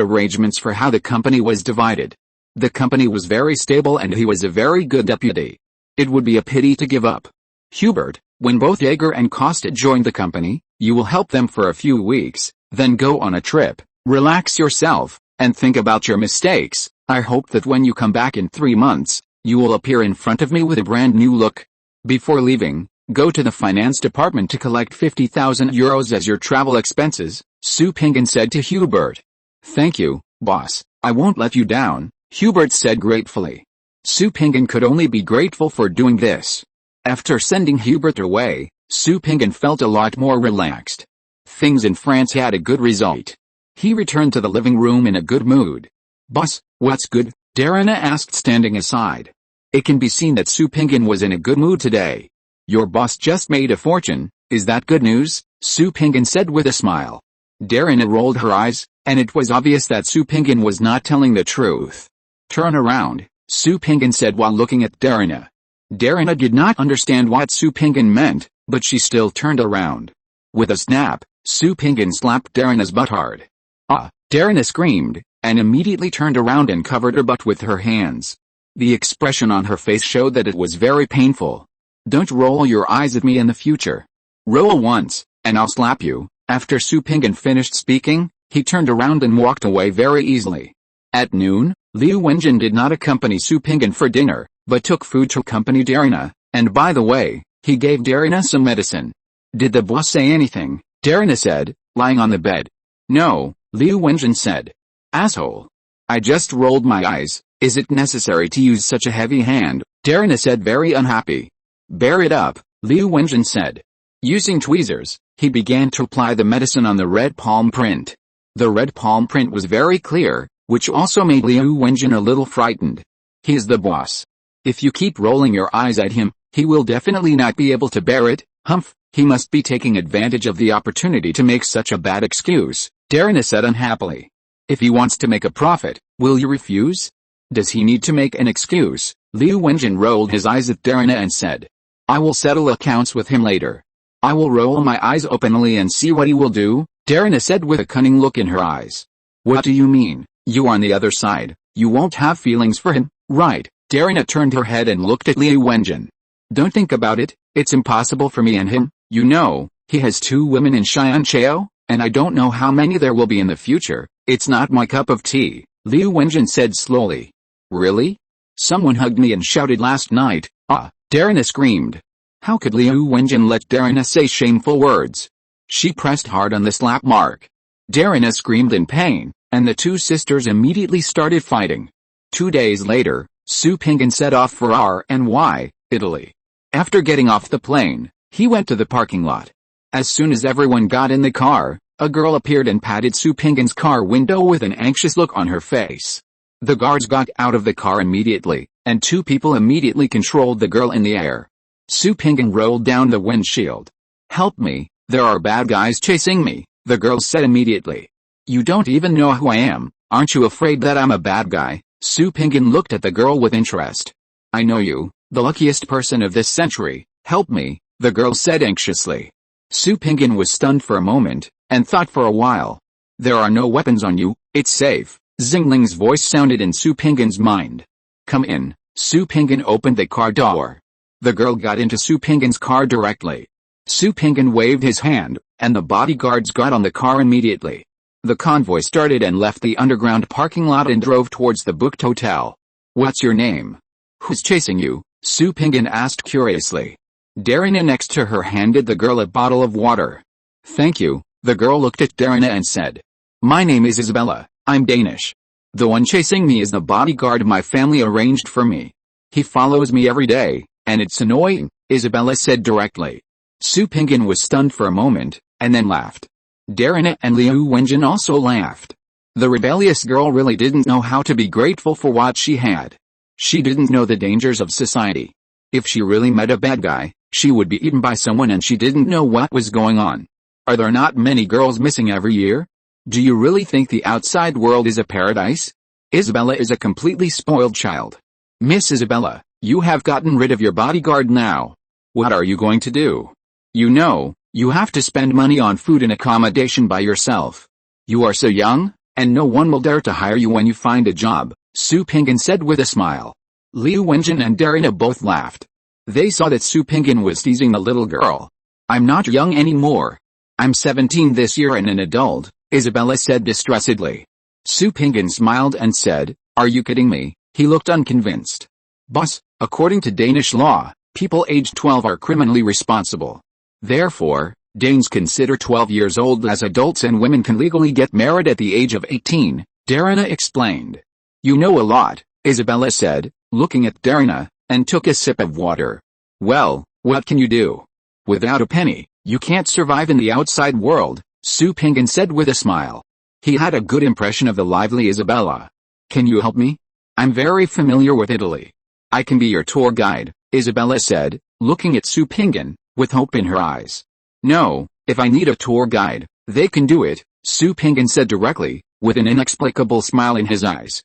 arrangements for how the company was divided. The company was very stable and he was a very good deputy. It would be a pity to give up. Hubert, when both Jaeger and Kostet joined the company, you will help them for a few weeks, then go on a trip, relax yourself, and think about your mistakes. I hope that when you come back in 3 months, you will appear in front of me with a brand new look. Before leaving, go to the finance department to collect 50,000 euros as your travel expenses, Su Pinggan said to Hubert. Thank you, boss, I won't let you down, Hubert said gratefully. Su Pinggan could only be grateful for doing this. After sending Hubert away, Su Pinggan felt a lot more relaxed. Things in France had a good result. He returned to the living room in a good mood. Boss, what's good? Darina asked standing aside. It can be seen that Su Pinggan was in a good mood today. Your boss just made a fortune, is that good news? Su Pinggan said with a smile. Darina rolled her eyes, and it was obvious that Su Pinggan was not telling the truth. Turn around, Su Pinggan said while looking at Darina. Darina did not understand what Su Pinggan meant, but she still turned around. With a snap, Su Pinggan slapped Darina's butt hard. Ah! Darina screamed, and immediately turned around and covered her butt with her hands. The expression on her face showed that it was very painful. Don't roll your eyes at me in the future. Roll once, and I'll slap you. After Su Pinggan finished speaking, he turned around and walked away very easily. At noon, Liu Wenjin did not accompany Su Pinggan for dinner, but took food to accompany Darina, and by the way, he gave Darina some medicine. Did the boss say anything? Darina said, lying on the bed. No, Liu Wenjin said. Asshole. I just rolled my eyes. Is it necessary to use such a heavy hand? Darina said very unhappy. Bear it up, Liu Wenjin said. Using tweezers, he began to apply the medicine on the red palm print. The red palm print was very clear, which also made Liu Wenjin a little frightened. He is the boss. If you keep rolling your eyes at him, he will definitely not be able to bear it. Humph, he must be taking advantage of the opportunity to make such a bad excuse, Darina said unhappily. If he wants to make a profit, will you refuse? Does he need to make an excuse? Liu Wenjin rolled his eyes at Darina and said. I will settle accounts with him later. I will roll my eyes openly and see what he will do, Darina said with a cunning look in her eyes. What do you mean? You on the other side, you won't have feelings for him, right? Darina turned her head and looked at Liu Wenjin. Don't think about it, it's impossible for me and him, you know, he has 2 women in Xianchao, and I don't know how many there will be in the future, it's not my cup of tea, Liu Wenjin said slowly. Really? Someone hugged me and shouted last night, ah, Darina screamed. How could Liu Wenjin let Darina say shameful words? She pressed hard on the slap mark. Darina screamed in pain, and the 2 sisters immediately started fighting. 2 days later, Su Pinggan set off for RNY, Italy. After getting off the plane, he went to the parking lot. As soon as everyone got in the car, a girl appeared and patted Su Pinggan's car window with an anxious look on her face. The guards got out of the car immediately, and 2 people immediately controlled the girl in the air. Su Pinggan rolled down the windshield. Help me, there are bad guys chasing me, the girl said immediately. You don't even know who I am, aren't you afraid that I'm a bad guy? Su Pinggan looked at the girl with interest. I know you, the luckiest person of this century, help me, the girl said anxiously. Su Pinggan was stunned for a moment, and thought for a while. There are no weapons on you, it's safe, Xingling's voice sounded in Su Pinggan's mind. Come in, Su Pinggan opened the car door. The girl got into Su Pinggan's car directly. Su Pinggan waved his hand, and the bodyguards got on the car immediately. The convoy started and left the underground parking lot and drove towards the booked hotel. What's your name? Who's chasing you? Su Pinggan asked curiously. Darina next to her handed the girl a bottle of water. Thank you, the girl looked at Darina and said. My name is Isabella, I'm Danish. The one chasing me is the bodyguard my family arranged for me. He follows me every day, and it's annoying, Isabella said directly. Su Pinggan was stunned for a moment, and then laughed. Darina and Liu Wenjin also laughed. The rebellious girl really didn't know how to be grateful for what she had. She didn't know the dangers of society. If she really met a bad guy, she would be eaten by someone and she didn't know what was going on. Are there not many girls missing every year? Do you really think the outside world is a paradise? Isabella is a completely spoiled child. Miss Isabella, you have gotten rid of your bodyguard now. What are you going to do? You know, you have to spend money on food and accommodation by yourself. You are so young, and no one will dare to hire you when you find a job, Su Pinggan said with a smile. Liu Wenjin and Darina both laughed. They saw that Su Pinggan was teasing the little girl. I'm not young anymore. I'm 17 this year and an adult, Isabella said distressedly. Su Pinggan smiled and said, Are you kidding me? He looked unconvinced. Boss, according to Danish law, people aged 12 are criminally responsible. Therefore, Danes consider 12 years old as adults and women can legally get married at the age of 18, Darina explained. You know a lot, Isabella said, looking at Darina, and took a sip of water. Well, what can you do? Without a penny, you can't survive in the outside world, Su Pinggan said with a smile. He had a good impression of the lively Isabella. Can you help me? I'm very familiar with Italy. I can be your tour guide, Isabella said, looking at Su Pinggan, with hope in her eyes. No, if I need a tour guide, they can do it, Su Pinggan said directly, with an inexplicable smile in his eyes.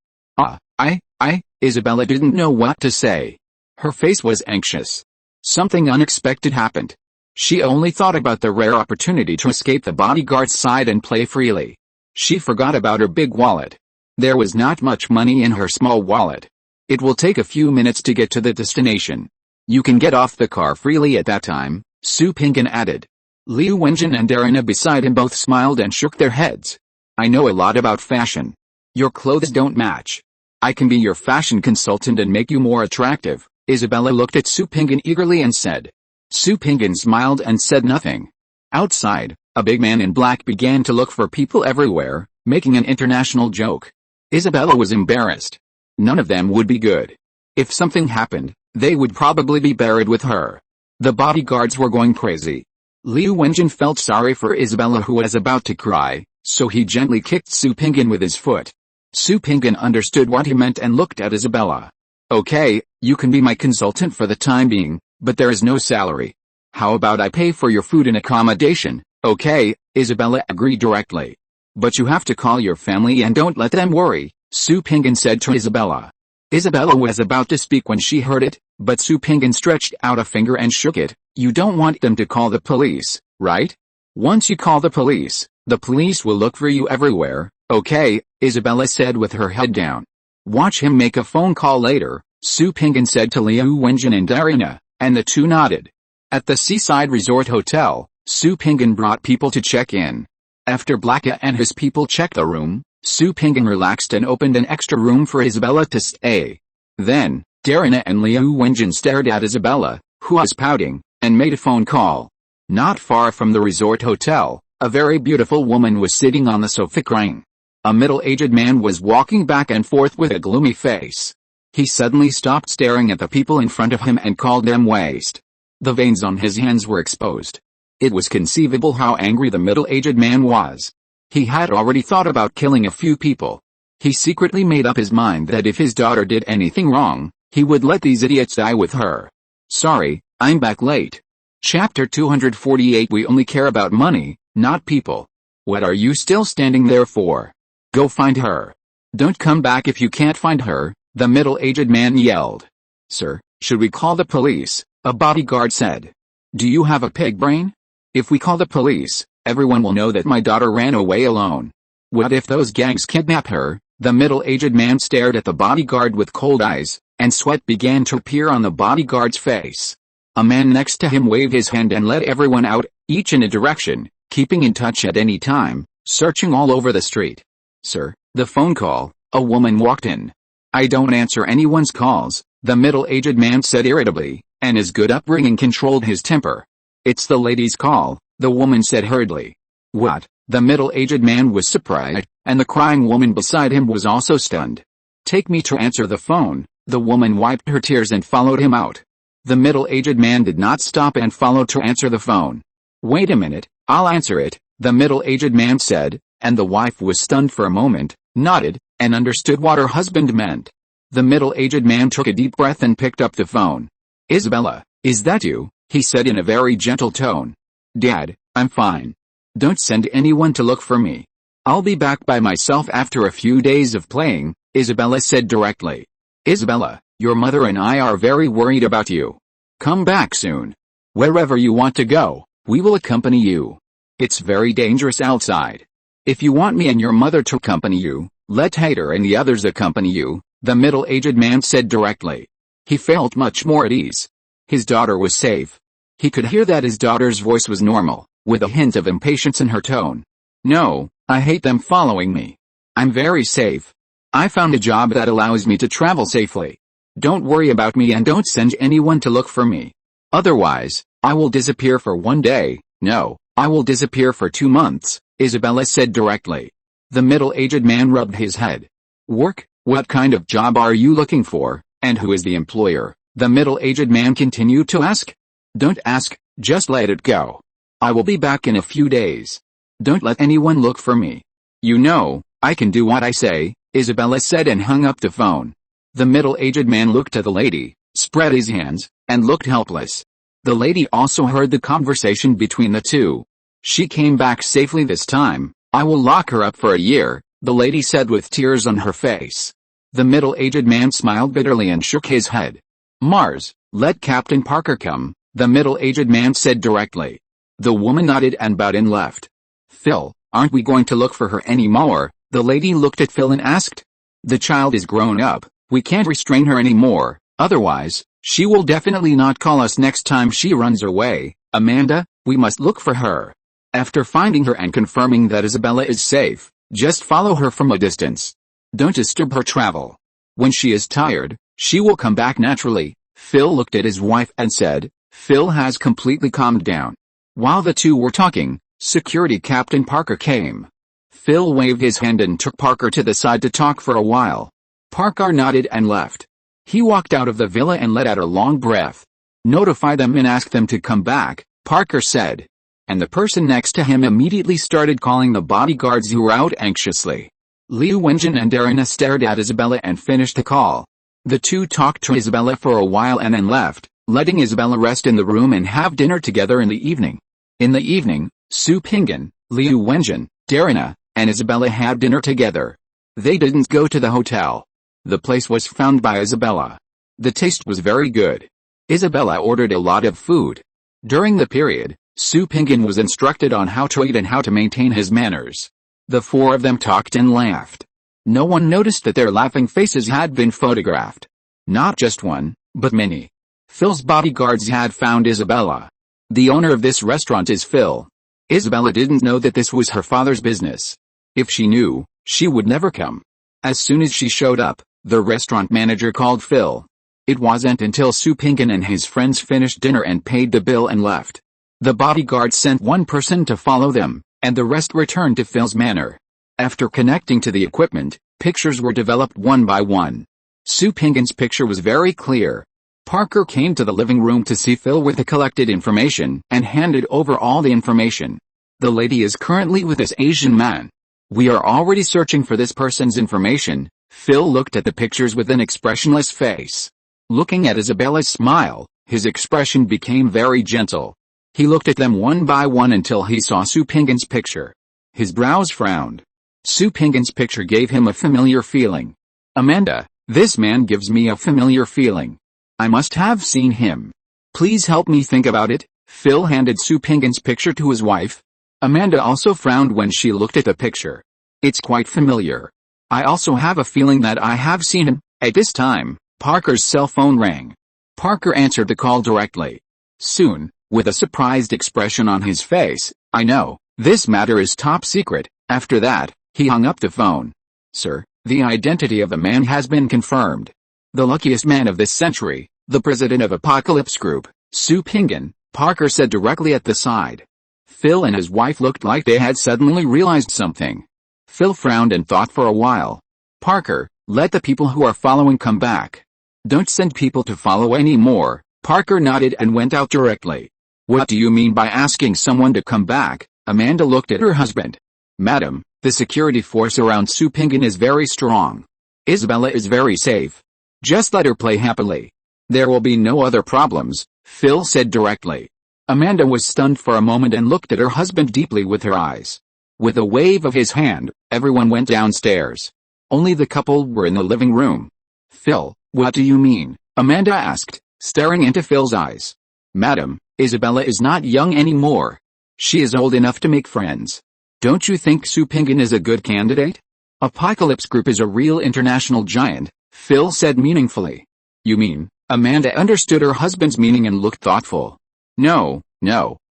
Isabella didn't know what to say. Her face was anxious. Something unexpected happened. She only thought about the rare opportunity to escape the bodyguard's side and play freely. She forgot about her big wallet. There was not much money in her small wallet. It will take a few minutes to get to the destination. You can get off the car freely at that time, Su Pinggan added. Liu Wenjin and Darina beside him both smiled and shook their heads. I know a lot about fashion. Your clothes don't match. I can be your fashion consultant and make you more attractive, Isabella looked at Su Pinggan eagerly and said. Su Pinggan smiled and said nothing. Outside, a big man in black began to look for people everywhere, making an international joke. Isabella was embarrassed. None of them would be good. If something happened, they would probably be buried with her. The bodyguards were going crazy. Liu Wenjin felt sorry for Isabella who was about to cry, so he gently kicked Su Pinggan with his foot. Su Pinggan understood what he meant and looked at Isabella. Okay, you can be my consultant for the time being, but there is no salary. How about I pay for your food and accommodation? Okay, Isabella agreed directly. But you have to call your family and don't let them worry, Su Pinggan said to Isabella. Isabella was about to speak when she heard it, but Su Pinggan stretched out a finger and shook it. You don't want them to call the police, right? Once you call the police will look for you everywhere. Okay, Isabella said with her head down. Watch him make a phone call later, Su Pinggan said to Liu Wenjin and Darina, and the two nodded. At the seaside resort hotel, Su Pinggan brought people to check in. After Blacka and his people checked the room, Su Pinggan relaxed and opened an extra room for Isabella to stay. Then, Darina and Liu Wenjin stared at Isabella, who was pouting, and made a phone call. Not far from the resort hotel, a very beautiful woman was sitting on the sofa crying. A middle-aged man was walking back and forth with a gloomy face. He suddenly stopped staring at the people in front of him and called them waste. The veins on his hands were exposed. It was conceivable how angry the middle-aged man was. He had already thought about killing a few people. He secretly made up his mind that if his daughter did anything wrong, he would let these idiots die with her. Sorry, I'm back late. Chapter 248. We only care about money, not people. What are you still standing there for? Go find her. Don't come back if you can't find her, the middle-aged man yelled. Sir, should we call the police? A bodyguard said. Do you have a pig brain? If we call the police, everyone will know that my daughter ran away alone. What if those gangs kidnap her? The middle-aged man stared at the bodyguard with cold eyes, and sweat began to appear on the bodyguard's face. A man next to him waved his hand and led everyone out, each in a direction, keeping in touch at any time, searching all over the street. Sir, the phone call, a woman walked in. I don't answer anyone's calls, the middle-aged man said irritably, and his good upbringing controlled his temper. It's the lady's call, the woman said hurriedly. What? The middle-aged man was surprised, and the crying woman beside him was also stunned. Take me to answer the phone, the woman wiped her tears and followed him out. The middle-aged man did not stop and followed to answer the phone. Wait a minute, I'll answer it, the middle-aged man said, and the wife was stunned for a moment, nodded, and understood what her husband meant. The middle-aged man took a deep breath and picked up the phone. Isabella, is that you? He said in a very gentle tone. Dad, I'm fine. Don't send anyone to look for me. I'll be back by myself after a few days of playing, Isabella said directly. Isabella, your mother and I are very worried about you. Come back soon. Wherever you want to go, we will accompany you. It's very dangerous outside. If you want me and your mother to accompany you, let Hader and the others accompany you, the middle-aged man said directly. He felt much more at ease. His daughter was safe. He could hear that his daughter's voice was normal, with a hint of impatience in her tone. No, I hate them following me. I'm very safe. I found a job that allows me to travel safely. Don't worry about me and don't send anyone to look for me. Otherwise, I will disappear for one day. No, I will disappear for 2 months, Isabella said directly. The middle-aged man rubbed his head. Work? What kind of job are you looking for, and who is the employer? The middle-aged man continued to ask. Don't ask, just let it go. I will be back in a few days. Don't let anyone look for me. You know, I can do what I say, Isabella said and hung up the phone. The middle-aged man looked at the lady, spread his hands, and looked helpless. The lady also heard the conversation between the two. She came back safely this time. I will lock her up for a year, the lady said with tears on her face. The middle-aged man smiled bitterly and shook his head. Mars, let Captain Parker come, the middle-aged man said directly. The woman nodded and bowed and left. Phil, aren't we going to look for her anymore? The lady looked at Phil and asked. The child is grown up, we can't restrain her anymore, otherwise, she will definitely not call us next time she runs away. Amanda, we must look for her. After finding her and confirming that Isabella is safe, just follow her from a distance. Don't disturb her travel. When she is tired, she will come back naturally. Phil looked at his wife and said. Phil has completely calmed down. While the two were talking, security Captain Parker came. Phil waved his hand and took Parker to the side to talk for a while. Parker nodded and left. He walked out of the villa and let out a long breath. Notify them and ask them to come back, Parker said. And the person next to him immediately started calling the bodyguards who were out anxiously. Liu Wenjin and Darina stared at Isabella and finished the call. The two talked to Isabella for a while and then left, letting Isabella rest in the room and have dinner together in the evening. In the evening, Su Pinggan, Liu Wenjin, Darina, and Isabella had dinner together. They didn't go to the hotel. The place was found by Isabella. The taste was very good. Isabella ordered a lot of food. During the period, Su Pinggan was instructed on how to eat and how to maintain his manners. The four of them talked and laughed. No one noticed that their laughing faces had been photographed. Not just one, but many. Phil's bodyguards had found Isabella. The owner of this restaurant is Phil. Isabella didn't know that this was her father's business. If she knew, she would never come. As soon as she showed up, the restaurant manager called Phil. It wasn't until Su Pinggan and his friends finished dinner and paid the bill and left. The bodyguards sent one person to follow them, and the rest returned to Phil's manor. After connecting to the equipment, pictures were developed one by one. Su Pinggan's picture was very clear. Parker came to the living room to see Phil with the collected information and handed over all the information. The lady is currently with this Asian man. We are already searching for this person's information. Phil looked at the pictures with an expressionless face. Looking at Isabella's smile, his expression became very gentle. He looked at them one by one until he saw Su Pinggan's picture. His brows frowned. Su Pinggan's picture gave him a familiar feeling. Amanda, this man gives me a familiar feeling. I must have seen him. Please help me think about it. Phil handed Su Pinggan's picture to his wife. Amanda also frowned when she looked at the picture. It's quite familiar. I also have a feeling that I have seen him. At this time, Parker's cell phone rang. Parker answered the call directly. Soon, with a surprised expression on his face, I know, this matter is top secret. After that, he hung up the phone. Sir, the identity of the man has been confirmed. The luckiest man of this century, the president of Apocalypse Group, Sue Pingan, Parker said directly at the side. Phil and his wife looked like they had suddenly realized something. Phil frowned and thought for a while. Parker, let the people who are following come back. Don't send people to follow anymore. Parker nodded and went out directly. What do you mean by asking someone to come back? Amanda looked at her husband. Madam, the security force around Sue Pingan is very strong. Isabella is very safe. Just let her play happily. There will be no other problems, Phil said directly. Amanda was stunned for a moment and looked at her husband deeply with her eyes. With a wave of his hand, everyone went downstairs. Only the couple were in the living room. Phil, what do you mean? Amanda asked, staring into Phil's eyes. Madam, Isabella is not young anymore. She is old enough to make friends. Don't you think Sue Pingan is a good candidate? Apocalypse Group is a real international giant, Phil said meaningfully. You mean? Amanda understood her husband's meaning and looked thoughtful. No,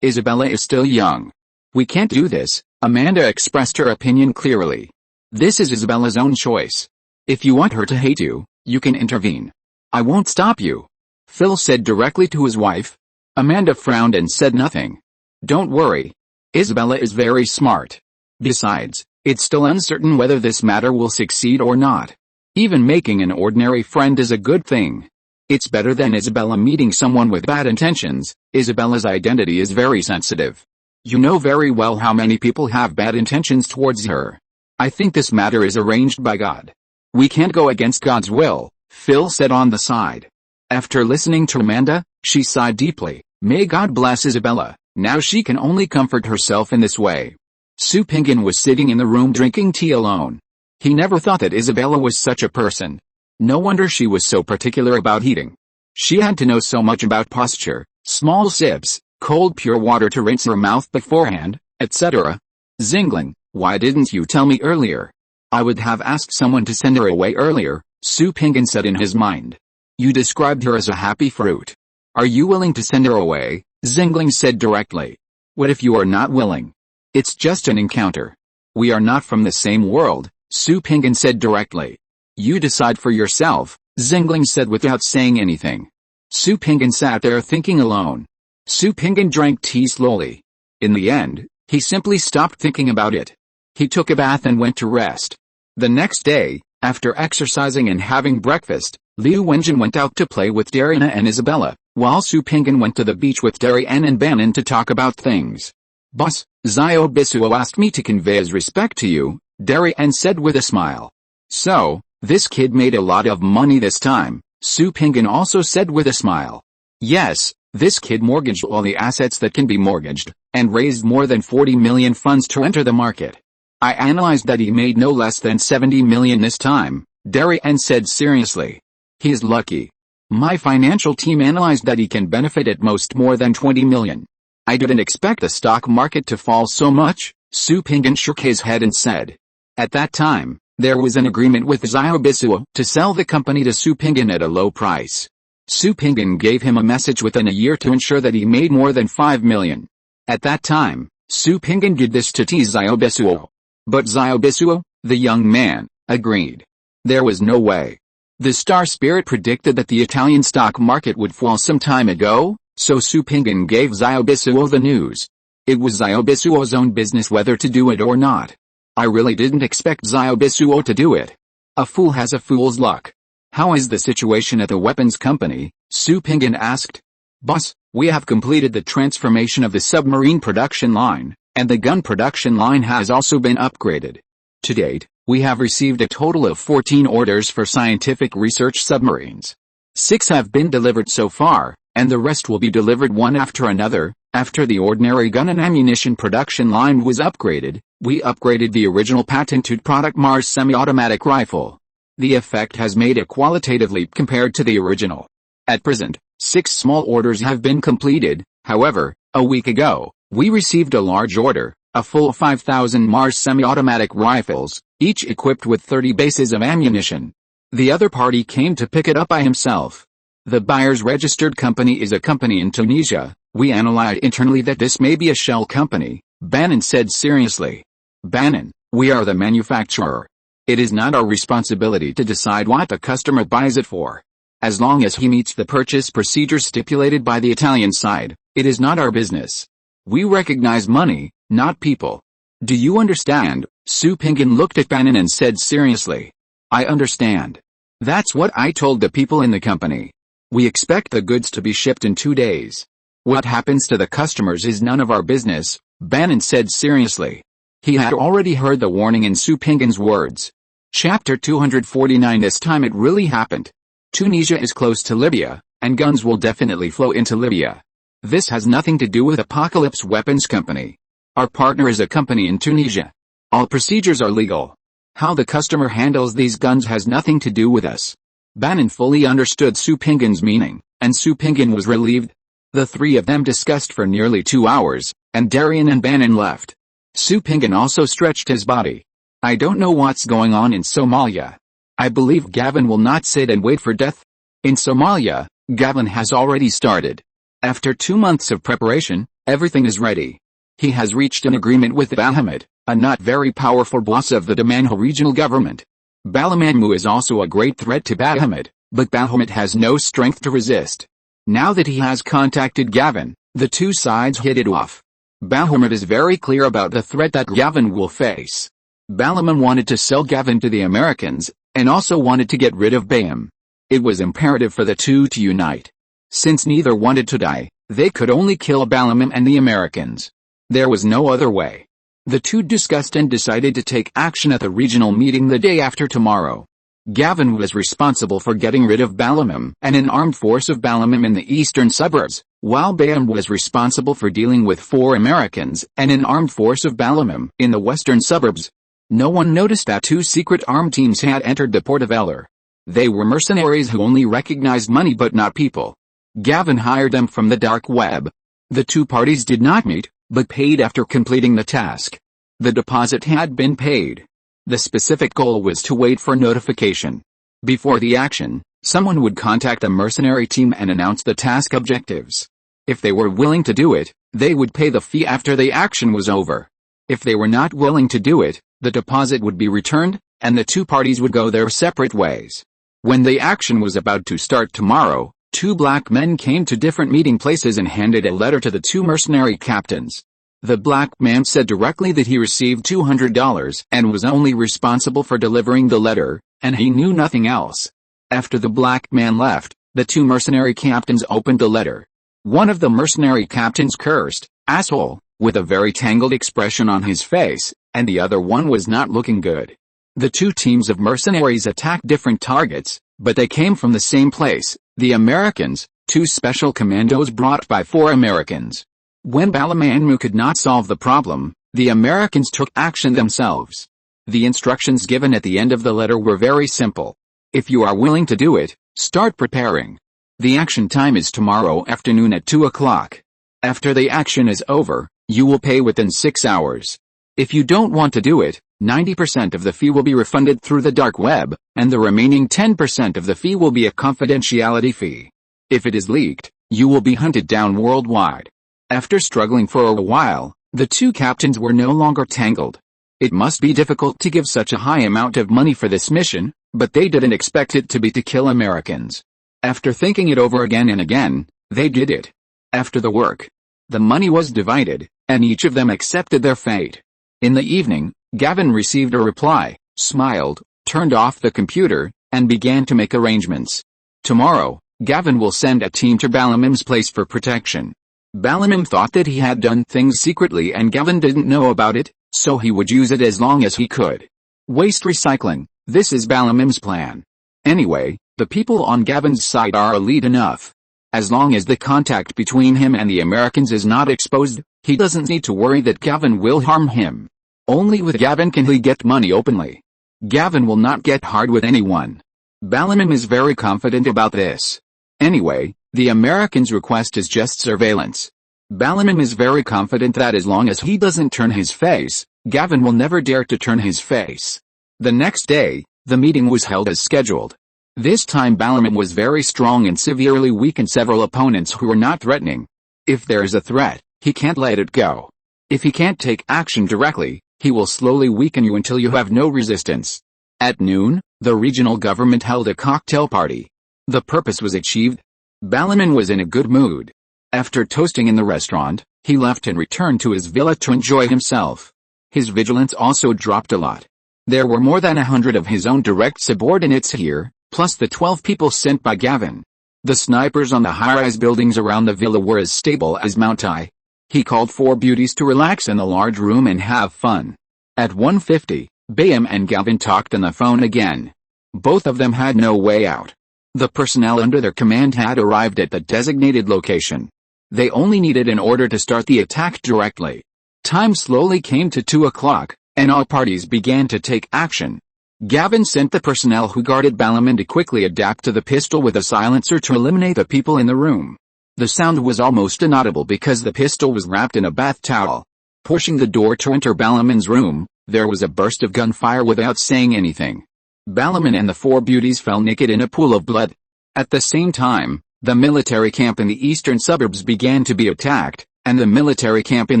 Isabella is still young. We can't do this, Amanda expressed her opinion clearly. This is Isabella's own choice. If you want her to hate you, you can intervene. I won't stop you. Phil said directly to his wife. Amanda frowned and said nothing. Don't worry. Isabella is very smart. Besides, it's still uncertain whether this matter will succeed or not. Even making an ordinary friend is a good thing. It's better than Isabella meeting someone with bad intentions. Isabella's identity is very sensitive. You know very well how many people have bad intentions towards her. I think this matter is arranged by God. We can't go against God's will, Phil said on the side. After listening to Amanda, she sighed deeply. May God bless Isabella. Now she can only comfort herself in this way. Sue Pingan was sitting in the room drinking tea alone. He never thought that Isabella was such a person. No wonder she was so particular about eating. She had to know so much about posture, small sips, cold pure water to rinse her mouth beforehand, etc. Zingling, why didn't you tell me earlier? I would have asked someone to send her away earlier, Sue Pingan said in his mind. You described her as a happy fruit. Are you willing to send her away? Zingling said directly. What if you are not willing? It's just an encounter. We are not from the same world, Sue Pingan said directly. You decide for yourself, Zingling said without saying anything. Sue Pingan sat there thinking alone. Sue Pingan drank tea slowly. In the end, he simply stopped thinking about it. He took a bath and went to rest. The next day, after exercising and having breakfast, Liu Wenjin went out to play with Dariana and Isabella, while Sue Pingan went to the beach with Darian and Bannon to talk about things. Boss, Xiao Bisuo asked me to convey his respect to you, Darian said with a smile. So, this kid made a lot of money this time, Sue Pingan also said with a smile. Yes, this kid mortgaged all the assets that can be mortgaged, and raised more than 40 million funds to enter the market. I analyzed that he made no less than 70 million this time, Darian said seriously. He is lucky. My financial team analyzed that he can benefit at most more than 20 million. I didn't expect the stock market to fall so much, Sue Pingan shook his head and said. At that time, there was an agreement with Xiao Bisuo to sell the company to Sue Pingan at a low price. Sue Pingan gave him a message within a year to ensure that he made more than 5 million. At that time, Sue Pingan did this to tease Xiao Bisuo. But Xiao Bisuo, the young man, agreed. There was no way. The star spirit predicted that the Italian stock market would fall some time ago, so Sue Pingan gave Xiao Bisuo the news. It was Xiao Bisuo's own business whether to do it or not. I really didn't expect Xiao Bisuo to do it. A fool has a fool's luck. How is the situation at the weapons company? Sue Pingan asked. Boss, we have completed the transformation of the submarine production line, and the gun production line has also been upgraded. To date, we have received a total of 14 orders for scientific research submarines. 6 have been delivered so far, and the rest will be delivered one after another. After the ordinary gun and ammunition production line was upgraded, we upgraded the original patented product Mars semi-automatic rifle. The effect has made a qualitative leap compared to the original. At present, 6 small orders have been completed. However, a week ago, we received a large order, a full 5,000 Mars semi-automatic rifles, each equipped with 30 bases of ammunition. The other party came to pick it up by himself. The buyer's registered company is a company in Tunisia. We analyzed internally that this may be a shell company, Bannon said seriously. Bannon, we are the manufacturer. It is not our responsibility to decide what the customer buys it for. As long as he meets the purchase procedures stipulated by the Italian side, it is not our business. We recognize money, not people. Do you understand? Su Pinggan looked at Bannon and said seriously. I understand. That's what I told the people in the company. We expect the goods to be shipped in 2 days. What happens to the customers is none of our business, Bannon said seriously. He had already heard the warning in Su Pinggan's words. Chapter 249. This time it really happened. Tunisia is close to Libya, and guns will definitely flow into Libya. This has nothing to do with Apocalypse Weapons Company. Our partner is a company in Tunisia. All procedures are legal. How the customer handles these guns has nothing to do with us. Bannon fully understood Su Pinggan's meaning, and Su Pinggan was relieved. The three of them discussed for nearly 2 hours, and Darian and Bannon left. Su Pinggan also stretched his body. I don't know what's going on in Somalia. I believe Gavin will not sit and wait for death. In Somalia, Gavin has already started. After 2 months of preparation, everything is ready. He has reached an agreement with Bahamut, a not very powerful boss of the Damanhul regional government. Balamanmu is also a great threat to Bahamut, but Bahamut has no strength to resist. Now that he has contacted Gavin, the two sides hit it off. Bahamut is very clear about the threat that Gavin will face. Balaman wanted to sell Gavin to the Americans, and also wanted to get rid of Bayham. It was imperative for the two to unite. Since neither wanted to die, they could only kill Balaman and the Americans. There was no other way. The two discussed and decided to take action at the regional meeting the day after tomorrow. Gavin was responsible for getting rid of Balaman and an armed force of Balaman in the eastern suburbs, while Bayham was responsible for dealing with 4 Americans and an armed force of Balaman in the western suburbs. No one noticed that 2 secret armed teams had entered the port of Eller. They were mercenaries who only recognized money but not people. Gavin hired them from the dark web. The two parties did not meet, but paid after completing the task. The deposit had been paid. The specific goal was to wait for notification. Before the action, someone would contact the mercenary team and announce the task objectives. If they were willing to do it, they would pay the fee after the action was over. If they were not willing to do it, the deposit would be returned, and the two parties would go their separate ways. When the action was about to start tomorrow, 2 black men came to different meeting places and handed a letter to the 2 mercenary captains. The black man said directly that he received $200 and was only responsible for delivering the letter, and he knew nothing else. After the black man left, the 2 mercenary captains opened the letter. One of the mercenary captains cursed, "Asshole," with a very tangled expression on his face, and the other one was not looking good. The 2 teams of mercenaries attacked different targets, but they came from the same place, the Americans, 2 special commandos brought by 4 Americans. When Balamanmu could not solve the problem, the Americans took action themselves. The instructions given at the end of the letter were very simple. If you are willing to do it, start preparing. The action time is tomorrow afternoon at 2 o'clock. After the action is over, you will pay within 6 hours. If you don't want to do it, 90% of the fee will be refunded through the dark web, and the remaining 10% of the fee will be a confidentiality fee. If it is leaked, you will be hunted down worldwide. After struggling for a while, the 2 captains were no longer tangled. It must be difficult to give such a high amount of money for this mission, but they didn't expect it to be to kill Americans. After thinking it over again and again, they did it. After the work, the money was divided, and each of them accepted their fate. In the evening, Gavin received a reply, smiled, turned off the computer, and began to make arrangements. Tomorrow, Gavin will send a team to Balaman's place for protection. Balaman thought that he had done things secretly and Gavin didn't know about it, so he would use it as long as he could. Waste recycling, this is Balaman's plan. Anyway, the people on Gavin's side are elite enough. As long as the contact between him and the Americans is not exposed, he doesn't need to worry that Gavin will harm him. Only with Gavin can he get money openly. Gavin will not get hard with anyone. Balaman is very confident about this. Anyway, the Americans' request is just surveillance. Balaman is very confident that as long as he doesn't turn his face, Gavin will never dare to turn his face. The next day, the meeting was held as scheduled. This time Balaman was very strong and severely weakened several opponents who were not threatening. If there is a threat, he can't let it go. If he can't take action directly, he will slowly weaken you until you have no resistance. At noon, the regional government held a cocktail party. The purpose was achieved. Ballerman was in a good mood. After toasting in the restaurant, he left and returned to his villa to enjoy himself. His vigilance also dropped a lot. There were more than 100 of his own direct subordinates here, plus the 12 people sent by Gavin. The snipers on the high-rise buildings around the villa were as stable as Mount I. He called 4 beauties to relax in the large room and have fun. At 1:50, Bayham and Gavin talked on the phone again. Both of them had no way out. The personnel under their command had arrived at the designated location. They only needed an order to start the attack directly. Time slowly came to 2 o'clock, and all parties began to take action. Gavin sent the personnel who guarded Ballerman to quickly adapt to the pistol with a silencer to eliminate the people in the room. The sound was almost inaudible because the pistol was wrapped in a bath towel. Pushing the door to enter Ballerman's room, there was a burst of gunfire without saying anything. Ballerman and the 4 beauties fell naked in a pool of blood. At the same time, the military camp in the eastern suburbs began to be attacked, and the military camp in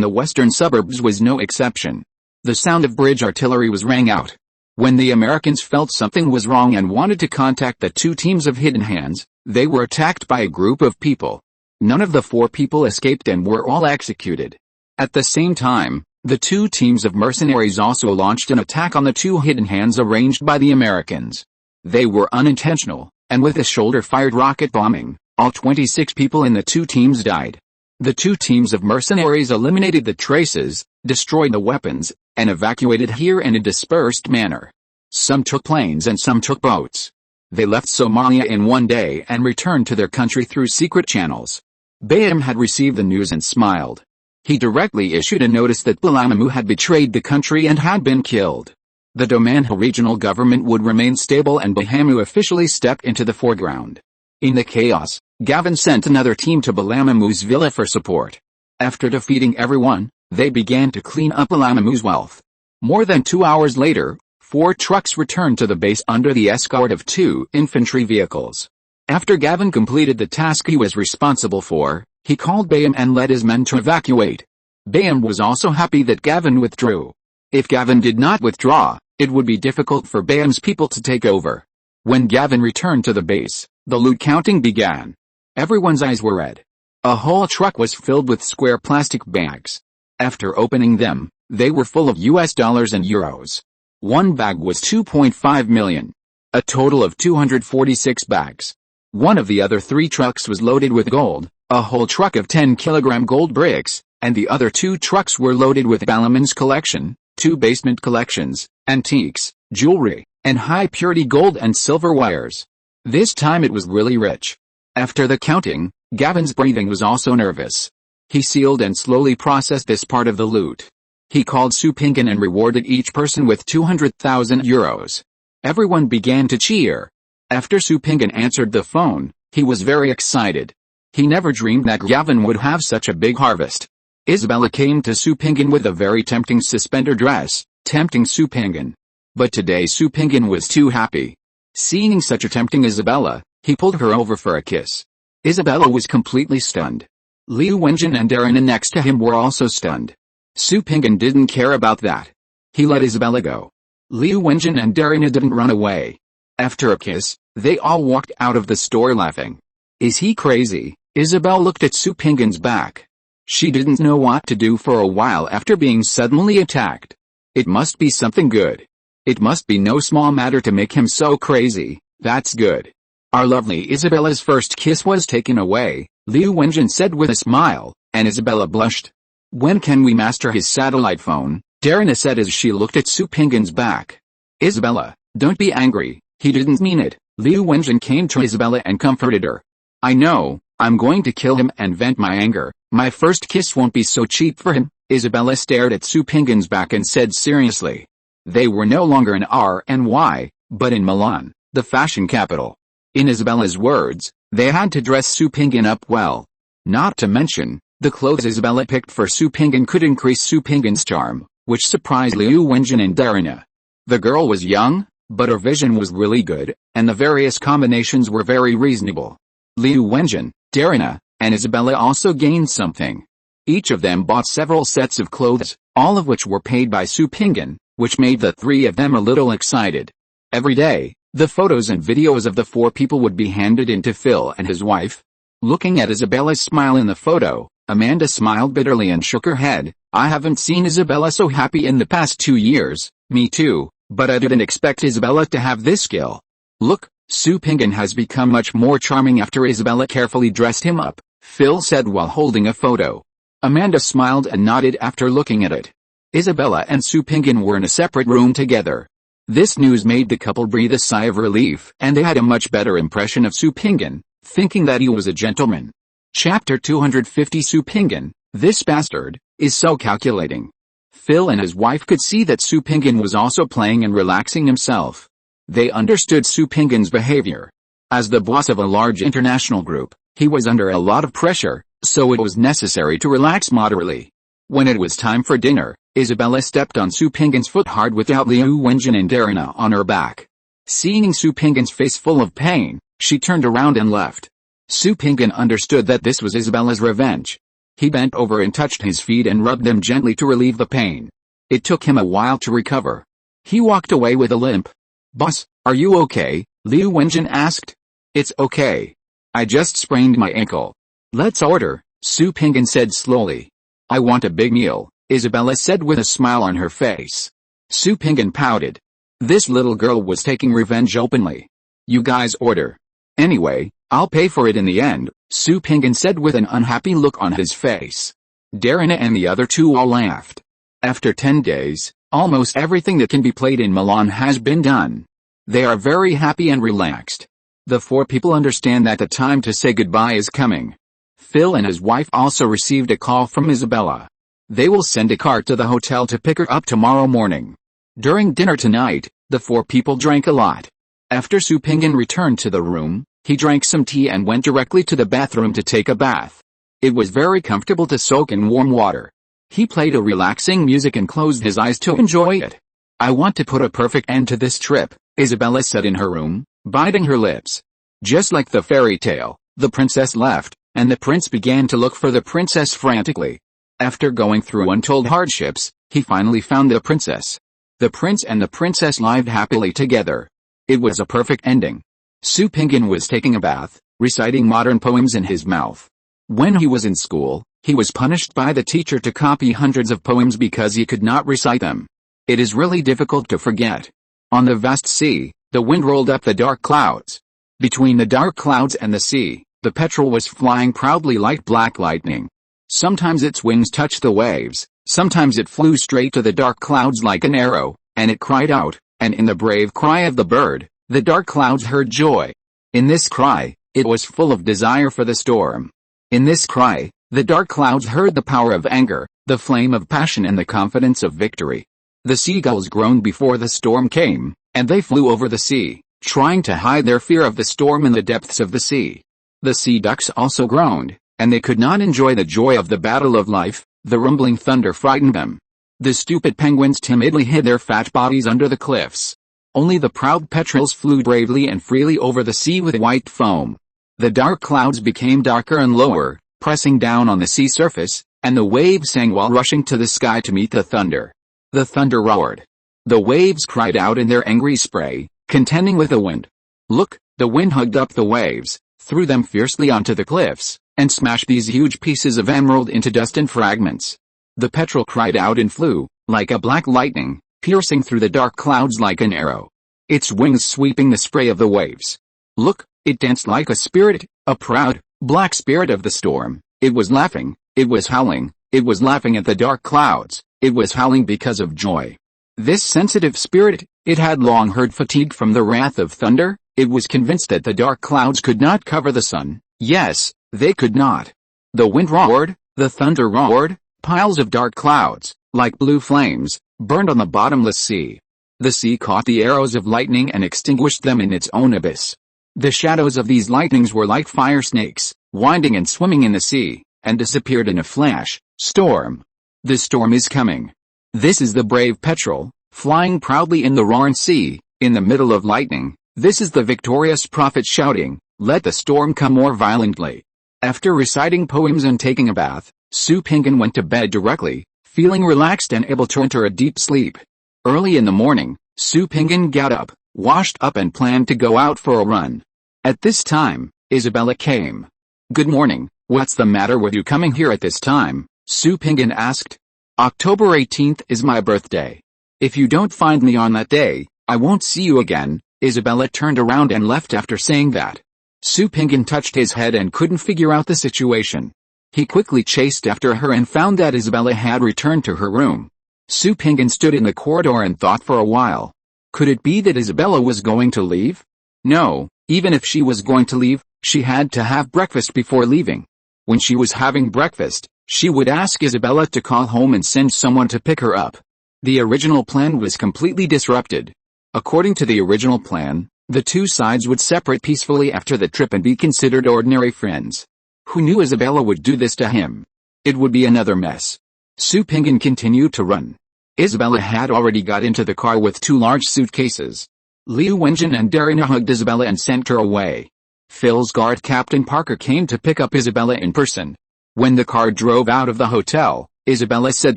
the western suburbs was no exception. The sound of bridge artillery was rang out. When the Americans felt something was wrong and wanted to contact the 2 teams of hidden hands, they were attacked by a group of people. None of the 4 people escaped and were all executed. At the same time, the 2 teams of mercenaries also launched an attack on the 2 hidden hands arranged by the Americans. They were unintentional, and with a shoulder-fired rocket bombing, all 26 people in the 2 teams died. The 2 teams of mercenaries eliminated the traces, destroyed the weapons, and evacuated here in a dispersed manner. Some took planes and some took boats. They left Somalia in one day and returned to their country through secret channels. Bayham had received the news and smiled. He directly issued a notice that Balamamu had betrayed the country and had been killed. The Domanha regional government would remain stable and Bahamu officially stepped into the foreground. In the chaos, Gavin sent another team to Balamamu's villa for support. After defeating everyone, they began to clean up Balamamu's wealth. More than 2 hours later, 4 trucks returned to the base under the escort of 2 infantry vehicles. After Gavin completed the task he was responsible for, he called Bayham and led his men to evacuate. Bayham was also happy that Gavin withdrew. If Gavin did not withdraw, it would be difficult for Bayham's people to take over. When Gavin returned to the base, the loot counting began. Everyone's eyes were red. A whole truck was filled with square plastic bags. After opening them, they were full of US dollars and euros. One bag was 2.5 million. A total of 246 bags. One of the other 3 trucks was loaded with gold, a whole truck of 10-kilogram gold bricks, and the other 2 trucks were loaded with Ballerman's collection, 2 basement collections, antiques, jewelry, and high-purity gold and silver wires. This time it was really rich. After the counting, Gavin's breathing was also nervous. He sealed and slowly processed this part of the loot. He called Supingan and rewarded each person with 200,000 euros. Everyone began to cheer. After Supingan answered the phone, he was very excited. He never dreamed that Gavin would have such a big harvest. Isabella came to Supingan with a very tempting suspender dress, tempting Supingan. But today Supingan was too happy. Seeing such a tempting Isabella, he pulled her over for a kiss. Isabella was completely stunned. Liu Wenjin and Darina next to him were also stunned. Supingan didn't care about that. He let Isabella go. Liu Wenjin and Darina didn't run away. After a kiss, they all walked out of the store laughing. Is he crazy? Isabel looked at Supingan's back. She didn't know what to do for a while after being suddenly attacked. It must be something good. It must be no small matter to make him so crazy. That's good. Our lovely Isabella's first kiss was taken away, Liu Wenjin said with a smile, and Isabella blushed. When can we master his satellite phone? Darina said as she looked at Supingan's back. Isabella, don't be angry, he didn't mean it. Liu Wenjin came to Isabella and comforted her. I know, I'm going to kill him and vent my anger. My first kiss won't be so cheap for him. Isabella stared at Supingan's back and said seriously. They were no longer in R&Y, but in Milan, the fashion capital. In Isabella's words, they had to dress Supingan up well. Not to mention, the clothes Isabella picked for Supingan could increase Supingan's charm, which surprised Liu Wenjin and Darina. The girl was young, but her vision was really good, and the various combinations were very reasonable. Liu Wenjin, Darina, and Isabella also gained something. Each of them bought several sets of clothes, all of which were paid by Supingan, which made the 3 of them a little excited. Every day, the photos and videos of the 4 people would be handed in to Phil and his wife. Looking at Isabella's smile in the photo, Amanda smiled bitterly and shook her head. I haven't seen Isabella so happy in the past 2 years. Me too, but I didn't expect Isabella to have this skill. Look, Sue Pingan has become much more charming after Isabella carefully dressed him up, Phil said while holding a photo. Amanda smiled and nodded after looking at it. Isabella and Sue Pingan were in a separate room together. This news made the couple breathe a sigh of relief, and they had a much better impression of Sue Pingan, thinking that he was a gentleman. Chapter 250 Sue Pingan, this bastard, is so calculating. Phil and his wife could see that Sue Pingan was also playing and relaxing himself. They understood Sue Pingan's behavior. As the boss of a large international group, he was under a lot of pressure, so it was necessary to relax moderately. When it was time for dinner, Isabella stepped on Sue Pingan's foot hard without Liu Wenjin and Darina on her back. Seeing Sue Pingan's face full of pain, she turned around and left. Sue Pingan understood that this was Isabella's revenge. He bent over and touched his feet and rubbed them gently to relieve the pain. It took him a while to recover. He walked away with a limp. Boss, are you okay? Liu Wenjin asked. It's okay. I just sprained my ankle. Let's order, Sue Pingan said slowly. I want a big meal, Isabella said with a smile on her face. Sue Pingan pouted. This little girl was taking revenge openly. You guys order. Anyway, I'll pay for it in the end, Sue Pingan said with an unhappy look on his face. Darina and the other 2 all laughed. After 10 days, almost everything that can be played in Milan has been done. They are very happy and relaxed. The 4 people understand that the time to say goodbye is coming. Phil and his wife also received a call from Isabella. They will send a car to the hotel to pick her up tomorrow morning. During dinner tonight, the 4 people drank a lot. After Sue Pingan returned to the room, he drank some tea and went directly to the bathroom to take a bath. It was very comfortable to soak in warm water. He played a relaxing music and closed his eyes to enjoy it. I want to put a perfect end to this trip, Isabella said in her room, biting her lips. Just like the fairy tale, the princess left, and the prince began to look for the princess frantically. After going through untold hardships, he finally found the princess. The prince and the princess lived happily together. It was a perfect ending. Sue Pingan was taking a bath, reciting modern poems in his mouth. When he was in school, he was punished by the teacher to copy hundreds of poems because he could not recite them. It is really difficult to forget. On the vast sea, the wind rolled up the dark clouds. Between the dark clouds and the sea, the petrel was flying proudly like black lightning. Sometimes its wings touched the waves, sometimes it flew straight to the dark clouds like an arrow, and it cried out, and in the brave cry of the bird, the dark clouds heard joy. In this cry, it was full of desire for the storm. In this cry, the dark clouds heard the power of anger, the flame of passion and the confidence of victory. The seagulls groaned before the storm came, and they flew over the sea, trying to hide their fear of the storm in the depths of the sea. The sea ducks also groaned, and they could not enjoy the joy of the battle of life. The rumbling thunder frightened them. The stupid penguins timidly hid their fat bodies under the cliffs. Only the proud petrels flew bravely and freely over the sea with white foam. The dark clouds became darker and lower, pressing down on the sea surface, and the waves sang while rushing to the sky to meet the thunder. The thunder roared. The waves cried out in their angry spray, contending with the wind. Look, the wind hugged up the waves, threw them fiercely onto the cliffs, and smashed these huge pieces of emerald into dust and fragments. The petrel cried out and flew, like a black lightning, piercing through the dark clouds like an arrow. Its wings sweeping the spray of the waves. Look, it danced like a spirit, a proud, black spirit of the storm. It was laughing, it was howling, it was laughing at the dark clouds, it was howling because of joy. This sensitive spirit, it had long heard fatigue from the wrath of thunder. It was convinced that the dark clouds could not cover the sun. Yes, they could not. The wind roared, the thunder roared, piles of dark clouds, like blue flames, burned on the bottomless sea. The sea caught the arrows of lightning and extinguished them in its own abyss. The shadows of these lightnings were like fire snakes, winding and swimming in the sea, and disappeared in a flash. Storm. The storm is coming. This is the brave petrel, flying proudly in the roaring sea, in the middle of lightning. This is the victorious prophet shouting, let the storm come more violently. After reciting poems and taking a bath, Sue Pingan went to bed directly, feeling relaxed and able to enter a deep sleep. Early in the morning, Sue Pingan got up, washed up and planned to go out for a run. At this time, Isabella came. "Good morning, what's the matter with you coming here at this time?" Su Pinggan asked. "October 18th is my birthday. If you don't find me on that day, I won't see you again." Isabella turned around and left after saying that. Su Pinggan touched his head and couldn't figure out the situation. He quickly chased after her and found that Isabella had returned to her room. Su Pinggan stood in the corridor and thought for a while. Could it be that Isabella was going to leave? No, even if she was going to leave, she had to have breakfast before leaving. When she was having breakfast, she would ask Isabella to call home and send someone to pick her up. The original plan was completely disrupted. According to the original plan, the two sides would separate peacefully after the trip and be considered ordinary friends. Who knew Isabella would do this to him? It would be another mess. Su Pinggan continued to run. Isabella had already got into the car with two large suitcases. Liu Wenjin and Darina hugged Isabella and sent her away. Phil's guard Captain Parker came to pick up Isabella in person. When the car drove out of the hotel, Isabella said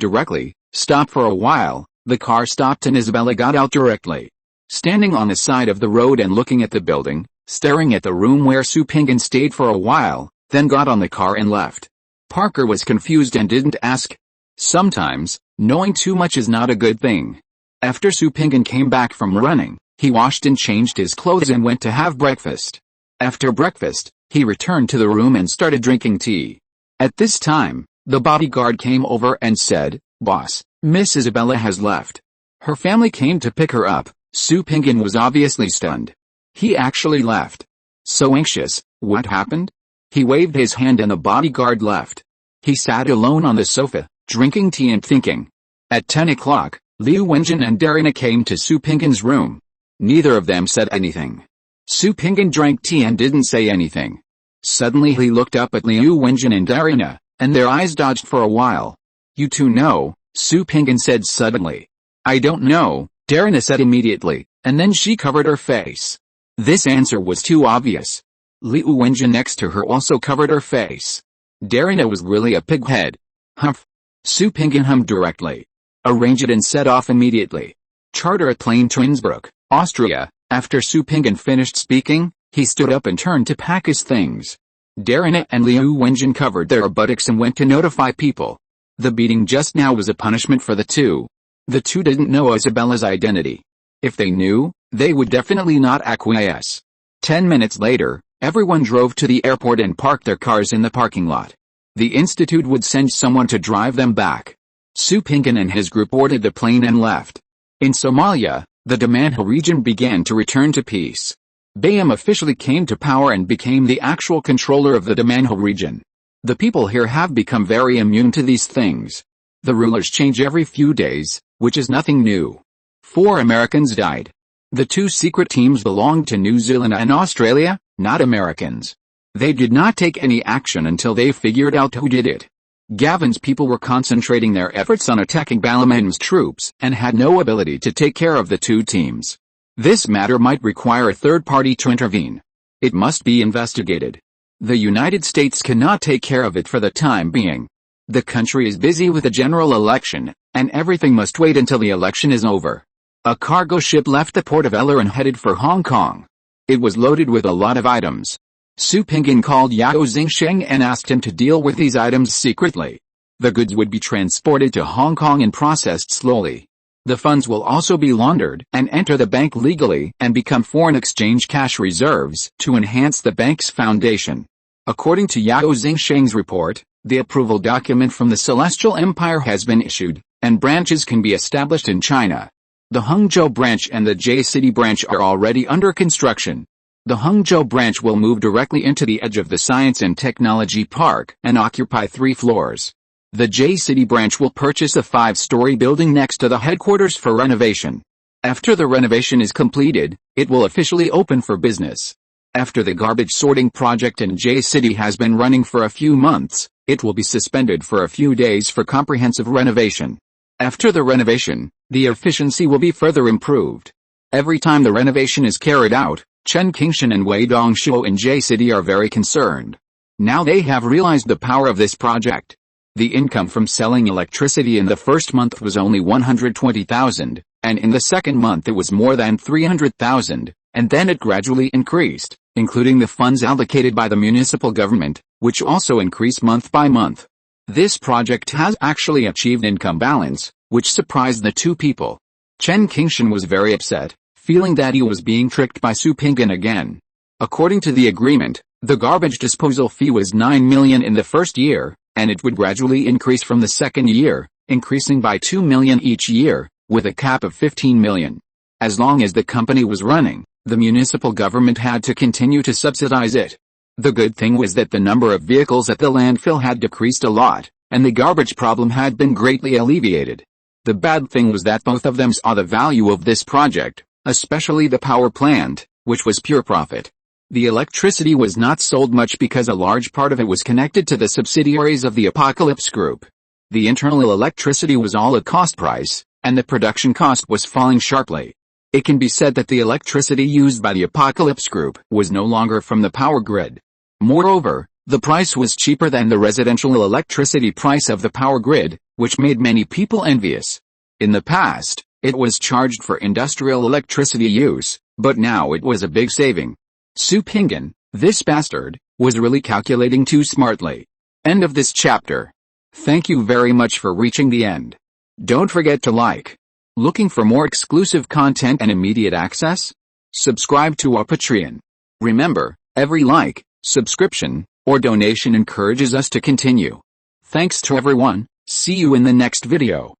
directly, "Stop for a while." The car stopped and Isabella got out directly. Standing on the side of the road and looking at the building, staring at the room where Su Pinggan stayed for a while, then got on the car and left. Parker was confused and didn't ask. Sometimes, knowing too much is not a good thing. After Su Pinggan came back from running, he washed and changed his clothes and went to have breakfast. After breakfast, he returned to the room and started drinking tea. At this time, the bodyguard came over and said, "Boss, Miss Isabella has left. Her family came to pick her up." Su Pinggan was obviously stunned. He actually left. So anxious, what happened? He waved his hand and the bodyguard left. He sat alone on the sofa, drinking tea and thinking. At 10 o'clock, Liu Wenjin and Darina came to Su Pinggan's room. Neither of them said anything. Su Pinggan drank tea and didn't say anything. Suddenly he looked up at Liu Wenjin and Darina, and their eyes dodged for a while. "You two know?" Su Pinggan said suddenly. "I don't know," Darina said immediately, and then she covered her face. This answer was too obvious. Liu Wenjin next to her also covered her face. Darina was really a pighead. "Humph." Su Pinggan hummed directly. "Arrange it and set off immediately. Charter a plane to Innsbruck, Austria." After Su Pinggan finished speaking, he stood up and turned to pack his things. Darina and Liu Wenjin covered their buttocks and went to notify people. The beating just now was a punishment for the two. The two didn't know Isabella's identity. If they knew, they would definitely not acquiesce. 10 minutes later, everyone drove to the airport and parked their cars in the parking lot. The institute would send someone to drive them back. Su Pinggan and his group boarded the plane and left. In Somalia, the Damanhul region began to return to peace. Bayam officially came to power and became the actual controller of the Damanhul region. The people here have become very immune to these things. The rulers change every few days, which is nothing new. 4 Americans died. The 2 secret teams belonged to New Zealand and Australia, not Americans. They did not take any action until they figured out who did it. Gavin's people were concentrating their efforts on attacking Balaman's troops and had no ability to take care of the 2 teams. This matter might require a third party to intervene. It must be investigated. The United States cannot take care of it for the time being. The country is busy with a general election, and everything must wait until the election is over. A cargo ship left the port of Eller and headed for Hong Kong. It was loaded with a lot of items. Su Pinggan called Yao Xingsheng and asked him to deal with these items secretly. The goods would be transported to Hong Kong and processed slowly. The funds will also be laundered and enter the bank legally and become foreign exchange cash reserves to enhance the bank's foundation. According to Yao Xingsheng's report, the approval document from the Celestial Empire has been issued, and branches can be established in China. The Hangzhou branch and the J-City branch are already under construction. The Hangzhou branch will move directly into the edge of the Science and Technology Park and occupy 3 floors. The J-City branch will purchase a 5-story building next to the headquarters for renovation. After the renovation is completed, it will officially open for business. After the garbage sorting project in J-City has been running for a few months, it will be suspended for a few days for comprehensive renovation. After the renovation, the efficiency will be further improved. Every time the renovation is carried out, Chen Qingshan and Wei Dongshuo in J-City are very concerned. Now they have realized the power of this project. The income from selling electricity in the first month was only 120,000, and in the second month it was more than 300,000, and then it gradually increased, including the funds allocated by the municipal government, which also increased month by month. This project has actually achieved income balance, which surprised the two people. Chen Qingshan was very upset, feeling that he was being tricked by Su Pinggan again. According to the agreement, the garbage disposal fee was 9 million in the first year, and it would gradually increase from the second year, increasing by 2 million each year, with a cap of 15 million. As long as the company was running, the municipal government had to continue to subsidize it. The good thing was that the number of vehicles at the landfill had decreased a lot, and the garbage problem had been greatly alleviated. The bad thing was that both of them saw the value of this project, especially the power plant, which was pure profit. The electricity was not sold much because a large part of it was connected to the subsidiaries of the Apocalypse Group. The internal electricity was all at cost price, and the production cost was falling sharply. It can be said that the electricity used by the Apocalypse Group was no longer from the power grid. Moreover, the price was cheaper than the residential electricity price of the power grid, which made many people envious. In the past, it was charged for industrial electricity use, but now it was a big saving. Su Pinggan, this bastard, was really calculating too smartly. End of this chapter. Thank you very much for reaching the end. Don't forget to like. Looking for more exclusive content and immediate access? Subscribe to our Patreon. Remember, every like, subscription, or donation encourages us to continue. Thanks to everyone, see you in the next video.